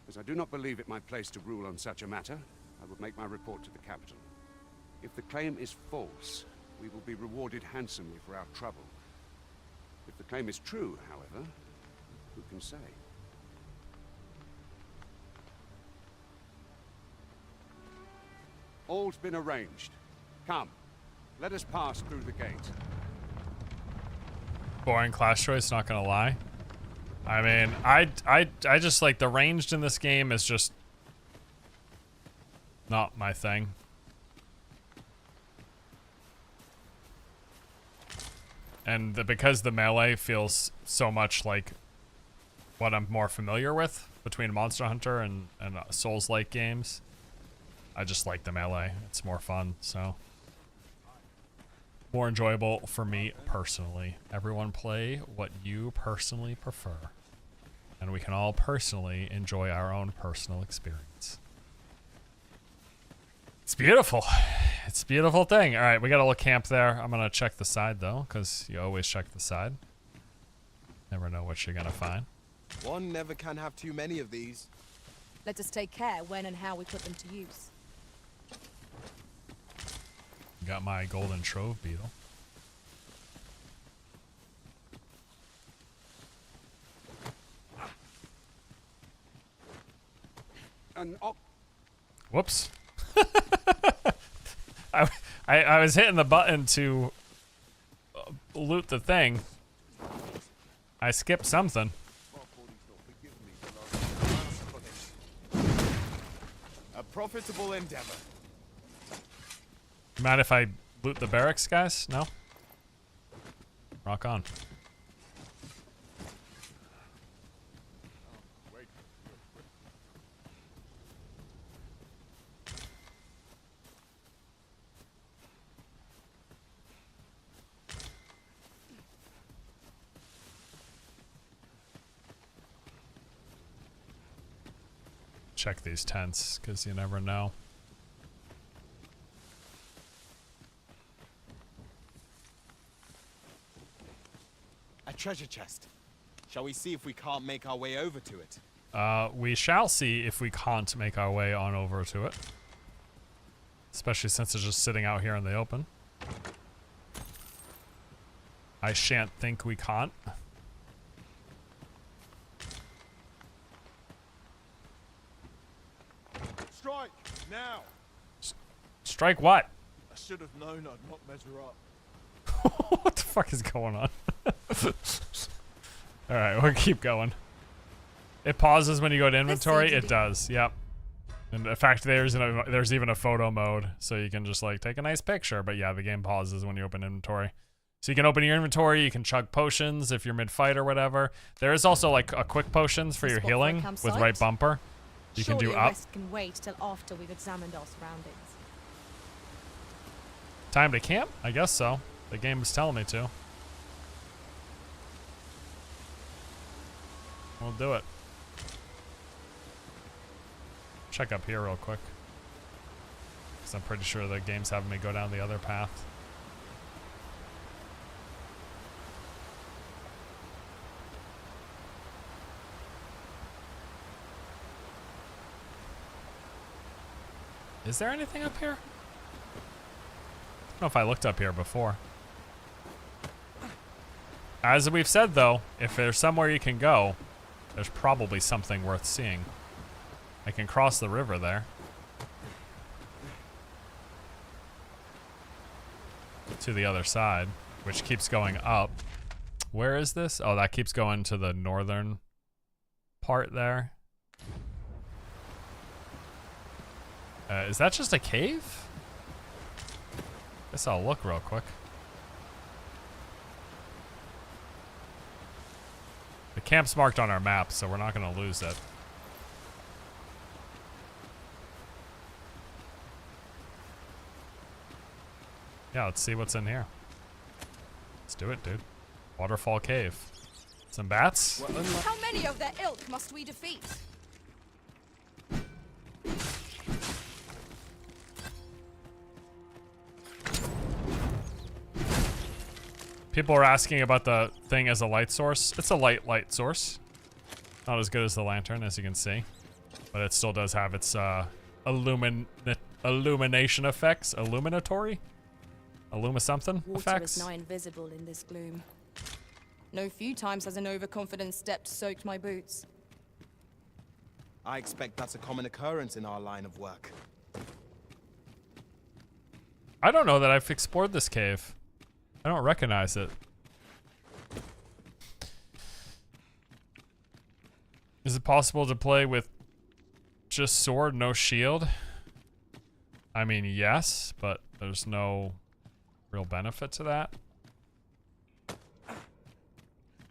as I do not believe it my place to rule on such a matter, I will make my report to the capital. If the claim is false, we will be rewarded handsomely for our trouble. If the claim is true, however, who can say? All's been arranged. Come, let us pass through the gate. Boring class choice, not gonna lie. I mean, I just like the ranged in this game is just not my thing. And because the melee feels so much like what I'm more familiar with between Monster Hunter and Souls-like games, I just like the melee. It's more fun, so more enjoyable for me personally. Everyone play what you personally prefer, and we can all personally enjoy our own personal experience. It's beautiful. It's a beautiful thing. All right, we got a little camp there. I'm gonna check the side though, because you always check the side. Never know what you're gonna find. One never can have too many of these. Let us take care when and how we put them to use. Got my golden trove beetle. Whoops. I was hitting the button to loot the thing. I skipped something. A profitable endeavor. Mind if I loot the barracks, guys? No? Rock on. Check these tents, because you never know. A treasure chest. Shall we see if we can't make our way over to it? We shall see if we can't make our way on over to it. Especially since it's just sitting out here in the open. I shan't think we can't. Strike! Now! Strike what? I should have known I'd not measure up. What the fuck is going on? Alright, we'll keep going. It pauses when you go to inventory. It does, yep. And in fact, there's even a photo mode, so you can just like take a nice picture. But yeah, the game pauses when you open inventory. So you can open your inventory, you can chug potions if you're mid-fight or whatever. There is also like a quick potions for your healing with right bumper. You can do up. Rest can wait till after we've examined our surroundings. Time to camp? I guess so. The game was telling me to. We'll do it. Check up here real quick. Because I'm pretty sure the game's having me go down the other path. Is there anything up here? I don't know if I looked up here before. As we've said though, if there's somewhere you can go, there's probably something worth seeing. I can cross the river there. To the other side, which keeps going up. Where is this? Oh, that keeps going to the northern part there. Is that just a cave? Guess I'll look real quick. The camp's marked on our map, so we're not going to lose it. Yeah, let's see what's in here. Let's do it, dude. Waterfall Cave. Some bats? How many of their ilk must we defeat? People are asking about the thing as a light source. It's a light source. Not as good as the lantern, as you can see. But it still does have its illumination effects. Illuminatory? Something Water effects. is nigh invisible in this gloom. No few times has an overconfident step soaked my boots. I expect that's a common occurrence in our line of work. I don't know that I've explored this cave. I don't recognize it. Is it possible to play with just sword, no shield? I mean, yes, but there's no real benefit to that,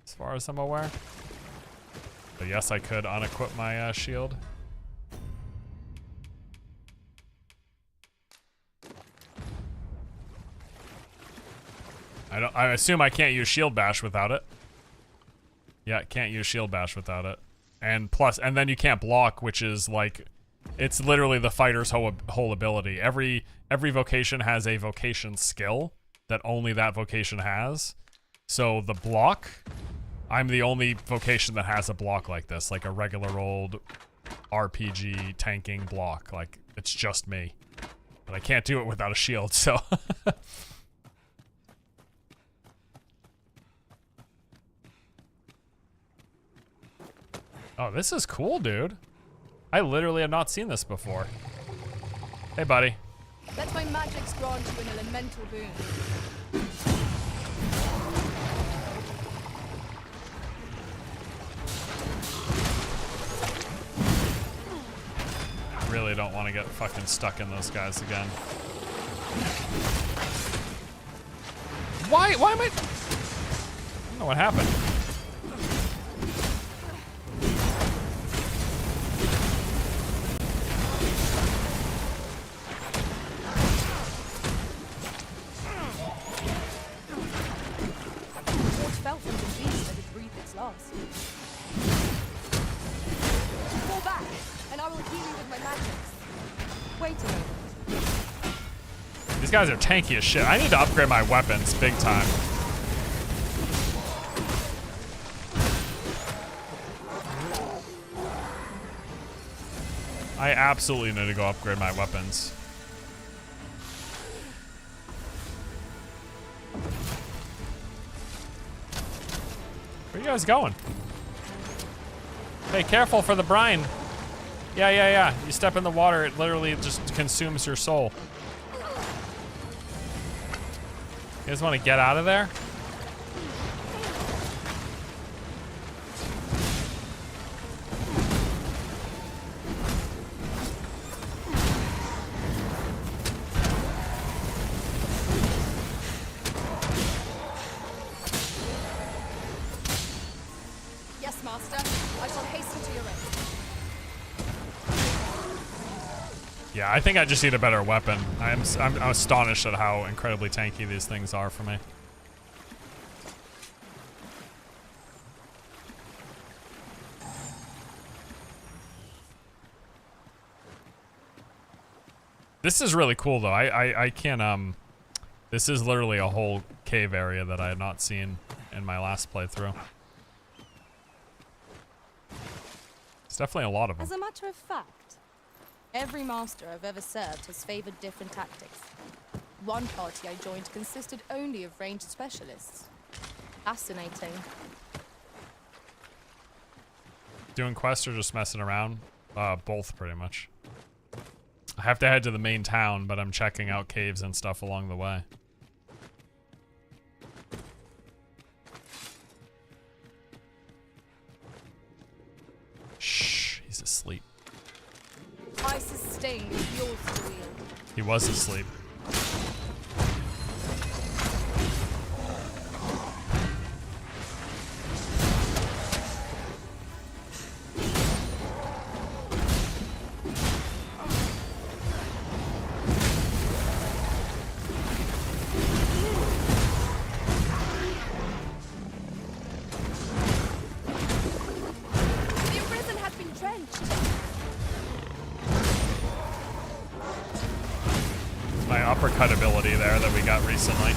as far as I'm aware. But yes, I could unequip my shield. I assume I can't use shield bash without it. Yeah, can't use shield bash without it. And then you can't block, which is like, it's literally the fighter's whole ability. Every vocation has a vocation skill that only that vocation has. So the block, I'm the only vocation that has a block like this, like a regular old RPG tanking block. Like, it's just me. But I can't do it without a shield, so. Oh, this is cool, dude. I literally have not seen this before. Hey, buddy. Let my magics grant you an elemental boon. I really don't want to get fucking stuck in those guys again. Why am I? I don't know what happened. Fell from the beast as it breathed its last. Fall back, and I will heal you with my magics. Wait a moment. These guys are tanky as shit. I need to upgrade my weapons big time. I absolutely need to go upgrade my weapons. Where you guys going? Hey, careful for the brine. Yeah. You step in the water, it literally just consumes your soul. You guys want to get out of there? Yes, Master. I shall hasten to your aid. Yeah, I think I just need a better weapon. I'm astonished at how incredibly tanky these things are for me. This is really cool though. I can this is literally a whole cave area that I had not seen in my last playthrough. It's definitely a lot of them. As a matter of fact, every master I've ever served has favored different tactics. One party I joined consisted only of ranged specialists. Fascinating. Doing quests or just messing around? Both pretty much. I have to head to the main town, but I'm checking out caves and stuff along the way. Shh, he's asleep. Ice's sting is yours to wield. He was asleep. Uppercut ability there that we got recently.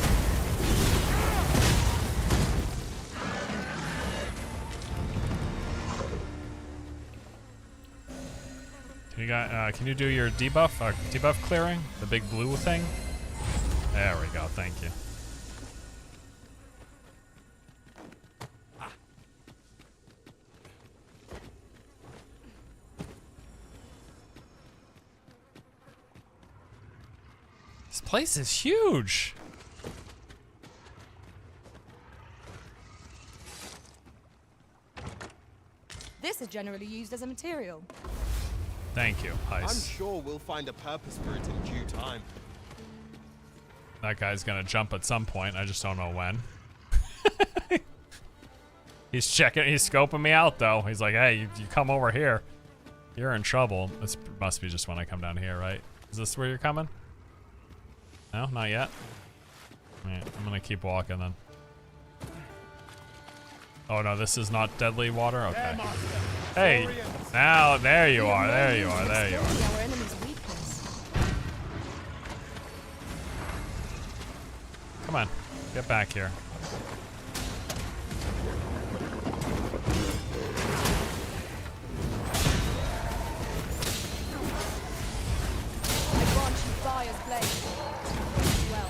Can you do your debuff? Debuff clearing? The big blue thing? There we go, thank you. This place is huge. This is generally used as a material. Thank you, Heis. I'm sure we'll find a purpose for it in due time. That guy's gonna jump at some point, I just don't know when. He's scoping me out though. He's like, hey, you come over here. You're in trouble. This must be just when I come down here, right? Is this where you're coming? No, not yet. Alright, I'm gonna keep walking then. Oh no, this is not deadly water? Okay. Hey! Now, there you are, there you are, there you are. Come on, get back here. I grant you fire's blade. Well.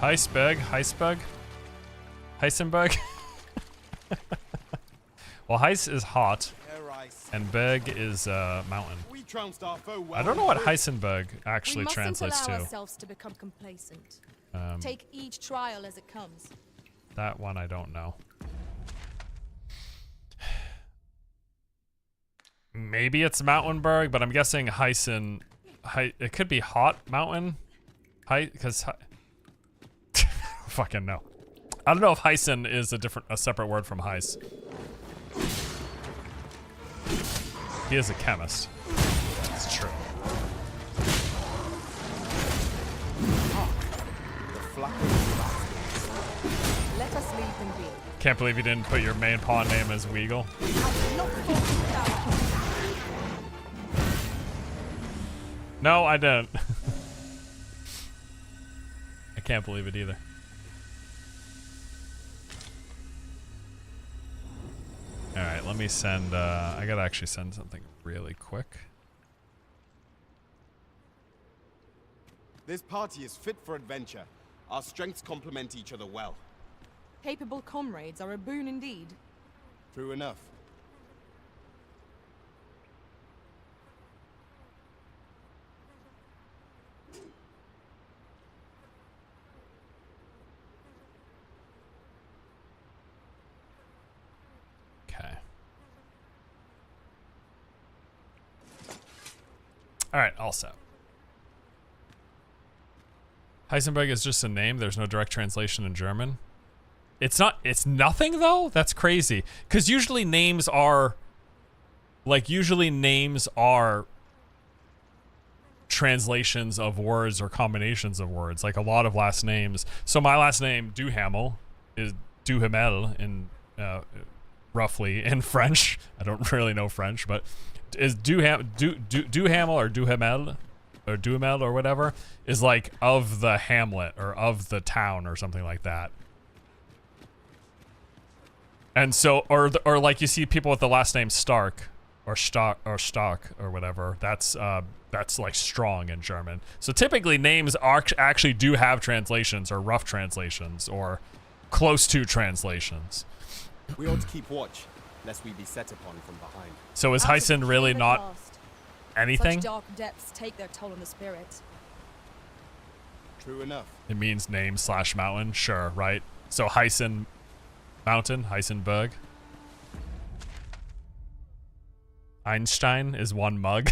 Heisenberg? Well, Heis is hot, and Berg is mountain. I don't know what Heisenberg actually translates We mustn't allow to. ourselves to become complacent. Take each trial as it comes. That one I don't know. Maybe it's Mountainberg, but I'm guessing Heisen. It could be hot mountain. Because fucking no. I don't know if Heisen is a separate word from Heis. He is a chemist. It's true. Let us leave them be. Can't believe you didn't put your main pawn name as Weagle. No, I didn't. I can't believe it either. Alright, let me send, I gotta actually send something really quick. This party is fit for adventure. Our strengths complement each other well. Capable comrades are a boon indeed. True enough. Okay. Alright, all set. Heisenberg is just a name. There's no direct translation in German. It's not, it's nothing though? That's crazy. Because usually names are, like, translations of words or combinations of words. Like a lot of last names. So my last name, Duhamel, is Duhamel in, roughly in French. I don't really know French, but is Duhamel or Duhamel or whatever is like of the hamlet or of the town or something like that. And so, or like you see people with the last name Stark or Stock or whatever. That's like strong in German. So typically names actually do have translations or rough translations or close to translations. We ought to keep watch, lest we be set upon from behind. So is Hyson really not anything? Such dark depths take their toll on the spirit. True enough. It means name / mountain. Sure, right? So Hyson Mountain, Heisenberg. Einstein is one mug.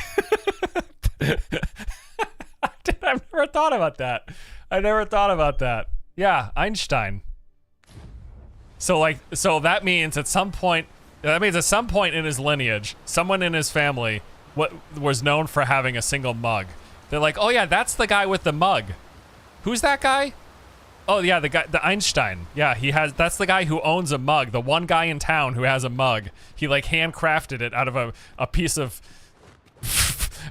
I've never thought about that. Yeah, Einstein. So that means at some point in his lineage, someone in his family was known for having a single mug. They're like, oh yeah, that's the guy with the mug. Who's that guy? Oh yeah, the Einstein. Yeah, that's the guy who owns a mug. The one guy in town who has a mug. He like handcrafted it out of a piece of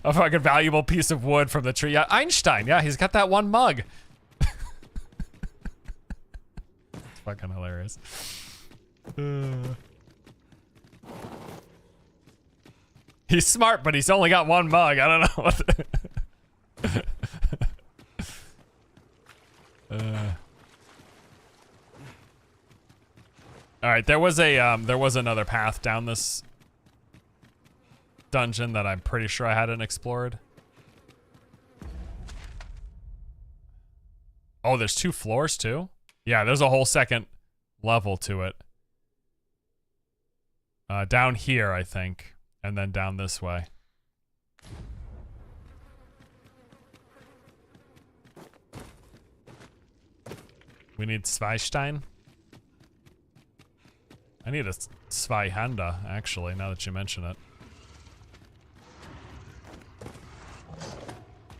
a fucking valuable piece of wood from the tree. Yeah, Einstein. Yeah, he's got that one mug. It's fucking hilarious. He's smart, but he's only got one mug. I don't know what all right, there was another path down this dungeon that I'm pretty sure I hadn't explored. Oh, there's 2 floors too? Yeah, there's a whole second level to it. Down here, I think, and then down this way. We need Zweistein. I need a Zweihanda, actually, now that you mention it.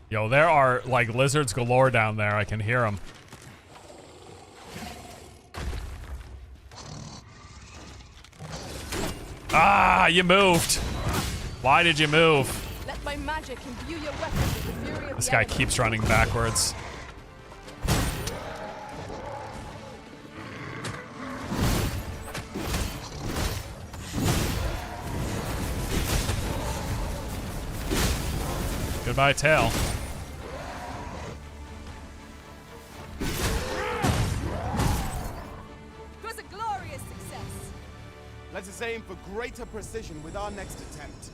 Yo, there are, like, lizards galore down there. I can hear them. Ah, you moved. Why did you move? Let my magic imbue your weapon with the fury of This the guy elements. keeps running backwards. Goodbye, tail. It was a glorious success. Let us aim for greater precision with our next attempt.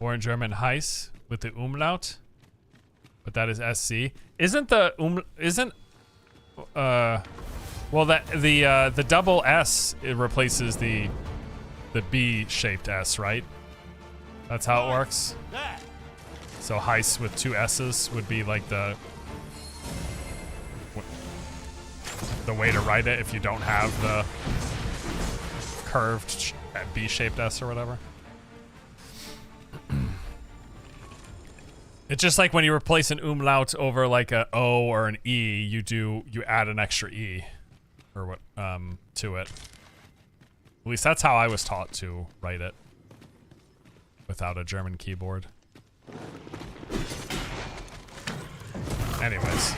Or in German, Heiss with the umlaut, but that is SC. Isn't the well, that the double S, it replaces the B-shaped S, right? That's how it works. So Heiss with 2 S's would be like the way to write it if you don't have the curved B-shaped S or whatever. It's just like when you replace an umlaut over like a O or an E, you add an extra E or what to it. At least that's how I was taught to write it without a German keyboard. Anyways.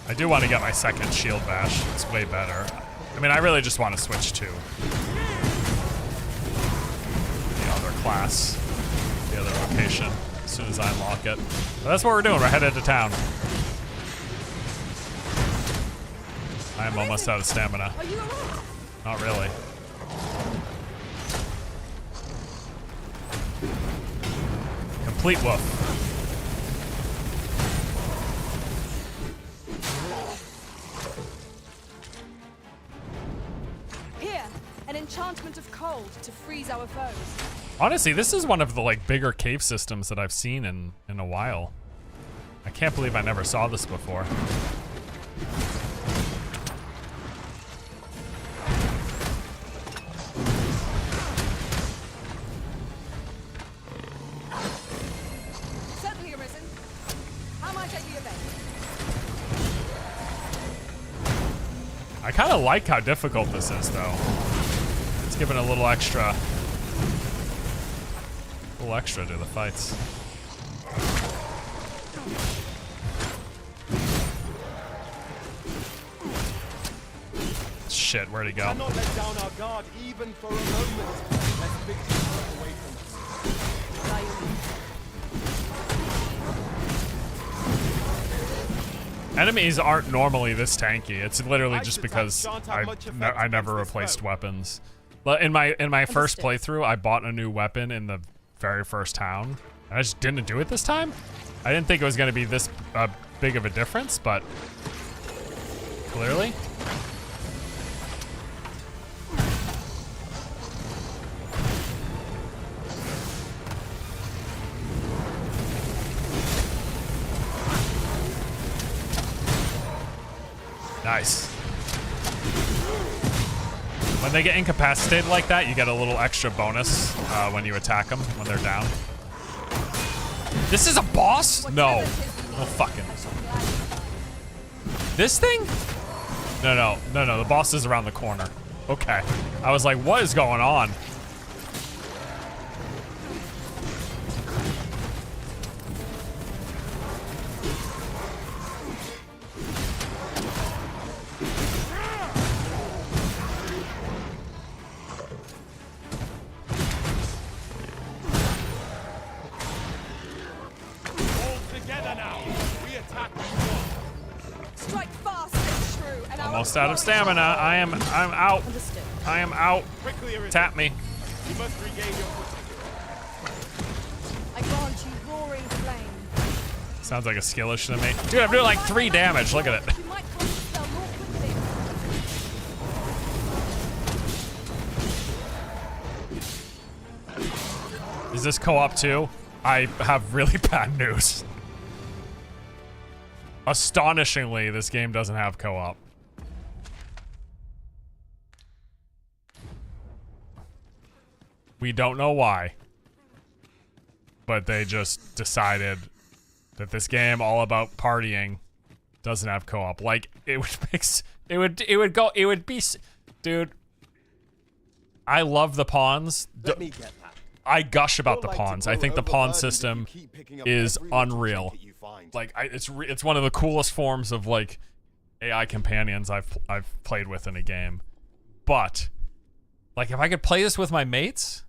I do want to get my second shield bash. It's way better. I mean, I really just want to switch to the other class, the other vocation, as soon as I unlock it. But that's what we're doing. We're headed to town. I am almost out of stamina. Not really. Complete woof. Here, an enchantment of cold to freeze our foes. Honestly, this is one of the like bigger cave systems that I've seen in a while. I can't believe I never saw this before. Certainly arisen. How might I be of aid? I kind of like how difficult this is, though. It's giving a little extra to the fights. Shit, where'd he go? Cannot let down our guard even for a moment. Let's victory slip away from us. Enemies aren't normally this tanky. It's literally just because I never replaced weapons. But in my first playthrough, I bought a new weapon in the very first town. I just didn't do it this time. I didn't think it was going to be this big of a difference, but clearly. Nice. When they get incapacitated like that, you get a little extra bonus when you attack them when they're down. This is a boss? No. No fucking. This thing? No. The boss is around the corner. Okay. I was like, what is going on? Almost out of stamina. I'm out. I am out. Tap me. You must regain your I grant you roaring flame. Sounds like a skill issue to me. Dude, I'm doing like 3 damage. Look at it. You might cast the spell more quickly. Is this co-op too? I have really bad news. Astonishingly, this game doesn't have co-op. We don't know why, but they just decided that this game all about partying doesn't have co-op. Like it would be, dude. I love the pawns. Let me get that. I gush about the pawns. I think the pawn system is unreal. Like it's one of the coolest forms of like AI companions I've played with in a game. But like if I could play this with my mates,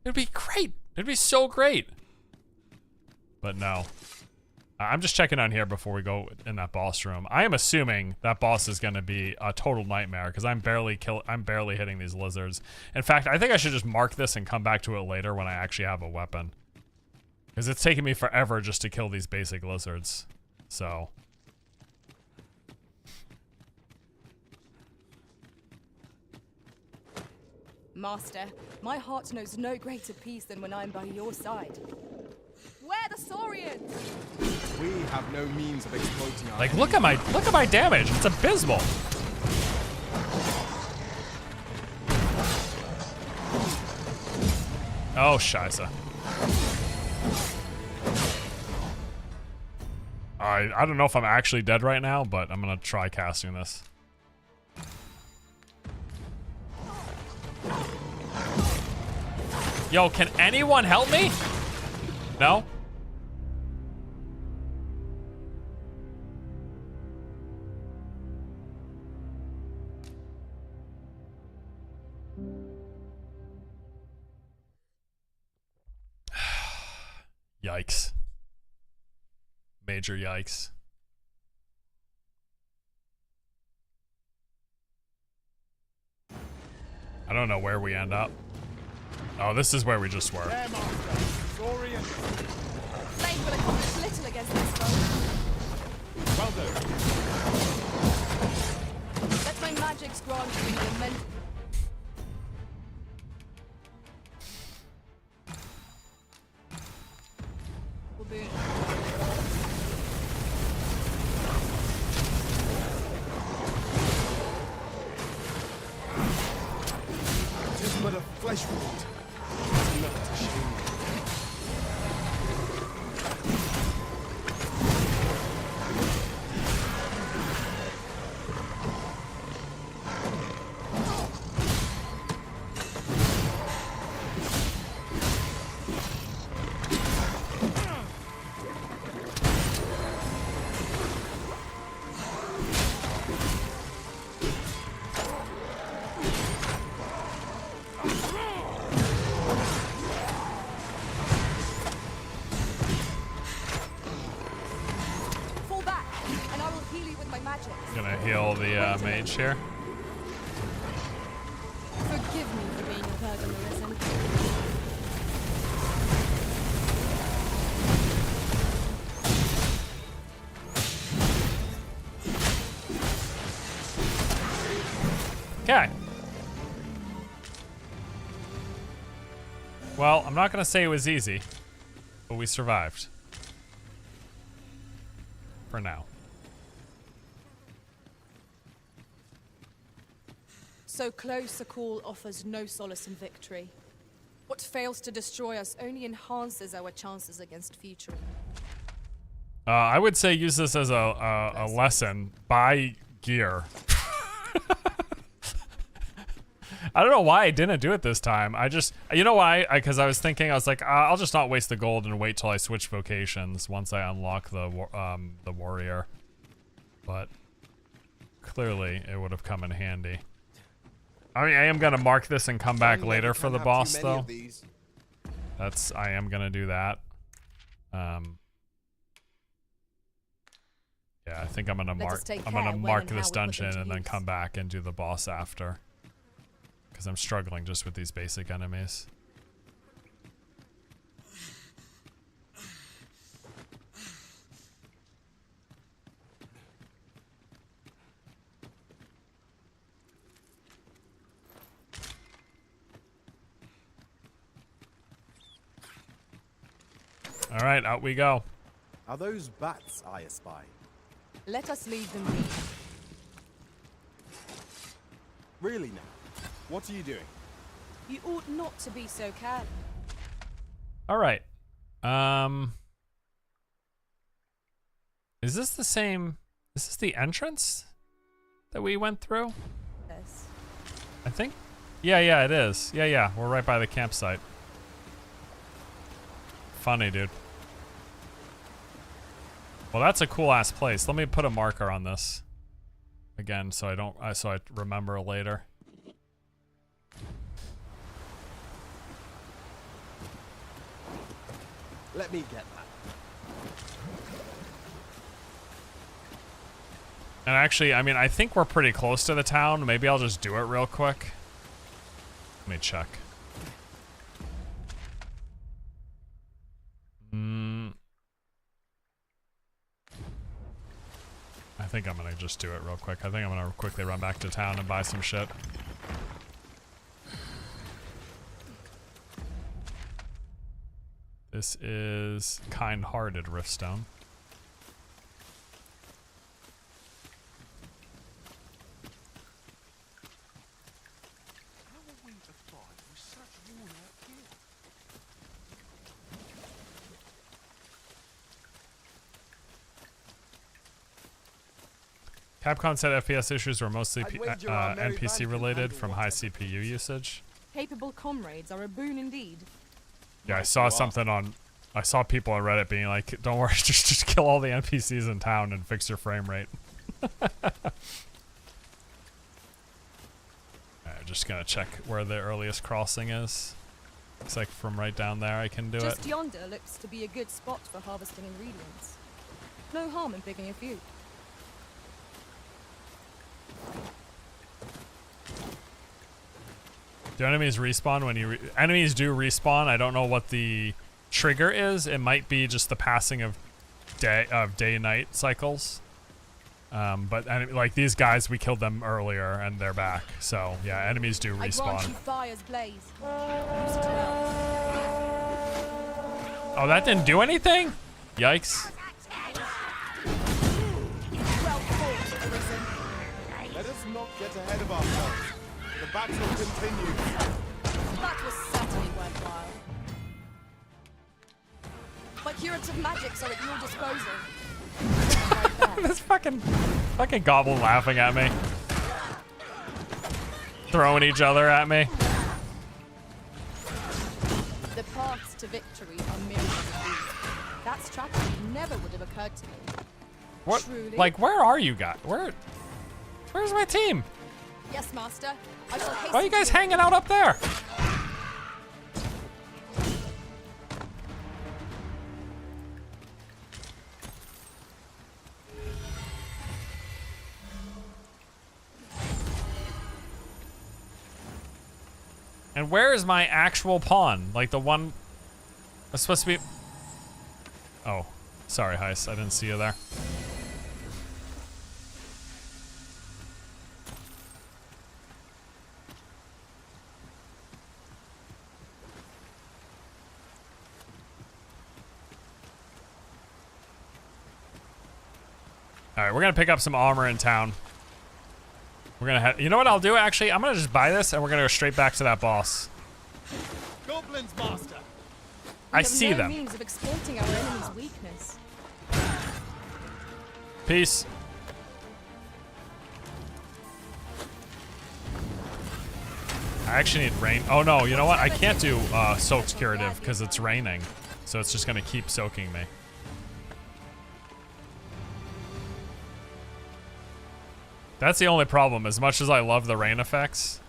it'd be great. It'd be so great. But no. I'm just checking on here before we go in that boss room. I am assuming that boss is going to be a total nightmare because I'm barely hitting these lizards. In fact, I think I should just mark this and come back to it later when I actually have a weapon. Because it's taking me forever just to kill these basic lizards. So. Master, my heart knows no greater peace than when I'm by your side. Where the Saurians? We have no means of exploiting our Like look at my damage. It's abysmal. Oh, Scheisse. I don't know if I'm actually dead right now, but I'm gonna try casting this. Yo, can anyone help me? No? Yikes. Major yikes. I don't know where we end up. Oh, this is where we just were. Flame will accomplish little against this foe. Well done. Let my magics grant you the immense. but a flesh wound is enough to shame me. Gonna heal the mage here. Forgive me for being a burden, Arisen. Okay. Well, I'm not gonna say it was easy, but we survived. For now. So close a call offers no solace in victory. What fails to destroy us only enhances our chances against future. I would say use this as a lesson. Buy gear. I don't know why I didn't do it this time. I just, you know why? Because I was thinking, I was like, I'll just not waste the gold and wait till I switch vocations once I unlock the warrior. But clearly, it would have come in handy. I mean, I am gonna mark this and come back later for the boss, though. I am gonna do that. Yeah, I think I'm gonna mark this dungeon and then come back and do the boss after. Because I'm struggling just with these basic enemies. All right, out we go. Are those bats I espy? Let us leave them be. Really now? What are you doing? You ought not to be so careless. All right. Is this the same? Is this the entrance that we went through? Yes. I think. Yeah, it is. Yeah. We're right by the campsite. Funny, dude. Well, that's a cool ass place. Let me put a marker on this again, so I remember later. Let me get that. And actually, I mean, I think we're pretty close to the town. Maybe I'll just do it real quick. Let me check. I think I'm gonna just do it real quick. I think I'm gonna quickly run back to town and buy some shit. This is kind-hearted Riftstone. Capcom said FPS issues were mostly NPC related from high CPU usage. Capable comrades are a boon indeed. Yeah, I saw something on. I saw people on Reddit being like, "Don't worry, just kill all the NPCs in town and fix your frame rate." Alright, just gonna check where the earliest crossing is. Looks like from right down there I can do it. Just yonder looks to be a good spot for harvesting ingredients. No harm in picking a few. Do enemies respawn when you enemies do respawn? I don't know what the trigger is. It might be just the passing of day-night cycles. But like these guys, we killed them earlier and they're back. So yeah, enemies do respawn. Oh, that didn't do anything? Yikes. Let us not get ahead of ourselves. The battle continues. That was certainly worthwhile. My curative magics are at your disposal. This fucking goblin laughing at me. Throwing each other at me. The paths to victory are myriad indeed. That strategy never would have occurred to me. What? Truly? Like, where are you guys? Where's my team? Yes, master. I shall hasten. Why are you guys to hanging out up there? And where is my actual pawn? Like the one that's supposed to be... Oh, sorry, Heist. I didn't see you there. All right, we're gonna pick up some armor in town. We're gonna have, you know what I'll do actually? I'm gonna just buy this and we're gonna go straight back to that boss. Goblins, master. I see no them. means of exploiting our enemy's weakness. Peace. I actually need rain. Oh no, you know what? I can't do soaked curative because it's raining. So it's just gonna keep soaking me. That's the only problem. As much as I love the rain effects,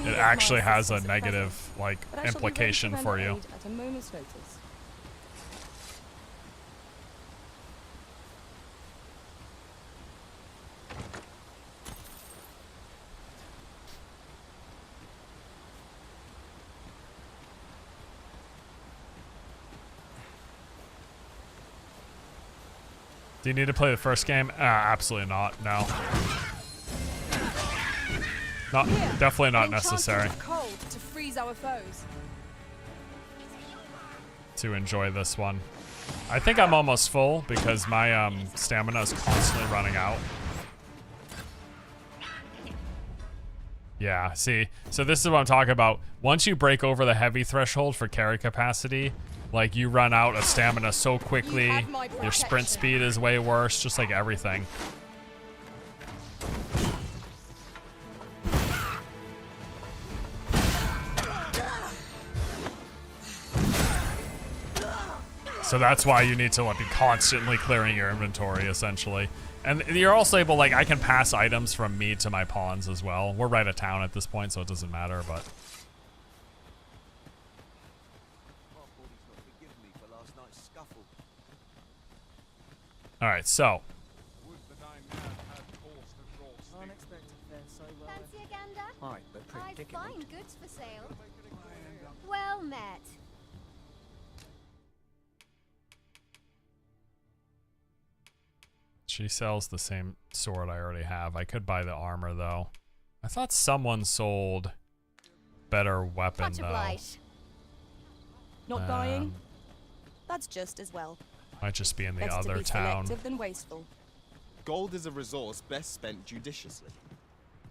it actually has a negative, like, implication for you. At a moment's notice. Do you need to play the first game? Absolutely not. No. Not definitely not necessary Cold to freeze our foes. to enjoy this one. I think I'm almost full because my stamina is constantly running out. Yeah, see, so this is what I'm talking about. Once you break over the heavy threshold for carry capacity, like you run out of stamina so quickly, your sprint speed is way worse, just like everything. So that's why you need to be constantly clearing your inventory, essentially. And you're also able, like, I can pass items from me to my pawns as well. We're right at town at this point, so it doesn't matter, but... Alright, so... Fancy a gander? Hi, the predicament. I find goods for sale. Well met. She sells the same sword I already have. I could buy the armor, though. I thought someone sold better weapon, though. Not buying? That's just as well. Might just be in the Better other to be town. selective than wasteful. Gold is a resource best spent judiciously.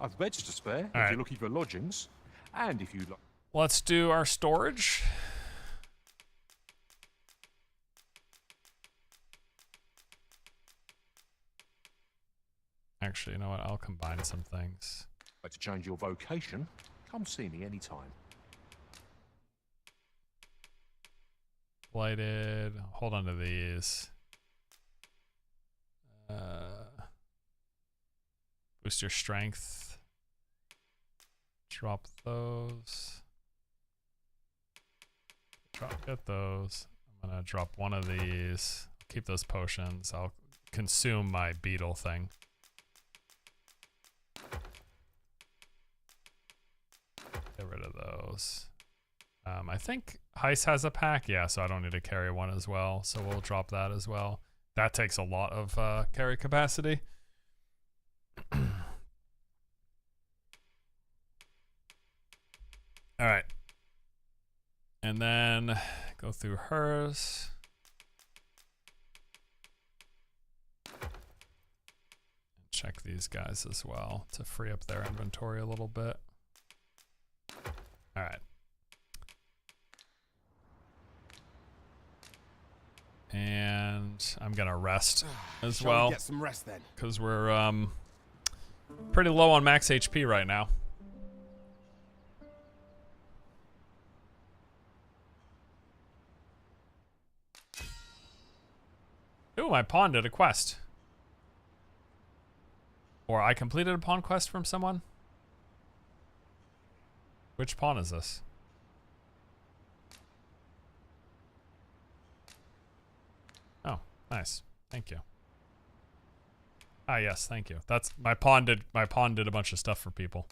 I've beds to spare if right. you're looking for lodgings, and if you'd like. Let's do our storage. Actually, you know what? I'll combine some things. Like to change your vocation, come see me anytime. Blighted. Hold on to these. Boost your strength. Drop those. Get those. I'm gonna drop one of these. Keep those potions. I'll consume my beetle thing. Get rid of those. I think Heist has a pack. Yeah, so I don't need to carry one as well. So we'll drop that as well. That takes a lot of carry capacity. All right. And then go through hers. check these guys as well to free up their inventory a little bit. All right. And I'm gonna rest as Shall well. we get some rest then? Because we're pretty low on max HP right now. Ooh, my pawn did a quest. Or I completed a pawn quest from someone? Which pawn is this? Oh, nice. Thank you. Ah, yes, thank you. That's my pawn did a bunch of stuff for people.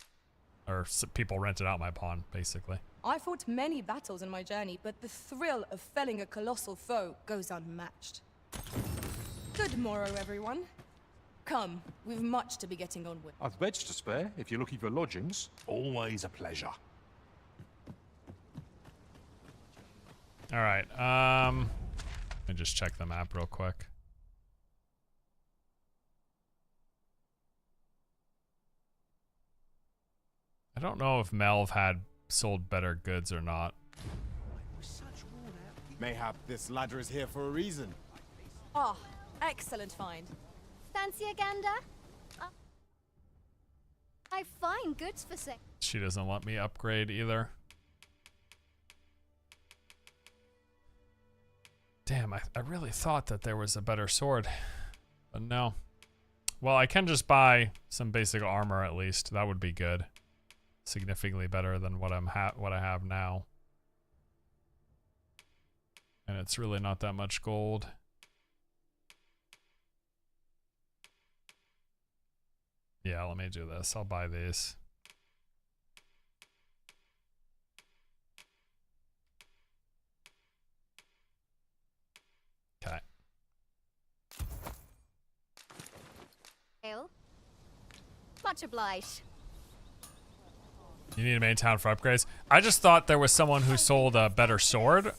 Or people rented out my pawn, basically. I fought many battles in my journey, but the thrill of felling a colossal foe goes unmatched. Good morrow, everyone. Come, we've much to be getting on with. I've beds to spare if you're looking for lodgings. Always a pleasure. All right. Let me just check the map real quick. I don't know if Melv had sold better goods or not. Mayhap this ladder is here for a reason. Ah, excellent find. Fancy a gander? I find goods for sale. She doesn't let me upgrade either. Damn, I really thought that there was a better sword. But no. Well, I can just buy some basic armor at least. That would be good. Significantly better than what I have now. And it's really not that much gold. Yeah, let me do this. I'll buy these. Okay. Much obliged. You need a main town for upgrades. I just thought there was someone who sold a better sword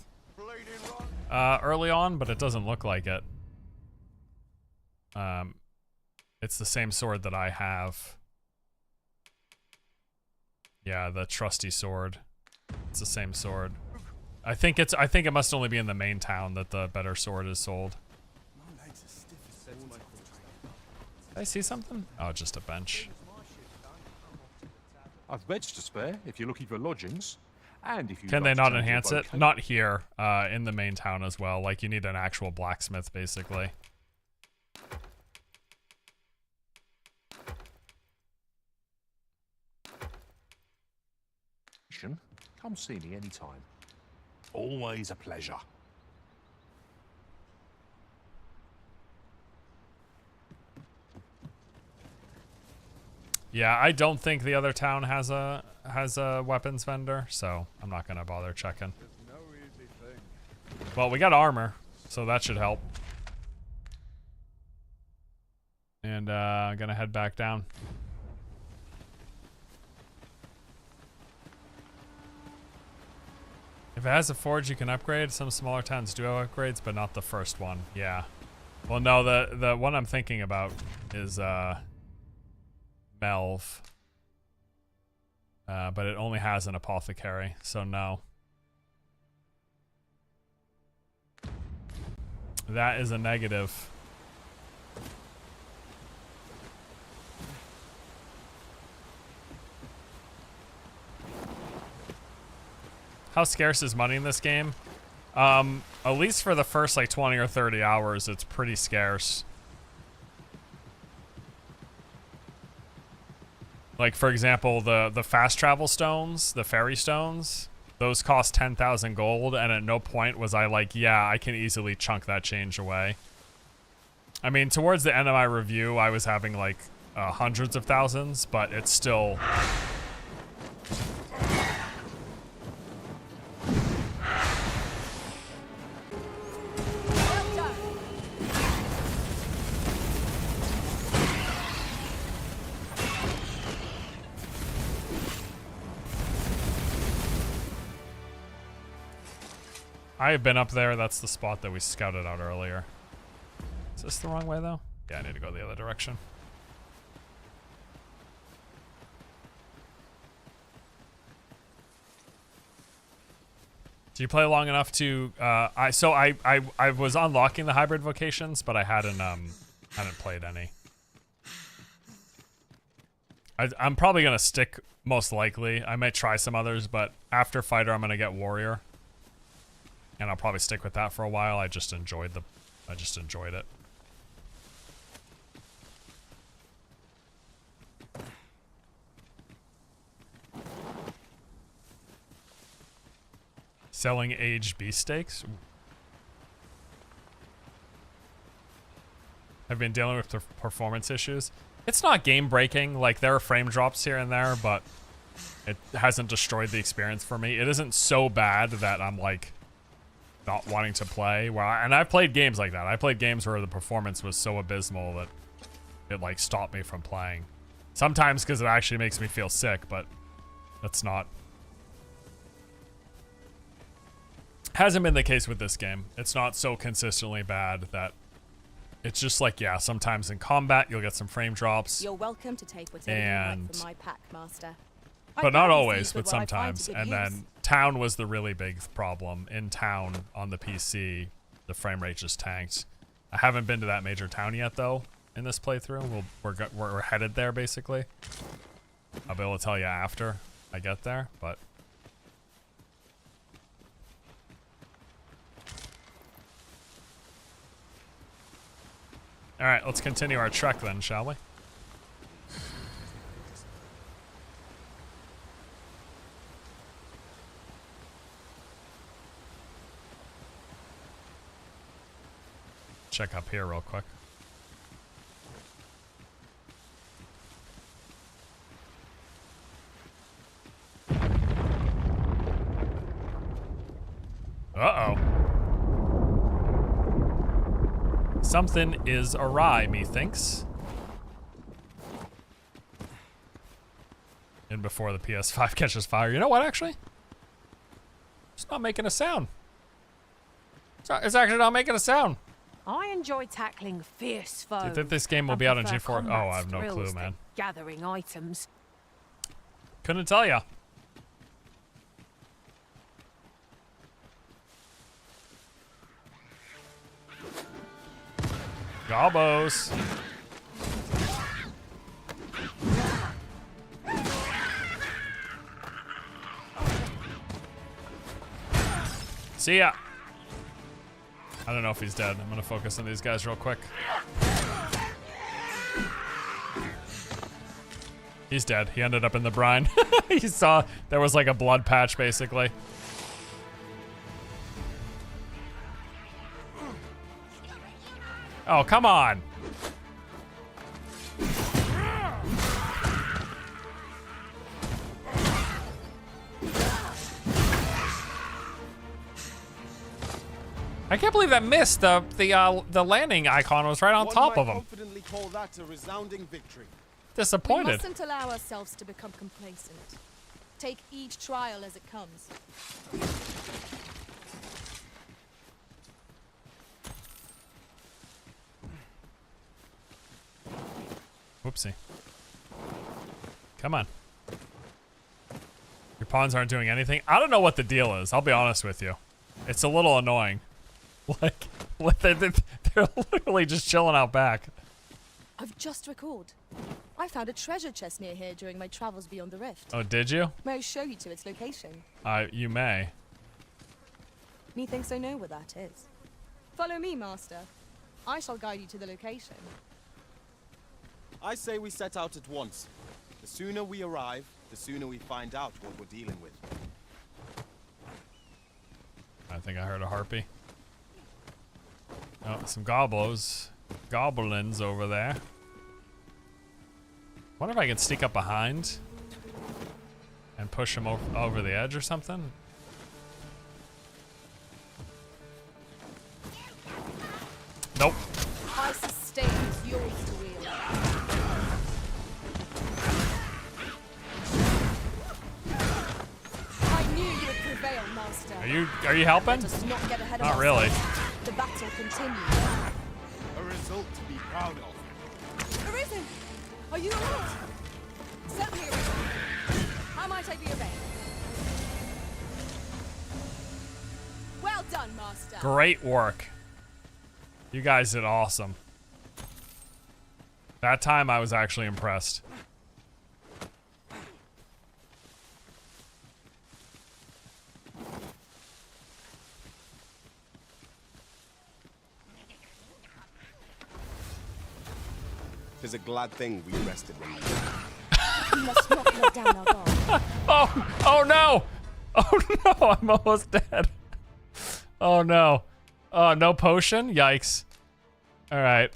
early on, but it doesn't look like it. It's the same sword that I have. Yeah, the trusty sword. It's the same sword. I think it must only be in the main town that the better sword is sold. Did I see something? Oh, just a bench. I've beds to spare if you're looking for lodgings. And if you Can they not enhance it? Not here, in the main town as well. Like, you need an actual blacksmith, basically. Come see me anytime. Always a pleasure. Yeah, I don't think the other town has a weapons vendor, so I'm not gonna bother checking. Well, we got armor, so that should help. And I'm gonna head back down. If it has a forge, you can upgrade. Some smaller towns do have upgrades, but not the first one. Yeah. Well, no, the one I'm thinking about is Melv. But it only has an apothecary, so no. That is a negative. How scarce is money in this game? At least for the first like 20 or 30 hours, it's pretty scarce. Like, for example, the fast travel stones, the fairy stones, those cost 10,000 gold, and at no point was I like, yeah, I can easily chunk that change away. I mean, towards the end of my review, I was having like hundreds of thousands, but it's still... I have been up there. That's the spot that we scouted out earlier. Is this the wrong way, though? Yeah, I need to go the other direction. Do you play long enough to? I was unlocking the hybrid vocations, but I hadn't played any. I'm probably gonna stick most likely. I might try some others, but after fighter, I'm gonna get warrior, and I'll probably stick with that for a while. I just enjoyed it. Selling aged beefsteaks. I've been dealing with performance issues. It's not game breaking, like there are frame drops here and there, but it hasn't destroyed the experience for me. It isn't so bad that I'm like not wanting to play. And I've played games like that. I played games where the performance was so abysmal that it like stopped me from playing. Sometimes because it actually makes me feel sick, but that's not. Hasn't been the case with this game. It's not so consistently bad that it's just like, yeah, sometimes in combat you'll get some frame drops. You're welcome to take whatever you like from my pack, Master. But not always, but sometimes. And then town was the really big problem. In town on the PC, the frame rate just tanked. I haven't been to that major town yet though in this playthrough. We're headed there basically. I'll be able to tell you after I get there, but all right, let's continue our trek then, shall we? Check up here real quick. Uh-oh. Something is awry, methinks. And before the PS5 catches fire. You know what, actually? It's not making a sound. It's actually not making a sound. I enjoy tackling fierce foes. Do you think this game will be out on G4? Oh, I have no clue, man. Gathering items. Couldn't tell ya. Gobbos. See ya. I don't know if he's dead. I'm gonna focus on these guys real quick. He's dead. He ended up in the brine. He saw there was like a blood patch basically. Oh, come on. I can't believe that missed. The landing icon was right on top of him. Confidently call that a resounding victory. Disappointed. We mustn't allow ourselves to become complacent. Take each trial as it comes. Whoopsie. Come on. Your pawns aren't doing anything. I don't know what the deal is. I'll be honest with you. It's a little annoying. Like, they're literally just chilling out back. I've just recalled. I found a treasure chest near here during my travels beyond the rift. Oh, did you? May I show you to its location? You may. Methinks I know where that is. Follow me, Master. I shall guide you to the location. I say we set out at once. The sooner we arrive, the sooner we find out what we're dealing with. I think I heard a harpy. Oh, some goblins over there. Wonder if I can sneak up behind and push him over the edge or something. Nope. I sustain is yours to wield. I knew you would prevail, Master. Are you helping? Let us not get ahead of Not really. The battle continues. A result to be proud of. Arisen! Are you alright? Certainly Arisen. How might I be of aid? done, Master. Great work. You guys did awesome. That time I was actually impressed. Tis a glad thing we rested when You must not let down our guard. Oh no! Oh no, I'm almost dead. Oh no. Oh, no potion? Yikes. Alright.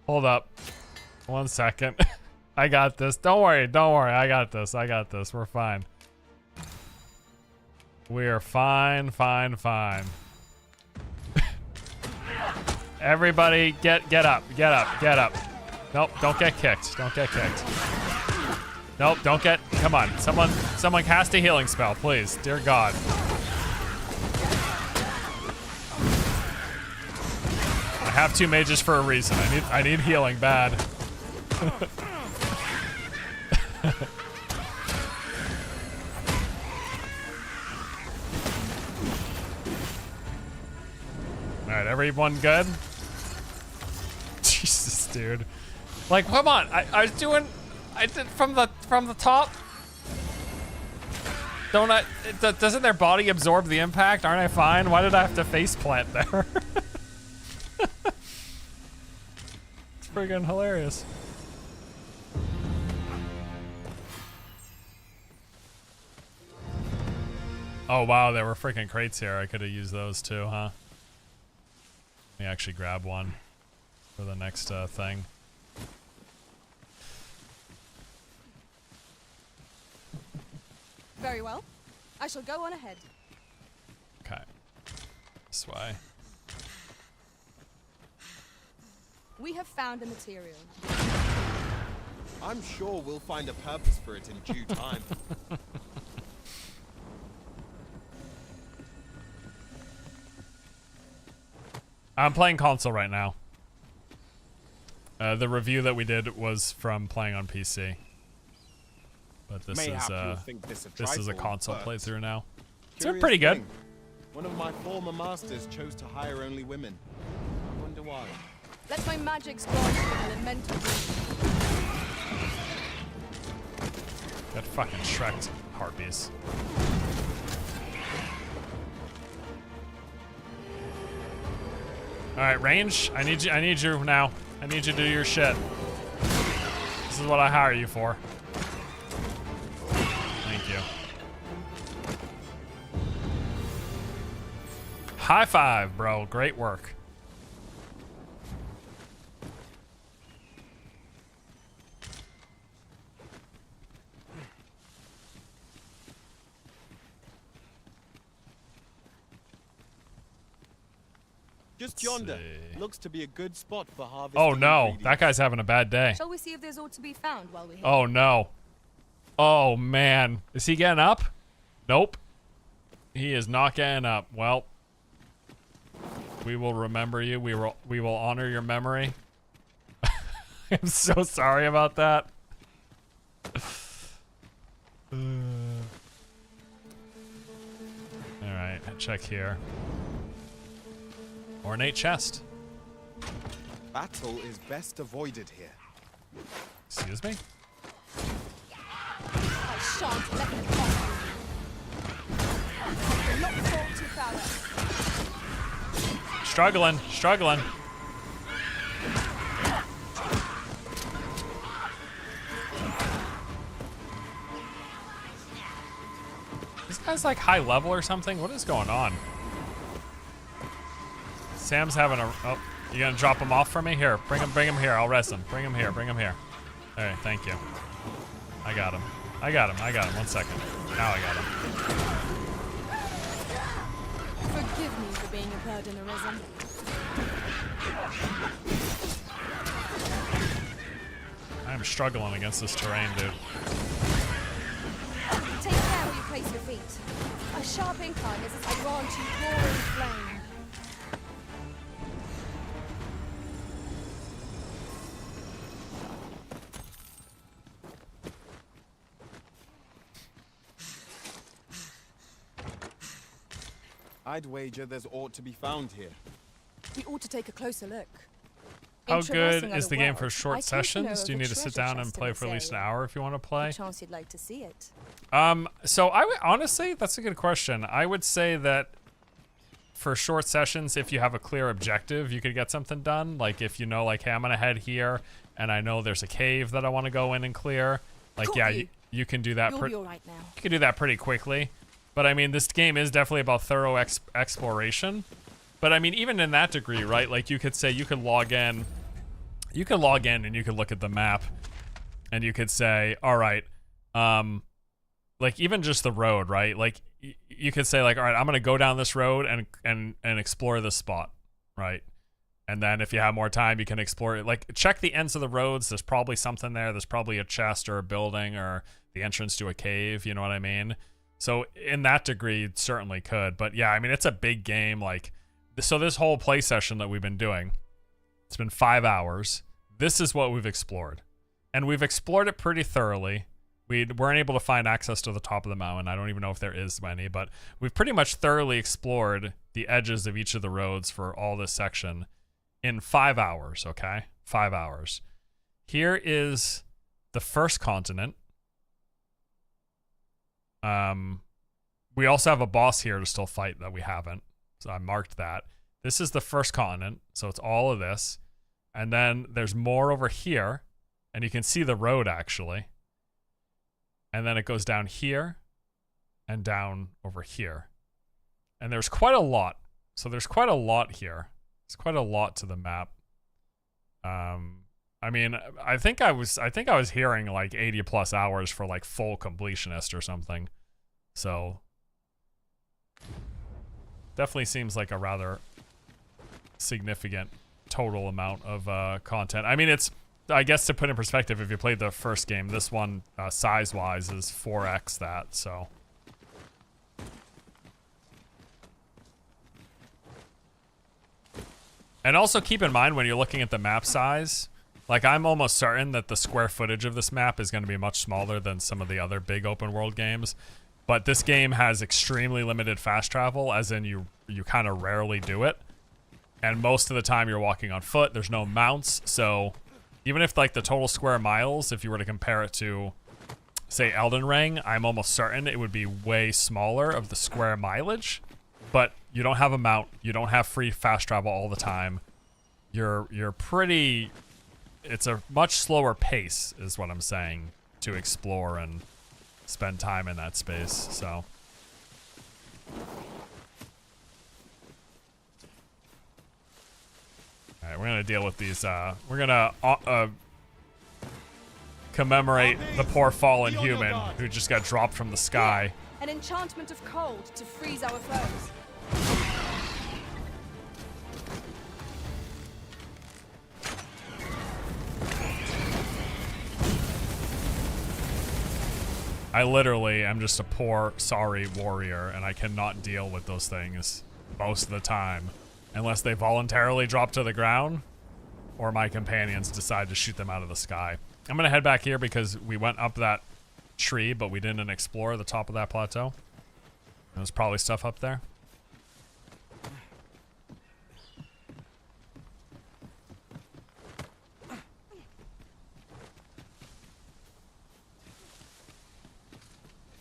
Hold up. 1 second. I got this. Don't worry, I got this. We're fine. We are fine. Everybody get up. Nope, don't get kicked. Nope, don't get. Come on, someone cast a healing spell, please. Dear God. I have 2 mages for a reason. I need healing bad. All right, everyone good? Jesus, dude. Like, come on. I did from the top. Doesn't their body absorb the impact? Aren't I fine? Why did I have to face plant there? It's friggin' hilarious. Oh wow, there were freaking crates here. I could have used those too, huh? Let me actually grab one for the next thing. Very well. I shall go on ahead. Okay. This way. We have found a material. I'm sure we'll find a purpose for it in due time. I'm playing console right now. The review that we did was from playing on PC. But this is a console playthrough now. It's pretty good. One of my former masters chose to hire only women. I wonder why. Let my magics grant you an elemental. That fucking Shrek harpies. All right, range. I need you now. I need you to do your shit. This is what I hire you for. Thank you. High five, bro. Great work. Just yonder. Looks to be a good spot for harvesting. Oh no, that guy's having a bad day. Shall we see if there's aught to be found while we're here? Oh no. Oh man. Is he getting up? Nope. He is not getting up. Well, we will remember you. We will honor your memory. I'm so sorry about that. Alright, check here. Ornate chest. Battle is best avoided here. Excuse me? I shan't let them find you. I will not fall to power. Struggling. This guy's like high level or something? What is going on? Sam's having a... Oh, you gonna drop him off for me? Here, bring him here. I'll res him. Bring him here. Alright, thank you. I got him. 1 second. Now I got him. Forgive me for being a burden arisen. I'm struggling against this terrain, dude. Take care where you place your feet. A sharp incline is as I grant you roaring flame. I'd wager there's aught to be found here. We ought to take a closer look. How In good traversing is other the game for worlds, short I came to know sessions? of Do you a need to sit treasure down and chest in play this for at least an area. hour if you want to play? Chance you'd like to see it. So I would honestly, that's a good question. I would say that for short sessions, if you have a clear objective, you could get something done. Like if you know, like, hey, I'm gonna head here, and I know there's a cave that I want to go in and clear. Like, Caught yeah, you. you can do that. You'll be all right now. You can do that pretty quickly. But I mean, this game is definitely about thorough exploration. But I mean, even in that degree, right? Like you could say you could log in. You could log in and you could look at the map, and you could say, all right, like even just the road, right? Like you could say like, all right, I'm gonna go down this road and explore this spot, right? And then if you have more time, you can explore it. Like check the ends of the roads. There's probably something there. There's probably a chest or a building or the entrance to a cave. You know what I mean? So in that degree, it certainly could. But yeah, I mean, it's a big game. Like, so this whole play session that we've been doing, it's been 5 hours. This is what we've explored. And we've explored it pretty thoroughly. We weren't able to find access to the top of the mountain. I don't even know if there is any, but we've pretty much thoroughly explored the edges of each of the roads for all this section in 5 hours, okay? 5 hours. Here is the first continent. We also have a boss here to still fight that we haven't. So I marked that. This is the first continent, so it's all of this. And then there's more over here, and you can see the road actually. And then it goes down here and down over here. And there's quite a lot. So there's quite a lot here. There's quite a lot to the map. I mean, I think I was hearing like 80 plus hours for like full completionist or something. So definitely seems like a rather significant total amount of content. I mean, it's, I guess to put in perspective, if you played the first game, this one size-wise is 4x that, so. And also keep in mind when you're looking at the map size, like I'm almost certain that the square footage of this map is going to be much smaller than some of the other big open world games. But this game has extremely limited fast travel, as in you kind of rarely do it. And most of the time you're walking on foot, there's no mounts, so even if like the total square miles, if you were to compare it to, say, Elden Ring, I'm almost certain it would be way smaller of the square mileage. But you don't have a mount, you don't have free fast travel all the time. You're pretty, it's a much slower pace is what I'm saying, to explore and spend time in that space, so. Alright, we're gonna deal with these, we're gonna commemorate the poor fallen human who just got dropped from the sky. An enchantment of cold to freeze our foes. I literally am just a poor, sorry warrior, and I cannot deal with those things most of the time. Unless they voluntarily drop to the ground, or my companions decide to shoot them out of the sky. I'm gonna head back here because we went up that tree, but we didn't explore the top of that plateau. There's probably stuff up there.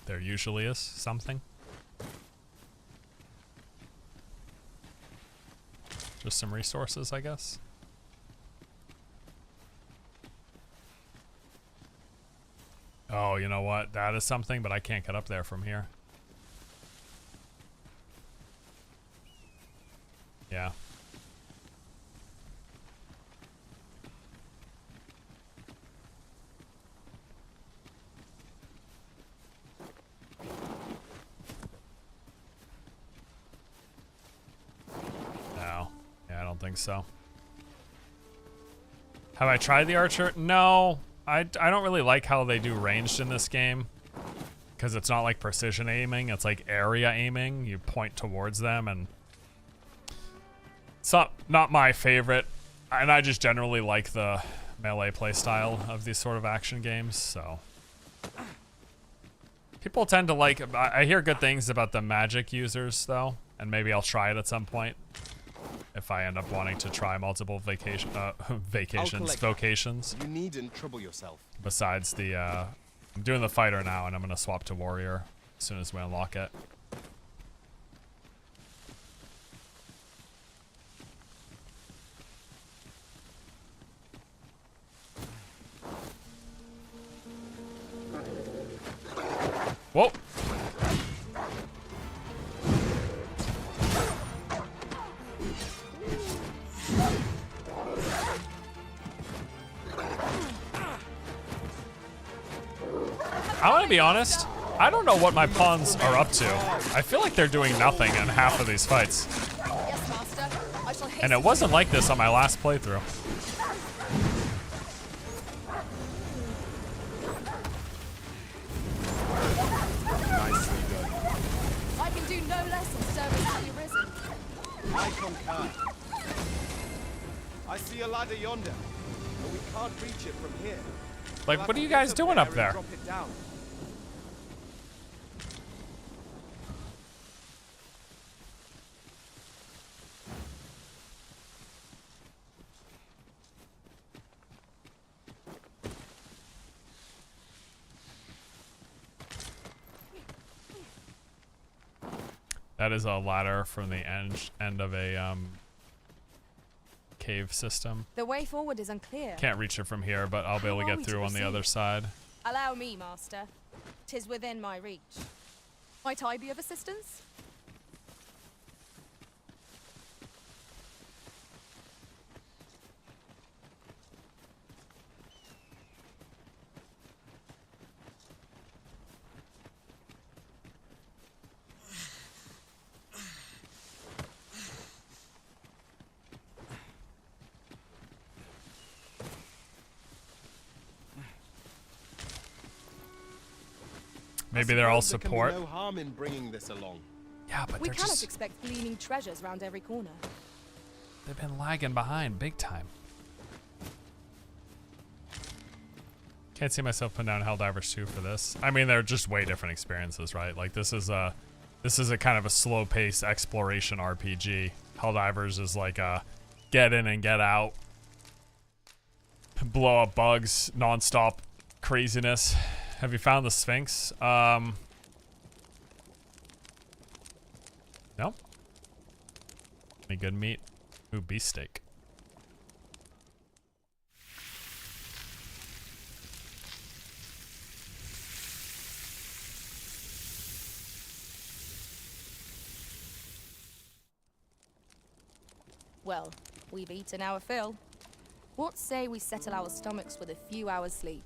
There usually is something. Just some resources, I guess. Oh, you know what? That is something, but I can't get up there from here. Yeah. No. Yeah, I don't think so. Have I tried the archer? No. I don't really like how they do ranged in this game. Because it's not like precision aiming, it's like area aiming. You point towards them, and it's not my favorite. And I just generally like the melee playstyle of these sort of action games, so. People tend to like, I hear good things about the magic users though, and maybe I'll try it at some point if I end up wanting to try multiple vocations. You needn't trouble yourself. Besides the, I'm doing the fighter now, and I'm gonna swap to warrior as soon as we unlock it. Whoa! I want to be honest, I don't know what my pawns are up to. I feel like they're doing nothing in half of these fights. Yes, Master. I shall hasten. And it wasn't like this on my last playthrough. Nicely done. I can do no less in service to the Arisen. I concur. I see a ladder yonder, but we can't reach it from here. Like, what are you guys doing up there? Drop it down. That is a ladder from the end of a cave system. The way forward is unclear. Can't reach it from here, but I'll be able to get through on the other side. Allow me, Master. 'Tis within my reach. Might I be of assistance? Maybe they're all support. There can be no harm in bringing this along. Yeah, but We they're cannot just... expect gleaming treasures round every corner. They've been lagging behind big time. Can't see myself putting down Helldivers 2 for this. I mean, they're just way different experiences, right? Like, this is a kind of a slow-paced exploration RPG. Helldivers is like a get in and get out, blow up bugs, non-stop craziness. Have you found the Sphinx? No. Any good meat? Ooh, beefsteak. Well, we've eaten our fill. What say we settle our stomachs with a few hours sleep?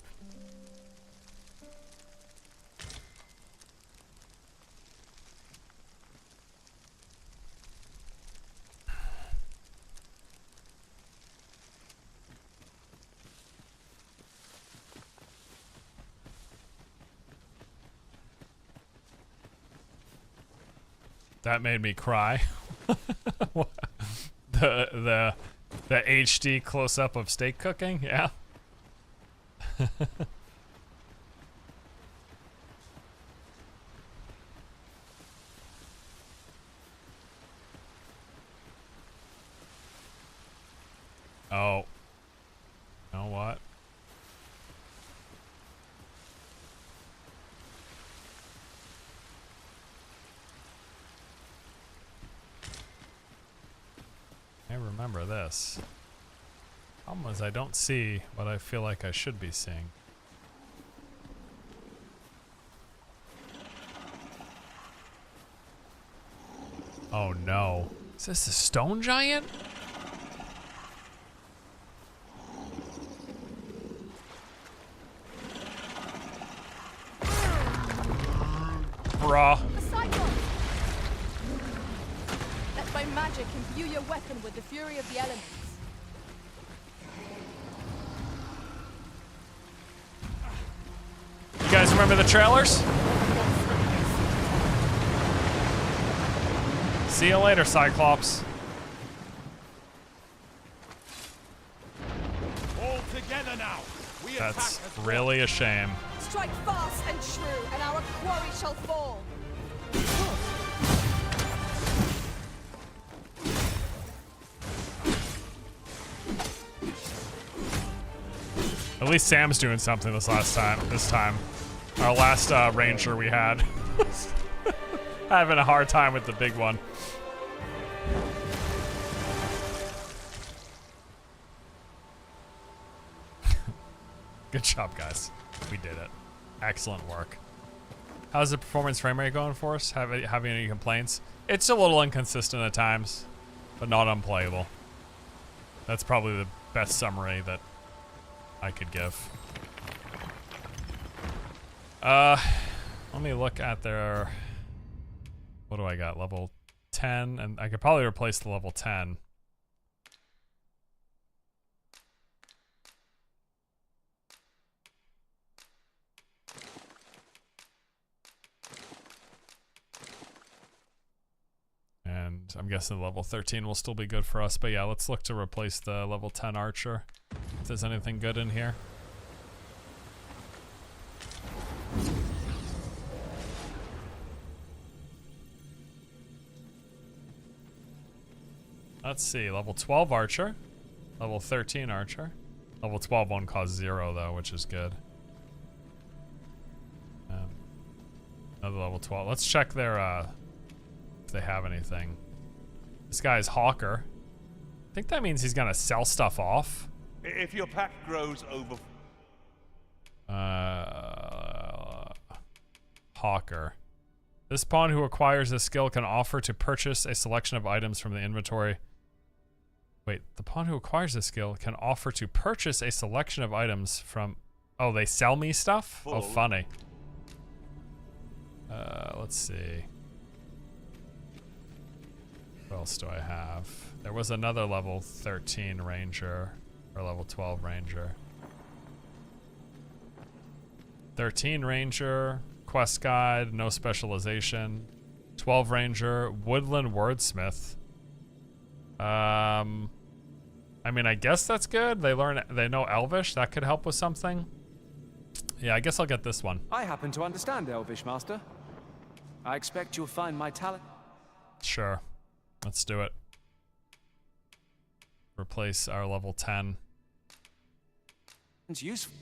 That made me cry. the HD close up of steak cooking, yeah. Oh. You know what? I remember this. Problem is I don't see what I feel like I should be seeing. Oh no. Is this a stone giant? Bruh. Let my magic imbue your weapon with the fury of the elements. You guys remember the trailers? See you later, Cyclops. All together now. That's really a shame. Strike fast and true, and our quarry shall fall. At least Sam's doing something this time. Our last ranger we had. Having a hard time with the big one. Good job, guys. We did it. Excellent work. How's the performance frame rate going for us? Having any complaints? It's a little inconsistent at times, but not unplayable. That's probably the best summary that I could give. Let me look at their... What do I got? Level 10, and I could probably replace the level 10. And I'm guessing level 13 will still be good for us. But yeah, let's look to replace the level 10 archer. If there's anything good in here. Let's see, level 12 archer. Level 13 archer. Level 12 won't cost 0 though, which is good. Another level 12. Let's check their, if they have anything. This guy's Hawker. I think that means he's gonna sell stuff off. If your pack grows over... Hawker. This pawn who acquires this skill can offer to purchase a selection of items from the inventory. Wait, the pawn who acquires this skill can offer to purchase a selection of items from... Oh, they sell me stuff? Oh, funny. Let's see. What else do I have? There was another level 13 ranger, or level 12 ranger. 13 ranger, quest guide, no specialization. 12 ranger, woodland wordsmith. I mean, I guess that's good. They know Elvish. That could help with something. Yeah, I guess I'll get this one. I happen to understand Elvish, Master. I expect you'll find my talent. Sure. Let's do it. Replace our level 10. It's useful.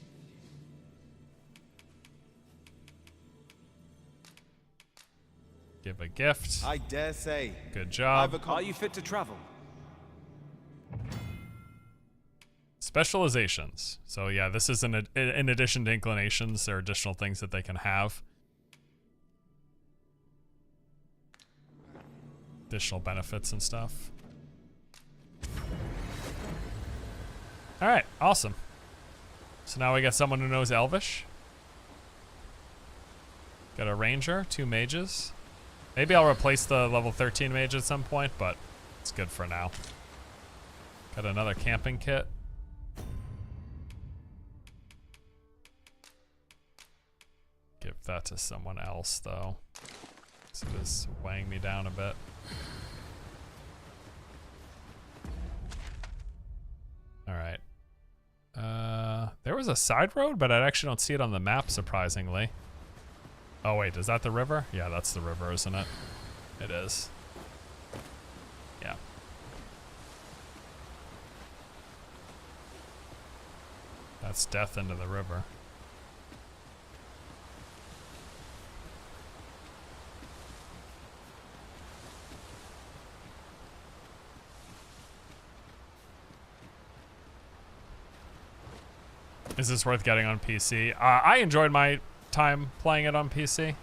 Give a gift. I dare say. Good job. Are you fit to travel? Specializations. So yeah, this is in addition to inclinations, there are additional things that they can have. Additional benefits and stuff. Alright, awesome. So now we got someone who knows Elvish. Got a ranger, 2 mages. Maybe I'll replace the level 13 mage at some point, but it's good for now. Got another camping kit. Give that to someone else, though. So it is weighing me down a bit. Alright. There was a side road, but I actually don't see it on the map, surprisingly. Oh wait, is that the river? Yeah, that's the river, isn't it? It is. Yeah. That's death into the river. Is this worth getting on PC? I enjoyed my time playing it on PC.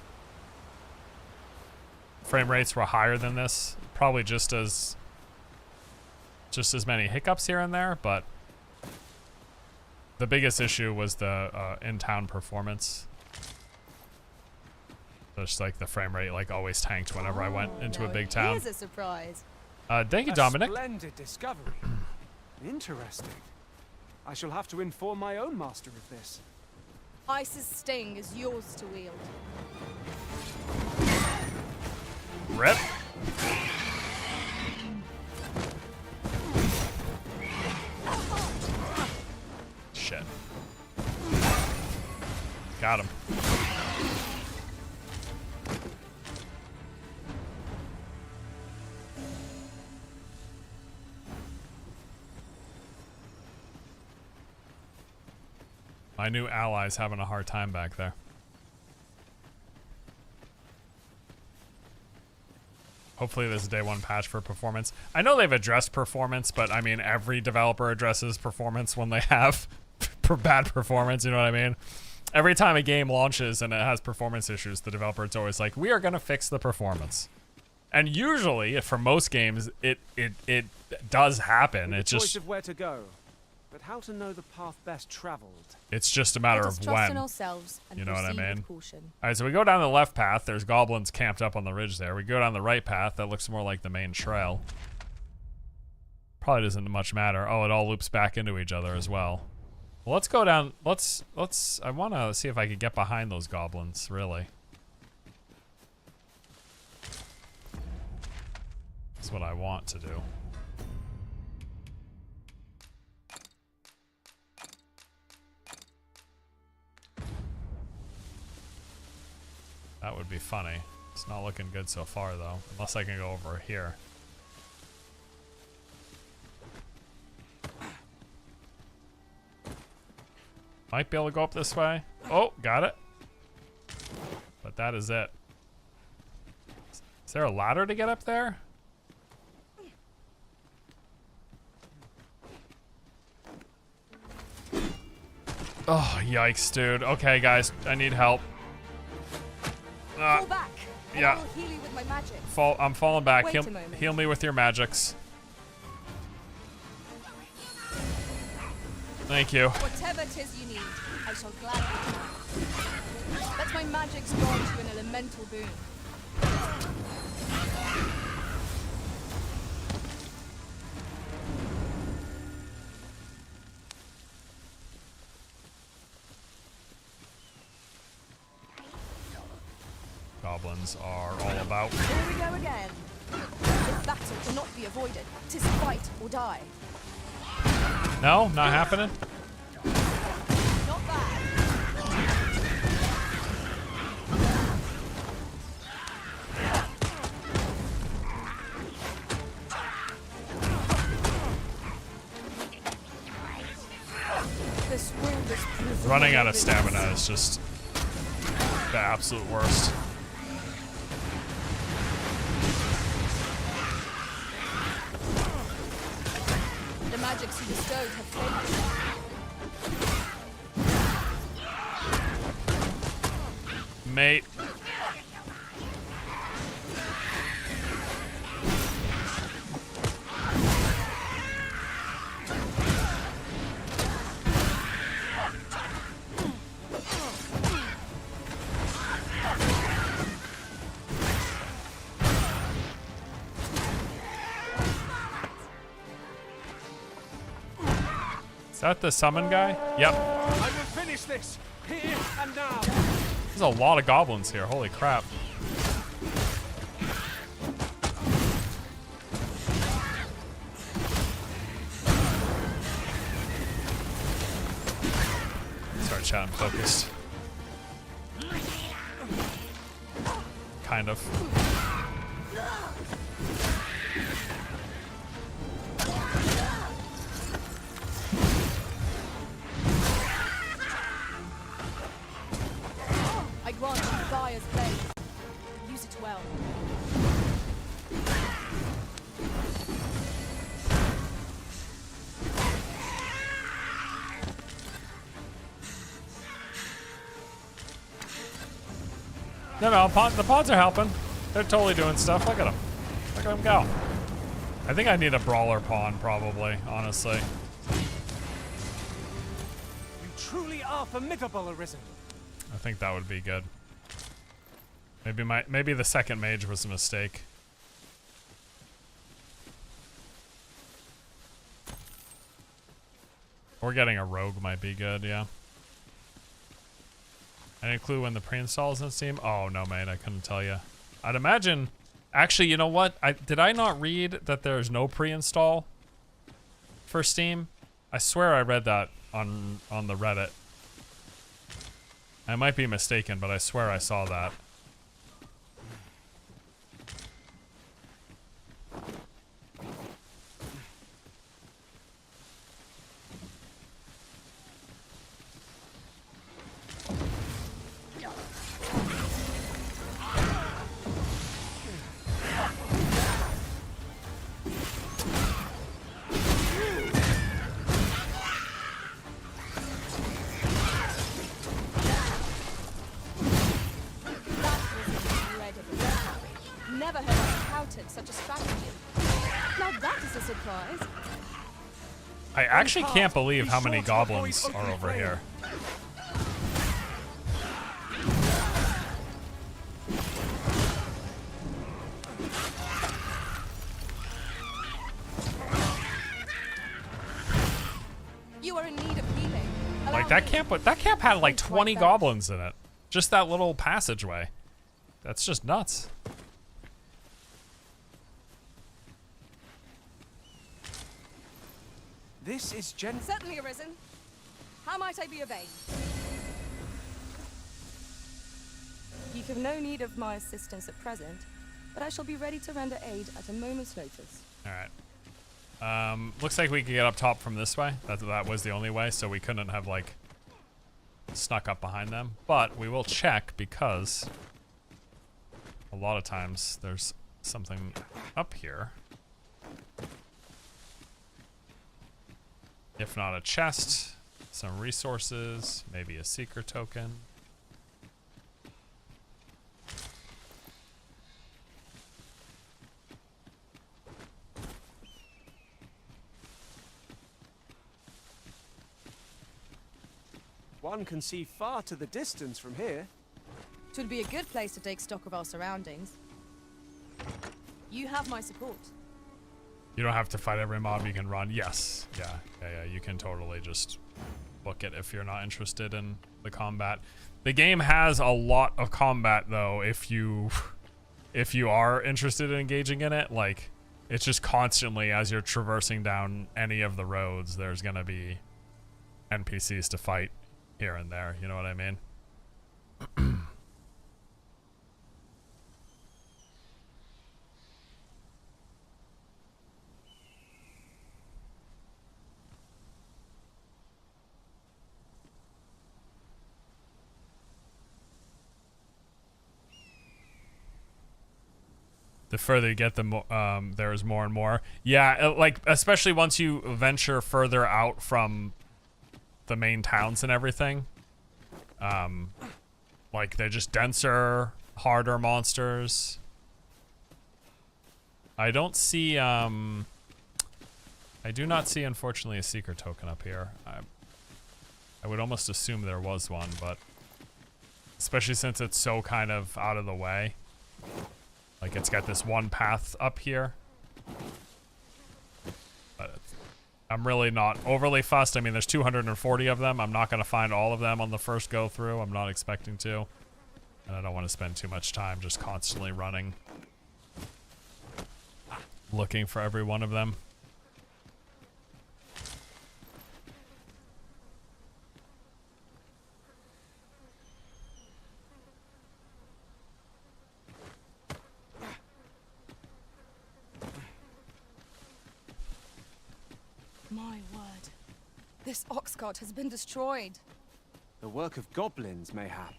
Frame rates were higher than this. Probably just as many hiccups here and there, but the biggest issue was the in-town performance. Just like the frame rate like always tanked whenever I went into a big town. Here's a surprise. Thank you, Dominic. Splendid discovery. Interesting. I shall have to inform my own master of this. Ice's sting is yours to wield. Rip. Shit. Got him. My new ally's having a hard time back there. Hopefully there's a day one patch for performance. I know they've addressed performance, but I mean, every developer addresses performance when they have bad performance, you know what I mean? Every time a game launches and it has performance issues, the developer is always like, we are going to fix the performance. And usually, for most games, it does happen. It's choice just of where to go, but how to know the path best traveled. It's just a matter of when. You know what I mean? All right, so we go down the left path. There's goblins camped up on the ridge there. We go down the right path. That looks more like the main trail. Probably doesn't much matter. Oh, it all loops back into each other as well. Well, let's go down. Let's. I want to see if I can get behind those goblins. Really. That's what I want to do. That would be funny. It's not looking good so far, though. Unless I can go over here. Might be able to go up this way. Oh, got it. But that is it. Is there a ladder to get up there? Oh, yikes, dude. Okay, guys. I need help. Fall back. Yeah. I will heal you with my magic. I'm falling back. Wait a moment. Heal me with your magics. Thank you. Whatever it is you need, I shall gladly help. Let my magics grant you an elemental boon. Goblins are all about. Here we go again. This battle cannot be avoided. 'Tis fight or die. No, not happening. Not bad. This wound is proof. Running out of stamina is just the absolute worst. The magics you bestowed have failed. Mate. Is that the summon guy? Yep. I will finish this here and now. There's a lot of goblins here. Holy crap. Start chatting focused. Kind of. I grant you Gaia's blade. Use it well. No, the pods are helping. They're totally doing stuff. Look at them. Look at them go. I think I need a brawler pawn, probably, honestly. You truly are formidable, Arisen. I think that would be good. Maybe the second mage was a mistake. Or getting a rogue might be good, yeah. Any clue when the pre-install is in Steam? Oh, no, mate, I couldn't tell you. I'd imagine... Actually, you know what? Did I not read that there's no pre-install for Steam? I swear I read that on the Reddit. I might be mistaken, but I swear I saw that. invented such a strategy. Now that is a surprise. I actually can't believe how many goblins are over here. You are in need of healing. Like that camp had like 20 goblins in it. Just that little passageway. That's just nuts. This is Certainly, Arisen. How might I be of aid? You have no need of my assistance at present, but I shall be ready to render aid at a moment's notice. All right. Looks like we could get up top from this way. That was the only way, so we couldn't have like snuck up behind them. But we will check because a lot of times there's something up here. If not a chest, some resources, maybe a seeker token. One can see far to the distance from here. It would be a good place to take stock of our surroundings. You have my support. You don't have to fight every mob, you can run. Yes. Yeah, you can totally just book it if you're not interested in the combat. The game has a lot of combat though if you are interested in engaging in it. Like, it's just constantly as you're traversing down any of the roads, there's gonna be NPCs to fight here and there, you know what I mean? The further you get, the more there's more and more. Yeah, like especially once you venture further out from the main towns and everything. Like they're just denser, harder monsters. I don't see I do not see, unfortunately, a seeker token up here. I would almost assume there was one, but especially since it's so kind of out of the way. Like it's got this one path up here. But I'm really not overly fussed. I mean, there's 240 of them. I'm not going to find all of them on the first go through. I'm not expecting to. And I don't want to spend too much time just constantly running, looking for every one of them. My word. This ox cart has been destroyed. The work of goblins, mayhap.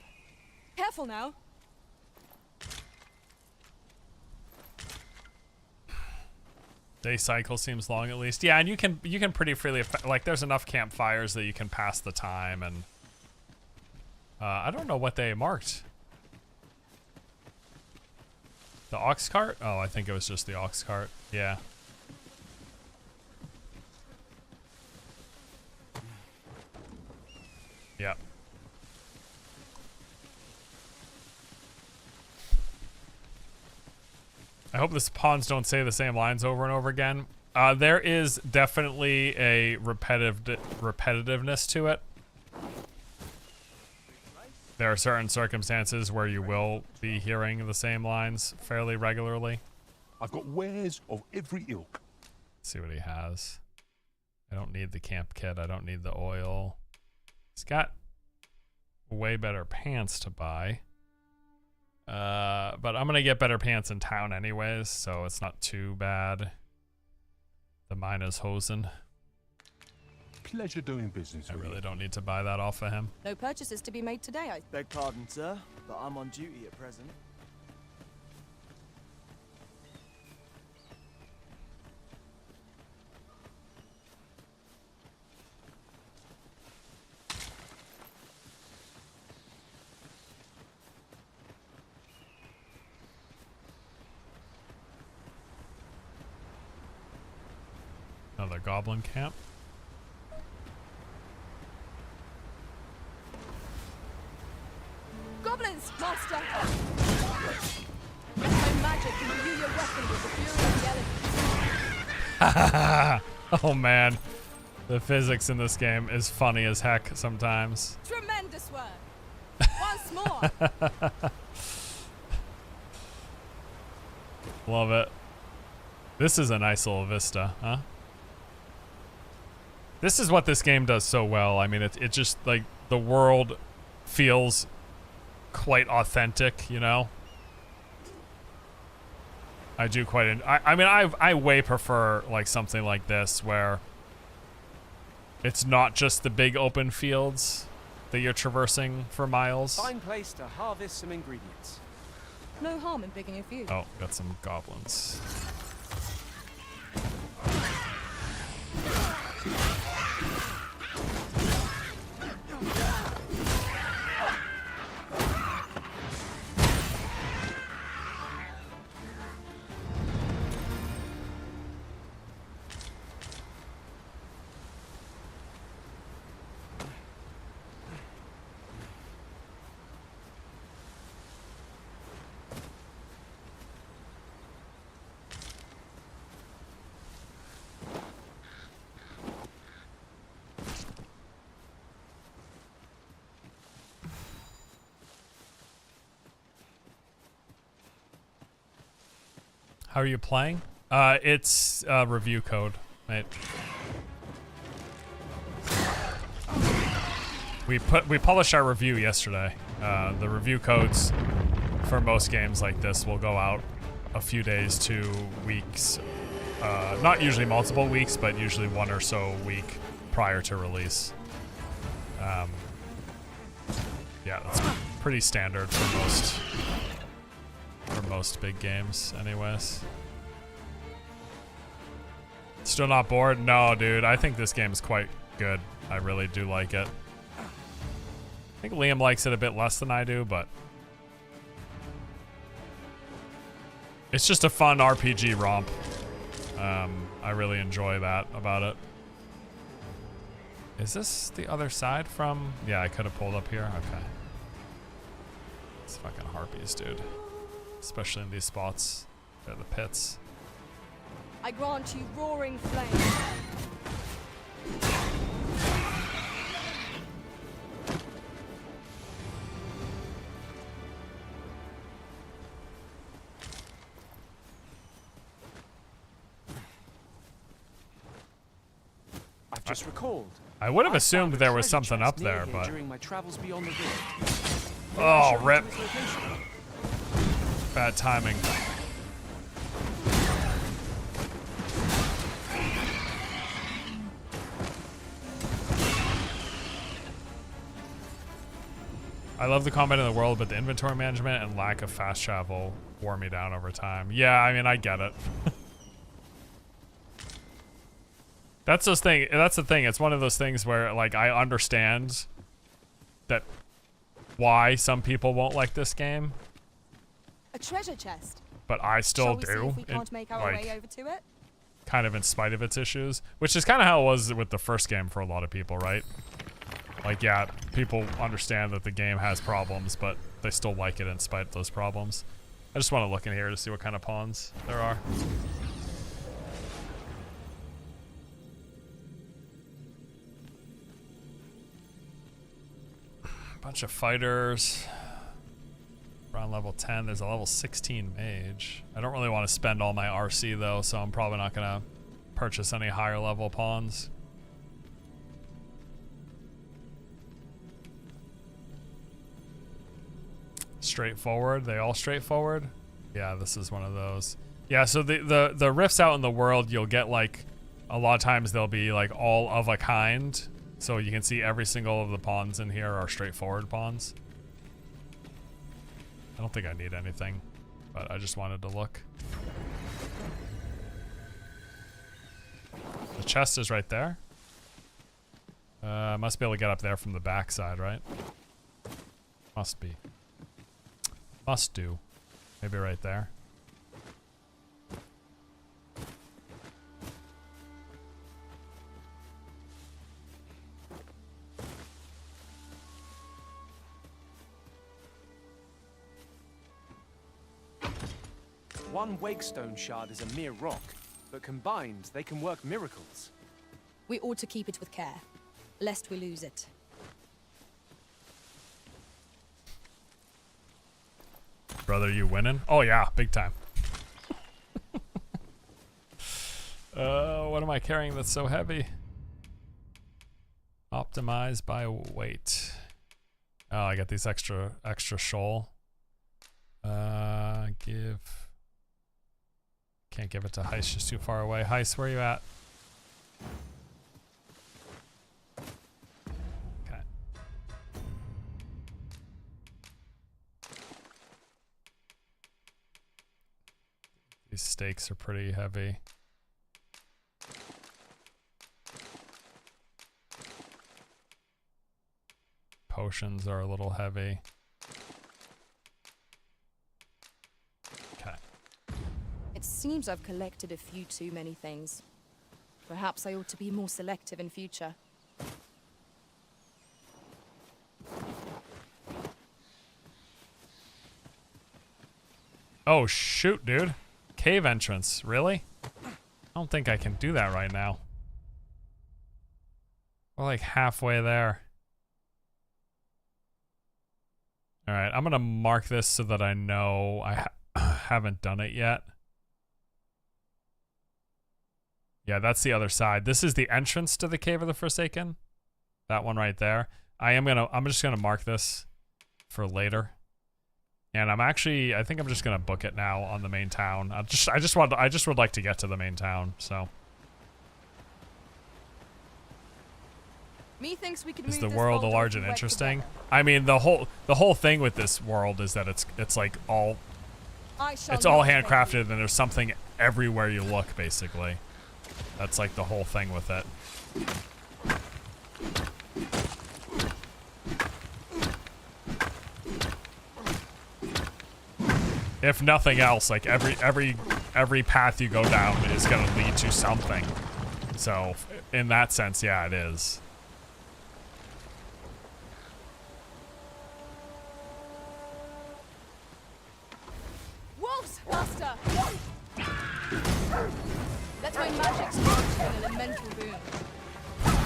Careful now. Day cycle seems long at least. Yeah, and you can pretty freely, like there's enough campfires that you can pass the time, and I don't know what they marked. The ox cart? Oh, I think it was just the ox cart. Yeah. Yep. I hope the pawns don't say the same lines over and over again. There is definitely a repetitiveness to it. There are certain circumstances where you will be hearing the same lines fairly regularly. I've got wares of every ilk. Let's see what he has. I don't need the camp kit. I don't need the oil. He's got way better pants to buy. But I'm gonna get better pants in town anyways, so it's not too bad. The miner's hosen. Pleasure doing business. I really don't need to buy that off of him. No purchases to be made today, I beg pardon, sir, but I'm on duty at present. Another goblin camp. Goblins, master! My magic can imbue your weapon with the fury of the elements. Oh man, the physics in this game is funny as heck sometimes. Tremendous work! Once more! Love it. This is a nice little vista, huh? This is what this game does so well. I mean, it just, like, the world feels quite authentic, you know? I do quite, I mean, I way prefer, like, something like this where it's not just the big open fields that you're traversing for miles. Fine place to harvest some ingredients. No harm in picking a few. Oh, got some goblins. How are you playing? It's review code, right? We published our review yesterday. The review codes for most games like this will go out a few days to weeks. Not usually multiple weeks, but usually one or so week prior to release. Yeah, that's pretty standard for most big games anyways. Still not bored? No, dude. I think this game is quite good. I really do like it. I think Liam likes it a bit less than I do, but it's just a fun RPG romp. I really enjoy that about it. Is this the other side from... Yeah, I could have pulled up here. Okay. It's fucking harpies, dude. Especially in these spots. They're the pits. I grant you roaring flame. I've just recalled. I would have assumed there was something up there, but... During my travels beyond the rift. Oh, rip. Bad timing. I love the combat in the world, but the inventory management and lack of fast travel wore me down over time. Yeah, I mean, I get it. That's the thing. It's one of those things where, like, I understand that why some people won't like this game. A treasure chest. But I still do. See if we can't make our way over to it? Kind of in spite of its issues, which is kind of how it was with the first game for a lot of people, right? Like, yeah, people understand that the game has problems, but they still like it in spite of those problems. I just want to look in here to see what kind of pawns there are. Bunch of fighters. Around level 10, there's a level 16 mage. I don't really want to spend all my RC though, so I'm probably not going to purchase any higher level pawns. Straightforward. They all straightforward? Yeah, this is one of those. Yeah, so the rifts out in the world, you'll get like, a lot of times they'll be like all of a kind. So you can see every single of the pawns in here are straightforward pawns. I don't think I need anything, but I just wanted to look. The chest is right there. Must be able to get up there from the back side, right? Must be. Must do. Maybe right there. One Wakestone shard is a mere rock, but combined, they can work miracles. We ought to keep it with care, lest we lose it. Brother, you winning? Oh yeah, big time. What am I carrying that's so heavy? Optimized by weight. Oh, I got these extra shoal. Can't give it to Heist, just too far away. Heist, where are you at? Okay. These stakes are pretty heavy. Potions are a little heavy. Okay. It seems I've collected a few too many things. Perhaps I ought to be more selective in future. Oh shoot, dude. Cave entrance, really? I don't think I can do that right now. We're like halfway there. Alright, I'm gonna mark this so that I know I haven't done it yet. Yeah, that's the other side. This is the entrance to the Cave of the Forsaken. That one right there. I'm just gonna mark this for later. And I think I'm just gonna book it now on the main town. I just would like to get to the main town, so. Methinks we could Is move the this world boulder large to and wet interesting? together. I mean, the whole thing with this world is that it's like all I shall it's all not fail handcrafted and there's something everywhere you look, basically. That's like the whole thing with it. If nothing else, like every path you go down is gonna lead to something. So in that sense, yeah, it is. Wolves, master! Let my magic spark an elemental boon.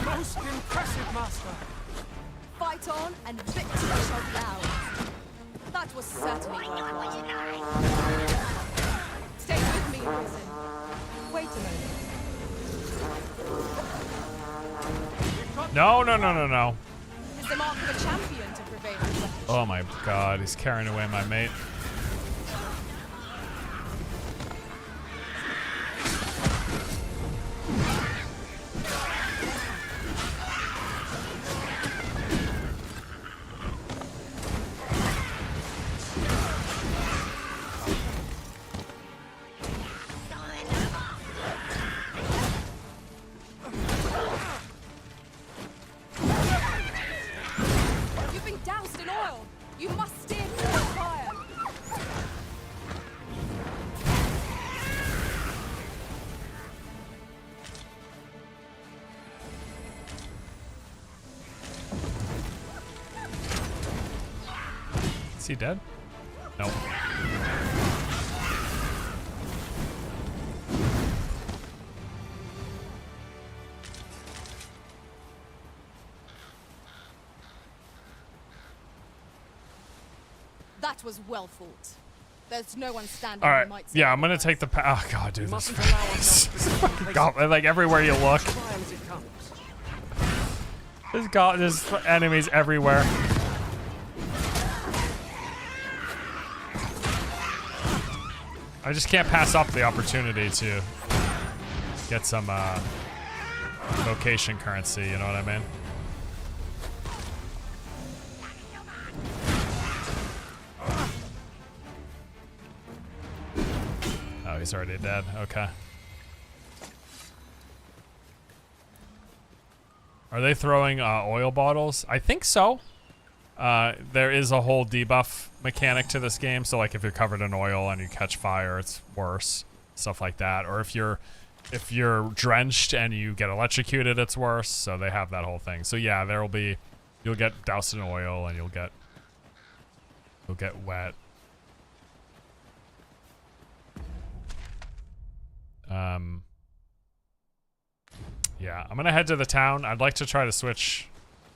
Most impressive, master. Fight on, and victory shall be ours. That was certainly Stay with me, Risen. Wait a moment. No. It's the mark of a champion to prevail. Oh my god, he's carrying away my mate. You've been doused in oil. You must steer clear of fire. Is he dead? No. That was well fought. There's no one standing All who right. might say Yeah, I'm gonna take the oh god, dude, this god, like everywhere you look. There's enemies everywhere. I just can't pass up the opportunity to get some vocation currency, you know what I mean? Oh, he's already dead. Okay. Are they throwing oil bottles? I think so. There is a whole debuff mechanic to this game, so like if you're covered in oil and you catch fire, it's worse. Stuff like that. Or if you're drenched and you get electrocuted, it's worse. So they have that whole thing. So yeah, you'll get doused in oil and you'll get Yeah, I'm gonna head to the town. I'd like to try to switch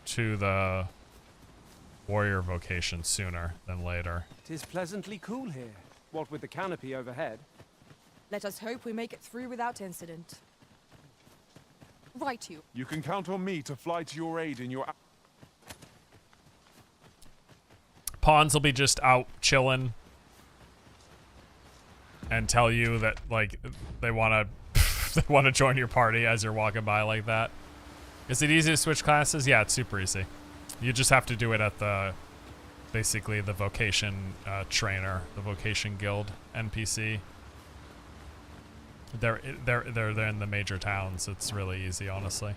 to the warrior vocation sooner than later. 'Tis pleasantly cool here, what with the canopy overhead. Let us hope we make it through without incident. Right, you. You can count on me to fly to your aid in your... Pawns will be just out chilling and tell you that, like, they want to join your party as you're walking by like that. Is it easy to switch classes? Yeah, it's super easy. You just have to do it at the, basically the vocation trainer, the vocation guild NPC. They're in the major towns. It's really easy, honestly.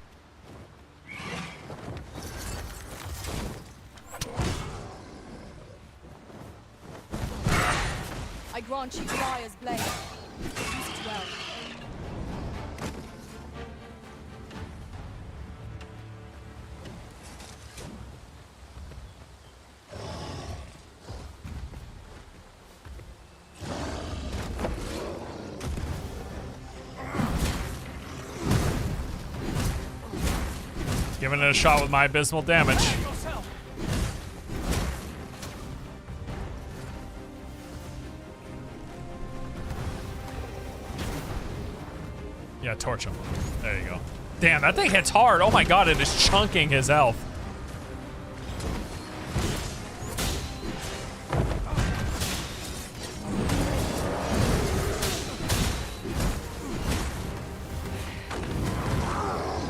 I grant you Fire's blade. Use it well. Giving it a shot with my abysmal damage. Yeah, torch him. There you go. Damn, that thing hits hard. Oh my god, it is chunking his health.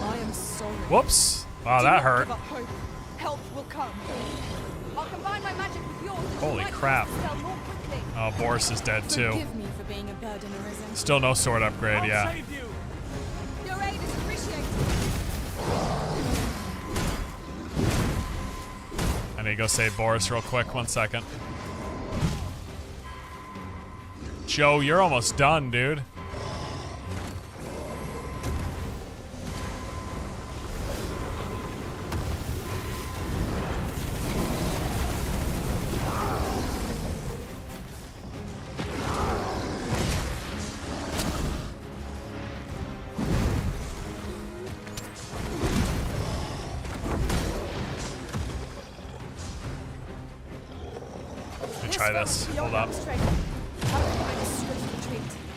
I am sorry. Whoops. Wow, that hurt. Help will come. I'll combine my magic with yours. Holy crap. Oh, Boris is dead too. Forgive me for being a burden, Arisen. Still no sword upgrade, yeah. Your aid is appreciated. I need to go save Boris real quick. 1 second. Joe, you're almost done, dude. Try this. Hold up.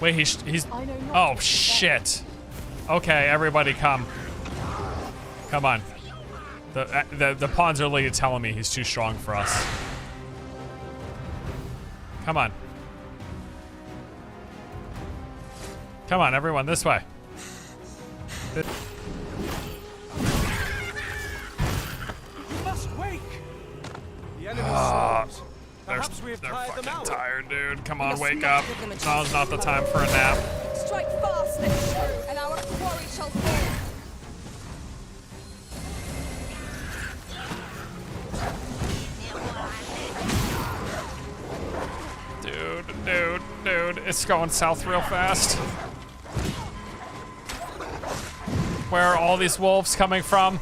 Wait, he's. Oh shit. Okay, everybody, come. Come on. The pawns are literally telling me he's too strong for us. Come on. Come on, everyone, this way. You must wake. The enemy swarms. Perhaps we have tired them out. Tired, dude. Come on, wake up. Now's not the time for a nap. Strike fast, let it true, and our quarry shall fall. Dude, it's going south real fast. Where are all these wolves coming from?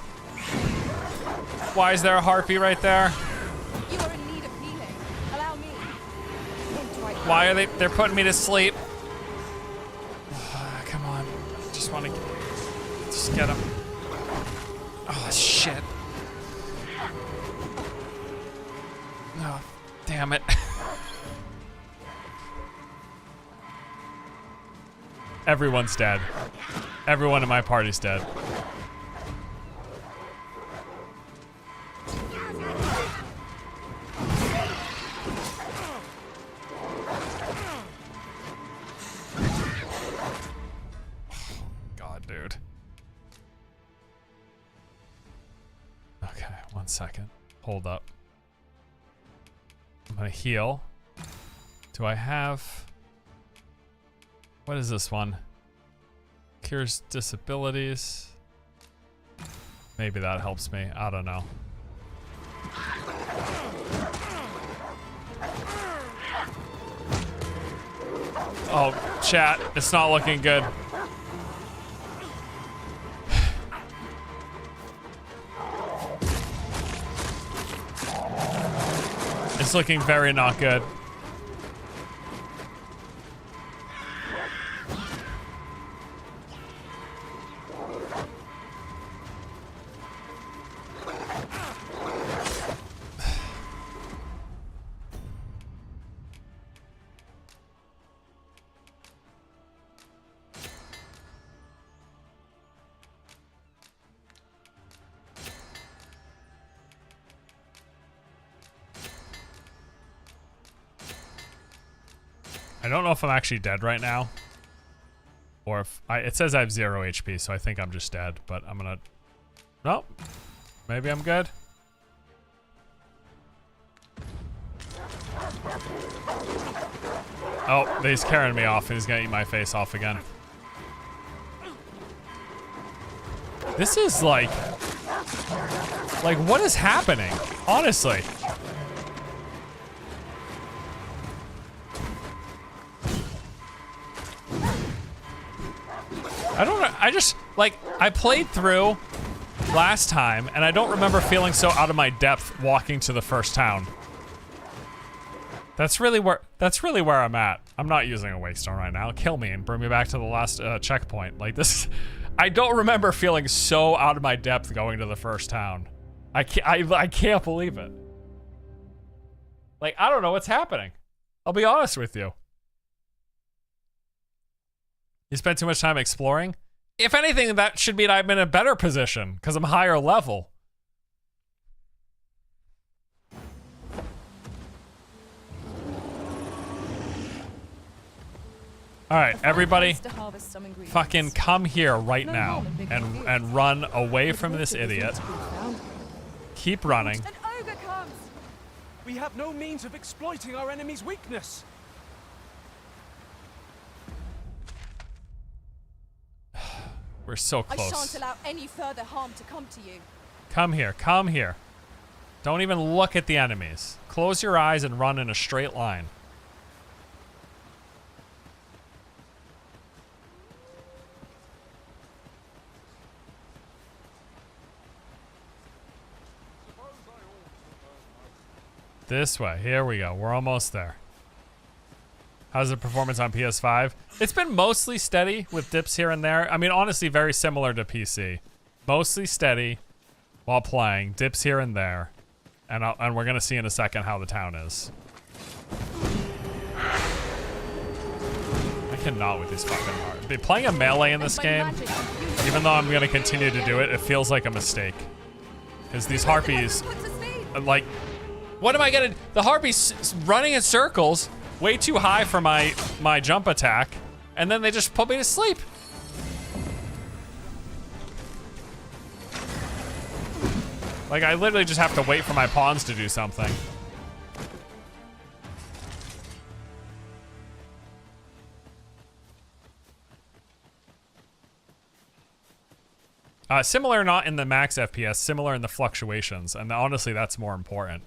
Why is there a harpy right there? You are in need of healing. Allow me. Why are they're putting me to sleep? Come on. Just want to just get him. Oh, shit. Oh, damn it. Everyone's dead. Everyone in my party's dead. God, dude. Okay, 1 second. Hold up. I'm gonna heal. Do I have... What is this one? Cures disabilities. Maybe that helps me. I don't know. Oh, chat. It's not looking good. It's looking very not good. I don't know if I'm actually dead right now. Or if it says I have 0 HP, so I think I'm just dead, but I'm gonna... Nope. Maybe I'm good. Oh, he's carrying me off and he's gonna eat my face off again. This is like what is happening? Honestly. I don't know. I just, like, I played through last time and I don't remember feeling so out of my depth walking to the first town. That's really where I'm at. I'm not using a Wakestone right now. Kill me and bring me back to the last checkpoint. Like this, I don't remember feeling so out of my depth going to the first town. I can't believe it. Like, I don't know what's happening. I'll be honest with you. You spent too much time exploring? If anything, that should mean I'm in a better position because I'm higher level. All right, everybody, fucking come here right now and run away from this idiot. Keep running. An ogre comes. We have no means of exploiting our enemy's weakness. We're so I close. shan't allow any further harm to come to you. Come here, come here. Don't even look at the enemies. Close your eyes and run in a straight line. This way. Here we go. We're almost there. How's the performance on PS5? It's been mostly steady with dips here and there. I mean, honestly, very similar to PC. Mostly steady while playing. Dips here and there. And we're going to see in a second how the town is. I cannot with these fucking hard. Playing a melee in this game, even though I'm going to continue to do it, it feels like a mistake. Because these harpies, like, what am I going to... The harpies running in circles... way too high for my jump attack, and then they just put me to sleep. Like, I literally just have to wait for my pawns to do something. Similar not in the max FPS, similar in the fluctuations, and honestly that's more important.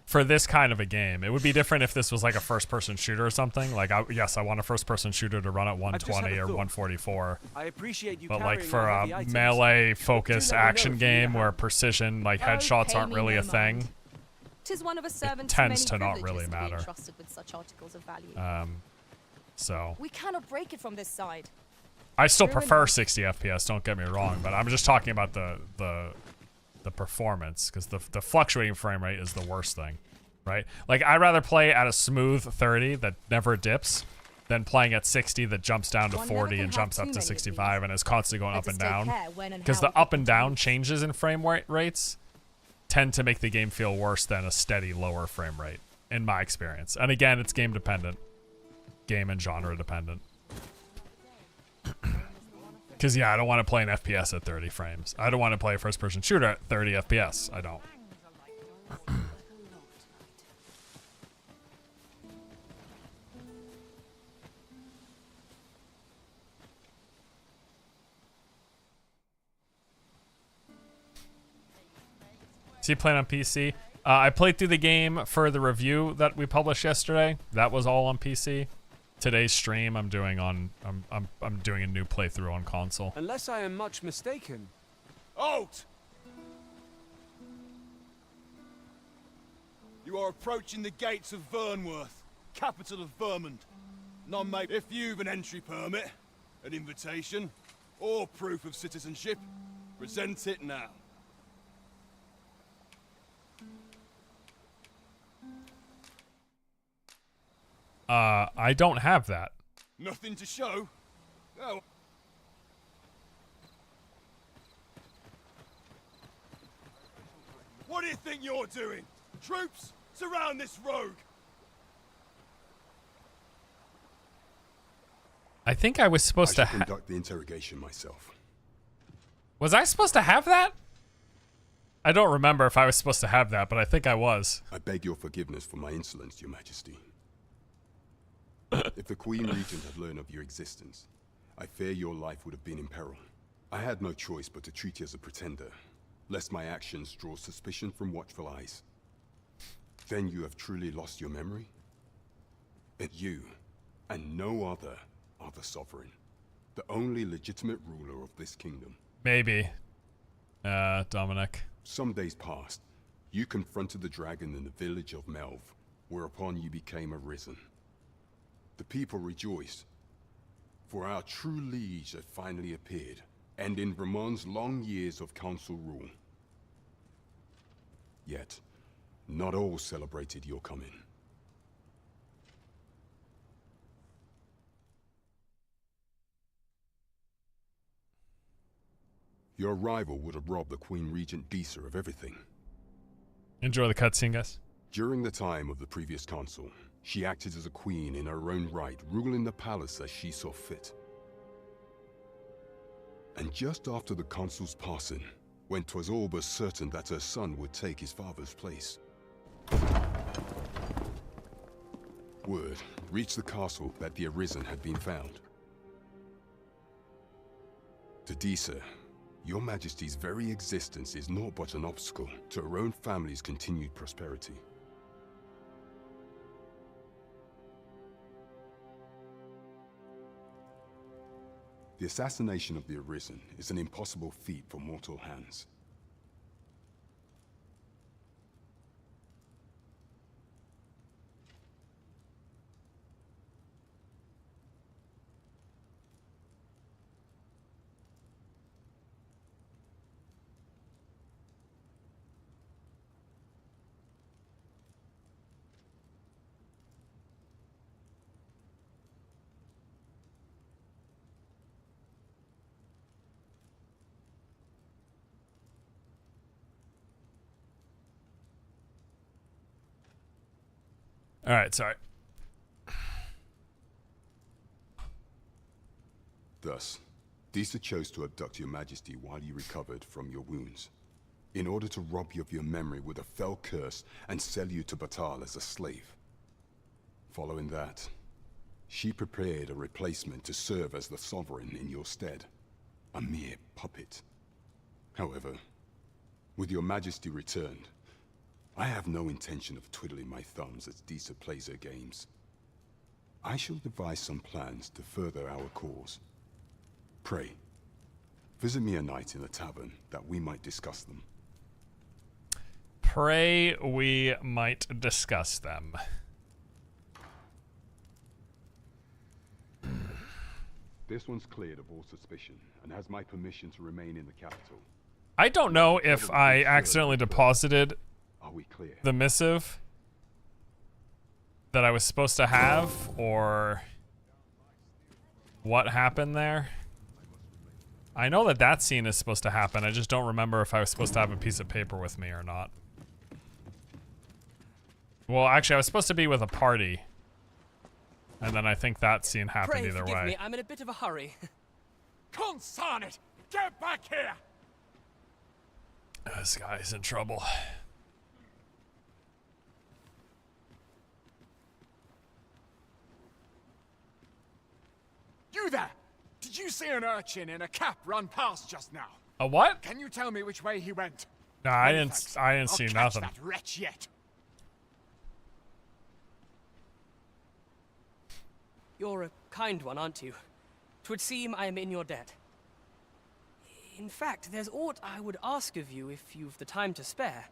For this kind of a game. It would be different if this was like a first-person shooter or something. Like, yes, I want a first-person shooter to run at 120 or 144. I appreciate you, but like for a melee focus action game where precision, like headshots aren't really a thing, Tis one of a servant's it tends many to not privileges really to be matter. entrusted with such articles of value. So We cannot break it from this side. I still prefer 60 FPS. Don't get me wrong, but I'm just talking about the performance, because the fluctuating frame rate is the worst thing, right? Like, I'd rather play at a smooth 30 that never dips than playing at 60 that jumps down to 40 and jumps up to 65 and is constantly going up and down. Because the up and down changes in frame rates tend to make the game feel worse than a steady lower frame rate, in my experience. And again, it's game dependent. Game and genre dependent. Because, yeah, I don't want to play an FPS at 30 frames. I don't want to play a first-person shooter at 30 FPS. I don't. So you playing on PC? I played through the game for the review that we published yesterday. That was all on PC. Today's stream I'm doing on I'm doing a new playthrough on console. Unless I am much mistaken. Halt! You are approaching the gates of Vernworth, capital of Vermund. None may, if you've an entry permit, an invitation, or proof of citizenship, present it now. I don't have that. Nothing to show? Oh. What do you think you're doing? Troops, surround this rogue! I think I was supposed to conduct the interrogation myself. Was I supposed to have that? I don't remember if I was supposed to have that, but I think I was. I beg your forgiveness for my insolence, Your Majesty. If the Queen Regent had learned of your existence, I fear your life would have been in peril. I had no choice but to treat you as a pretender, lest my actions draw suspicion from watchful eyes. Then you have truly lost your memory? And you, and no other, are the sovereign, the only legitimate ruler of this kingdom. Maybe. Dominic. Some days passed. You confronted the dragon in the village of Melv, whereupon you became arisen. The people rejoiced, for our true liege had finally appeared, and in Vermont's long years of council rule. Yet, not all celebrated your coming. Your arrival would have robbed the Queen Regent Disa of everything. Enjoy the cutscene, guys. During the time of the previous consul, she acted as a queen in her own right, ruling the palace as she saw fit. And just after the consul's passing, when 'twas all but certain that her son would take his father's place, word reached the castle that the Arisen had been found. To Disa, Your Majesty's very existence is naught but an obstacle to her own family's continued prosperity. The assassination of the Arisen is an impossible feat for mortal hands. All right, sorry. Thus, Disa chose to abduct Your Majesty while you recovered from your wounds, in order to rob you of your memory with a fell curse and sell you to Batal as a slave. Following that, she prepared a replacement to serve as the sovereign in your stead, a mere puppet. However, with Your Majesty returned, I have no intention of twiddling my thumbs as Disa plays her games. I shall devise some plans to further our cause. Pray, visit me a night in the tavern that we might discuss them. Pray we might discuss them. This one's cleared of all suspicion and has my permission to remain in the capital. I don't know if I accidentally deposited Are we clear? the missive that I was supposed to have, or what happened there. I know that that scene is supposed to happen. I just don't remember if I was supposed to have a piece of paper with me or not. Well, actually, I was supposed to be with a party. And then I think that scene happened Pray either forgive way. me, I'm in a bit of a hurry. Consign it! Get back here! This guy's in trouble. You there! Did you see an urchin in a cap run past just now? A what? Can you tell me which way he went? No, I didn't see I'll catch nothing. that wretch yet. You're a kind one, aren't you? 'Twould seem I am in your debt. In fact, there's aught I would ask of you if you've the time to spare.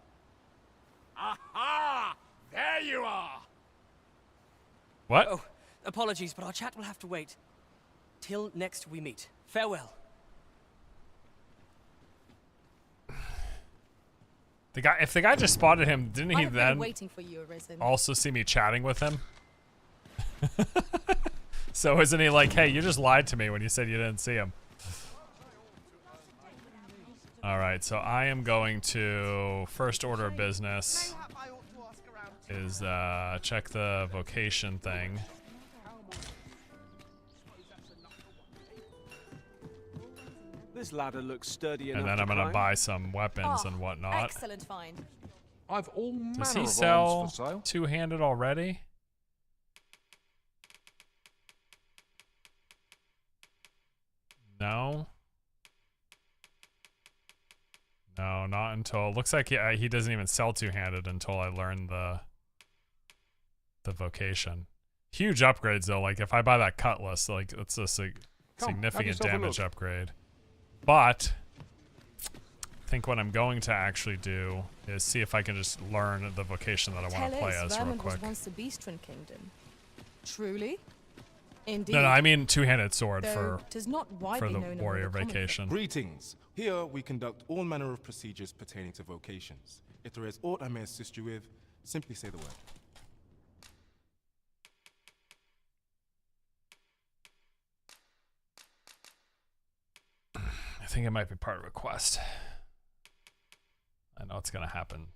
Aha! There you are! What? Oh, apologies, but our chat will have to wait. Till next we meet. Farewell. If the guy just spotted him, didn't he I've been then waiting for you, Arisen. also see me chatting with him? So isn't he like, hey, you just lied to me when you said you didn't see him? All right, so I am going to first order of business is check the vocation thing. This ladder looks sturdy enough. And then I'm gonna buy some weapons and whatnot. Excellent find. I've all manner Does of he arms sell for sale. two-handed already? No. No, not until... Looks like he doesn't even sell two-handed until I learn the vocation. Huge upgrades, though. Like, if I buy that cutlass, like, it's a significant damage upgrade. But... I think what I'm going to actually do is see if I can just learn the vocation that I want to play as real quick. Was once the Beastren Kingdom. Truly? Indeed. No, I mean two-handed sword for the warrior vacation. Greetings. Here we conduct all manner of procedures pertaining to vocations. If there is aught I may assist you with, simply say the word. I think it might be part of a quest. I know it's gonna happen.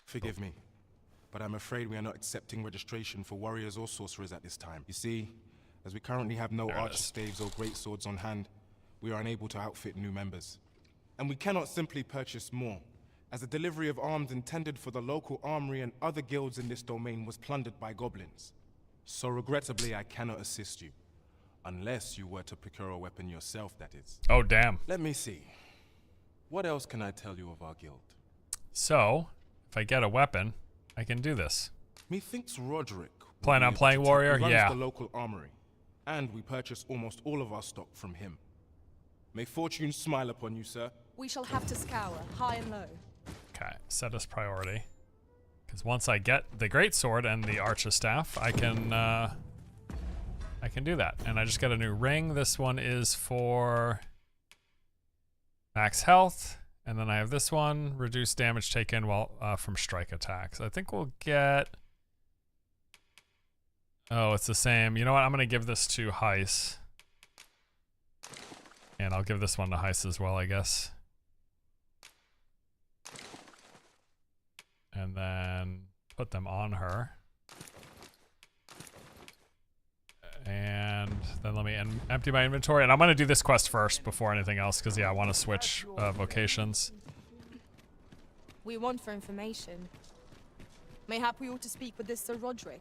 Forgive me, but I'm afraid we are not accepting registration for warriors or sorcerers at this time. You see, as we currently have no archer staves or great swords on hand, we are unable to outfit new members. And we cannot simply purchase more, as the delivery of arms intended for the local armory and other guilds in this domain was plundered by goblins. So regrettably, I cannot assist you. Unless you were to procure a weapon yourself, that is. Oh, damn. Let me see. What else can I tell you of our guild? So, if I get a weapon, I can do this. Methinks Roderick... Plan on playing warrior? Yeah. The local armory, and we purchase almost all of our stock from him. May fortune smile upon you, sir. We shall have to scour, high and low. Okay, set as priority. Because once I get the greatsword and the archer staff, I can do that. And I just got a new ring. This one is for max health, and then I have this one, reduce damage taken while from strike attacks. I think we'll get... Oh, it's the same. You know what? I'm gonna give this to Heiss. And I'll give this one to Heiss as well, I guess. And then put them on her. And then let me empty my inventory. And I'm going to do this quest first before anything else, because, yeah, I want to switch vocations. We want for information. Mayhap we ought to speak with this Sir Roderick.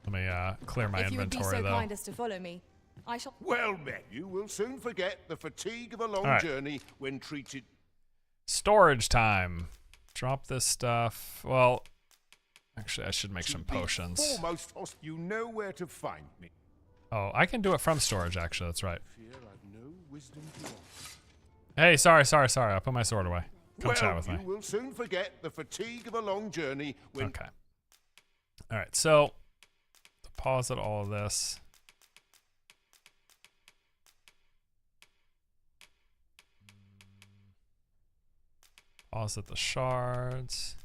Let me clear my inventory, though. If you would be so kind as to follow me, I shall... Well met, you will soon forget the fatigue of a long journey when treated... Storage time. Drop this stuff. Well, actually, I should make some potions. Foremost, you know where to find me. Oh, I can do it from storage, actually. That's right. Hey, sorry. I put my sword away. Come chat with me. You will soon forget the fatigue of a long journey when... Okay. All right, so deposit all of this. Deposit the shards.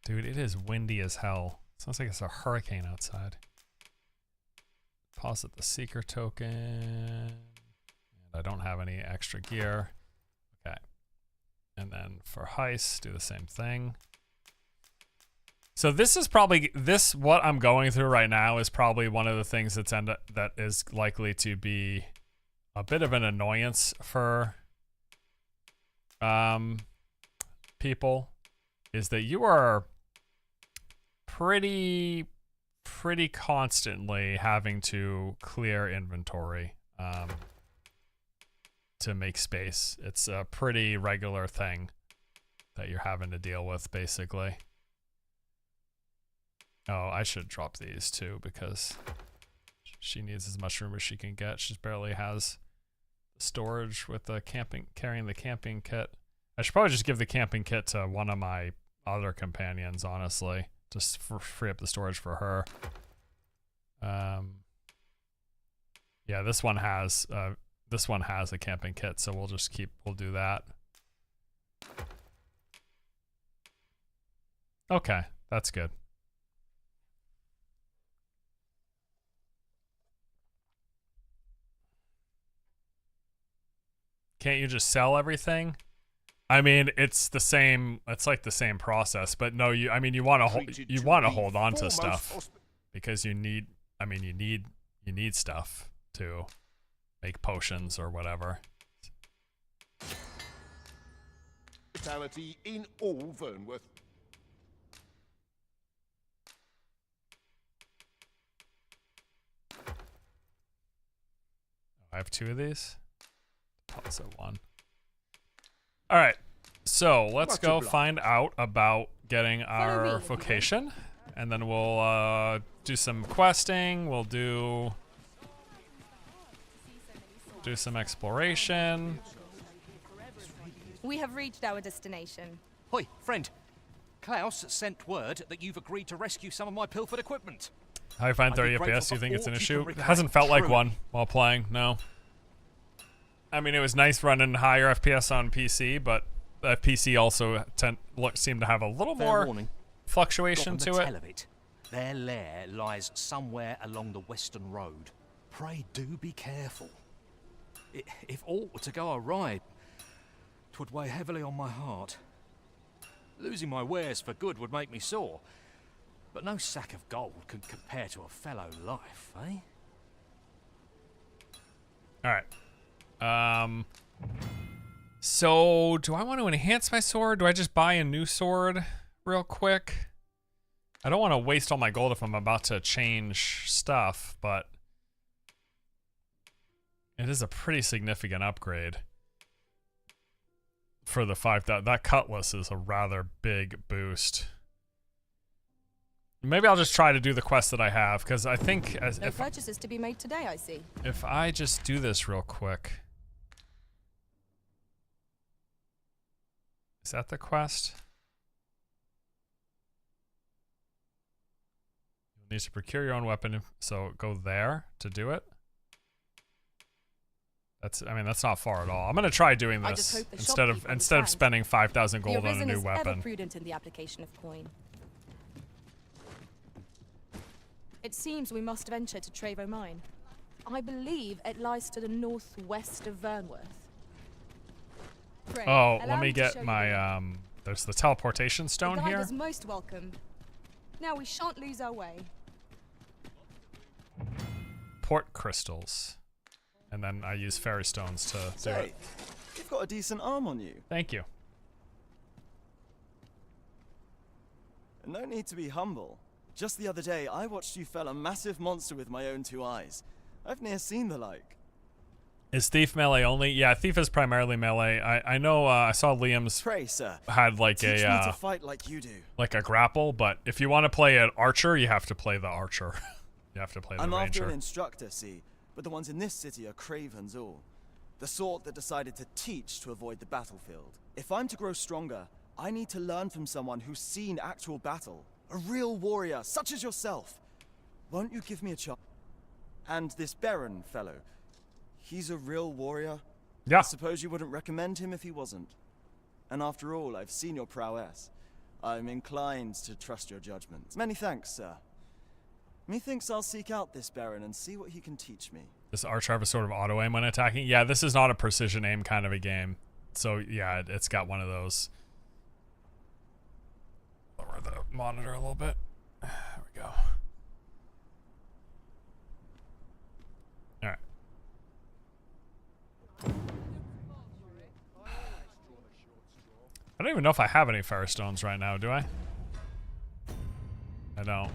Dude, it is windy as hell. Sounds like it's a hurricane outside. Deposit the seeker token. And I don't have any extra gear. Okay. And then for Heiss, do the same thing. So this is probably, what I'm going through right now is probably one of the things that is likely to be a bit of an annoyance for people, is that you are pretty constantly having to clear inventory to make space. It's a pretty regular thing that you're having to deal with, basically. Oh, I should drop these too, because she needs as much room as she can get. She barely has storage with the carrying the camping kit. I should probably just give the camping kit to one of my other companions, honestly, just free up the storage for her. Yeah, this one has a camping kit, so we'll do that. Okay, that's good. Can't you just sell everything? I mean, it's like the same process, but no, you want to hold on to stuff because you need stuff to make potions or whatever. Fatality in all Vernworth. I have 2 of these. Also 1. All right, so let's go find out about getting our vocation, and then we'll do some questing. We'll do some exploration. We have reached our destination. Hoi, friend. Klaus sent word that you've agreed to rescue some of my pilfered equipment. How you find 30 FPS? Do you think it's an issue? It hasn't felt like one while playing, no. I mean, it was nice running higher FPS on PC, but the PC also seemed to have a little more fluctuation to it. Their lair lies somewhere along the Western Road. Pray do be careful. If aught were to go awry, 'twould weigh heavily on my heart. Losing my wares for good would make me sore, but no sack of gold can compare to a fellow life, eh? Alright. So, do I want to enhance my sword? Do I just buy a new sword real quick? I don't want to waste all my gold if I'm about to change stuff, but it is a pretty significant upgrade for the 5,000. That cutlass is a rather big boost. Maybe I'll just try to do the quest that I have, because I think No purchases to be made today, I see. If I just do this real quick. Is that the quest? You'll need to procure your own weapon, so go there to do it. I mean, that's not far at all. I'm gonna try doing this instead of spending 5,000 gold on a new weapon. Ever prudent in the application of coin. It seems we must venture to Trevo Mine. I believe it lies to the northwest of Vernworth. Pray, let me get my there's the teleportation stone here. Is most welcome. Now we shan't lose our way. Port crystals. And then I use fairy stones to do it. You've got a decent arm on you. Thank you. No need to be humble. Just the other day, I watched you fell a massive monster with my own 2 eyes. I've ne'er seen the like. Is Thief melee only? Yeah, Thief is primarily melee. I know I saw Liam's Pray, sir, had like teach me to fight like you do. Like a grapple, but if you want to play an archer, you have to play the archer. You have to play the I'm ranger. after an instructor, see, but the ones in this city are cravens all. The sort that decided to teach to avoid the battlefield. If I'm to grow stronger, I need to learn from someone who's seen actual battle. A real warrior, such as yourself. Won't you give me a chance? And this Baron fellow, he's a real warrior? Yeah. I suppose you wouldn't recommend him if he wasn't. And after all, I've seen your prowess. I'm inclined to trust your judgment. Many thanks, sir. Methinks I'll seek out this Baron and see what he can teach me. This archer have a sort of auto aim when attacking? Yeah, this is not a precision aim kind of a game. So yeah, it's got one of those. Lower the monitor a little bit. There we go. Alright. I don't even know if I have any fairy stones right now, do I? I don't.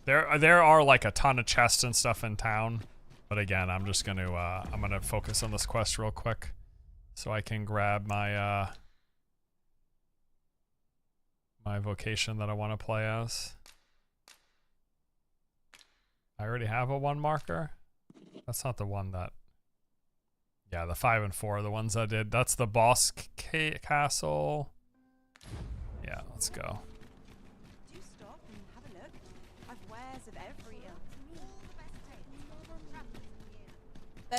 There are like a ton of chests and stuff in town, but again, I'm just gonna focus on this quest real quick, so I can grab my my vocation that I want to play as. I already have a 1 marker. That's not the one that. Yeah, the 5 and 4 are the ones I did. That's the boss castle. Yeah, let's go.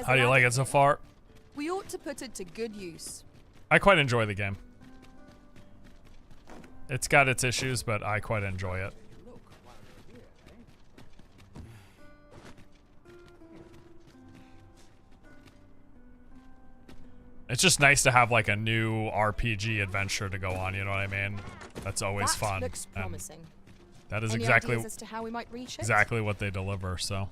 How do you like it so far? We ought to put it to good use. I quite enjoy the game. It's got its issues, but I quite enjoy it. It's just nice to have like a new RPG adventure to go on, you know what I mean? That's always fun. Looks promising. That is Any exactly ideas as to how we might reach it? exactly what they deliver, so.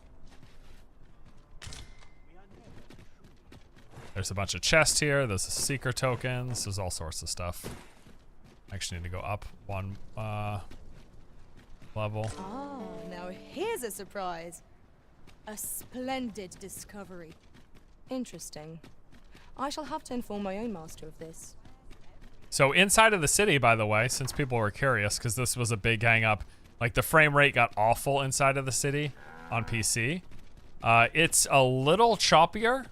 There's a bunch of chests here. There's seeker tokens. There's all sorts of stuff. I actually need to go up one level. Ah, now here's a surprise. A splendid discovery. Interesting. I shall have to inform my own master of this. So inside of the city, by the way, since people were curious, because this was a big hang up, like the frame rate got awful inside of the city on PC. It's a little choppier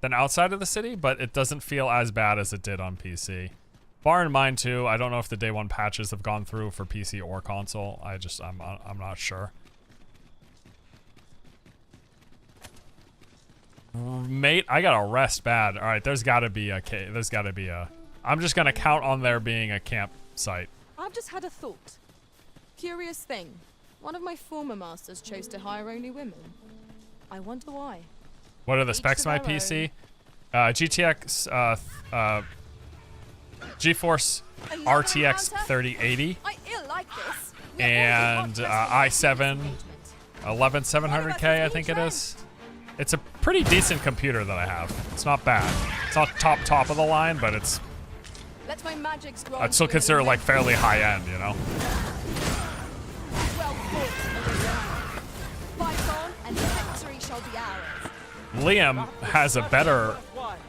than outside of the city, but it doesn't feel as bad as it did on PC. Bar in mind too, I don't know if the day one patches have gone through for PC or console. I'm not sure. Mate, I gotta rest bad. All right, there's gotta be a. I'm just gonna count on there being a campsite. I've just had a thought. Curious thing. One of my former masters chose to hire only women. I wonder why. What are the specs of my PC? GTX, GeForce RTX 3080 and i7 11700K, I think it is. It's a pretty decent computer that I have. It's not bad. It's not top of the line, but it's. Let my magics grow. I'd still consider like fairly high end, you know. Well fought, fight on, and victory shall be ours. Liam has a better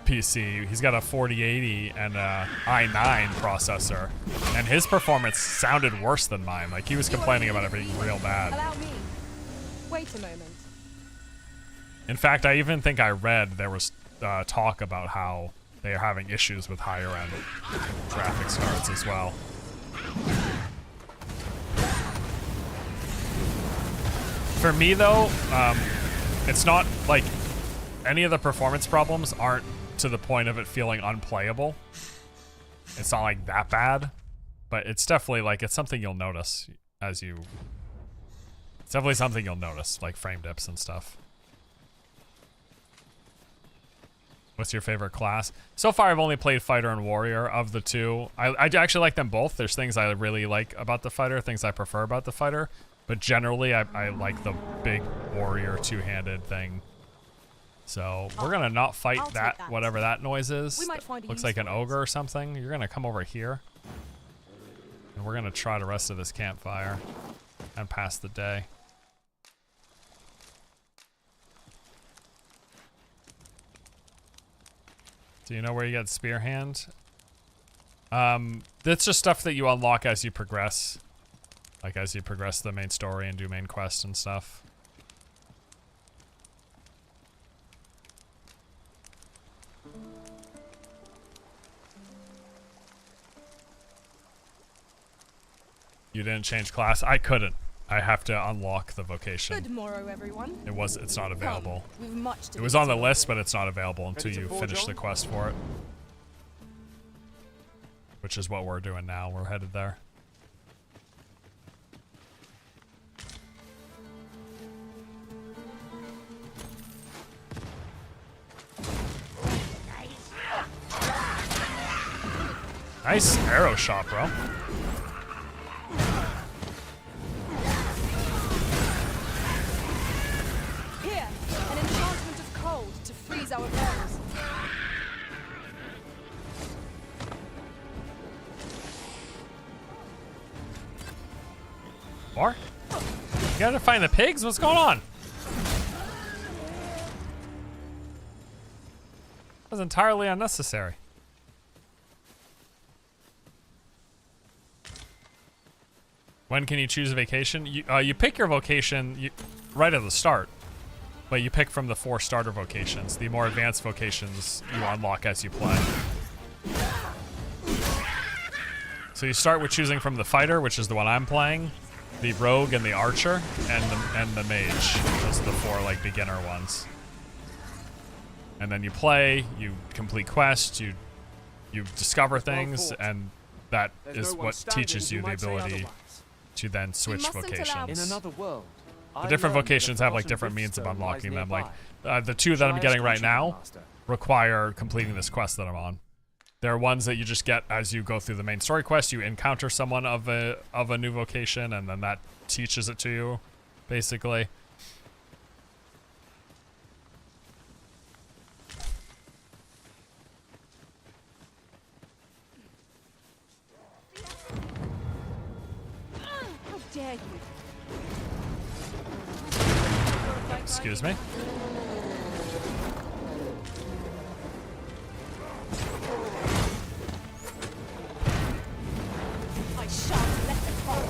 PC. He's got a 4080 and a i9 processor, and his performance sounded worse than mine. Like he was complaining about it being real bad. Allow me. Wait a moment. In fact, I even think I read there was talk about how they are having issues with higher end graphics cards as well. For me though, it's not like any of the performance problems aren't to the point of it feeling unplayable. It's not like that bad, but it's definitely like it's something you'll notice as you. It's definitely something you'll notice, like frame dips and stuff. What's your favorite class? So far, I've only played Fighter and Warrior of the two. I actually like them both. There's things I really like about the Fighter, things I prefer about the Fighter. But generally, I like the big Warrior two-handed thing. So we're going to not fight that, whatever that noise is. Looks like an ogre or something. You're going to come over here. And we're going to try the rest of this campfire and pass the day. Do you know where you get Spear Hand? That's just stuff that you unlock as you progress. Like as you progress the main story and do main quests and stuff. You didn't change class? I couldn't. I have to unlock the vocation. Good morrow, everyone. It's not available. Come, we've much to it was on the list, but it's not available until you finish the quest for it. Which is what we're doing now. We're headed there. Nice arrow shot, bro. Freeze our bows. More? You gotta find the pigs? What's going on? That was entirely unnecessary. When can you choose a vacation? You pick your vocation right at the start. But you pick from the 4 starter vocations. The more advanced vocations you unlock as you play. So you start with choosing from the fighter, which is the one I'm playing, the rogue and the archer, and the mage. Those are the 4 like beginner ones. And then you play, you complete quests, you discover things, and that is what teaches you the ability to then switch vocations. In another world. The different vocations have like different means of unlocking them. Like the 2 that I'm getting right now require completing this quest that I'm on. There are ones that you just get as you go through the main story quest. You encounter someone of a new vocation, and then that teaches it to you, basically. How dare you? Excuse me. I shan't let it fall.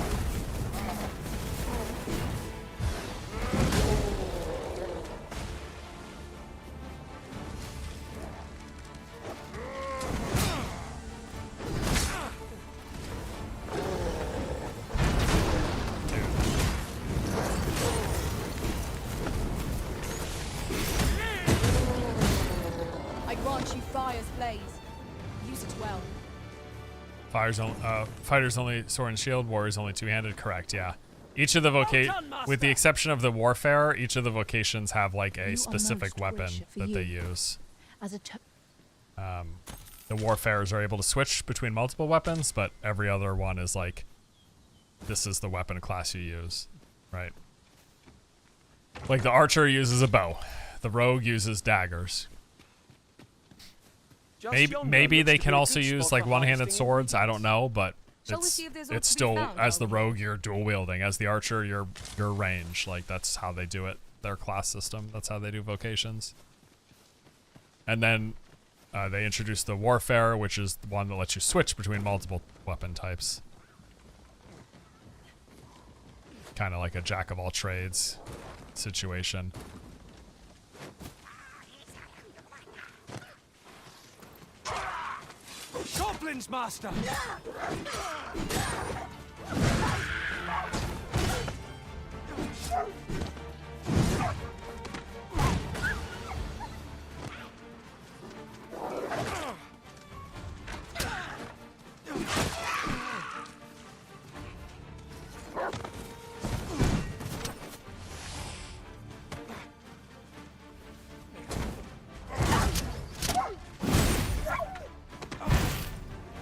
I grant you fire's blaze. Use it well. Fighters only sword and shield, warriors only two-handed. Correct, yeah. Each of the with the exception of the warfare, each of the vocations have like a specific weapon that they use. As a the warfarers are able to switch between multiple weapons, but every other one is like, this is the weapon class you use, right? Like the archer uses a bow, the rogue uses daggers. Maybe they can also use like one-handed swords. I don't know, but it's still as the rogue you're dual wielding. As the archer you're range. Like that's how they do it. Their class system. That's how they do vocations. And then they introduced the warfare, which is the one that lets you switch between multiple weapon types. Kind of like a jack of all trades situation. Goblins, master!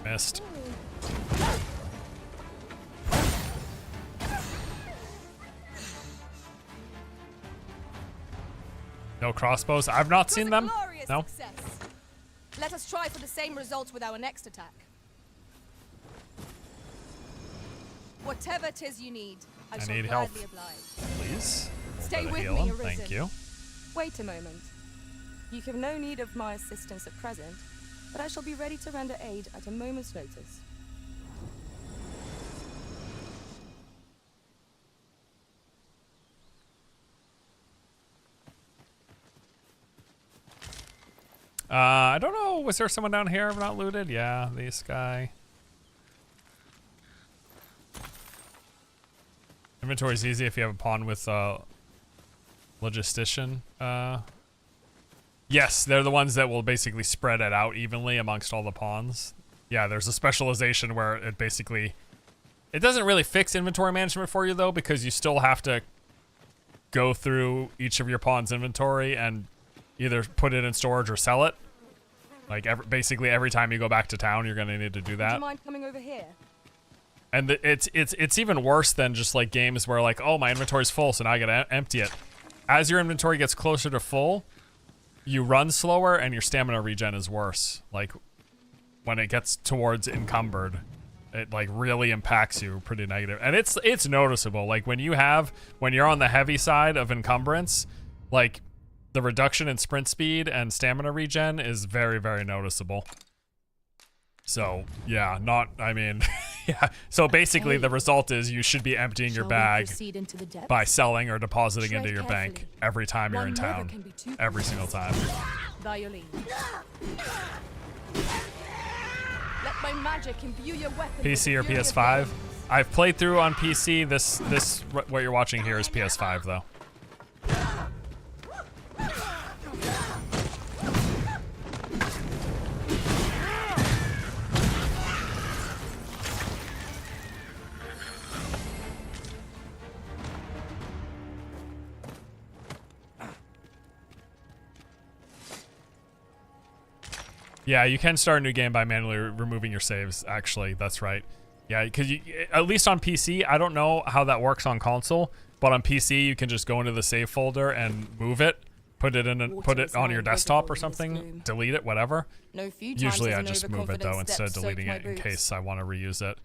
Missed. No crossbows? I've not seen them. No. Success. Let us try for the same result with our next attack. Whatever 'tis you need, I shall need help. gladly oblige. Please. Stay with healing. me, Arisen. Thank you. Wait a moment. You have no need of my assistance at present, but I shall be ready to render aid at a moment's notice. I don't know. Was there someone down here I've not looted? Yeah, this guy. Inventory's easy if you have a pawn with logistician. Yes, they're the ones that will basically spread it out evenly amongst all the pawns. Yeah, there's a specialization where it basically... It doesn't really fix inventory management for you, though, because you still have to go through each of your pawn's inventory and either put it in storage or sell it. Like, basically every time you go back to town, you're going to need to do that. Would you mind coming over here? And it's even worse than just like games where like, oh, my inventory's full, so now I gotta empty it. As your inventory gets closer to full, you run slower and your stamina regen is worse. Like when it gets towards encumbered, it like really impacts you pretty negative. And it's noticeable. Like when you're on the heavy side of encumbrance, like the reduction in sprint speed and stamina regen is very, very noticeable. So yeah, yeah. So basically the result is you should be emptying your bag by selling or depositing into your bank every time you're in town. Every single time. Violin. Let my magic imbue your weapon. PC or PS5? I've played through on PC. This what you're watching here is PS5 though. Yeah, you can start a new game by manually removing your saves, actually. That's right. Yeah, because at least on PC, I don't know how that works on console, but on PC you can just go into the save folder and move it, put it on your desktop or something, delete it, whatever. No few times Usually has I an just move it though overconfident instead of step deleting soaked it my in boots. case I want to reuse it.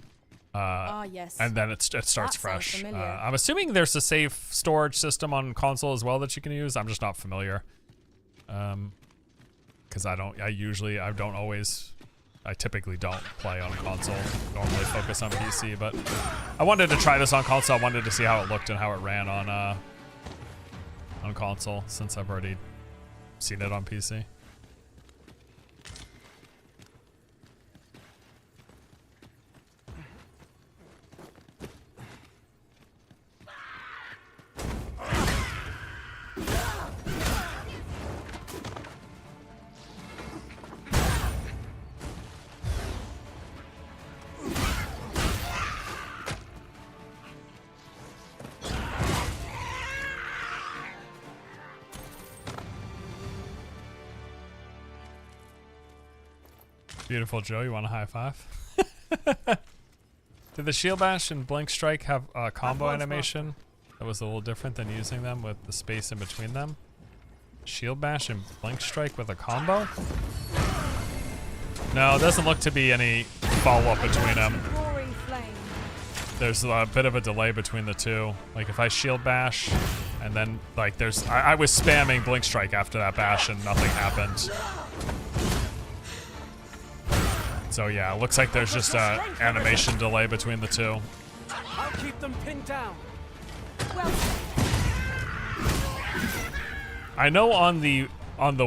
Yes. And then it starts That fresh. sounds familiar. I'm assuming there's a safe storage system on console as well that you can use. I'm just not familiar. Because I typically don't play on console. Normally focus on PC, but I wanted to try this on console. I wanted to see how it looked and how it ran on console since I've already seen it on PC. Beautiful, Joe. You want a high five? Did the Shield Bash and Blink Strike have a combo animation that was a little different than using them with the space in between them? Shield Bash and Blink Strike with a combo? No, it doesn't look to be any follow-up between them. There's a bit of a delay between the two. Like if I Shield Bash and then like I was spamming Blink Strike after that bash and nothing happened. So yeah, it looks like there's just a animation delay between the two. I'll keep them pinned down. I know on the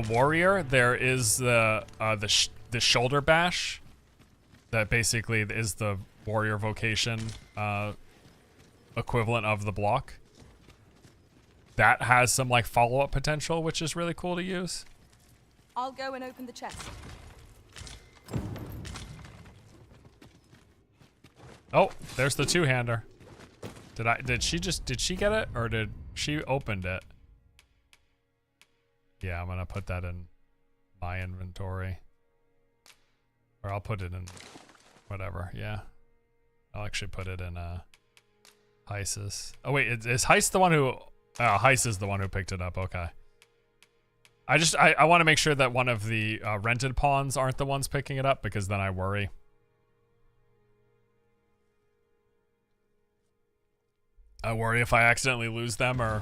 warrior there is the shoulder bash that basically is the warrior vocation equivalent of the block. That has some like follow-up potential, which is really cool to use. I'll go and open the chest. Oh, there's the two-hander. Did she get it or did she opened it? Yeah, I'm gonna put that in my inventory. Or I'll put it in whatever, yeah. I'll actually put it in Heiss's. Oh wait, is Heiss the one who Heiss is the one who picked it up, okay. I want to make sure that one of the rented pawns aren't the ones picking it up because then I worry. I worry if I accidentally lose them or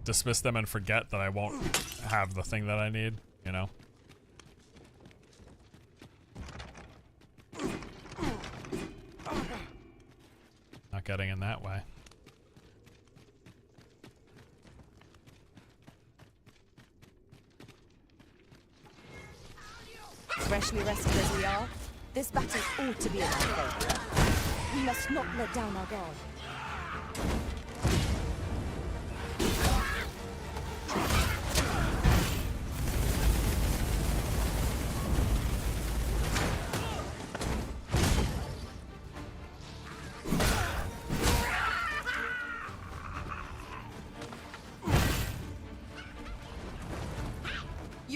dismiss them and forget that I won't have the thing that I need, you know? Not getting in that way. Freshly rested as we are, this battle ought to be in our favor. We must not let down our guard.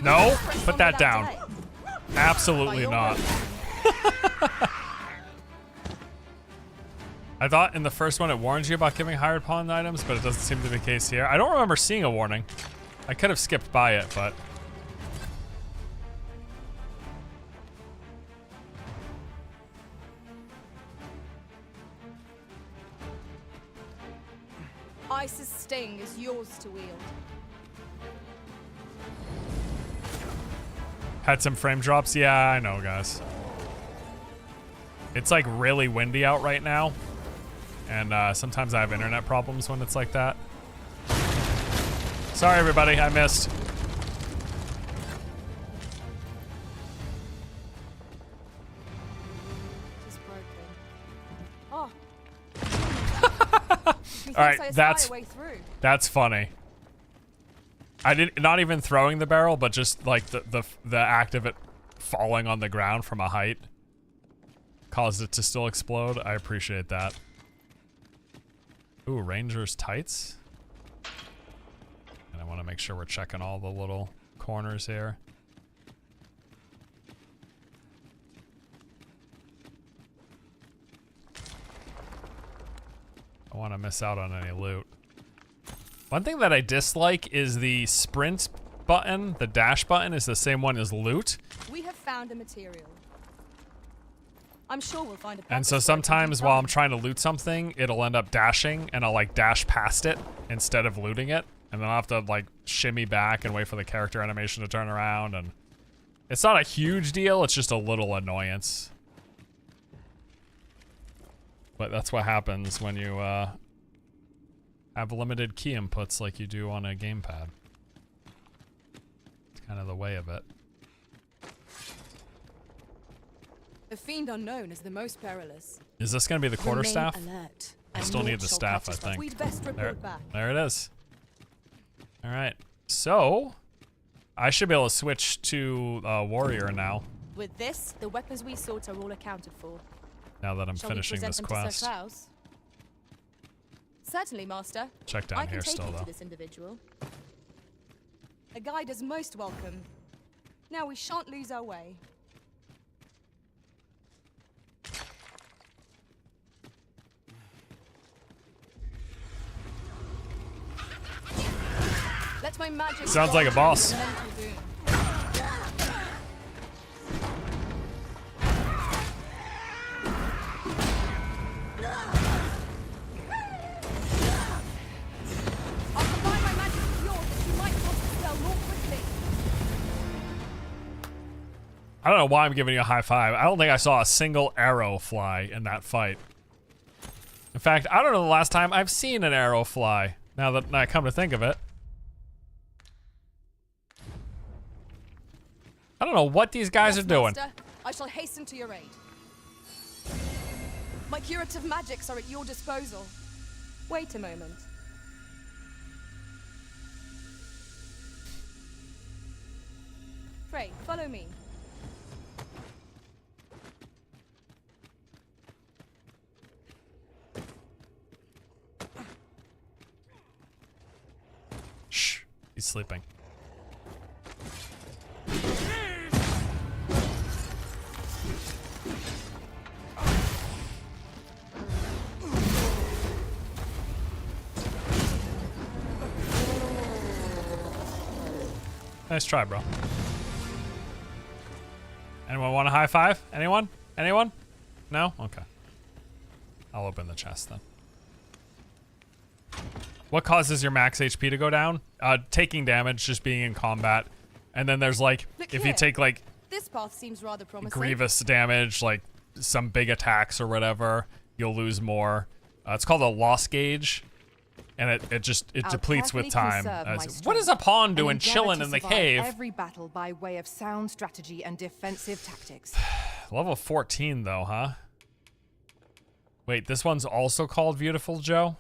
No, put that down. Absolutely not. I thought in the first one it warned you about giving hired pawn items, but it doesn't seem to be the case here. I don't remember seeing a warning. I could have skipped by it, but... Ice's sting is yours to wield. Had some frame drops? Yeah, I know, guys. It's like really windy out right now. And sometimes I have internet problems when it's like that. Sorry, everybody, I missed. It's broken. Oh. All right, that's funny. I did not even throwing the barrel, but just like the act of it falling on the ground from a height caused it to still explode. I appreciate that. Ooh, Ranger's tights. And I want to make sure we're checking all the little corners here. don't want to miss out on any loot. One thing that I dislike is the sprint button. The dash button is the same one as loot. We have found a material. I'm sure we'll find a And so purpose for it sometimes in while time. I'm trying to loot something, it'll end up dashing and I'll like dash past it instead of looting it. And then I'll have to like shimmy back and wait for the character animation to turn around. And it's not a huge deal, it's just a little annoyance. But that's what happens when you have limited key inputs like you do on a gamepad. It's kind of the way of it. The fiend unknown is the most perilous. Is this going to be the quarterstaff? Remain alert, I and still need naught the shall staff, catch I us by- think. We'd best report back. There it is. All right. So, I should be able to switch to warrior now. With this, the weapons we sought are all accounted for. Now that I'm Shall we finishing present this them to quest. Sir Klaus? Certainly, Master. Check down I can here take still, you though. to this individual. A guide is most welcome. Now we shan't lose our way. Let my magic Sounds like a boss. mental doom. I'll combine my magic with yours that you might cast the spell more quickly. I don't know why I'm giving you a high five. I don't think I saw a single arrow fly in that fight. In fact, I don't know the last time I've seen an arrow fly, now that I come to think of it. I don't know what these guys are doing. Master, I shall hasten to your aid. My curative magics are at your disposal. Wait a moment. Pray, follow me. Shh, he's sleeping. Nice try, bro. Anyone want a high five? Anyone? Anyone? No? Okay. I'll open the chest then. What causes your max HP to go down? Taking damage, just being in combat. And then there's like, Look if here. you take like This path seems rather promising. grievous damage, like some big attacks or whatever, you'll lose more. It's called a loss gauge. And it I'll depletes with carefully time. conserve my What strength is a pawn and doing endeavor chilling to in the survive cave? Every battle by way of sound strategy and defensive tactics. Level 14 though, huh? Wait, this one's also called Beautiful Joe?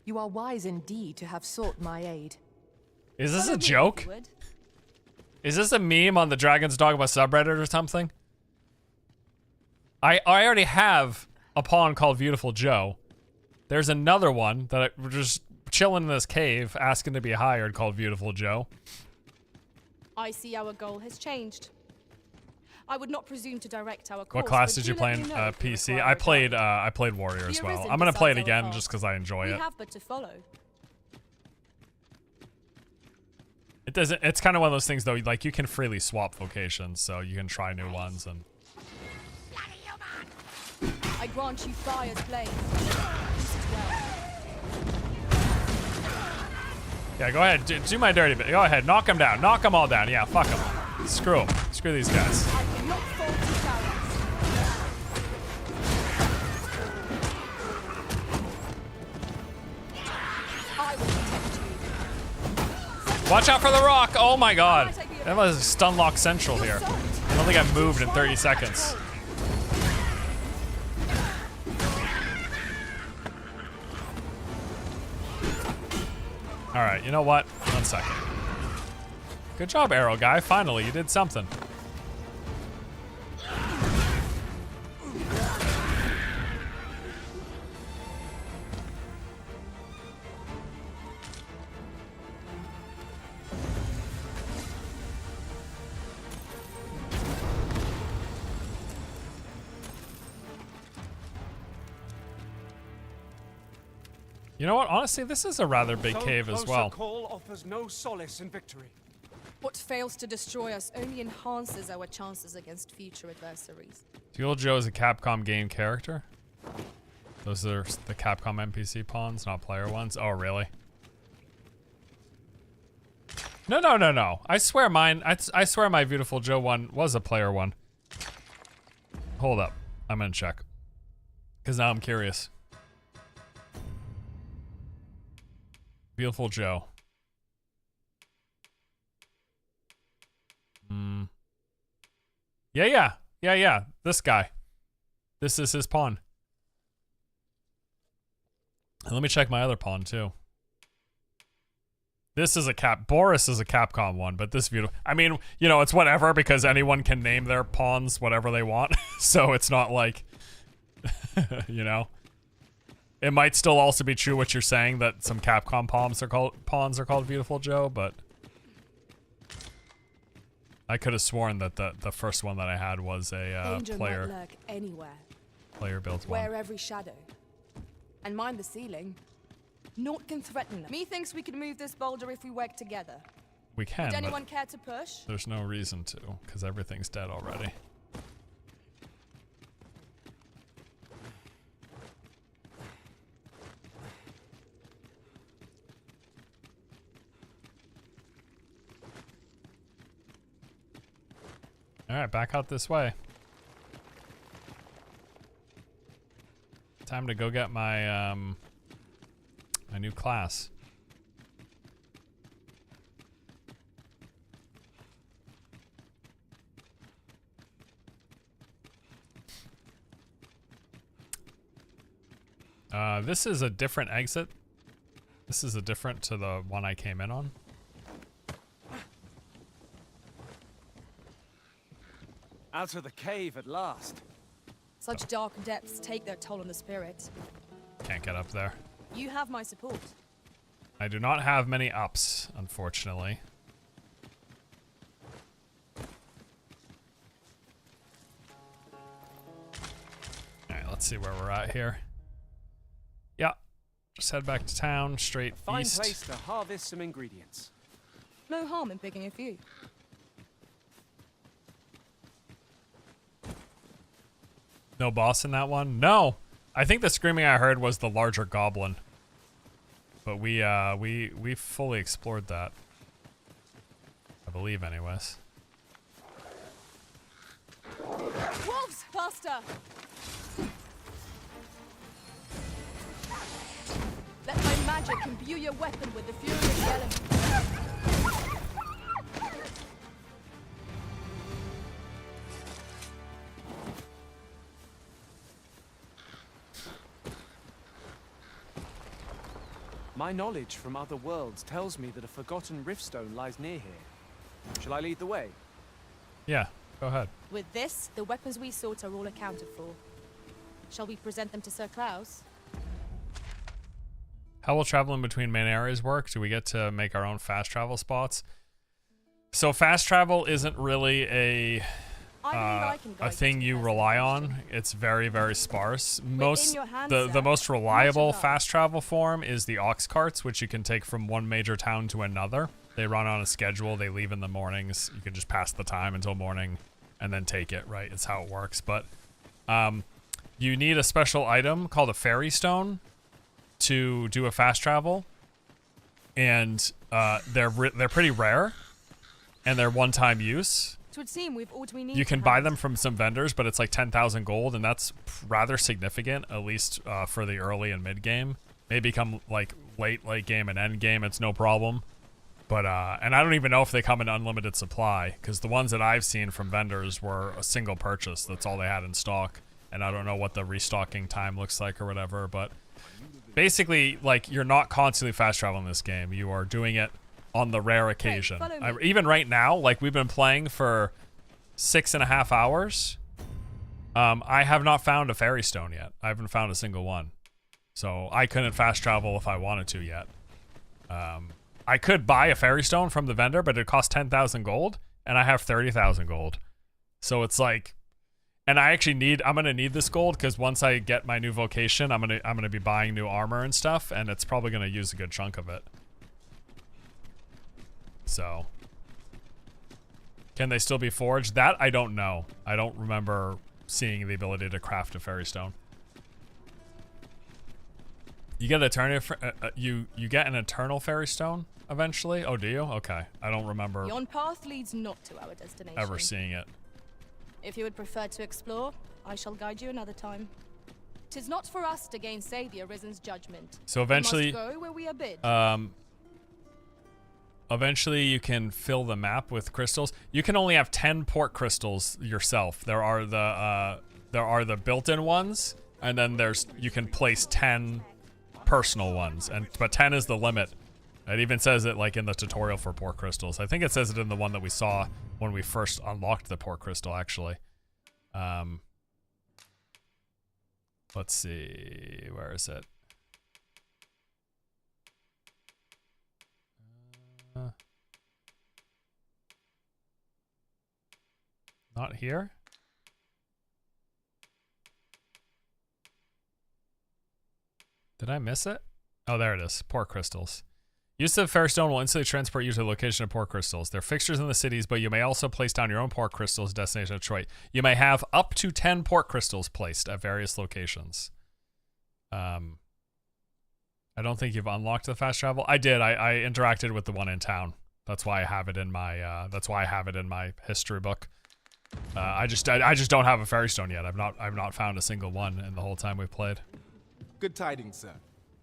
You are wise indeed to have sought my aid. Is this Follow a me, joke? if you would. Is this a meme on the Dragon's Dogma subreddit or something? I already have a pawn called Beautiful Joe. There's another one that we're just chilling in this cave asking to be hired called Beautiful Joe. I see our goal has changed. I would not presume to direct our course. What class but did do you let play me in know if you PC? require I played Warrior The as well. Arisen I'm gonna play it decides our again path. just because I enjoy We it. have but to follow. It doesn't. It's kind of one of those things though. Like you can freely swap vocations, so you can try new ones and. I grant you fire's blade. Use it well. Yeah, go ahead. Do my dirty bit. Go ahead. Knock them down. Knock them all down. Yeah, fuck them. Screw them. Screw these guys. I cannot fall to cowards. I will protect you. Watch out for the rock. Oh my god. That was Stunlock Central here. I don't think I've moved in 30 seconds. Alright, you know what? 1 second. Good job, Arrow Guy. Finally, you did something. You know what? Honestly, this is a rather big cave as well. Call offers no solace in victory. What fails to destroy us only enhances our chances against future adversaries. Fuel Joe is a Capcom game character. Those are the Capcom NPC pawns, not player ones. Oh, really? No, no, no, no. I swear mine. I swear my Beautiful Joe one was a player one. Hold up. I'm gonna check. Because now I'm curious. Beautiful Joe. Yeah. This guy. This is his pawn. And let me check my other pawn too. This is a Boris is a Capcom one, but this beautiful. I mean, you know, it's whatever because anyone can name their pawns whatever they want. So it's not like, you know. It might still also be true what you're saying that some Capcom pawns are called Beautiful Joe, but I could have sworn that the first one that I had was a Danger might lurk anywhere. Player built one. Where every shadow. And mind the ceiling. Naught can threaten them. Me thinks we can move this boulder if we work together. We can. Would anyone care to push? There's no reason to, because everything's dead already. Alright, back out this way. Time to go get my my new class. This is a different exit. This is a different to the one I came in on. Out of the cave at last. Such dark depths take their toll on the spirit. Can't get up there. You have my support. I do not have many ups, unfortunately. Alright, let's see where we're at here. Yeah. Just head back to town, straight Fine east. place to harvest some ingredients. No harm in picking a few. No boss in that one? No. I think the screaming I heard was the larger goblin. But we fully explored that. I believe anyways. Wolves, faster! Let my magic imbue your weapon with the fury of the elements. My knowledge from other worlds tells me that a forgotten Riftstone lies near here. Shall I lead the way? Yeah, go ahead. With this, the weapons we sought are all accounted for. Shall we present them to Sir Klaus? How will traveling between main areas work? Do we get to make our own fast travel spots? So fast travel isn't really a thing you rely on. It's very, very sparse. The most reliable fast travel form is the ox carts, which you can take from one major town to another. They run on a schedule. They leave in the mornings. You can just pass the time until morning and then take it, right? It's how it works. But you need a special item called a fairy stone to do a fast travel. And they're pretty rare. And they're one-time use. It would seem we've all we need. You can buy them from some vendors, but it's like 10,000 gold, and that's rather significant, at least for the early and mid game. Maybe come like late game and end game, it's no problem. But and I don't even know if they come in unlimited supply, because the ones that I've seen from vendors were a single purchase. That's all they had in stock, and I don't know what the restocking time looks like or whatever. But basically, like, you're not constantly fast traveling this game. You are doing it on the rare occasion. Even right now, like, we've been playing for 6.5 hours. I have not found a fairy stone yet. I haven't found a single one. So I couldn't fast travel if I wanted to yet. I could buy a fairy stone from the vendor, but it costs 10,000 gold, and I have 30,000 gold. So it's like, And I actually I'm gonna need this gold because once I get my new vocation, I'm gonna be buying new armor and stuff, and it's probably gonna use a good chunk of it. So, can they still be forged? That I don't know. I don't remember seeing the ability to craft a fairy stone. You get you get an eternal fairy stone eventually. Oh, do you? Okay, I don't remember. Yon path leads not to our destination. Ever seeing it. If you would prefer to explore, I shall guide you another time. 'Tis not for us to gainsay the Arisen's judgment. So eventually, we must go where we are bid. Eventually you can fill the map with crystals. You can only have 10 port crystals yourself. There are the built-in ones, and then you can place 10 personal ones, but 10 is the limit. It even says it like in the tutorial for port crystals. I think it says it in the one that we saw when we first unlocked the port crystal, actually. Let's see, where is it? Not here? Did I miss it? Oh, there it is. Port crystals. Use of Fair Stone will instantly transport you to the location of port crystals. They're fixtures in the cities, but you may also place down your own port crystals destination of Detroit. You may have up to 10 port crystals placed at various locations. I don't think you've unlocked the fast travel. I did. I interacted with the one in town. That's why I have it in my history book. I just don't have a fairy stone yet. I've not found a single one in the whole time we've played. Good tidings, sir.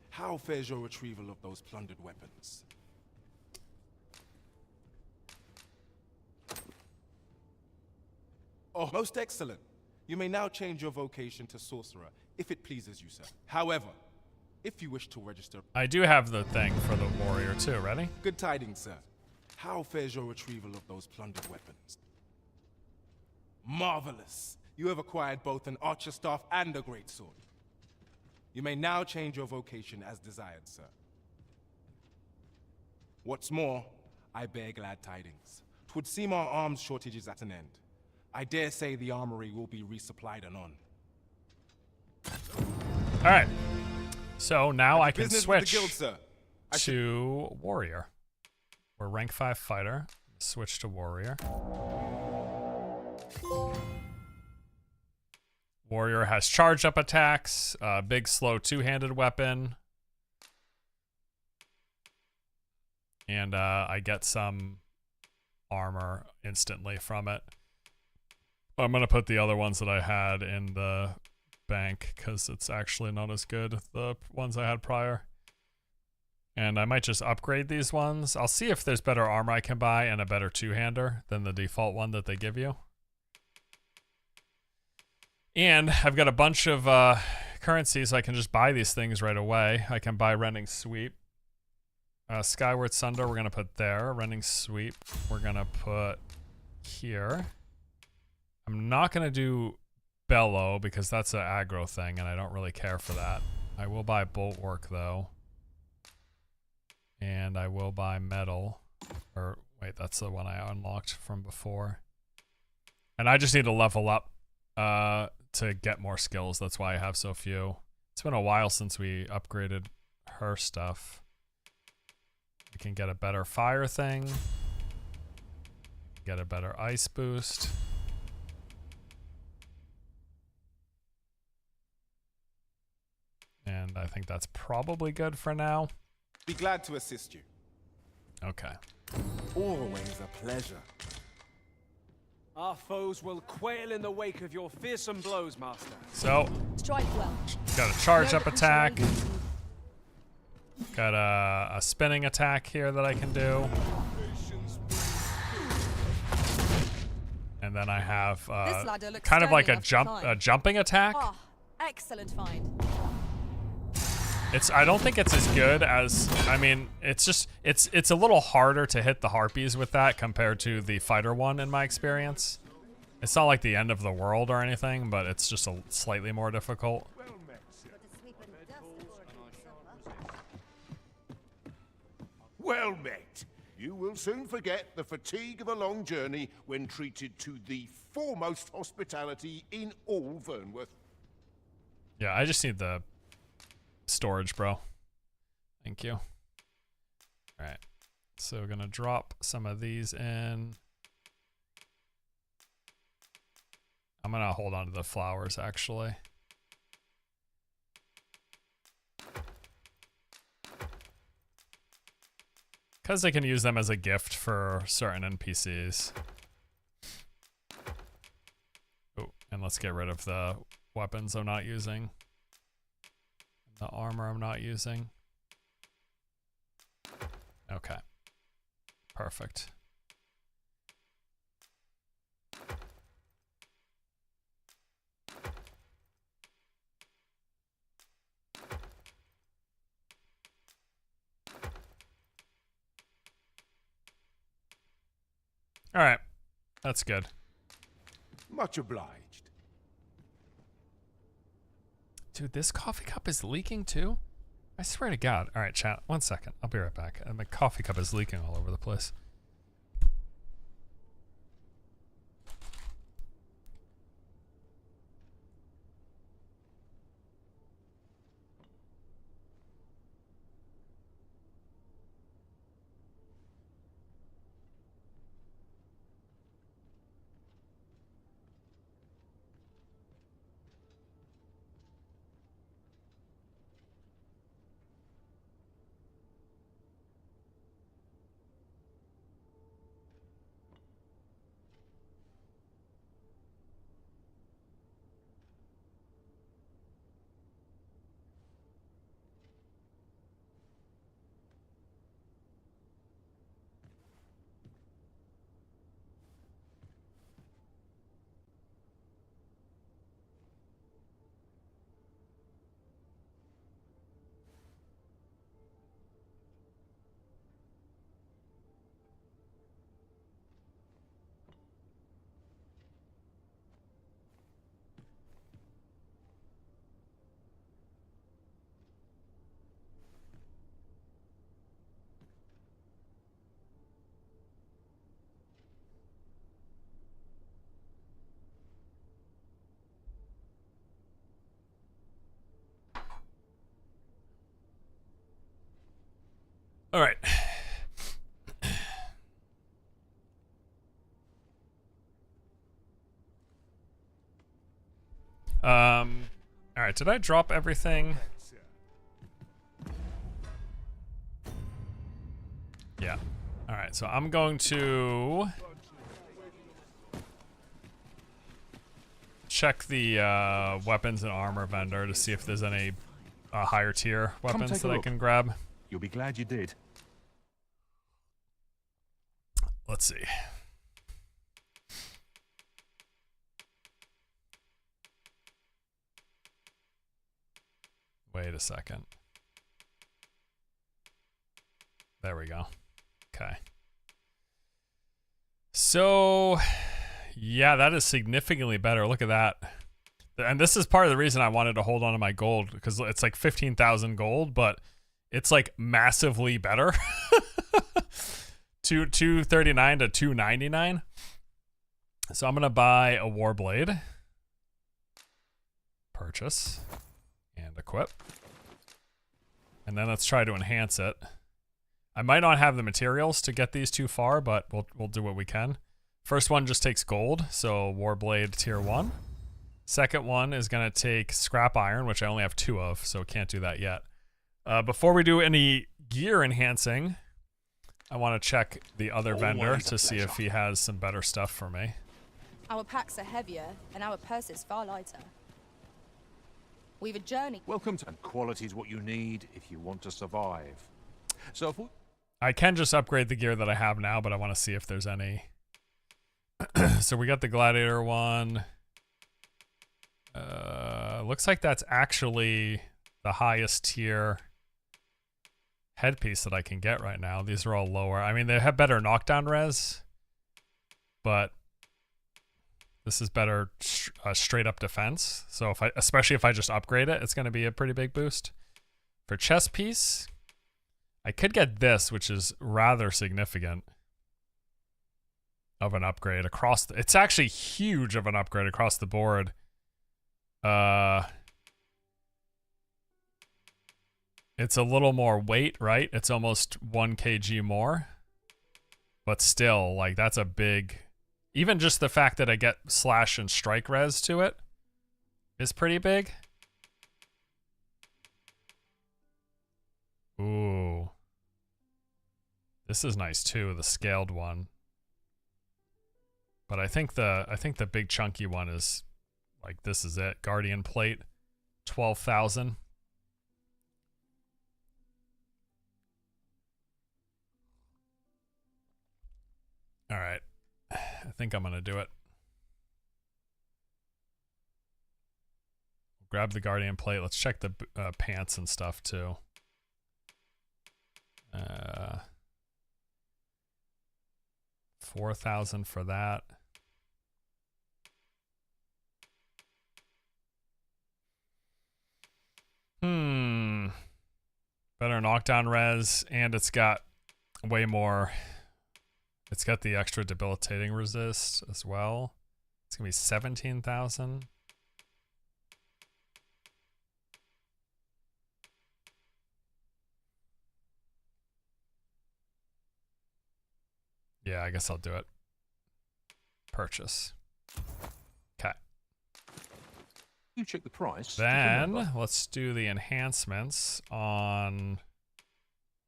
How fares your retrieval of those plundered weapons? Oh, most excellent. You may now change your vocation to sorcerer, if it pleases you, sir. However, if you wish to register... I do have the thing for the warrior too. Ready? Good tidings, sir. How fares your retrieval of those plundered weapons? Marvelous. You have acquired both an archer staff and a great sword. You may now change your vocation as desired, sir. What's more, I bear glad tidings. 'Twould seem our arms shortage is at an end. I dare say the armory will be resupplied anon. Alright. So now I can Business switch with the guild, sir. to warrior. We're rank 5 fighter. Switch to warrior. Warrior has charge up attacks, big slow two-handed weapon, and I get some armor instantly from it. I'm gonna put the other ones that I had in the bank because it's actually not as good as the ones I had prior. And I might just upgrade these ones. I'll see if there's better armor I can buy and a better two-hander than the default one that they give you. And I've got a bunch of currencies, so I can just buy these things right away. I can buy Rending Sweep. Skyward Sunder, we're going to put there. Rending Sweep, we're going to put here. I'm not going to do Bellow because that's an aggro thing, and I don't really care for that. I will buy Bulwark, though. And I will buy Metal. Or, wait, that's the one I unlocked from before. And I just need to level up to get more skills. That's why I have so few. It's been a while since we upgraded her stuff. We can get a better fire thing. Get a better ice boost. And I think that's probably good for now. Be glad to assist you. Okay. Always a pleasure. Our foes will quail in the wake of your fearsome blows, Master. So, strike well. Got a charge up attack. Got a spinning attack here that I can do. And then I have kind of like a jumping attack. Oh, excellent find. I don't think it's as good as, I mean, it's a little harder to hit the harpies with that compared to the fighter one in my experience. It's not like the end of the world or anything, but it's just a slightly more difficult. Well met. you will soon forget the fatigue of a long journey when treated to the foremost hospitality in all Vernworth. Yeah, I just need the storage, bro. Thank you. Alright. So we're gonna drop some of these in. I'm gonna hold on to the flowers, actually. Because I can use them as a gift for certain NPCs. Oh, and let's get rid of the weapons I'm not using. The armor I'm not using. Okay. Perfect. All right. That's good. Much obliged. Dude, this coffee cup is leaking too? I swear to God. All right, chat. 1 second. I'll be right back. My coffee cup is leaking all over the place. All right. All right, did I drop everything? Yeah. All right, so I'm going to check the weapons and armor vendor to see if there's any higher tier weapons that I can grab. You'll be glad you did. Let's see. Wait a second. There we go. Okay. So, yeah, that is significantly better. Look at that. And this is part of the reason I wanted to hold on to my gold, because it's like 15,000 gold, but it's like massively better. 239 to 299. So I'm going to buy a Warblade. Purchase. And equip. And then let's try to enhance it. I might not have the materials to get these too far, but we'll do what we can. First one just takes gold, so Warblade tier 1. Second one is going to take scrap iron, which I only have 2 of, so can't do that yet. Before we do any gear enhancing, I want to check the other vendor to see if he has some better stuff for me. Our packs are heavier, and our purses far lighter. We've a journey. Welcome to... And quality is what you need if you want to survive. So if we... I can just upgrade the gear that I have now, but I want to see if there's any. So we got the Gladiator one. Looks like that's actually the highest tier headpiece that I can get right now. These are all lower. I mean, they have better knockdown res, but this is better straight up defense. So especially if I just upgrade it, it's going to be a pretty big boost. For chest piece, I could get this, which is rather significant of an upgrade across the, it's actually huge of an upgrade across the board. It's a little more weight, right? It's almost 1 kg more. But still, like, that's a big... Even just the fact that I get slash and strike res to it is pretty big. Ooh. This is nice too, the scaled one. But I think the big chunky one is like, this is it. Guardian plate, 12,000. All right. I think I'm going to do it. Grab the Guardian plate. Let's check the pants and stuff too. 4,000 for that. Better knockdown res, and it's got way more. It's got the extra debilitating resist as well. It's gonna be 17,000. Yeah, I guess I'll do it. Purchase. Okay. You check the price. Then let's do the enhancements on.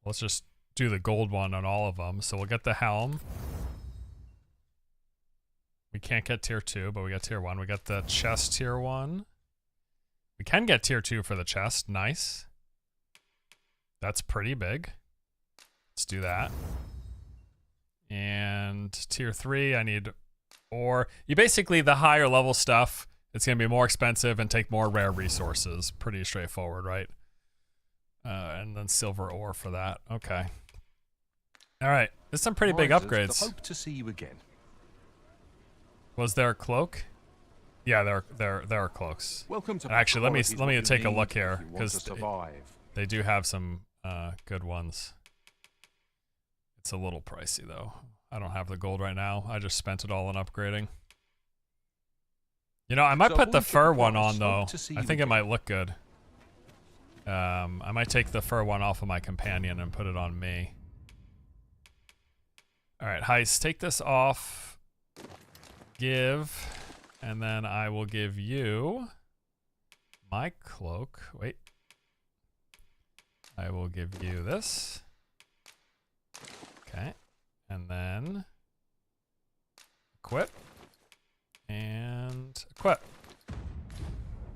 Let's just do the gold one on all of them. So we'll get the helm. We can't get tier 2, but we got tier 1. We got the chest tier 1. We can get tier 2 for the chest. Nice. That's pretty big. Let's do that. And tier 3, I need ore. You basically, the higher level stuff, it's going to be more expensive and take more rare resources. Pretty straightforward, right? And then silver ore for that. Okay. All right. There's some pretty big upgrades. Hope to see you again. Was there a cloak? Yeah, there are cloaks. Welcome to Actually, let me take a look here, because survive. they do have some good ones. It's a little pricey though. I don't have the gold right now. I just spent it all on upgrading. You know, I might put the fur one on though. I think it might look good. I might take the fur one off of my companion and put it on me. All right, Heist, take this off. Give, and then I will give you my cloak. Wait. I will give you this. Okay, and then equip and equip.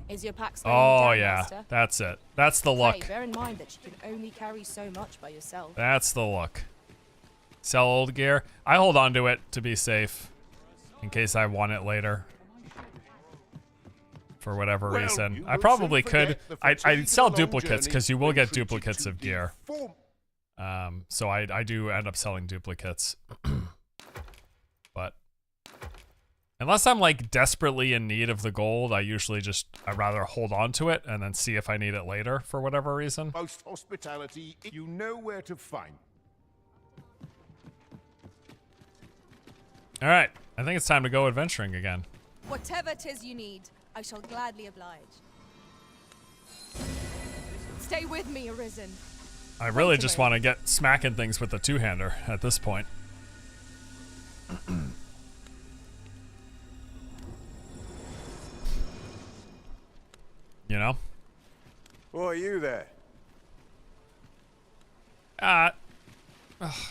Is your pack slowing Oh down, yeah, Master? that's it. That's the look. Hey, bear in mind that you can only carry so much by yourself. That's the look. Sell old gear. I hold on to it to be safe, in case I want it later. For whatever reason, I probably could. I'd sell duplicates because you will get duplicates of gear. So I do end up selling duplicates. But unless I'm like desperately in need of the gold, I'd rather hold on to it and then see if I need it later for whatever reason. Most hospitality, you know where to find. All right, I think it's time to go adventuring again. Whatever 'tis you need, I shall gladly oblige. Stay with me, Arisen. I really just want to get smacking things with the two-hander at this point. You know? Who are you there?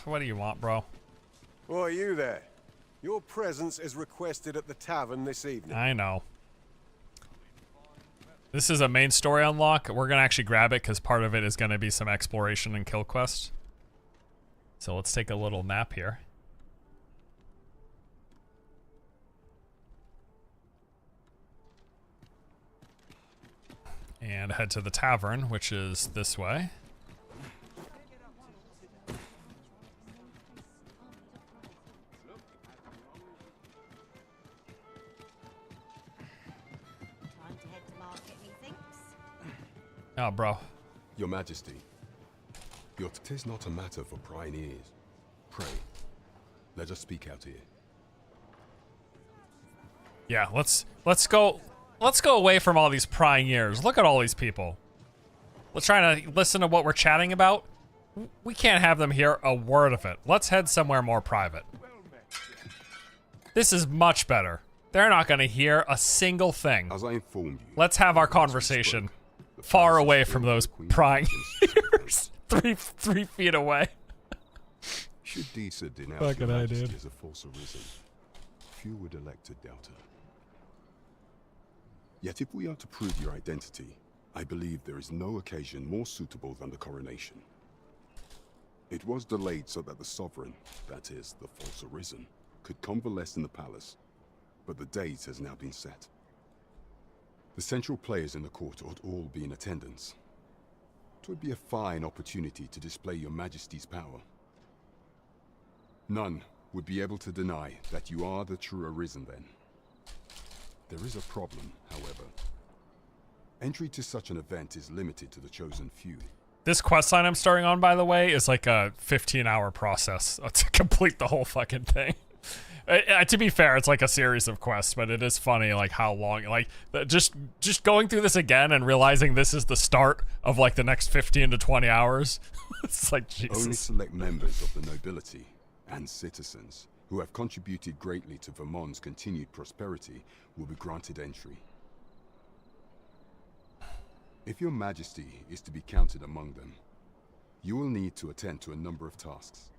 What do you want, bro? Who are you there? Your presence is requested at the tavern this evening. I know. This is a main story unlock. We're going to actually grab it because part of it is going to be some exploration and kill quest. So let's take a little nap here. And head to the tavern, which is this way. Oh, bro. Your Majesty. Yet 'tis not a matter for prying ears. Pray, let us speak out here. Yeah, let's go away from all these prying ears. Look at all these people. Let's try to listen to what we're chatting about. We can't have them hear a word of it. Let's head somewhere more private. This is much better. They're not going to hear a single thing. As I informed you, let's have our conversation far away from those prying ears. three feet away. Should Disa denounce Fucking your I majesty did. as a false arisen, few would elect to doubt her. Yet if we are to prove your identity, I believe there is no occasion more suitable than the coronation. It was delayed so that the sovereign, that is, the false arisen, could convalesce in the palace, but the date has now been set. The central players in the court ought all be in attendance. 'Twould be a fine opportunity to display your majesty's power. None would be able to deny that you are the true arisen then. There is a problem, however. Entry to such an event is limited to the chosen few. This quest line I'm starting on, by the way, is like a 15-hour process to complete the whole fucking thing. To be fair, it's like a series of quests, but it is funny like how long, like just going through this again and realizing this is the start of like the next 15 to 20 hours. It's like Jesus. Only select members of the nobility and citizens who have contributed greatly to Vermont's continued prosperity will be granted entry. If your majesty is to be counted among them, you will need to attend to a number of tasks.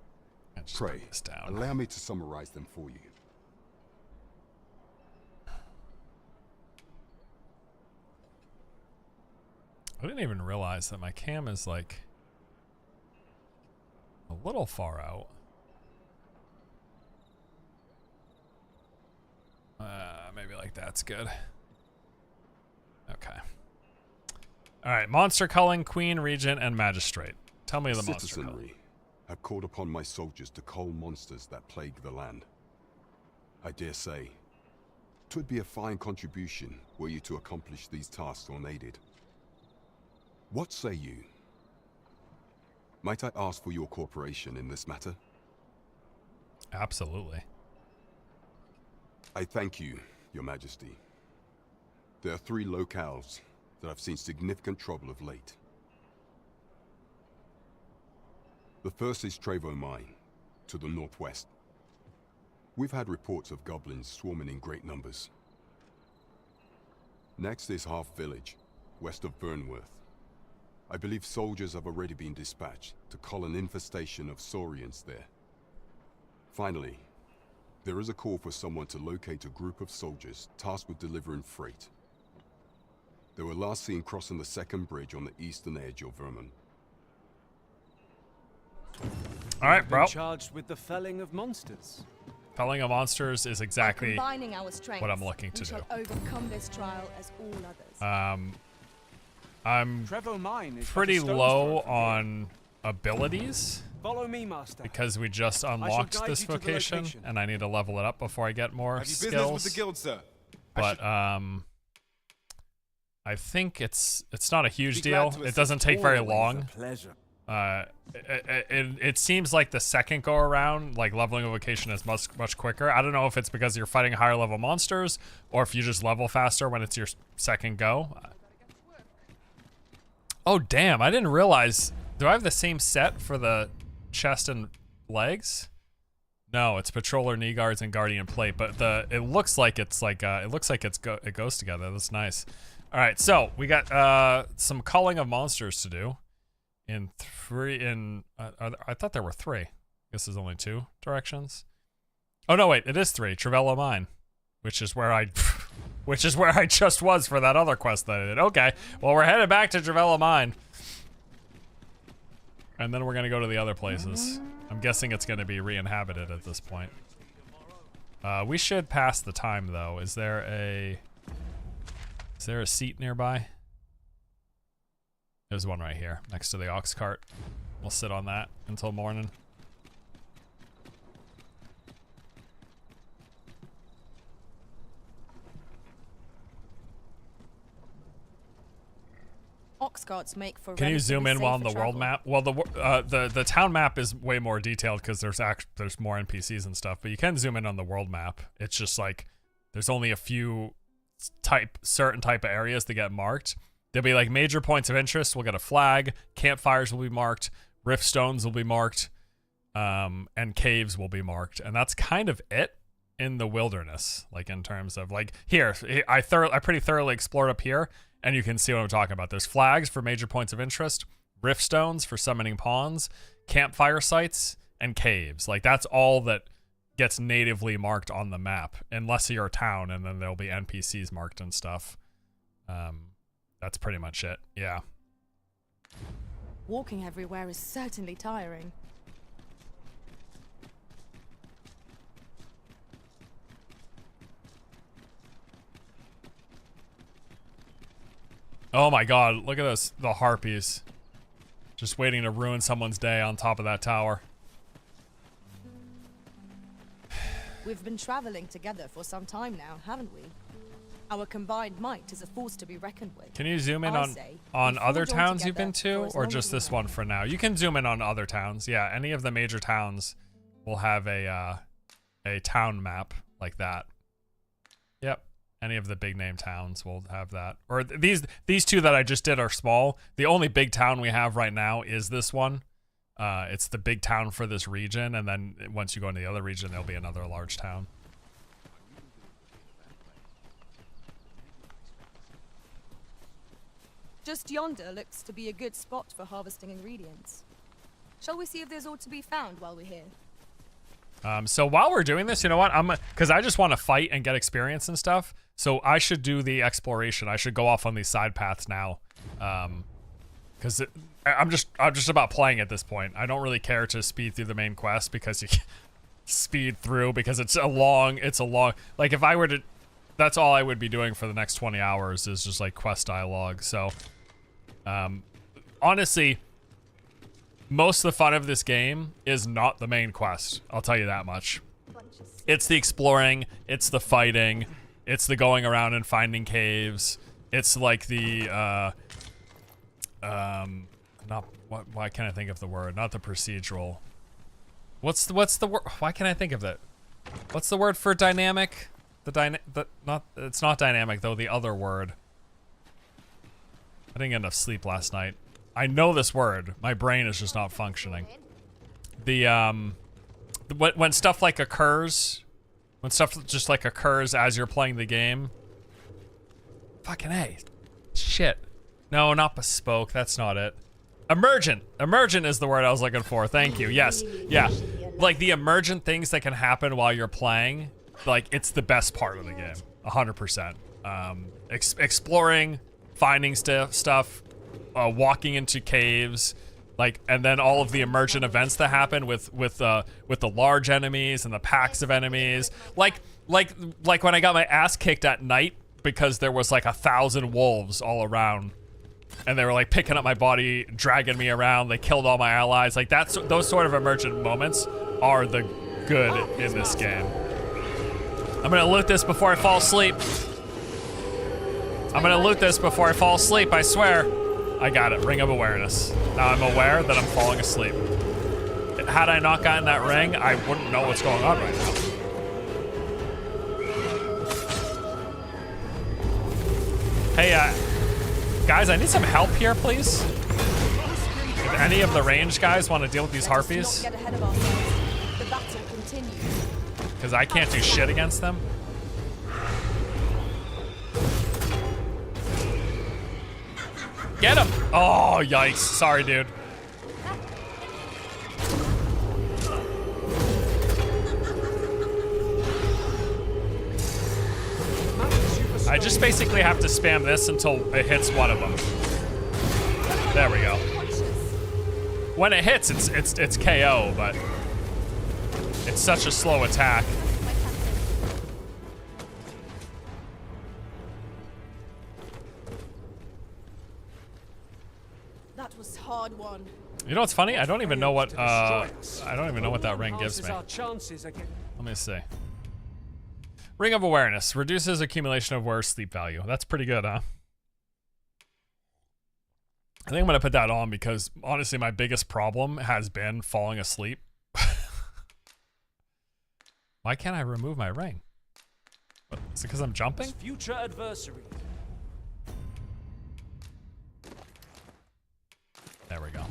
Pray, allow me to summarize them for you. I didn't even realize that my cam is like a little far out. Maybe like that's good. Okay. All right, monster culling, queen, regent, and magistrate. Tell me the monster culling. Have called upon my soldiers to cull monsters that plague the land. I dare say, 'twould be a fine contribution were you to accomplish these tasks unaided. What say you? Might I ask for your cooperation in this matter? Absolutely. I thank you, Your Majesty. There are 3 locales that have seen significant trouble of late. The first is Trevo Mine, to the northwest. We've had reports of goblins swarming in great numbers. Next is Half Village, west of Burnworth. I believe soldiers have already been dispatched to cull an infestation of saurians there. Finally, there is a call for someone to locate a group of soldiers tasked with delivering freight. They were last seen crossing the second bridge on the eastern edge of Vermont. All right, bro. Charged with the felling of monsters. Felling of monsters is exactly Combining our strengths, what I'm looking to we do. shall overcome this trial as all others. I'm pretty low on abilities. Follow me, master. Because we just unlocked this vocation, and I need to level it up before I get more skills. Have you business with the guild, sir? But I think it's not a huge deal. It doesn't take very long. Pleasure. It seems like the second go around, like leveling a vocation is much quicker. I don't know if it's because you're fighting higher level monsters or if you just level faster when it's your second go. Oh damn! I didn't realize. Do I have the same set for the chest and legs? No, it's patroller, knee guards, and guardian plate. But it looks like it's like it goes together. That's nice. All right, so we got some culling of monsters to do. I thought there were 3. I guess there's only 2 directions. Oh no, wait, it is 3. Traversal Mine, which is where I just was for that other quest that I did. Okay, well we're headed back to Traversal Mine, and then we're gonna go to the other places. I'm guessing it's gonna be re-inhabited at this point. We should pass the time though. Is there a seat nearby? There's one right here, next to the ox cart. We'll sit on that until morning. ox carts make for. Can you zoom in while on the safer world travel. map? Well, the town map is way more detailed because there's more NPCs and stuff. But you can zoom in on the world map. It's just like there's only a few certain type of areas that get marked. There'll be like major points of interest. We'll get a flag. Campfires will be marked. Riftstones will be marked. And caves will be marked. And that's kind of it in the wilderness. Like in terms of like here, I pretty thoroughly explored up here, and you can see what I'm talking about. There's flags for major points of interest, riftstones for summoning pawns, campfire sites, and caves. Like that's all that gets natively marked on the map, unless you're a town, and then there'll be NPCs marked and stuff. That's pretty much it. Yeah. Walking everywhere is certainly tiring. Oh my god, look at this, the harpies. Just waiting to ruin someone's day on top of that tower. We've been traveling together for some time now, haven't we? Our combined might is a force to be reckoned with. Can you zoom in on other towns you've been to, or just this one for now? You can zoom in on other towns. Yeah, any of the major towns will have a town map like that. Yep. Any of the big name towns will have that. Or these two that I just did are small. The only big town we have right now is this one. It's the big town for this region, and then once you go into the other region, there'll be another large town. Just yonder looks to be a good spot for harvesting ingredients. Shall we see if there's aught to be found while we're here? So while we're doing this, you know what? Because I just want to fight and get experience and stuff. So I should do the exploration. I should go off on these side paths now. Because I'm just about playing at this point. I don't really care to speed through the main quest because you can speed through because it's a long, like if I were to, that's all I would be doing for the next 20 hours is just like quest dialogue. So, honestly, most of the fun of this game is not the main quest. I'll tell you that much. It's the exploring, it's the fighting, it's the going around and finding caves. It's like the, why can't I think of the word? Not the procedural. What's the word? Why can't I think of it? What's the word for dynamic? It's not dynamic though, the other word. I didn't get enough sleep last night. I know this word. My brain is just not functioning. When stuff like occurs, when stuff just like occurs as you're playing the game. Fucking A. Shit. No, not bespoke. That's not it. Emergent. Emergent is the word I was looking for. Thank you. Yes. Yeah. Like the emergent things that can happen while you're playing. Like it's the best part of the game. 100%. Exploring, finding stuff, walking into caves, like, and then all of the emergent events that happen with the large enemies and the packs of enemies. Like when I got my ass kicked at night because there was like 1,000 wolves all around. And they were like picking up my body, dragging me around. They killed all my allies. Like those sort of emergent moments are the good in this game. I'm gonna loot this before I fall asleep. I'm gonna loot this before I fall asleep, I swear. I got it, Ring of Awareness. Now I'm aware that I'm falling asleep. Had I not gotten that ring, I wouldn't know what's going on right now. Hey, guys, I need some help here, please. If any of the range guys want to deal with these harpies. Because I can't do shit against them. Get him! Oh, yikes. Sorry, dude. I just basically have to spam this until it hits one of them. There we go. When it hits, it's KO, but it's such a slow attack. That was hard one. You know what's funny? I don't even know what that ring gives me. Let me see. Ring of Awareness reduces accumulation of worse sleep value. That's pretty good, huh? I think I'm going to put that on because, honestly, my biggest problem has been falling asleep. Why can't I remove my ring? What, is it because I'm jumping? Future adversary. There we go.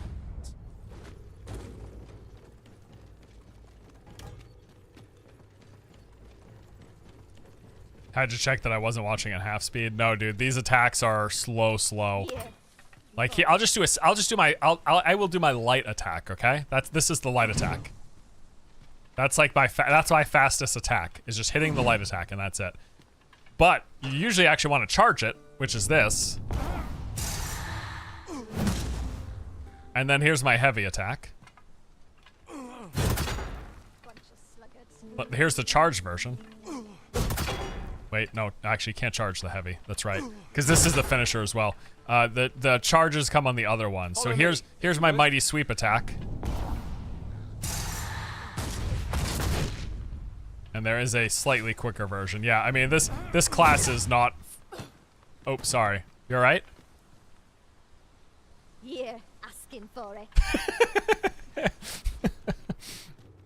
Had to check that I wasn't watching at half speed. No, dude, these attacks are slow. Yeah. Like I will do my light attack. Okay, this is the light attack. That's like that's my fastest attack is just hitting the light attack, and that's it. But you usually actually want to charge it, which is this. And then here's my heavy attack. But here's the charged version. Wait, no, actually can't charge the heavy. That's right. Because this is the finisher as well. The charges come on the other one. So here's my mighty sweep attack. And there is a slightly quicker version. Yeah, I mean this class is not. Oh, sorry. You all right? Yeah, asking for it.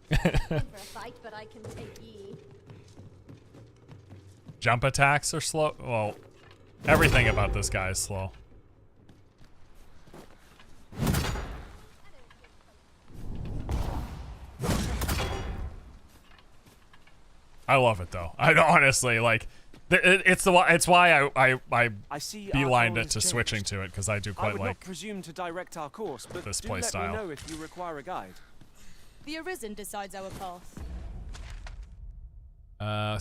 For a fight, but I can take ye. Jump attacks are slow. Well, everything about this guy is slow. I love it though. I honestly like. It's why I beelined it to switching to it because I do quite I would like not presume to direct our course, but this do play let style. me know if you require a guide. The Arisen decides our path.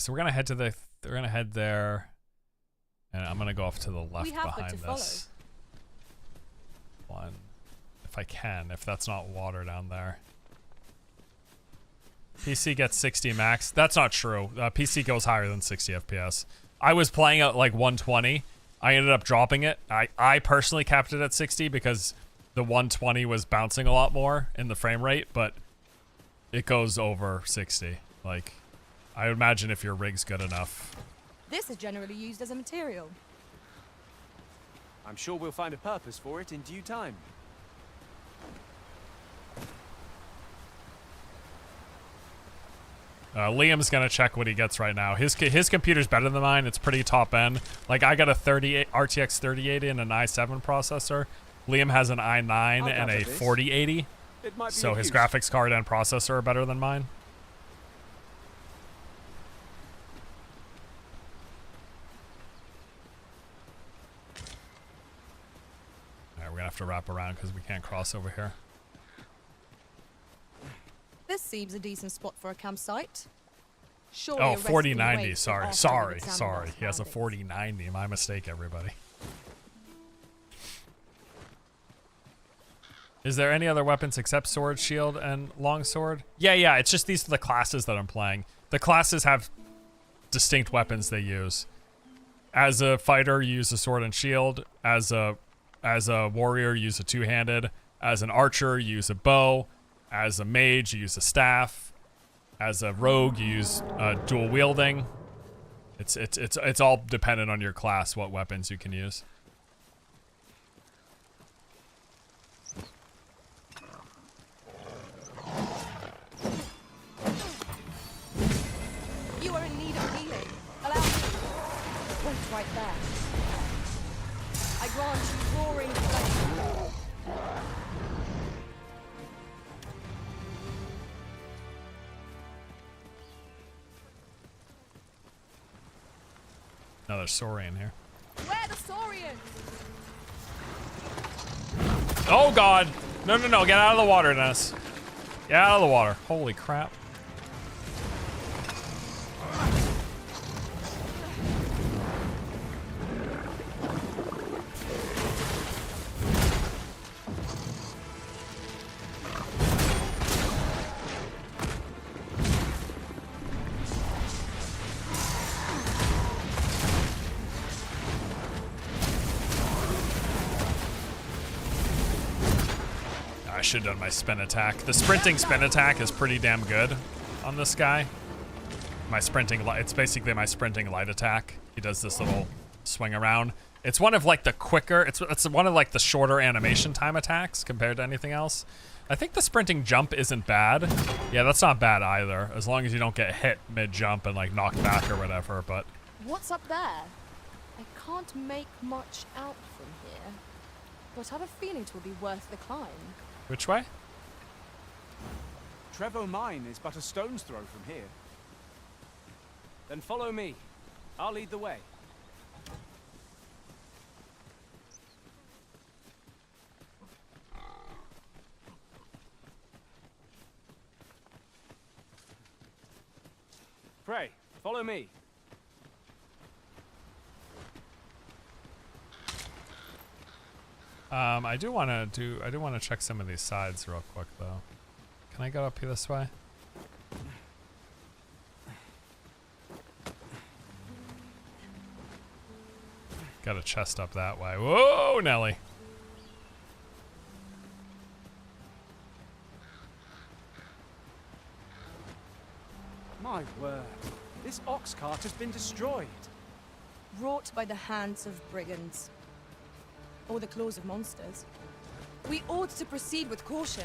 So we're gonna head to the. We're gonna head there, and I'm gonna go off to the left behind this one, if I can. If that's not water down there. PC gets 60 max. That's not true. PC goes higher than 60 FPS. I was playing at like 120. I ended up dropping it. I personally capped it at 60 because the 120 was bouncing a lot more in the frame rate, but it goes over 60. Like, I would imagine if your rig's good enough. This is generally used as a material. I'm sure we'll find a purpose for it in due time. Liam's gonna check what he gets right now. His computer's better than mine. It's pretty top end. Like I got a RTX 3080 and an i7 processor. Liam has an i9 and a 4080. So his graphics card and processor are better than mine. Alright, we're gonna have to wrap around because we can't cross over here. This seems a decent spot for a campsite. Surely Oh, a rest 4090. can wait Sorry. after Sorry. we've examined Sorry. our He has a surroundings. 4090. My mistake, everybody. Is there any other weapons except sword, shield, and longsword? Yeah. It's just these are the classes that I'm playing. The classes have distinct weapons they use. As a fighter, you use a sword and shield. As a warrior, you use a two-handed. As an archer, you use a bow. As a mage, you use a staff. As a rogue, you use dual wielding. It's all dependent on your class what weapons you can use. You are in need of healing. Allow me. Wait right there. I grant you roaring flame. Another Saurian here. Where the Saurians? Oh god! No. Get out of the water, Dennis. Get out of the water. Holy crap. I should have done my spin attack. The sprinting spin attack is pretty damn good on this guy. My sprinting, it's basically my sprinting light attack. He does this little swing around. It's one of like the quicker, it's one of like the shorter animation time attacks compared to anything else. I think the sprinting jump isn't bad. Yeah, that's not bad either, as long as you don't get hit mid-jump and like knocked back or whatever, but... What's up there? I can't make much out from here, but I have a feeling it will be worth the climb. Which way? Trevo Mine is but a stone's throw from here. Then follow me. I'll lead the way. Pray, follow me. I do want to check some of these sides real quick though. Can I go up here this way? Got a chest up that way. Whoa, Nelly. My word, this ox cart has been destroyed. Wrought by the hands of brigands. Or the claws of monsters. We ought to proceed with caution.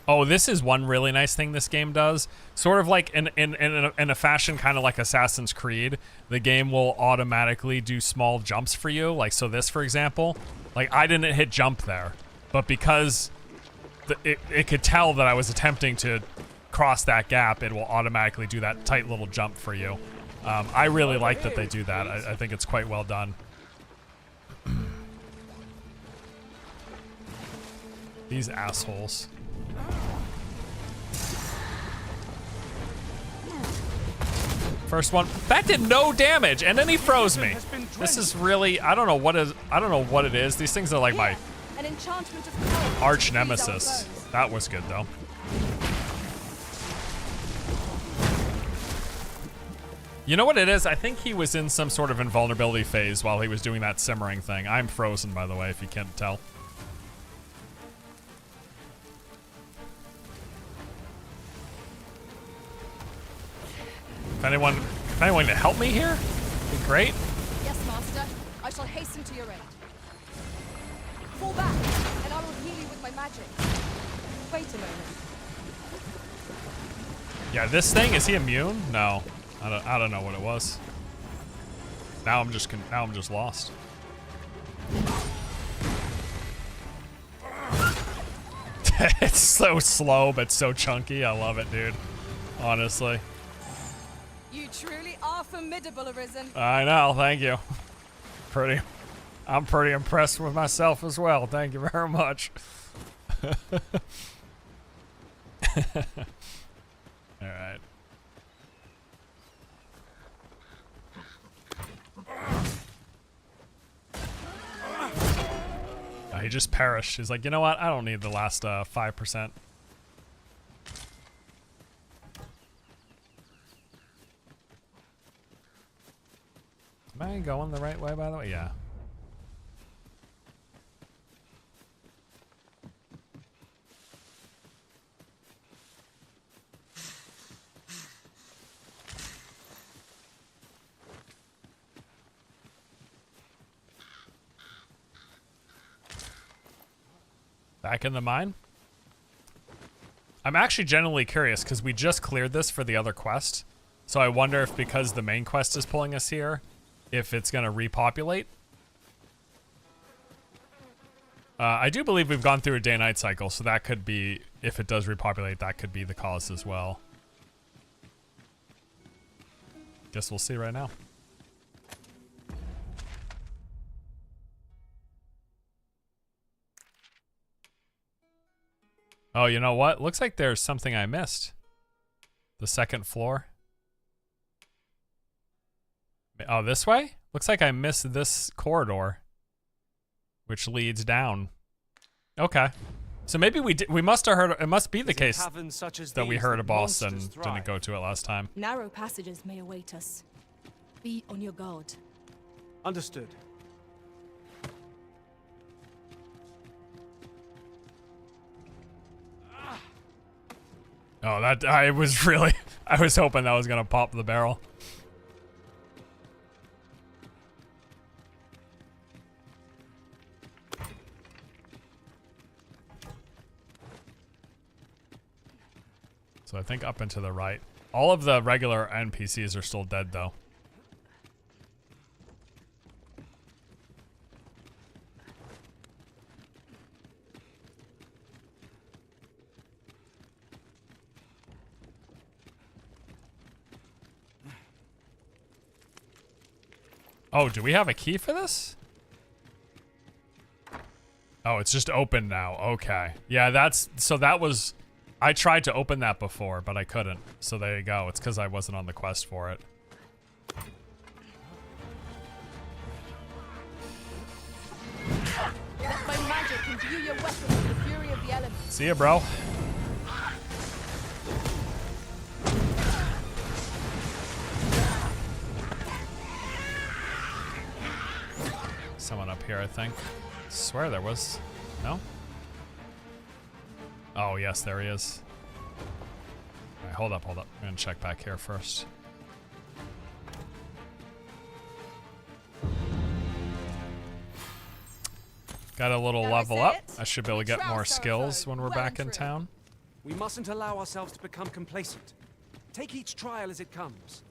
Oh, this is one really nice thing this game does. Sort of like in a fashion kind of like Assassin's Creed, the game will automatically do small jumps for you. Like, so this, for example, like I didn't hit jump there, but because it could tell that I was attempting to cross that gap, it will automatically do that tight little jump for you. I really like that they do that. I think it's quite well done. These assholes. First one, that did no damage, and then he froze me. This is really, I don't know what it is. These things are like my An enchantment of arch nemesis. That was good though. You know what it is? I think he was in some sort of invulnerability phase while he was doing that simmering thing. I'm frozen, by the way, if you can't tell. If anyone to help me here, be great. Yes, master. I shall hasten to your aid. Fall back, and I will heal you with my magic. Wait a moment. Yeah, this thing, is he immune? No. I don't know what it was. Now I'm just lost. It's so slow but so chunky. I love it, dude. Honestly. You truly are formidable, Arisen. I know, thank you. I'm pretty impressed with myself as well. Thank you very much. All right. He just perished. He's like, you know what? I don't need the last 5%. Am I going the right way, by the way? Yeah. Back in the mine? I'm actually genuinely curious because we just cleared this for the other quest. So I wonder if because the main quest is pulling us here, if it's going to repopulate. I do believe we've gone through a day-night cycle, so that could be, if it does repopulate, that could be the cause as well. Guess we'll see right now. Oh, you know what? Looks like there's something I missed. The second floor. Oh, this way? Looks like I missed this corridor, which leads down. Okay. So maybe we must have heard, it must be the case that we heard a boss and didn't go to it last time. Narrow passages may await us. Be on your guard. Understood. Oh, that, I was hoping that was gonna pop the barrel. So I think up and to the right. All of the regular NPCs are still dead, though. Oh, do we have a key for this? Oh, it's just open now. Okay. Yeah, so that was... I tried to open that before, but I couldn't. So there you go. It's because I wasn't on the quest for it. Let my magic imbue your weapon with the fury of the elements. See ya, bro. Someone up here, I think. Swear there was. No? Oh, yes, there he is. All right, hold up. I'm gonna check back here first. Got a little level up. I should be able to get more skills when we're back in town. We mustn't allow ourselves to become complacent. Take each trial as it comes.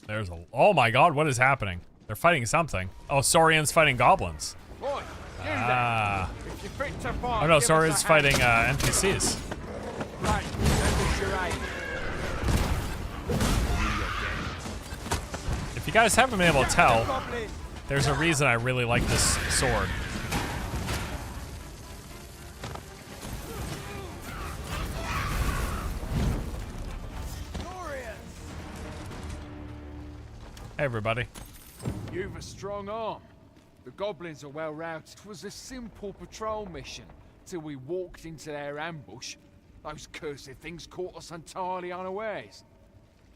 There's a... Oh my god, what is happening? They're fighting something. Oh, Saurian's fighting goblins. Boy, Ah. if you're fit to fight, Oh no, give us Saurian's a fighting hand. NPCs. Right, send us your aid. If you guys haven't been able to tell, there's a reason I really like this sword. Hey everybody. You've a strong arm. The goblins are well routed. It was a simple patrol mission till we walked into their ambush. Those cursed things caught us entirely unawares.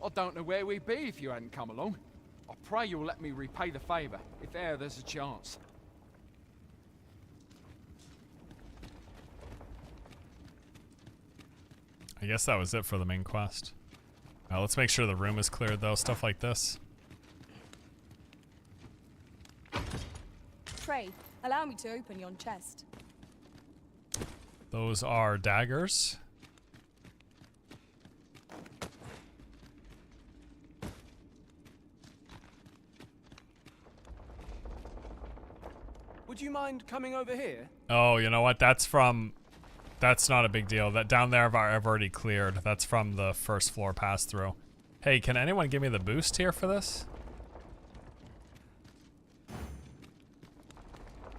I don't know where we'd be if you hadn't come along. I pray you'll let me repay the favour, if e'er there's a chance. I guess that was it for the main quest. Let's make sure the room is cleared though, stuff like this. Pray, allow me to open yon chest. Those are daggers. Would you mind coming over here? Oh, you know what? That's not a big deal. That down there I've already cleared. That's from the first floor pass through. Hey, can anyone give me the boost here for this?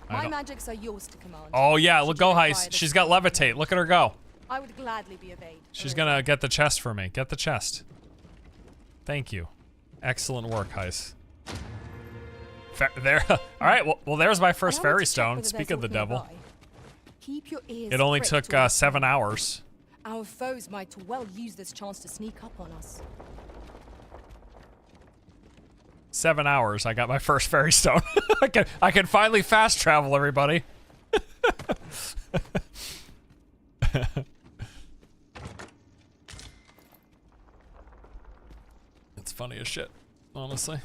My magics are yours to command. Oh yeah, look, go Heist. She's got levitate. Look at her go. I would gladly be obeyed. She's gonna get the chest for me. Get the chest. Thank you. Excellent work, Heist. There. All right. Well, there's my first fairy stone. Speak of the devil. Keep your ears It only pricked took to 7 hours. Our foes might well use this chance to sneak up on us. 7 hours. I got my first fairy stone. I can finally fast travel, everybody. It's funny as shit, honestly.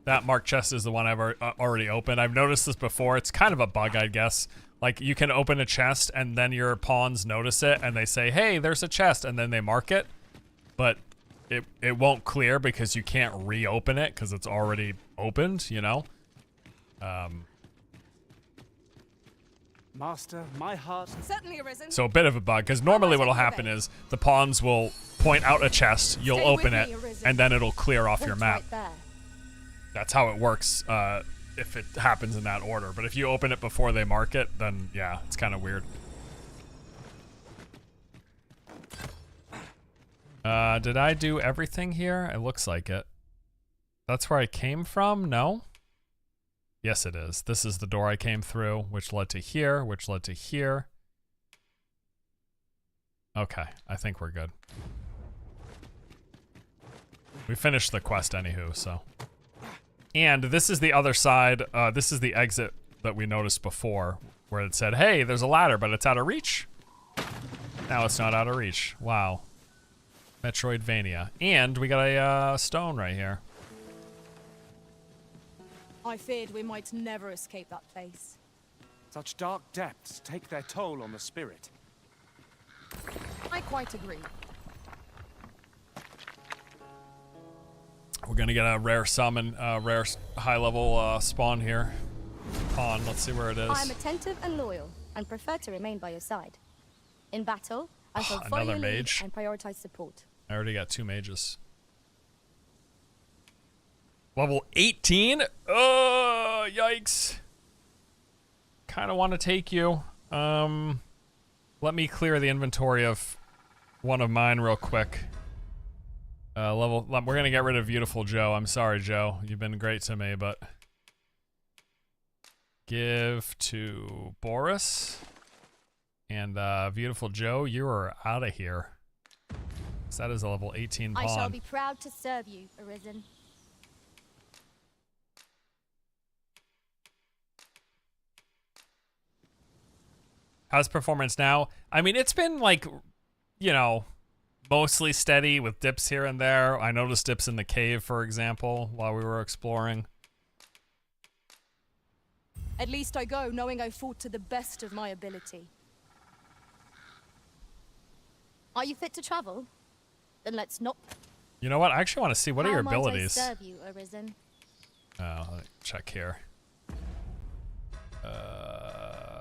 That marked chest is the one I've already opened. I've noticed this before. It's kind of a bug, I guess. Like, you can open a chest and then your pawns notice it and they say, hey, there's a chest, and then they mark it. But it won't clear because you can't reopen it because it's already opened, you know? Master, my heart... Certainly arisen. So a bit of a bug, because normally what'll happen is the pawns will point out a chest, you'll open it, and then it'll clear off your map. That's how it works if it happens in that order. But if you open it before they mark it, then yeah, it's kind of weird. Did I do everything here? It looks like it. That's where I came from? No? Yes, it is. This is the door I came through, which led to here, which led to here. Okay, I think we're good. We finished the quest anywho, so. And this is the other side. This is the exit that we noticed before, where it said, hey, there's a ladder, but it's out of reach. Now it's not out of reach. Wow. Metroidvania. And we got a stone right here. I feared we might never escape that place. Such dark depths take their toll on the spirit. I quite agree. We're gonna get a rare summon, rare high-level spawn here. Pawn, let's see where it is. I am attentive and loyal, and prefer to remain by your side. In battle, I shall follow Another your lead mage. and prioritize support. I already got 2 mages. Level 18? Oh, yikes. Kind of want to take you. Let me clear the inventory of one of mine real quick. We're gonna get rid of Beautiful Joe. I'm sorry, Joe. You've been great to me, but give to Boris. And Beautiful Joe, you are out of here. So that is a level 18 pawn. I shall be proud to serve you, Arisen. How's performance now? I mean, it's been like, you know, mostly steady with dips here and there. I noticed dips in the cave, for example, while we were exploring. At least I go knowing I fought to the best of my ability. Are you fit to travel? Then let's not. You know what? I actually want to see what are your How abilities. might I serve you, Arisen? Let me check here.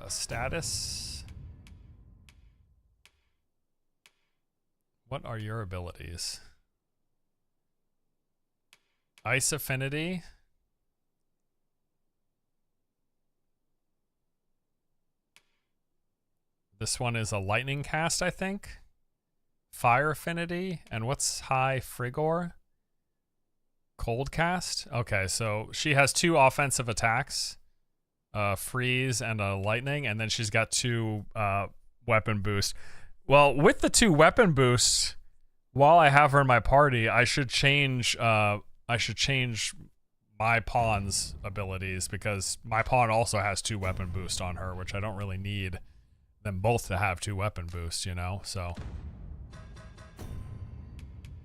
Status. What are your abilities? Ice affinity. This one is a lightning cast, I think. Fire affinity. And what's high frigor? Cold cast? Okay, so she has 2 offensive attacks. Freeze and a lightning, and then she's got 2 weapon boosts. Well, with the 2 weapon boosts, while I have her in my party, I should change my pawn's abilities, because my pawn also has 2 weapon boosts on her, which I don't really need them both to have 2 weapon boosts, you know? So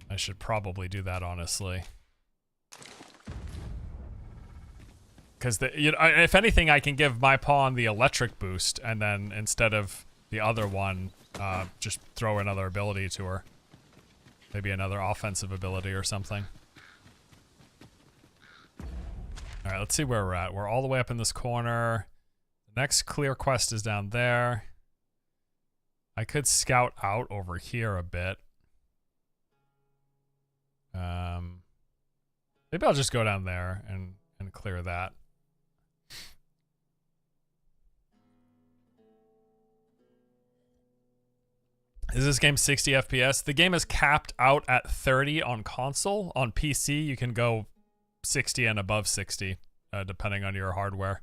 I should probably do that, honestly. Because if anything, I can give my pawn the electric boost, and then instead of the other one, just throw another ability to her. Maybe another offensive ability or something. All right, let's see where we're at. We're all the way up in this corner. The next clear quest is down there. I could scout out over here a bit. Maybe I'll just go down there and clear that. Is this game 60 FPS? The game is capped out at 30 on console. On PC, you can go 60 and above 60, depending on your hardware.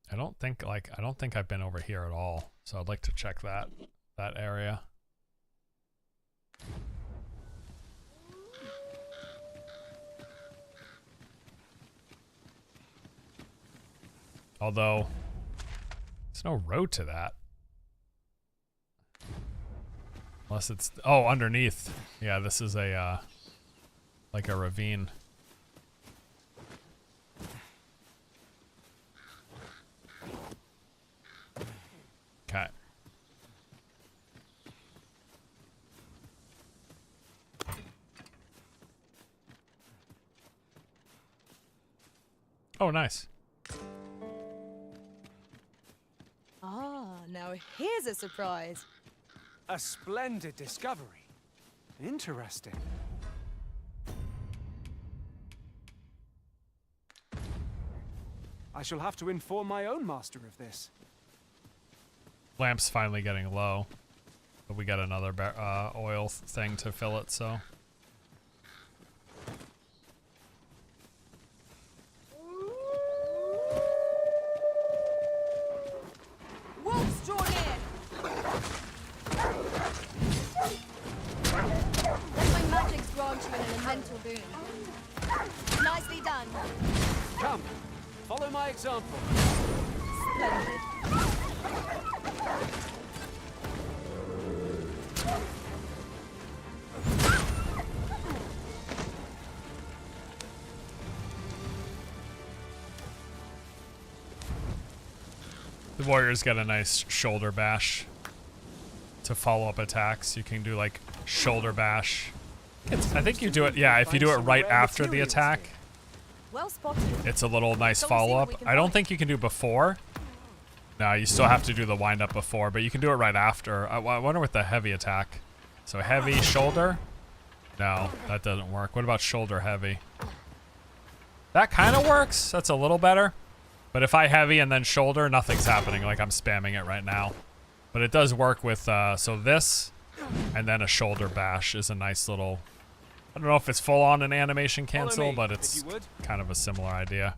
I don't think I've been over here at all, so I'd like to check that area. Although, there's no road to that. Unless it's... Oh, underneath. Yeah, this is a, like a ravine. Okay. Oh, nice. Now here's a surprise. A splendid discovery. Interesting. I shall have to inform my own master of this. Lamp's finally getting low, but we got another oil thing to fill it, so... Wolves draw near! Let my magics grant you an elemental boon. Nicely done. Come, follow my example. Splendid. The warriors get a nice shoulder bash to follow up attacks. You can do like shoulder bash. I think you do it, yeah, if you do it right after the attack, Well spotted. it's a little nice follow-up. I don't think you can do before. No, you still have to do the wind-up before, but you can do it right after. I wonder with the heavy attack. So heavy, shoulder? No, that doesn't work. What about shoulder heavy? That kind of works. That's a little better. But if I heavy and then shoulder, nothing's happening. Like I'm spamming it right now. But it does work with, so this and then a shoulder bash is a nice little... I don't know if it's full on an animation cancel, but it's kind of a similar idea.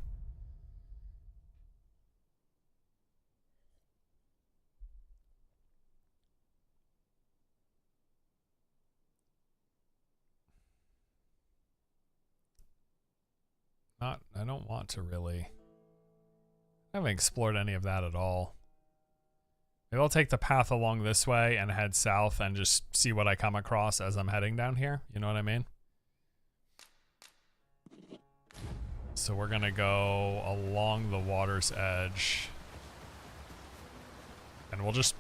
I don't want to really... I haven't explored any of that at all. Maybe I'll take the path along this way and head south and just see what I come across as I'm heading down here. You know what I mean? So we're gonna go along the water's edge. And we'll just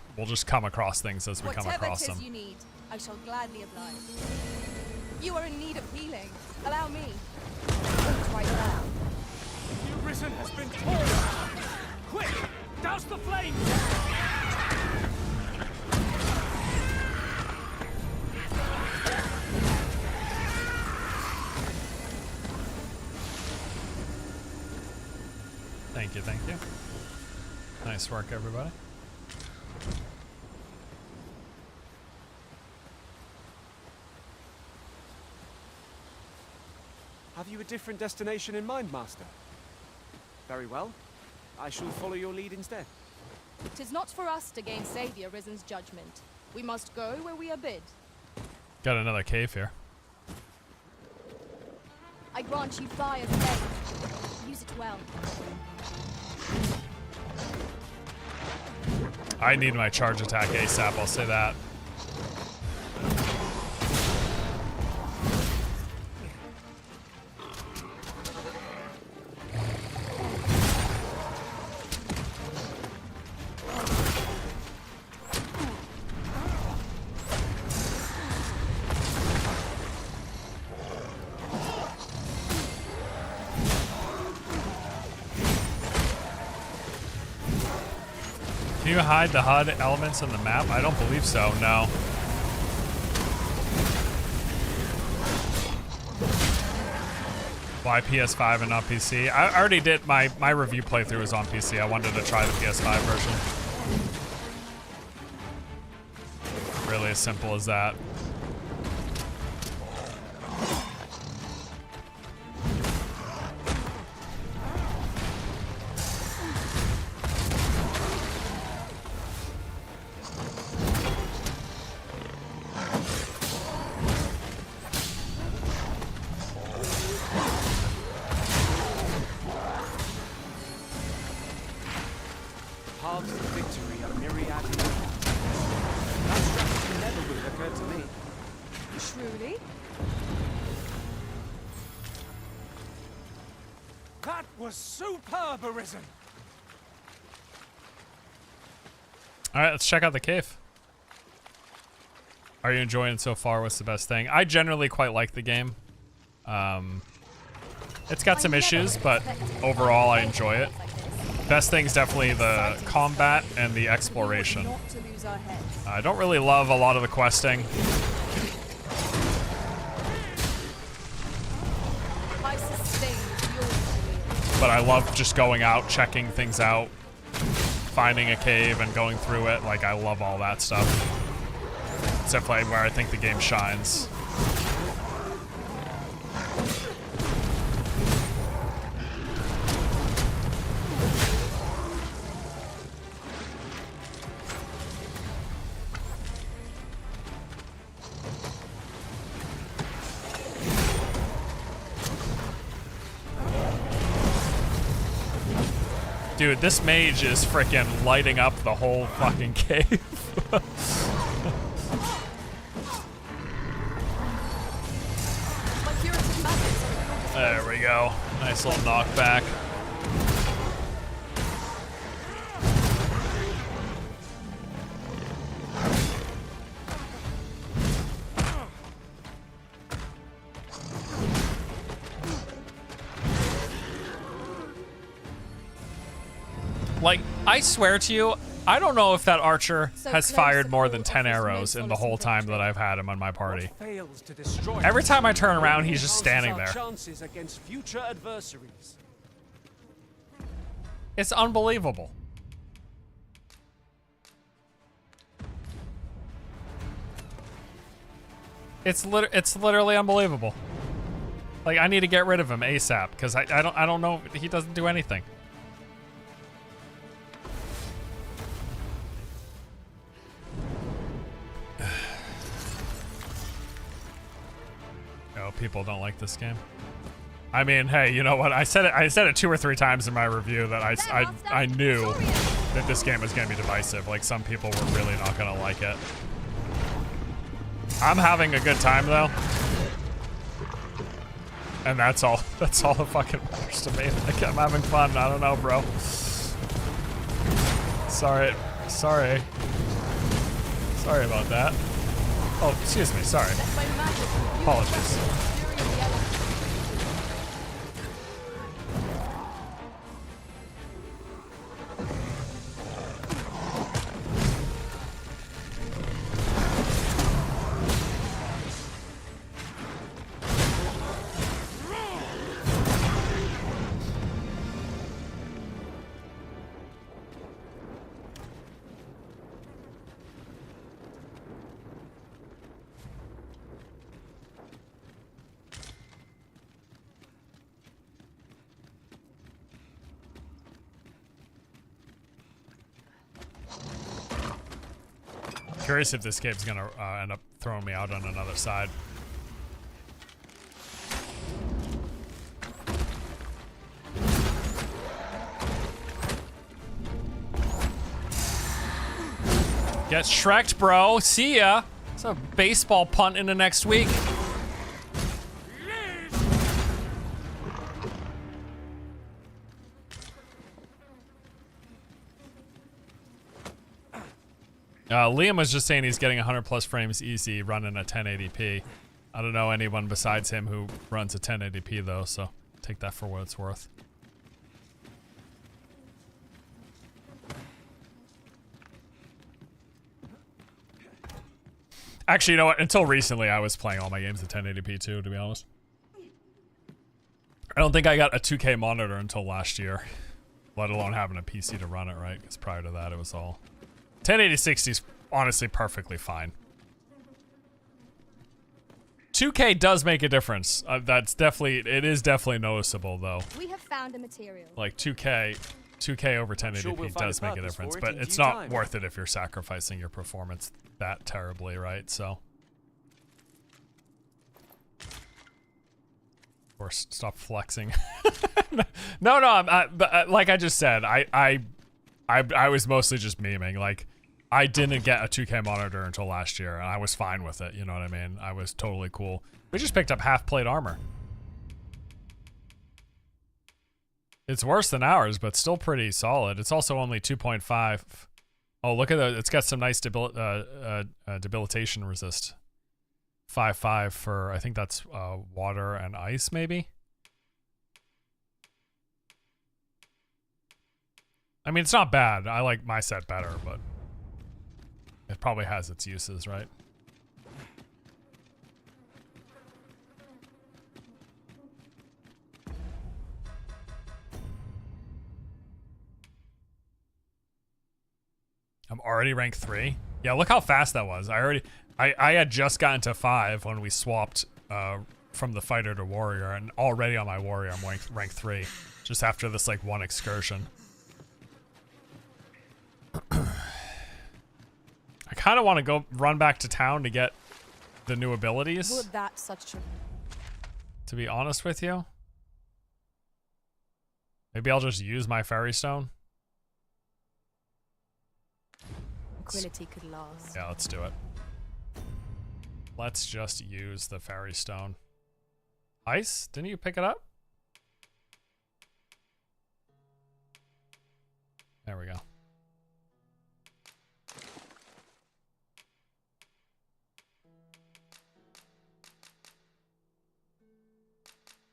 come across things as we come across them. Whatever 'tis you need, I shall gladly oblige. You are in need of healing. Allow me. It's right there. The Arisen has been torn! Quick! Douse the flames! Thank you, thank you. Nice work, everybody. Have you a different destination in mind, Master? Very well. I shall follow your lead instead. 'Tis not for us to gainsay the Arisen's judgment. We must go where we are bid. Got another cave here. I grant you fire's blade. Use it well. I need my charge attack ASAP, I'll say that. Can you hide the HUD elements on the map? I don't believe so, no. Why PS5 and not PC? I already did, my review playthrough was on PC. I wanted to try the PS5 version. Really as simple as that. Paths to victory are myriad. That strategy never would have occurred to me. Truly? That was superb, Arisen! Alright, let's check out the cave. Are you enjoying it so far? What's the best thing? I generally quite like the game. It's got some issues, but overall I enjoy it. Best thing's definitely the combat and the exploration. I don't really love a lot of the questing. But I love just going out, checking things out, finding a cave and going through it. Like, I love all that stuff. It's definitely where I think the game shines. Dude, this mage is freaking lighting up the whole fucking cave. There we go. Nice little knockback. Like, I swear to you, I don't know if that archer has fired more than 10 arrows in the whole time that I've had him on my party. Every time I turn around, he's just standing there. Chances against future adversaries. It's unbelievable. It's literally unbelievable. Like, I need to get rid of him ASAP because I don't know, he doesn't do anything. Oh, people don't like this game. I mean, hey, you know what? I said it 2 or 3 times in my review that I knew that this game was going to be divisive. Like, some people were really not going to like it. I'm having a good time though. And that's all that fucking matters to me. Like, I'm having fun. I don't know, bro. Sorry about that. Oh, excuse me. Sorry. Apologies. Curious if this cave's gonna end up throwing me out on another side. Get Shrek'd, bro. See ya. It's a baseball punt into next week. Liam was just saying he's getting 100 plus frames easy running a 1080p. I don't know anyone besides him who runs a 1080p though, so take that for what it's worth. Actually, you know what? Until recently, I was playing all my games at 1080p too, to be honest. I don't think I got a 2K monitor until last year, let alone having a PC to run it, right? Because prior to that, it was all 1080-60 is honestly perfectly fine. 2K does make a difference. It is definitely noticeable though. We have found a material. Like 2K over 1080p does make a difference, but it's not worth it if you're sacrificing your performance that terribly, right? So, or stop flexing. no, but like I just said, I was mostly just memeing. Like, I didn't get a 2K monitor until last year, and I was fine with it. You know what I mean? I was totally cool. We just picked up half-plate armor. It's worse than ours, but still pretty solid. It's also only 2.5. Oh, look at that. It's got some nice debilitation resist. 5.5 for, I think that's water and ice, maybe? I mean, it's not bad. I like my set better, but it probably has its uses, right? I'm already rank 3. Yeah, look how fast that was. I had just gotten to 5 when we swapped from the fighter to warrior, and already on my warrior I'm rank 3, just after this like one excursion. I kind of want to go run back to town to get the new abilities. Would that such to be honest with you, maybe I'll just use my fairy stone tranquility could last. Yeah, let's do it. Let's just use the fairy stone. Ice? Didn't you pick it up? There we go.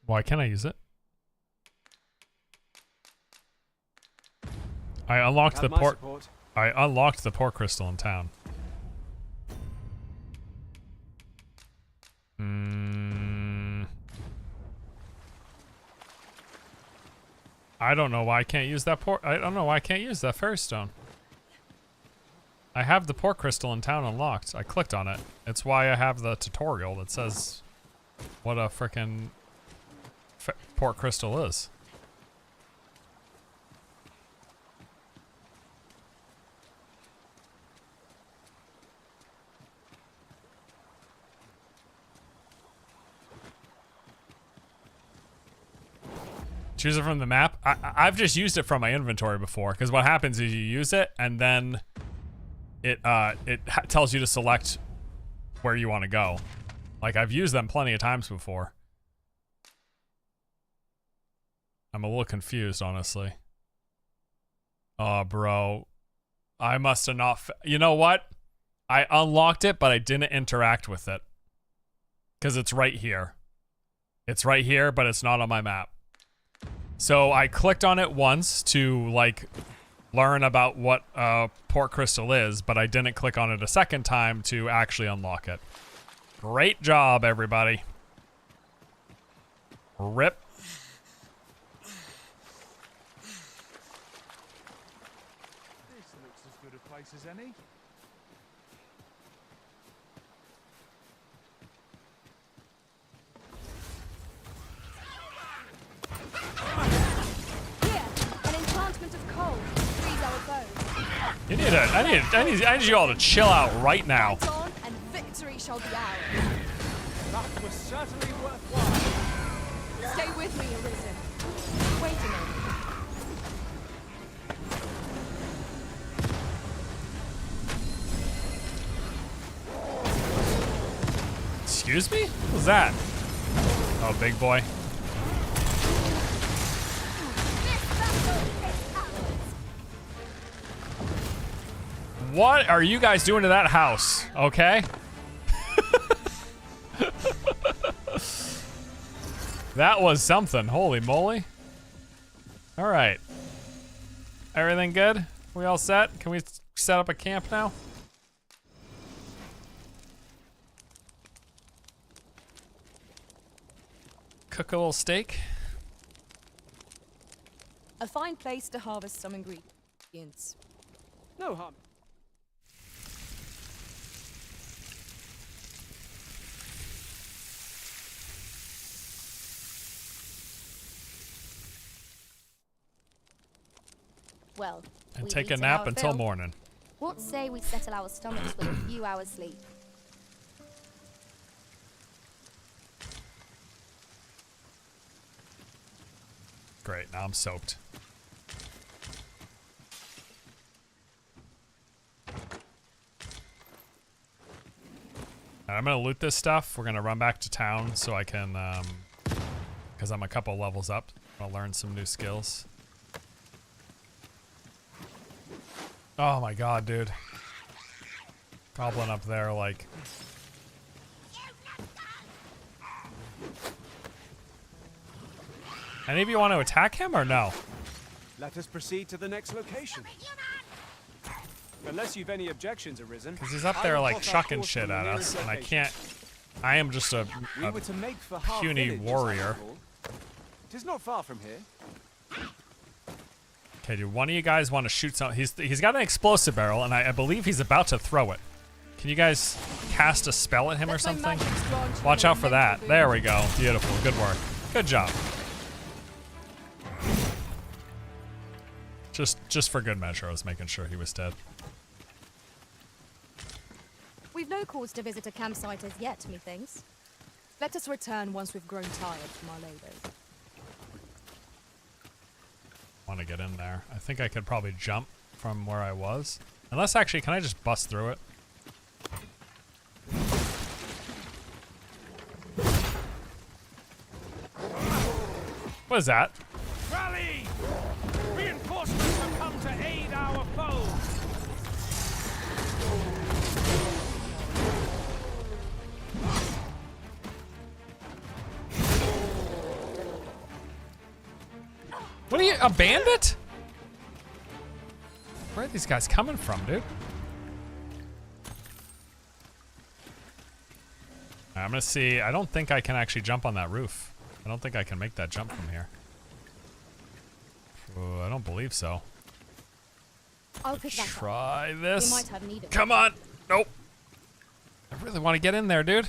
Why can't I use it? I unlocked the port. I unlocked the port crystal in town. I don't know why I can't use that port. I don't know why I can't use that fairy stone. I have the port crystal in town unlocked. I clicked on it. It's why I have the tutorial that says what a frickin' port crystal is. Choose it from the map. I've just used it from my inventory before, because what happens is you use it and then it tells you to select where you want to go. Like, I've used them plenty of times before. I'm a little confused, honestly. Oh, bro. I must have not... You know what? I unlocked it, but I didn't interact with it. Because it's right here. It's right here, but it's not on my map. So I clicked on it once to, like, learn about what port crystal is, but I didn't click on it a second time to actually unlock it. Great job, everybody. Rip. This looks as good a place as any. You need I need you all to chill out right now. Fight on, and victory shall be ours. That was certainly worthwhile. Stay with me, Arisen. Wait a minute. Excuse me? What was that? Oh, big boy. What are you guys doing to that house? Okay. That was something. Holy moly. All right. Everything good? We all set? Can we set up a camp now? Cook a little steak. A fine place to harvest some ingredients. No harm. Well, And we take a eat nap our until fill. morning. What say we settle our stomachs with a few hours sleep? Great, now I'm soaked. I'm gonna loot this stuff. We're gonna run back to town so I can, because I'm a couple levels up. I'll learn some new skills. Oh my god, dude. Goblin up there, like... Any of you want to attack him or no? Let us proceed to the next location. Unless you've any objections, Arisen. Because he's up there like chucking shit at us, and I can't... I am just a puny warrior. It is not far from here. Okay, do one of you guys want to shoot some... He's got an explosive barrel, and I believe he's about to throw it. Can you guys cast a spell at him or something? Watch out for that. There we go. Beautiful. Good work. Good job. Just for good measure, I was making sure he was dead. We've no cause to visit a campsite as yet, methinks. Let us return once we've grown tired from our labors. Want to get in there. I think I could probably jump from where I was. Unless, actually, can I just bust through it? What is that? Rally! Reinforcements have come to aid our foes! What are you, a bandit? Where are these guys coming from, dude? I'm gonna see. I don't think I can actually jump on that roof. I don't think I can make that jump from here. Oh, I don't believe so. I'll pick that up. Try this. We might have need of it. Come on. Nope. I really want to get in there, dude.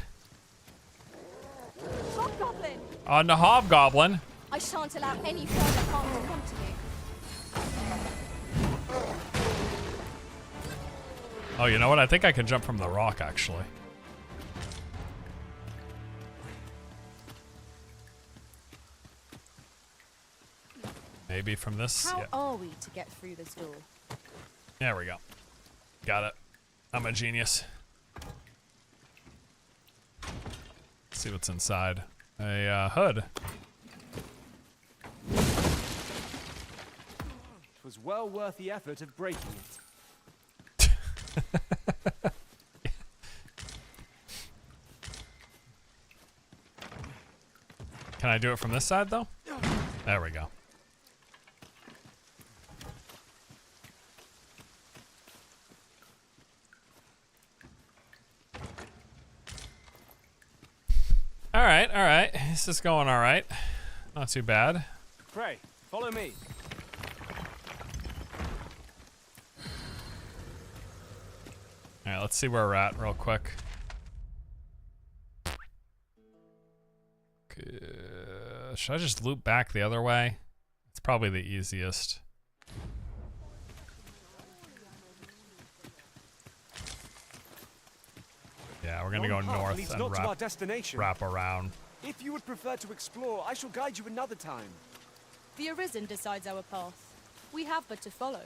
Hobgoblin! On the hobgoblin. I shan't allow any further harm to come to you. Oh, you know what? I think I can jump from the rock, actually. Maybe from this. How Yeah. are we to get through this door? There we go. Got it. I'm a genius. Let's see what's inside. A hood. It was well worth the effort of breaking it. Can I do it from this side, though? There we go. Alright, alright. This is going alright. Not too bad. Pray, follow me. Alright, let's see where we're at real quick. Should I just loop back the other way? It's probably the easiest. Yeah, we're gonna go north and wrap around. If you would prefer to explore, I shall guide you another time. The Arisen decides our path. We have but to follow.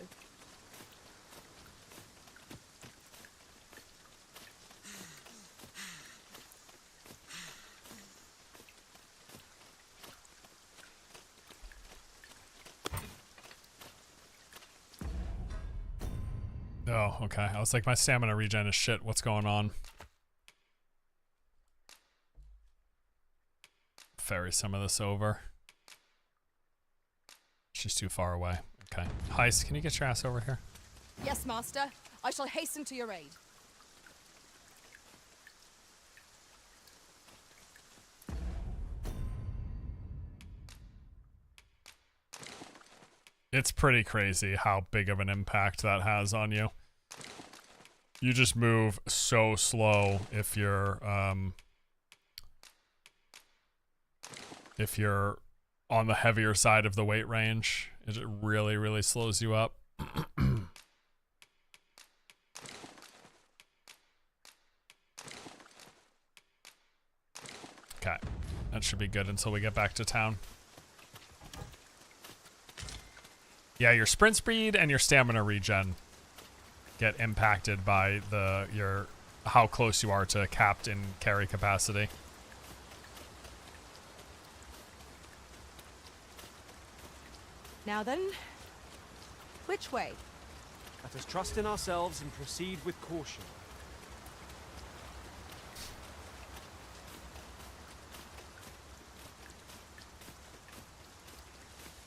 Oh, okay. I was like, my stamina regen is shit. What's going on? Ferry some of this over. She's too far away. Okay. Heist, can you get your ass over here? Yes, Master. I shall hasten to your aid. It's pretty crazy how big of an impact that has on you. You just move so slow if you're on the heavier side of the weight range. It really, really slows you up. Okay, that should be good until we get back to town. Yeah, your sprint speed and your stamina regen get impacted by how close you are to capped in carry capacity. Now then, which way? Let us trust in ourselves and proceed with caution.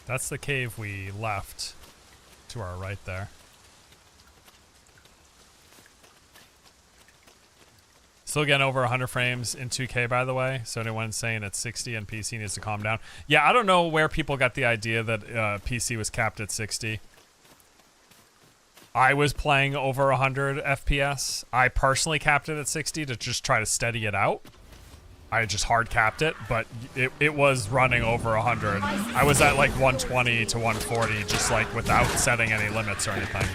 That's the cave we left to our right there. Still getting over 100 frames in 2K, by the way. So anyone saying it's 60 and PC needs to calm down. Yeah, I don't know where people got the idea that PC was capped at 60. I was playing over 100 FPS. I personally capped it at 60 to just try to steady it out. I just hard capped it, but it was running over 100. I was at like 120 to 140, just like without setting any limits or anything.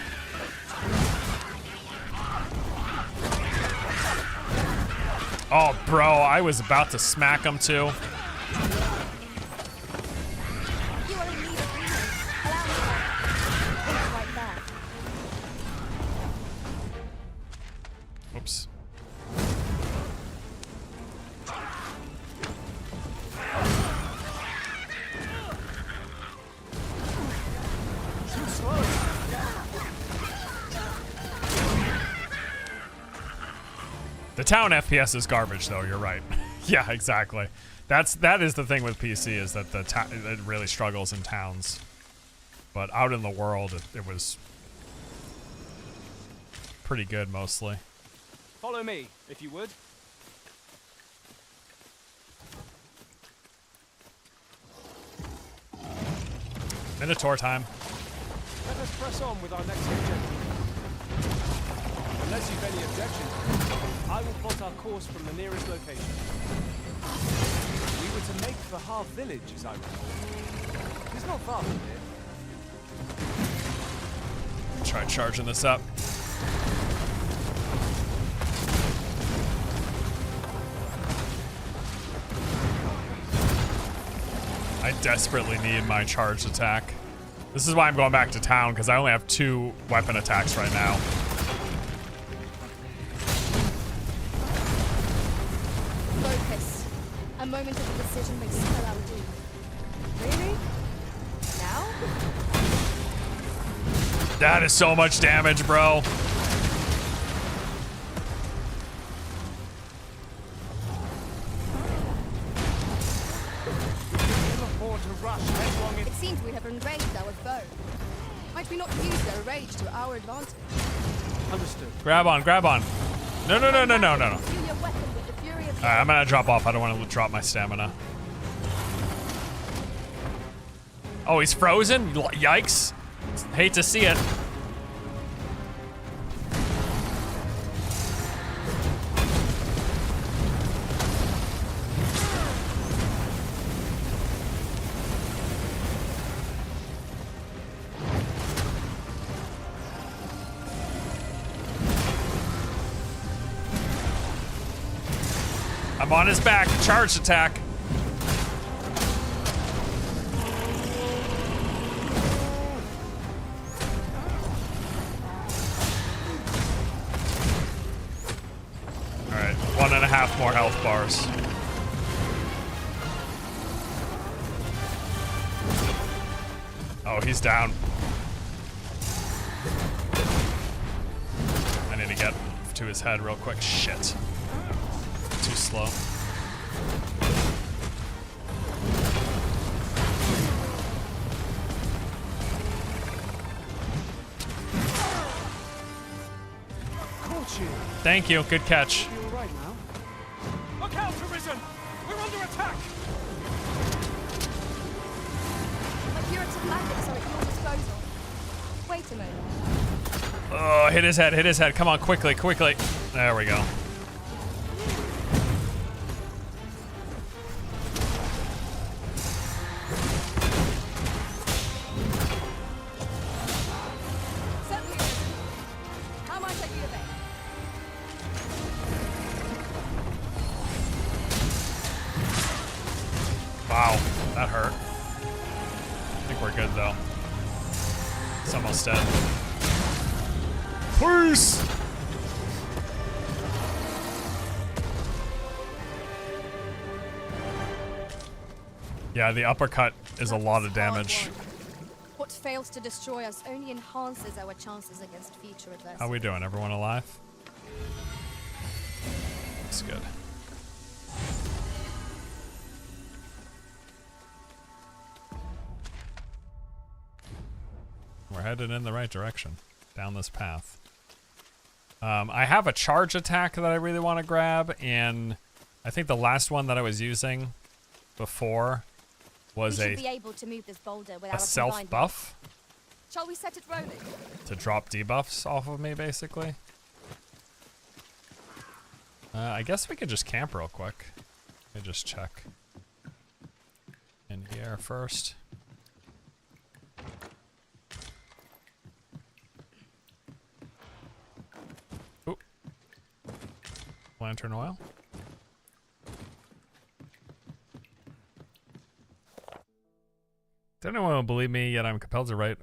Oh, bro, I was about to smack him too. Oops. Too slow. The town FPS is garbage, though. You're right. Yeah, exactly. That is the thing with PC, is that it really struggles in towns, but out in the world it was pretty good mostly. Follow me, if you would. Minotaur time. Let us press on with our next objective. Unless you've any objections, I will plot our course from the nearest location. We were to make for Half Village, as I recall. It's not far from here. Try charging this up. I desperately need my charged attack. This is why I'm going back to town, because I only have 2 weapon attacks right now. Focus. A moment of indecision may spell our doom. Really? Now? That is so much damage, bro. It seems we have enraged our foe. Might we not use their rage to our advantage? Understood. Grab on, grab on. No, no, no, no, no, no, no. Fuel your weapon with the fury of Alright, I'm gonna drop off. I don't want to drop my stamina. Oh, he's frozen? Yikes. Hate to see it. I'm on his back. Charged attack. Alright, 1.5 more health bars. Oh, he's down. I need to get to his head real quick. Shit. Too slow. Caught you. Thank you. Good catch. You all right now? Look out, Arisen! We're under attack! My curative magics are at your disposal. Wait a moment. Oh, hit his head. Hit his head. Come on, quickly, quickly. There we go. How might I be of aid? Wow, that hurt. I think we're good though. It's almost dead. Peace! Yeah, the uppercut is a lot of damage. What fails to destroy us only enhances our chances against future adversity. How we doing? Everyone alive? That's good. We're headed in the right direction, down this path. I have a charge attack that I really want to grab, and I think the last one that I was using before was we should be able to move this boulder without a self buff Shall we set it rolling? to drop debuffs off of me, basically. I guess we could just camp real quick. Let me just check in here first. Oop. Lantern oil. Does anyone believe me? Yet I'm compelled to write.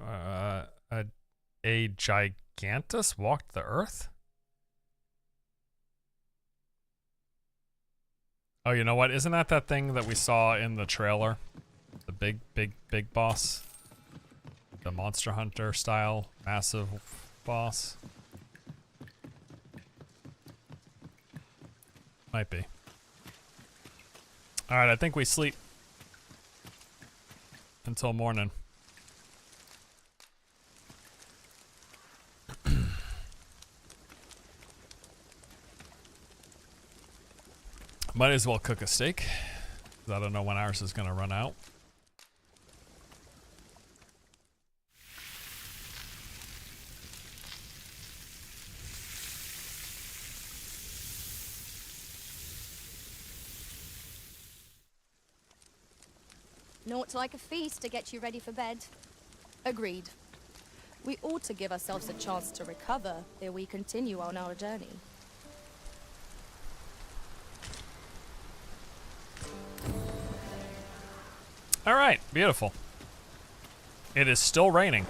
A gigantus walked the earth. Oh, you know what? Isn't that thing that we saw in the trailer? The big boss? The Monster Hunter style massive boss? Might be. Alright, I think we sleep until morning. Might as well cook a steak, 'cause I don't know when ours is gonna run out. Naught like a feast to get you ready for bed. Agreed. We ought to give ourselves a chance to recover ere we continue on our journey. All right, beautiful. It is still raining.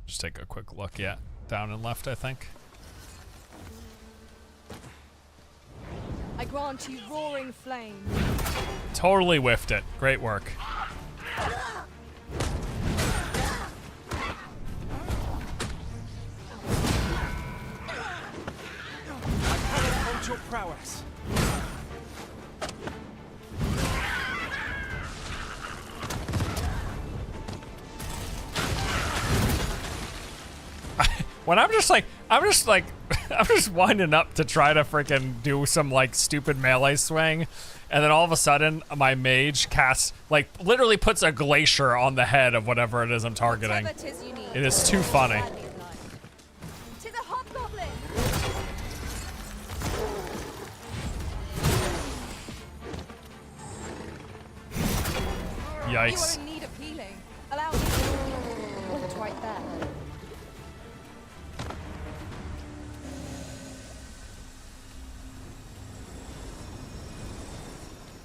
Just take a quick look. Yeah, down and left, I think. I grant you roaring flame. Totally whiffed it. Great work. Your prowess. When I'm just winding up to try to freaking do some like stupid melee swing, and then all of a sudden my mage casts, like, literally puts a glacier on the head of whatever it is I'm targeting. It is too funny. Yikes. You are in need of healing. Allow me to... Wait right there.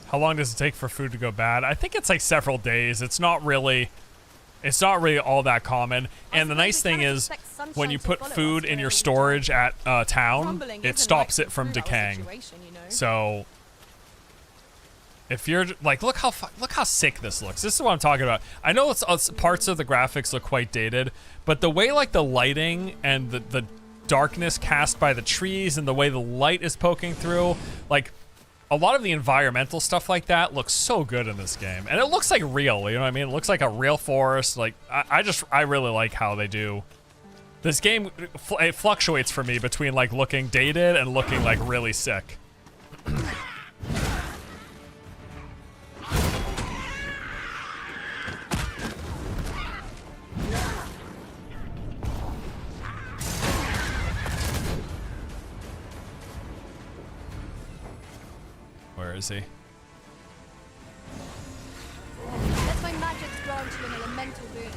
How long does it take for food to go bad? I think it's like several days. It's not really all that common. And the nice thing is, when you put food in your storage at town, it stops it from decaying. So if you're like, look how sick this looks. This is what I'm talking about. I know it's parts of the graphics look quite dated, but the way like the lighting and the darkness cast by the trees and the way the light is poking through, like a lot of the environmental stuff like that looks so good in this game. And it looks like real, you know what I mean? It looks like a real forest. Like I really like how they do. This game, it fluctuates for me between like looking dated and looking like really sick. Where is he? Let my magic grant you an elemental boon.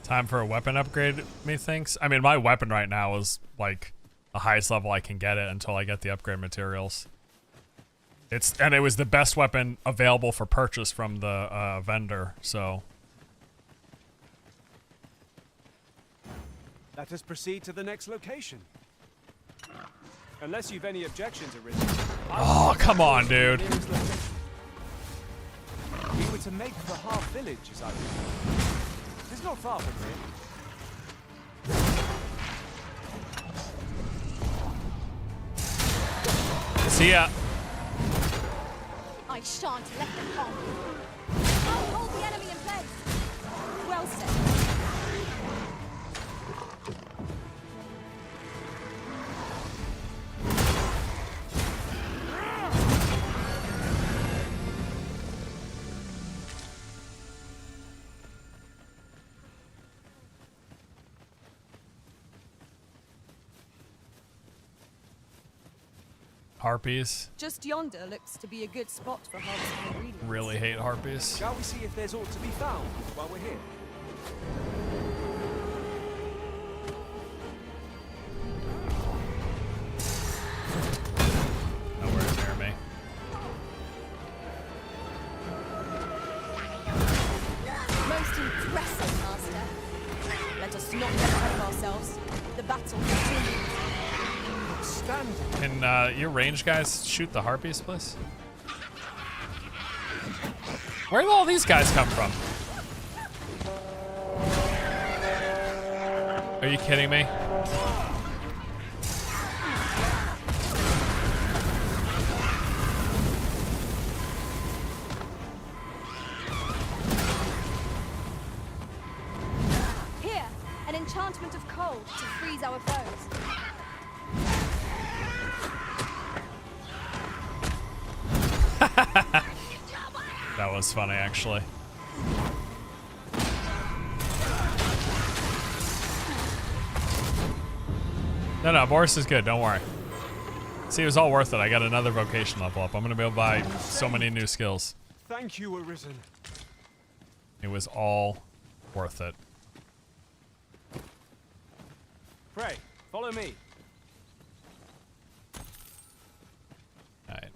Time for a weapon upgrade, methinks. I mean, my weapon right now is like the highest level I can get it until I get the upgrade materials. And it was the best weapon available for purchase from the vendor, so. Let us proceed to the next location. Unless you've any objections arisen. Oh, come on, dude. We were to make the half village, as I recall. It's not far from here. See ya. I shan't let them come. I'll hold the enemy in place. Well said. Harpies. Just yonder looks to be a good spot for harvesting ingredients. Really hate harpies. Shall we see if there's aught to be found while we're here? Nowhere near me. Most Impressive, Master. Let us not get ahead of ourselves. The battle continues. Can your range guys shoot the harpies, please? Where did all these guys come from? Are you kidding me? Here, an enchantment of cold to freeze our foes. That was funny, actually. No, Boris is good. Don't worry. See, it was all worth it. I got another vocation level up. I'm gonna be able to buy so many new skills. Thank you, Arisen. It was all worth it. Pray, follow me. Alright.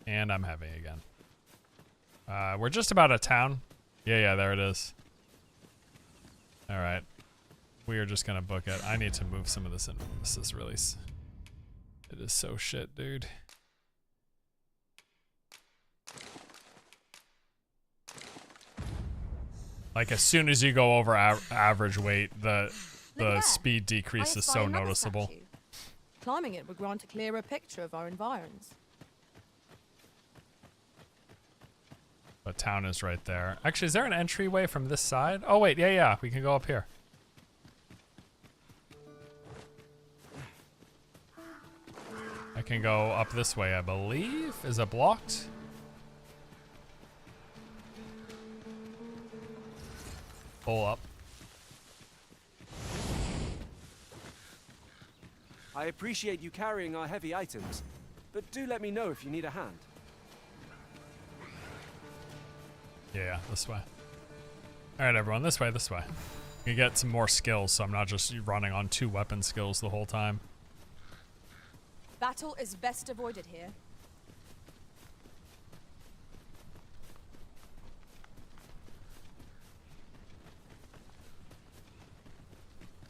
And I'm heavy again. We're just about at town. Yeah, there it is. Alright. We are just gonna book it. I need to move some of this in. This is really... It is so shit, dude. Like, as soon as you go over average weight, the speed decrease is so noticeable. Climbing it would grant a clearer picture of our environs. But town is right there. Actually, is there an entryway from this side? Oh, wait, yeah, we can go up here. I can go up this way, I believe. Is it blocked? Pull up. I appreciate you carrying our heavy items, but do let me know if you need a hand. Yeah, this way. Alright, everyone, this way. You get some more skills, so I'm not just running on 2 weapon skills the whole time. Battle is best avoided here.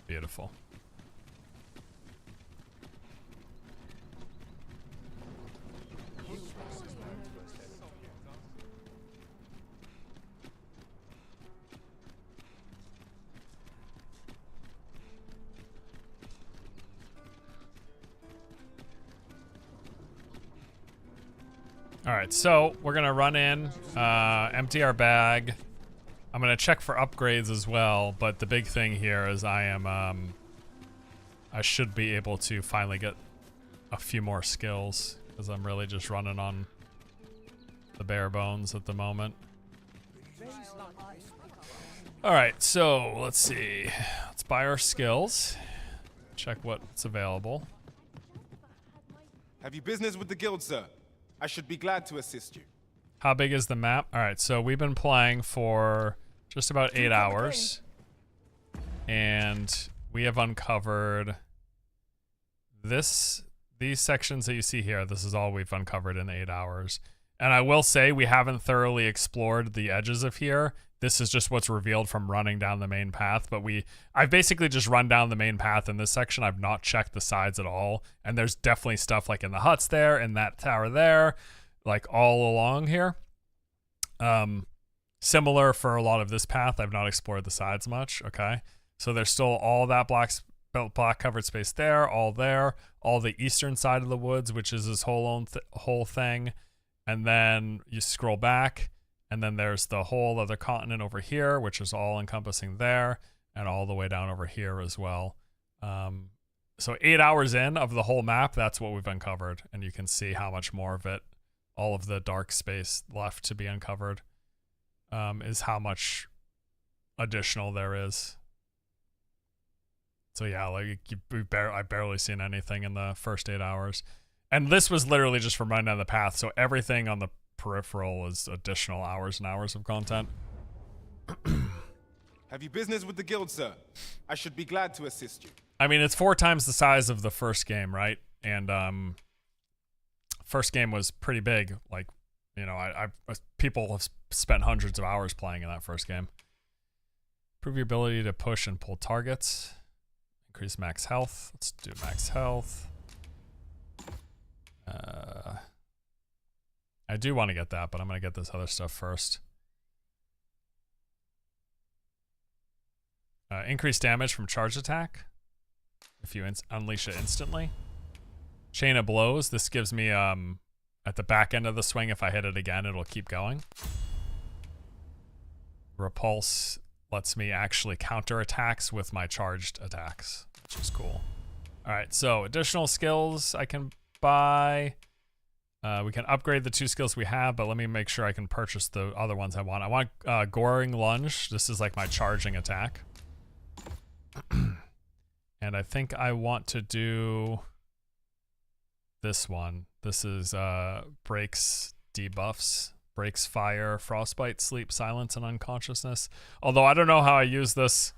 Beautiful. Alright, so we're gonna run in, empty our bag. I'm gonna check for upgrades as well, but the big thing here is I should be able to finally get a few more skills, because I'm really just running on the bare bones at the moment. Alright, so let's see. Let's buy our skills. Check what's available. Have you business with the guild, sir? I should be glad to assist you. How big is the map? Alright, so we've been playing for just about 8 hours. And we have uncovered these sections that you see here. This is all we've uncovered in 8 hours. And I will say we haven't thoroughly explored the edges of here. This is just what's revealed from running down the main path, but I've basically just run down the main path in this section. I've not checked the sides at all, and there's definitely stuff like in the huts there, in that tower there, like all along here. Similar for a lot of this path, I've not explored the sides much, okay? So there's still all that black covered space there, all the eastern side of the woods, which is this whole thing, and then you scroll back, and then there's the whole other continent over here, which is all encompassing there, and all the way down over here as well. So 8 hours in of the whole map, that's what we've uncovered, and you can see how much more of it, all of the dark space left to be uncovered, is how much additional there is. So yeah, like I've barely seen anything in the first 8 hours. And this was literally just from running down the path, so everything on the peripheral is additional hours and hours of content. Have you business with the guild, sir? I should be glad to assist you. I mean, it's 4 times the size of the first game, right? And first game was pretty big. Like, you know, people have spent hundreds of hours playing in that first game. Improve your ability to push and pull targets. Increase max health. Let's do max health. I do want to get that, but I'm going to get this other stuff first. Increase damage from charge attack if you unleash it instantly. Chain of blows. This gives me, at the back end of the swing, if I hit it again, it'll keep going. Repulse lets me actually counter attacks with my charged attacks, which is cool. All right, so additional skills I can buy. We can upgrade the 2 skills we have, but let me make sure I can purchase the other ones I want. I want Goring Lunge. This is like my charging attack. And I think I want to do this one. This is breaks debuffs. Breaks fire, frostbite, sleep, silence, and unconsciousness. Although I don't know how I use this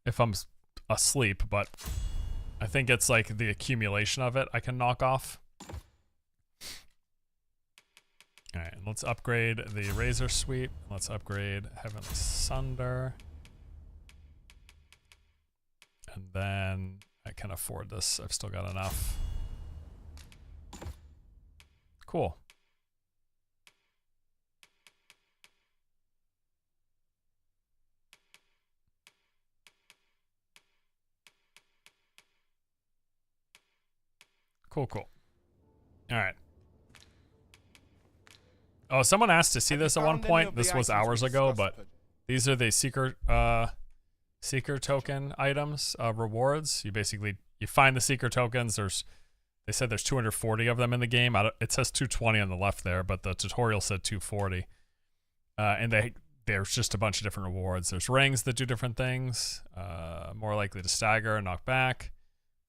if I'm asleep, but I think it's like the accumulation of it I can knock off. Alright, let's upgrade the Razor Sweep. Let's upgrade Heavenly Sunder. And then I can afford this. I've still got enough. Cool. Cool, cool. All right. Oh, someone asked to see this at one point. This was hours ago, but these are the seeker token items, rewards. You find the seeker tokens. They said there's 240 of them in the game. It says 220 on the left there, but the tutorial said 240. And there's just a bunch of different rewards. There's rings that do different things. More likely to stagger and knock back.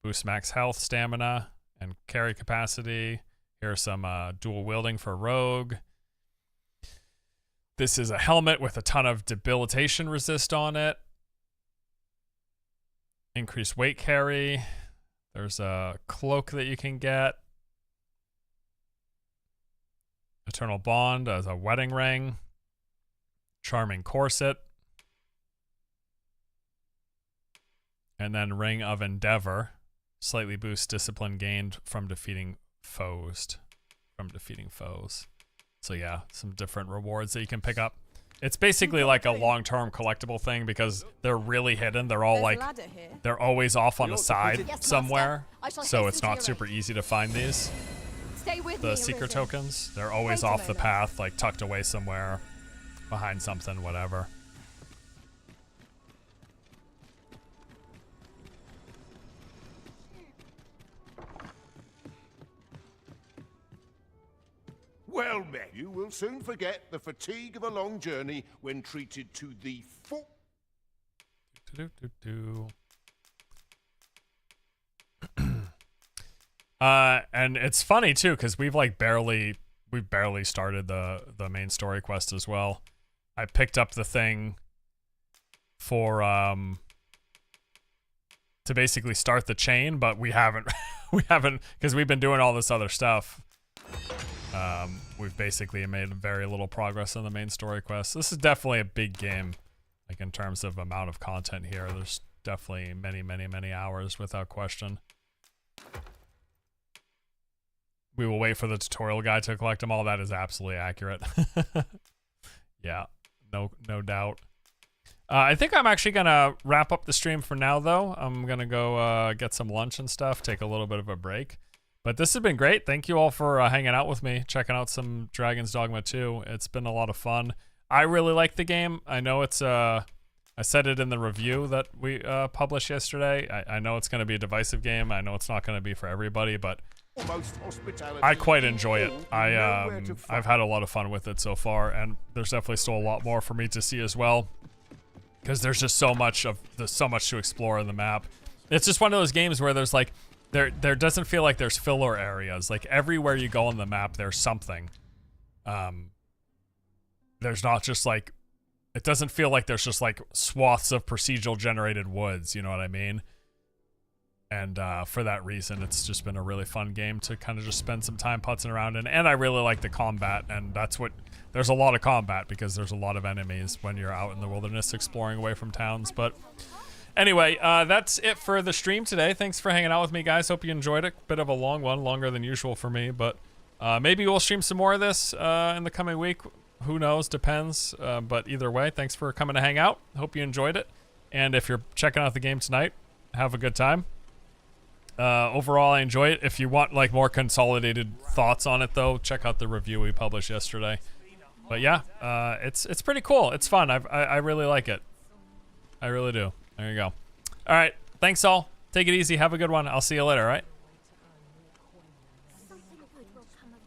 Boost max health, stamina, and carry capacity. Here's some dual wielding for rogue. This is a helmet with a ton of debilitation resist on it. Increased weight carry. There's a cloak that you can get. Eternal Bond as a wedding ring. Charming corset. And then Ring of Endeavor. Slightly boosts discipline gained from defeating foes. So yeah, some different rewards that you can pick up. It's basically like a long-term collectible thing because they're really hidden. They're all like, they're always off on the side somewhere. So it's not super easy to find these. The seeker tokens, they're always off the path, like tucked away somewhere, behind something, whatever. Well met. You will soon forget the fatigue of a long journey when treated to the full... And it's funny too, because we've barely started the main story quest as well. I picked up the thing for to basically start the chain, but we haven't because we've been doing all this other stuff. We've basically made very little progress on the main story quest. This is definitely a big game, like in terms of amount of content here. There's definitely many hours without question. We will wait for the tutorial guide to collect them all. That is absolutely accurate. Yeah, no doubt. I think I'm actually gonna wrap up the stream for now, though. I'm gonna go get some lunch and stuff, take a little bit of a break. But this has been great. Thank you all for hanging out with me, checking out some Dragon's Dogma 2. It's been a lot of fun. I really like the game. I know it's I said it in the review that we published yesterday. I know it's going to be a divisive game. I know it's not going to be for everybody, but I quite enjoy it. I've had a lot of fun with it so far, and there's definitely still a lot more for me to see as well, because there's just so much to explore in the map. It's just one of those games where there's like there doesn't feel like there's filler areas. Like everywhere you go on the map, there's something. There's not just like, it doesn't feel like there's just like swaths of procedural generated woods. You know what I mean? And for that reason, it's just been a really fun game to kind of just spend some time putzing around in. And I really like the combat, and that's what... There's a lot of combat because there's a lot of enemies when you're out in the wilderness exploring away from towns. But anyway, that's it for the stream today. Thanks for hanging out with me, guys. Hope you enjoyed it. Bit of a long one, longer than usual for me. But maybe we'll stream some more of this in the coming week. Who knows? Depends. But either way, thanks for coming to hang out. Hope you enjoyed it. And if you're checking out the game tonight, have a good time. Overall, I enjoy it. If you want like more consolidated thoughts on it, though, check out the review we published yesterday. But yeah, it's pretty cool. It's fun. I really like it. I really do. There you go. All right. Thanks all. Take it easy. Have a good one. I'll see you later. All right.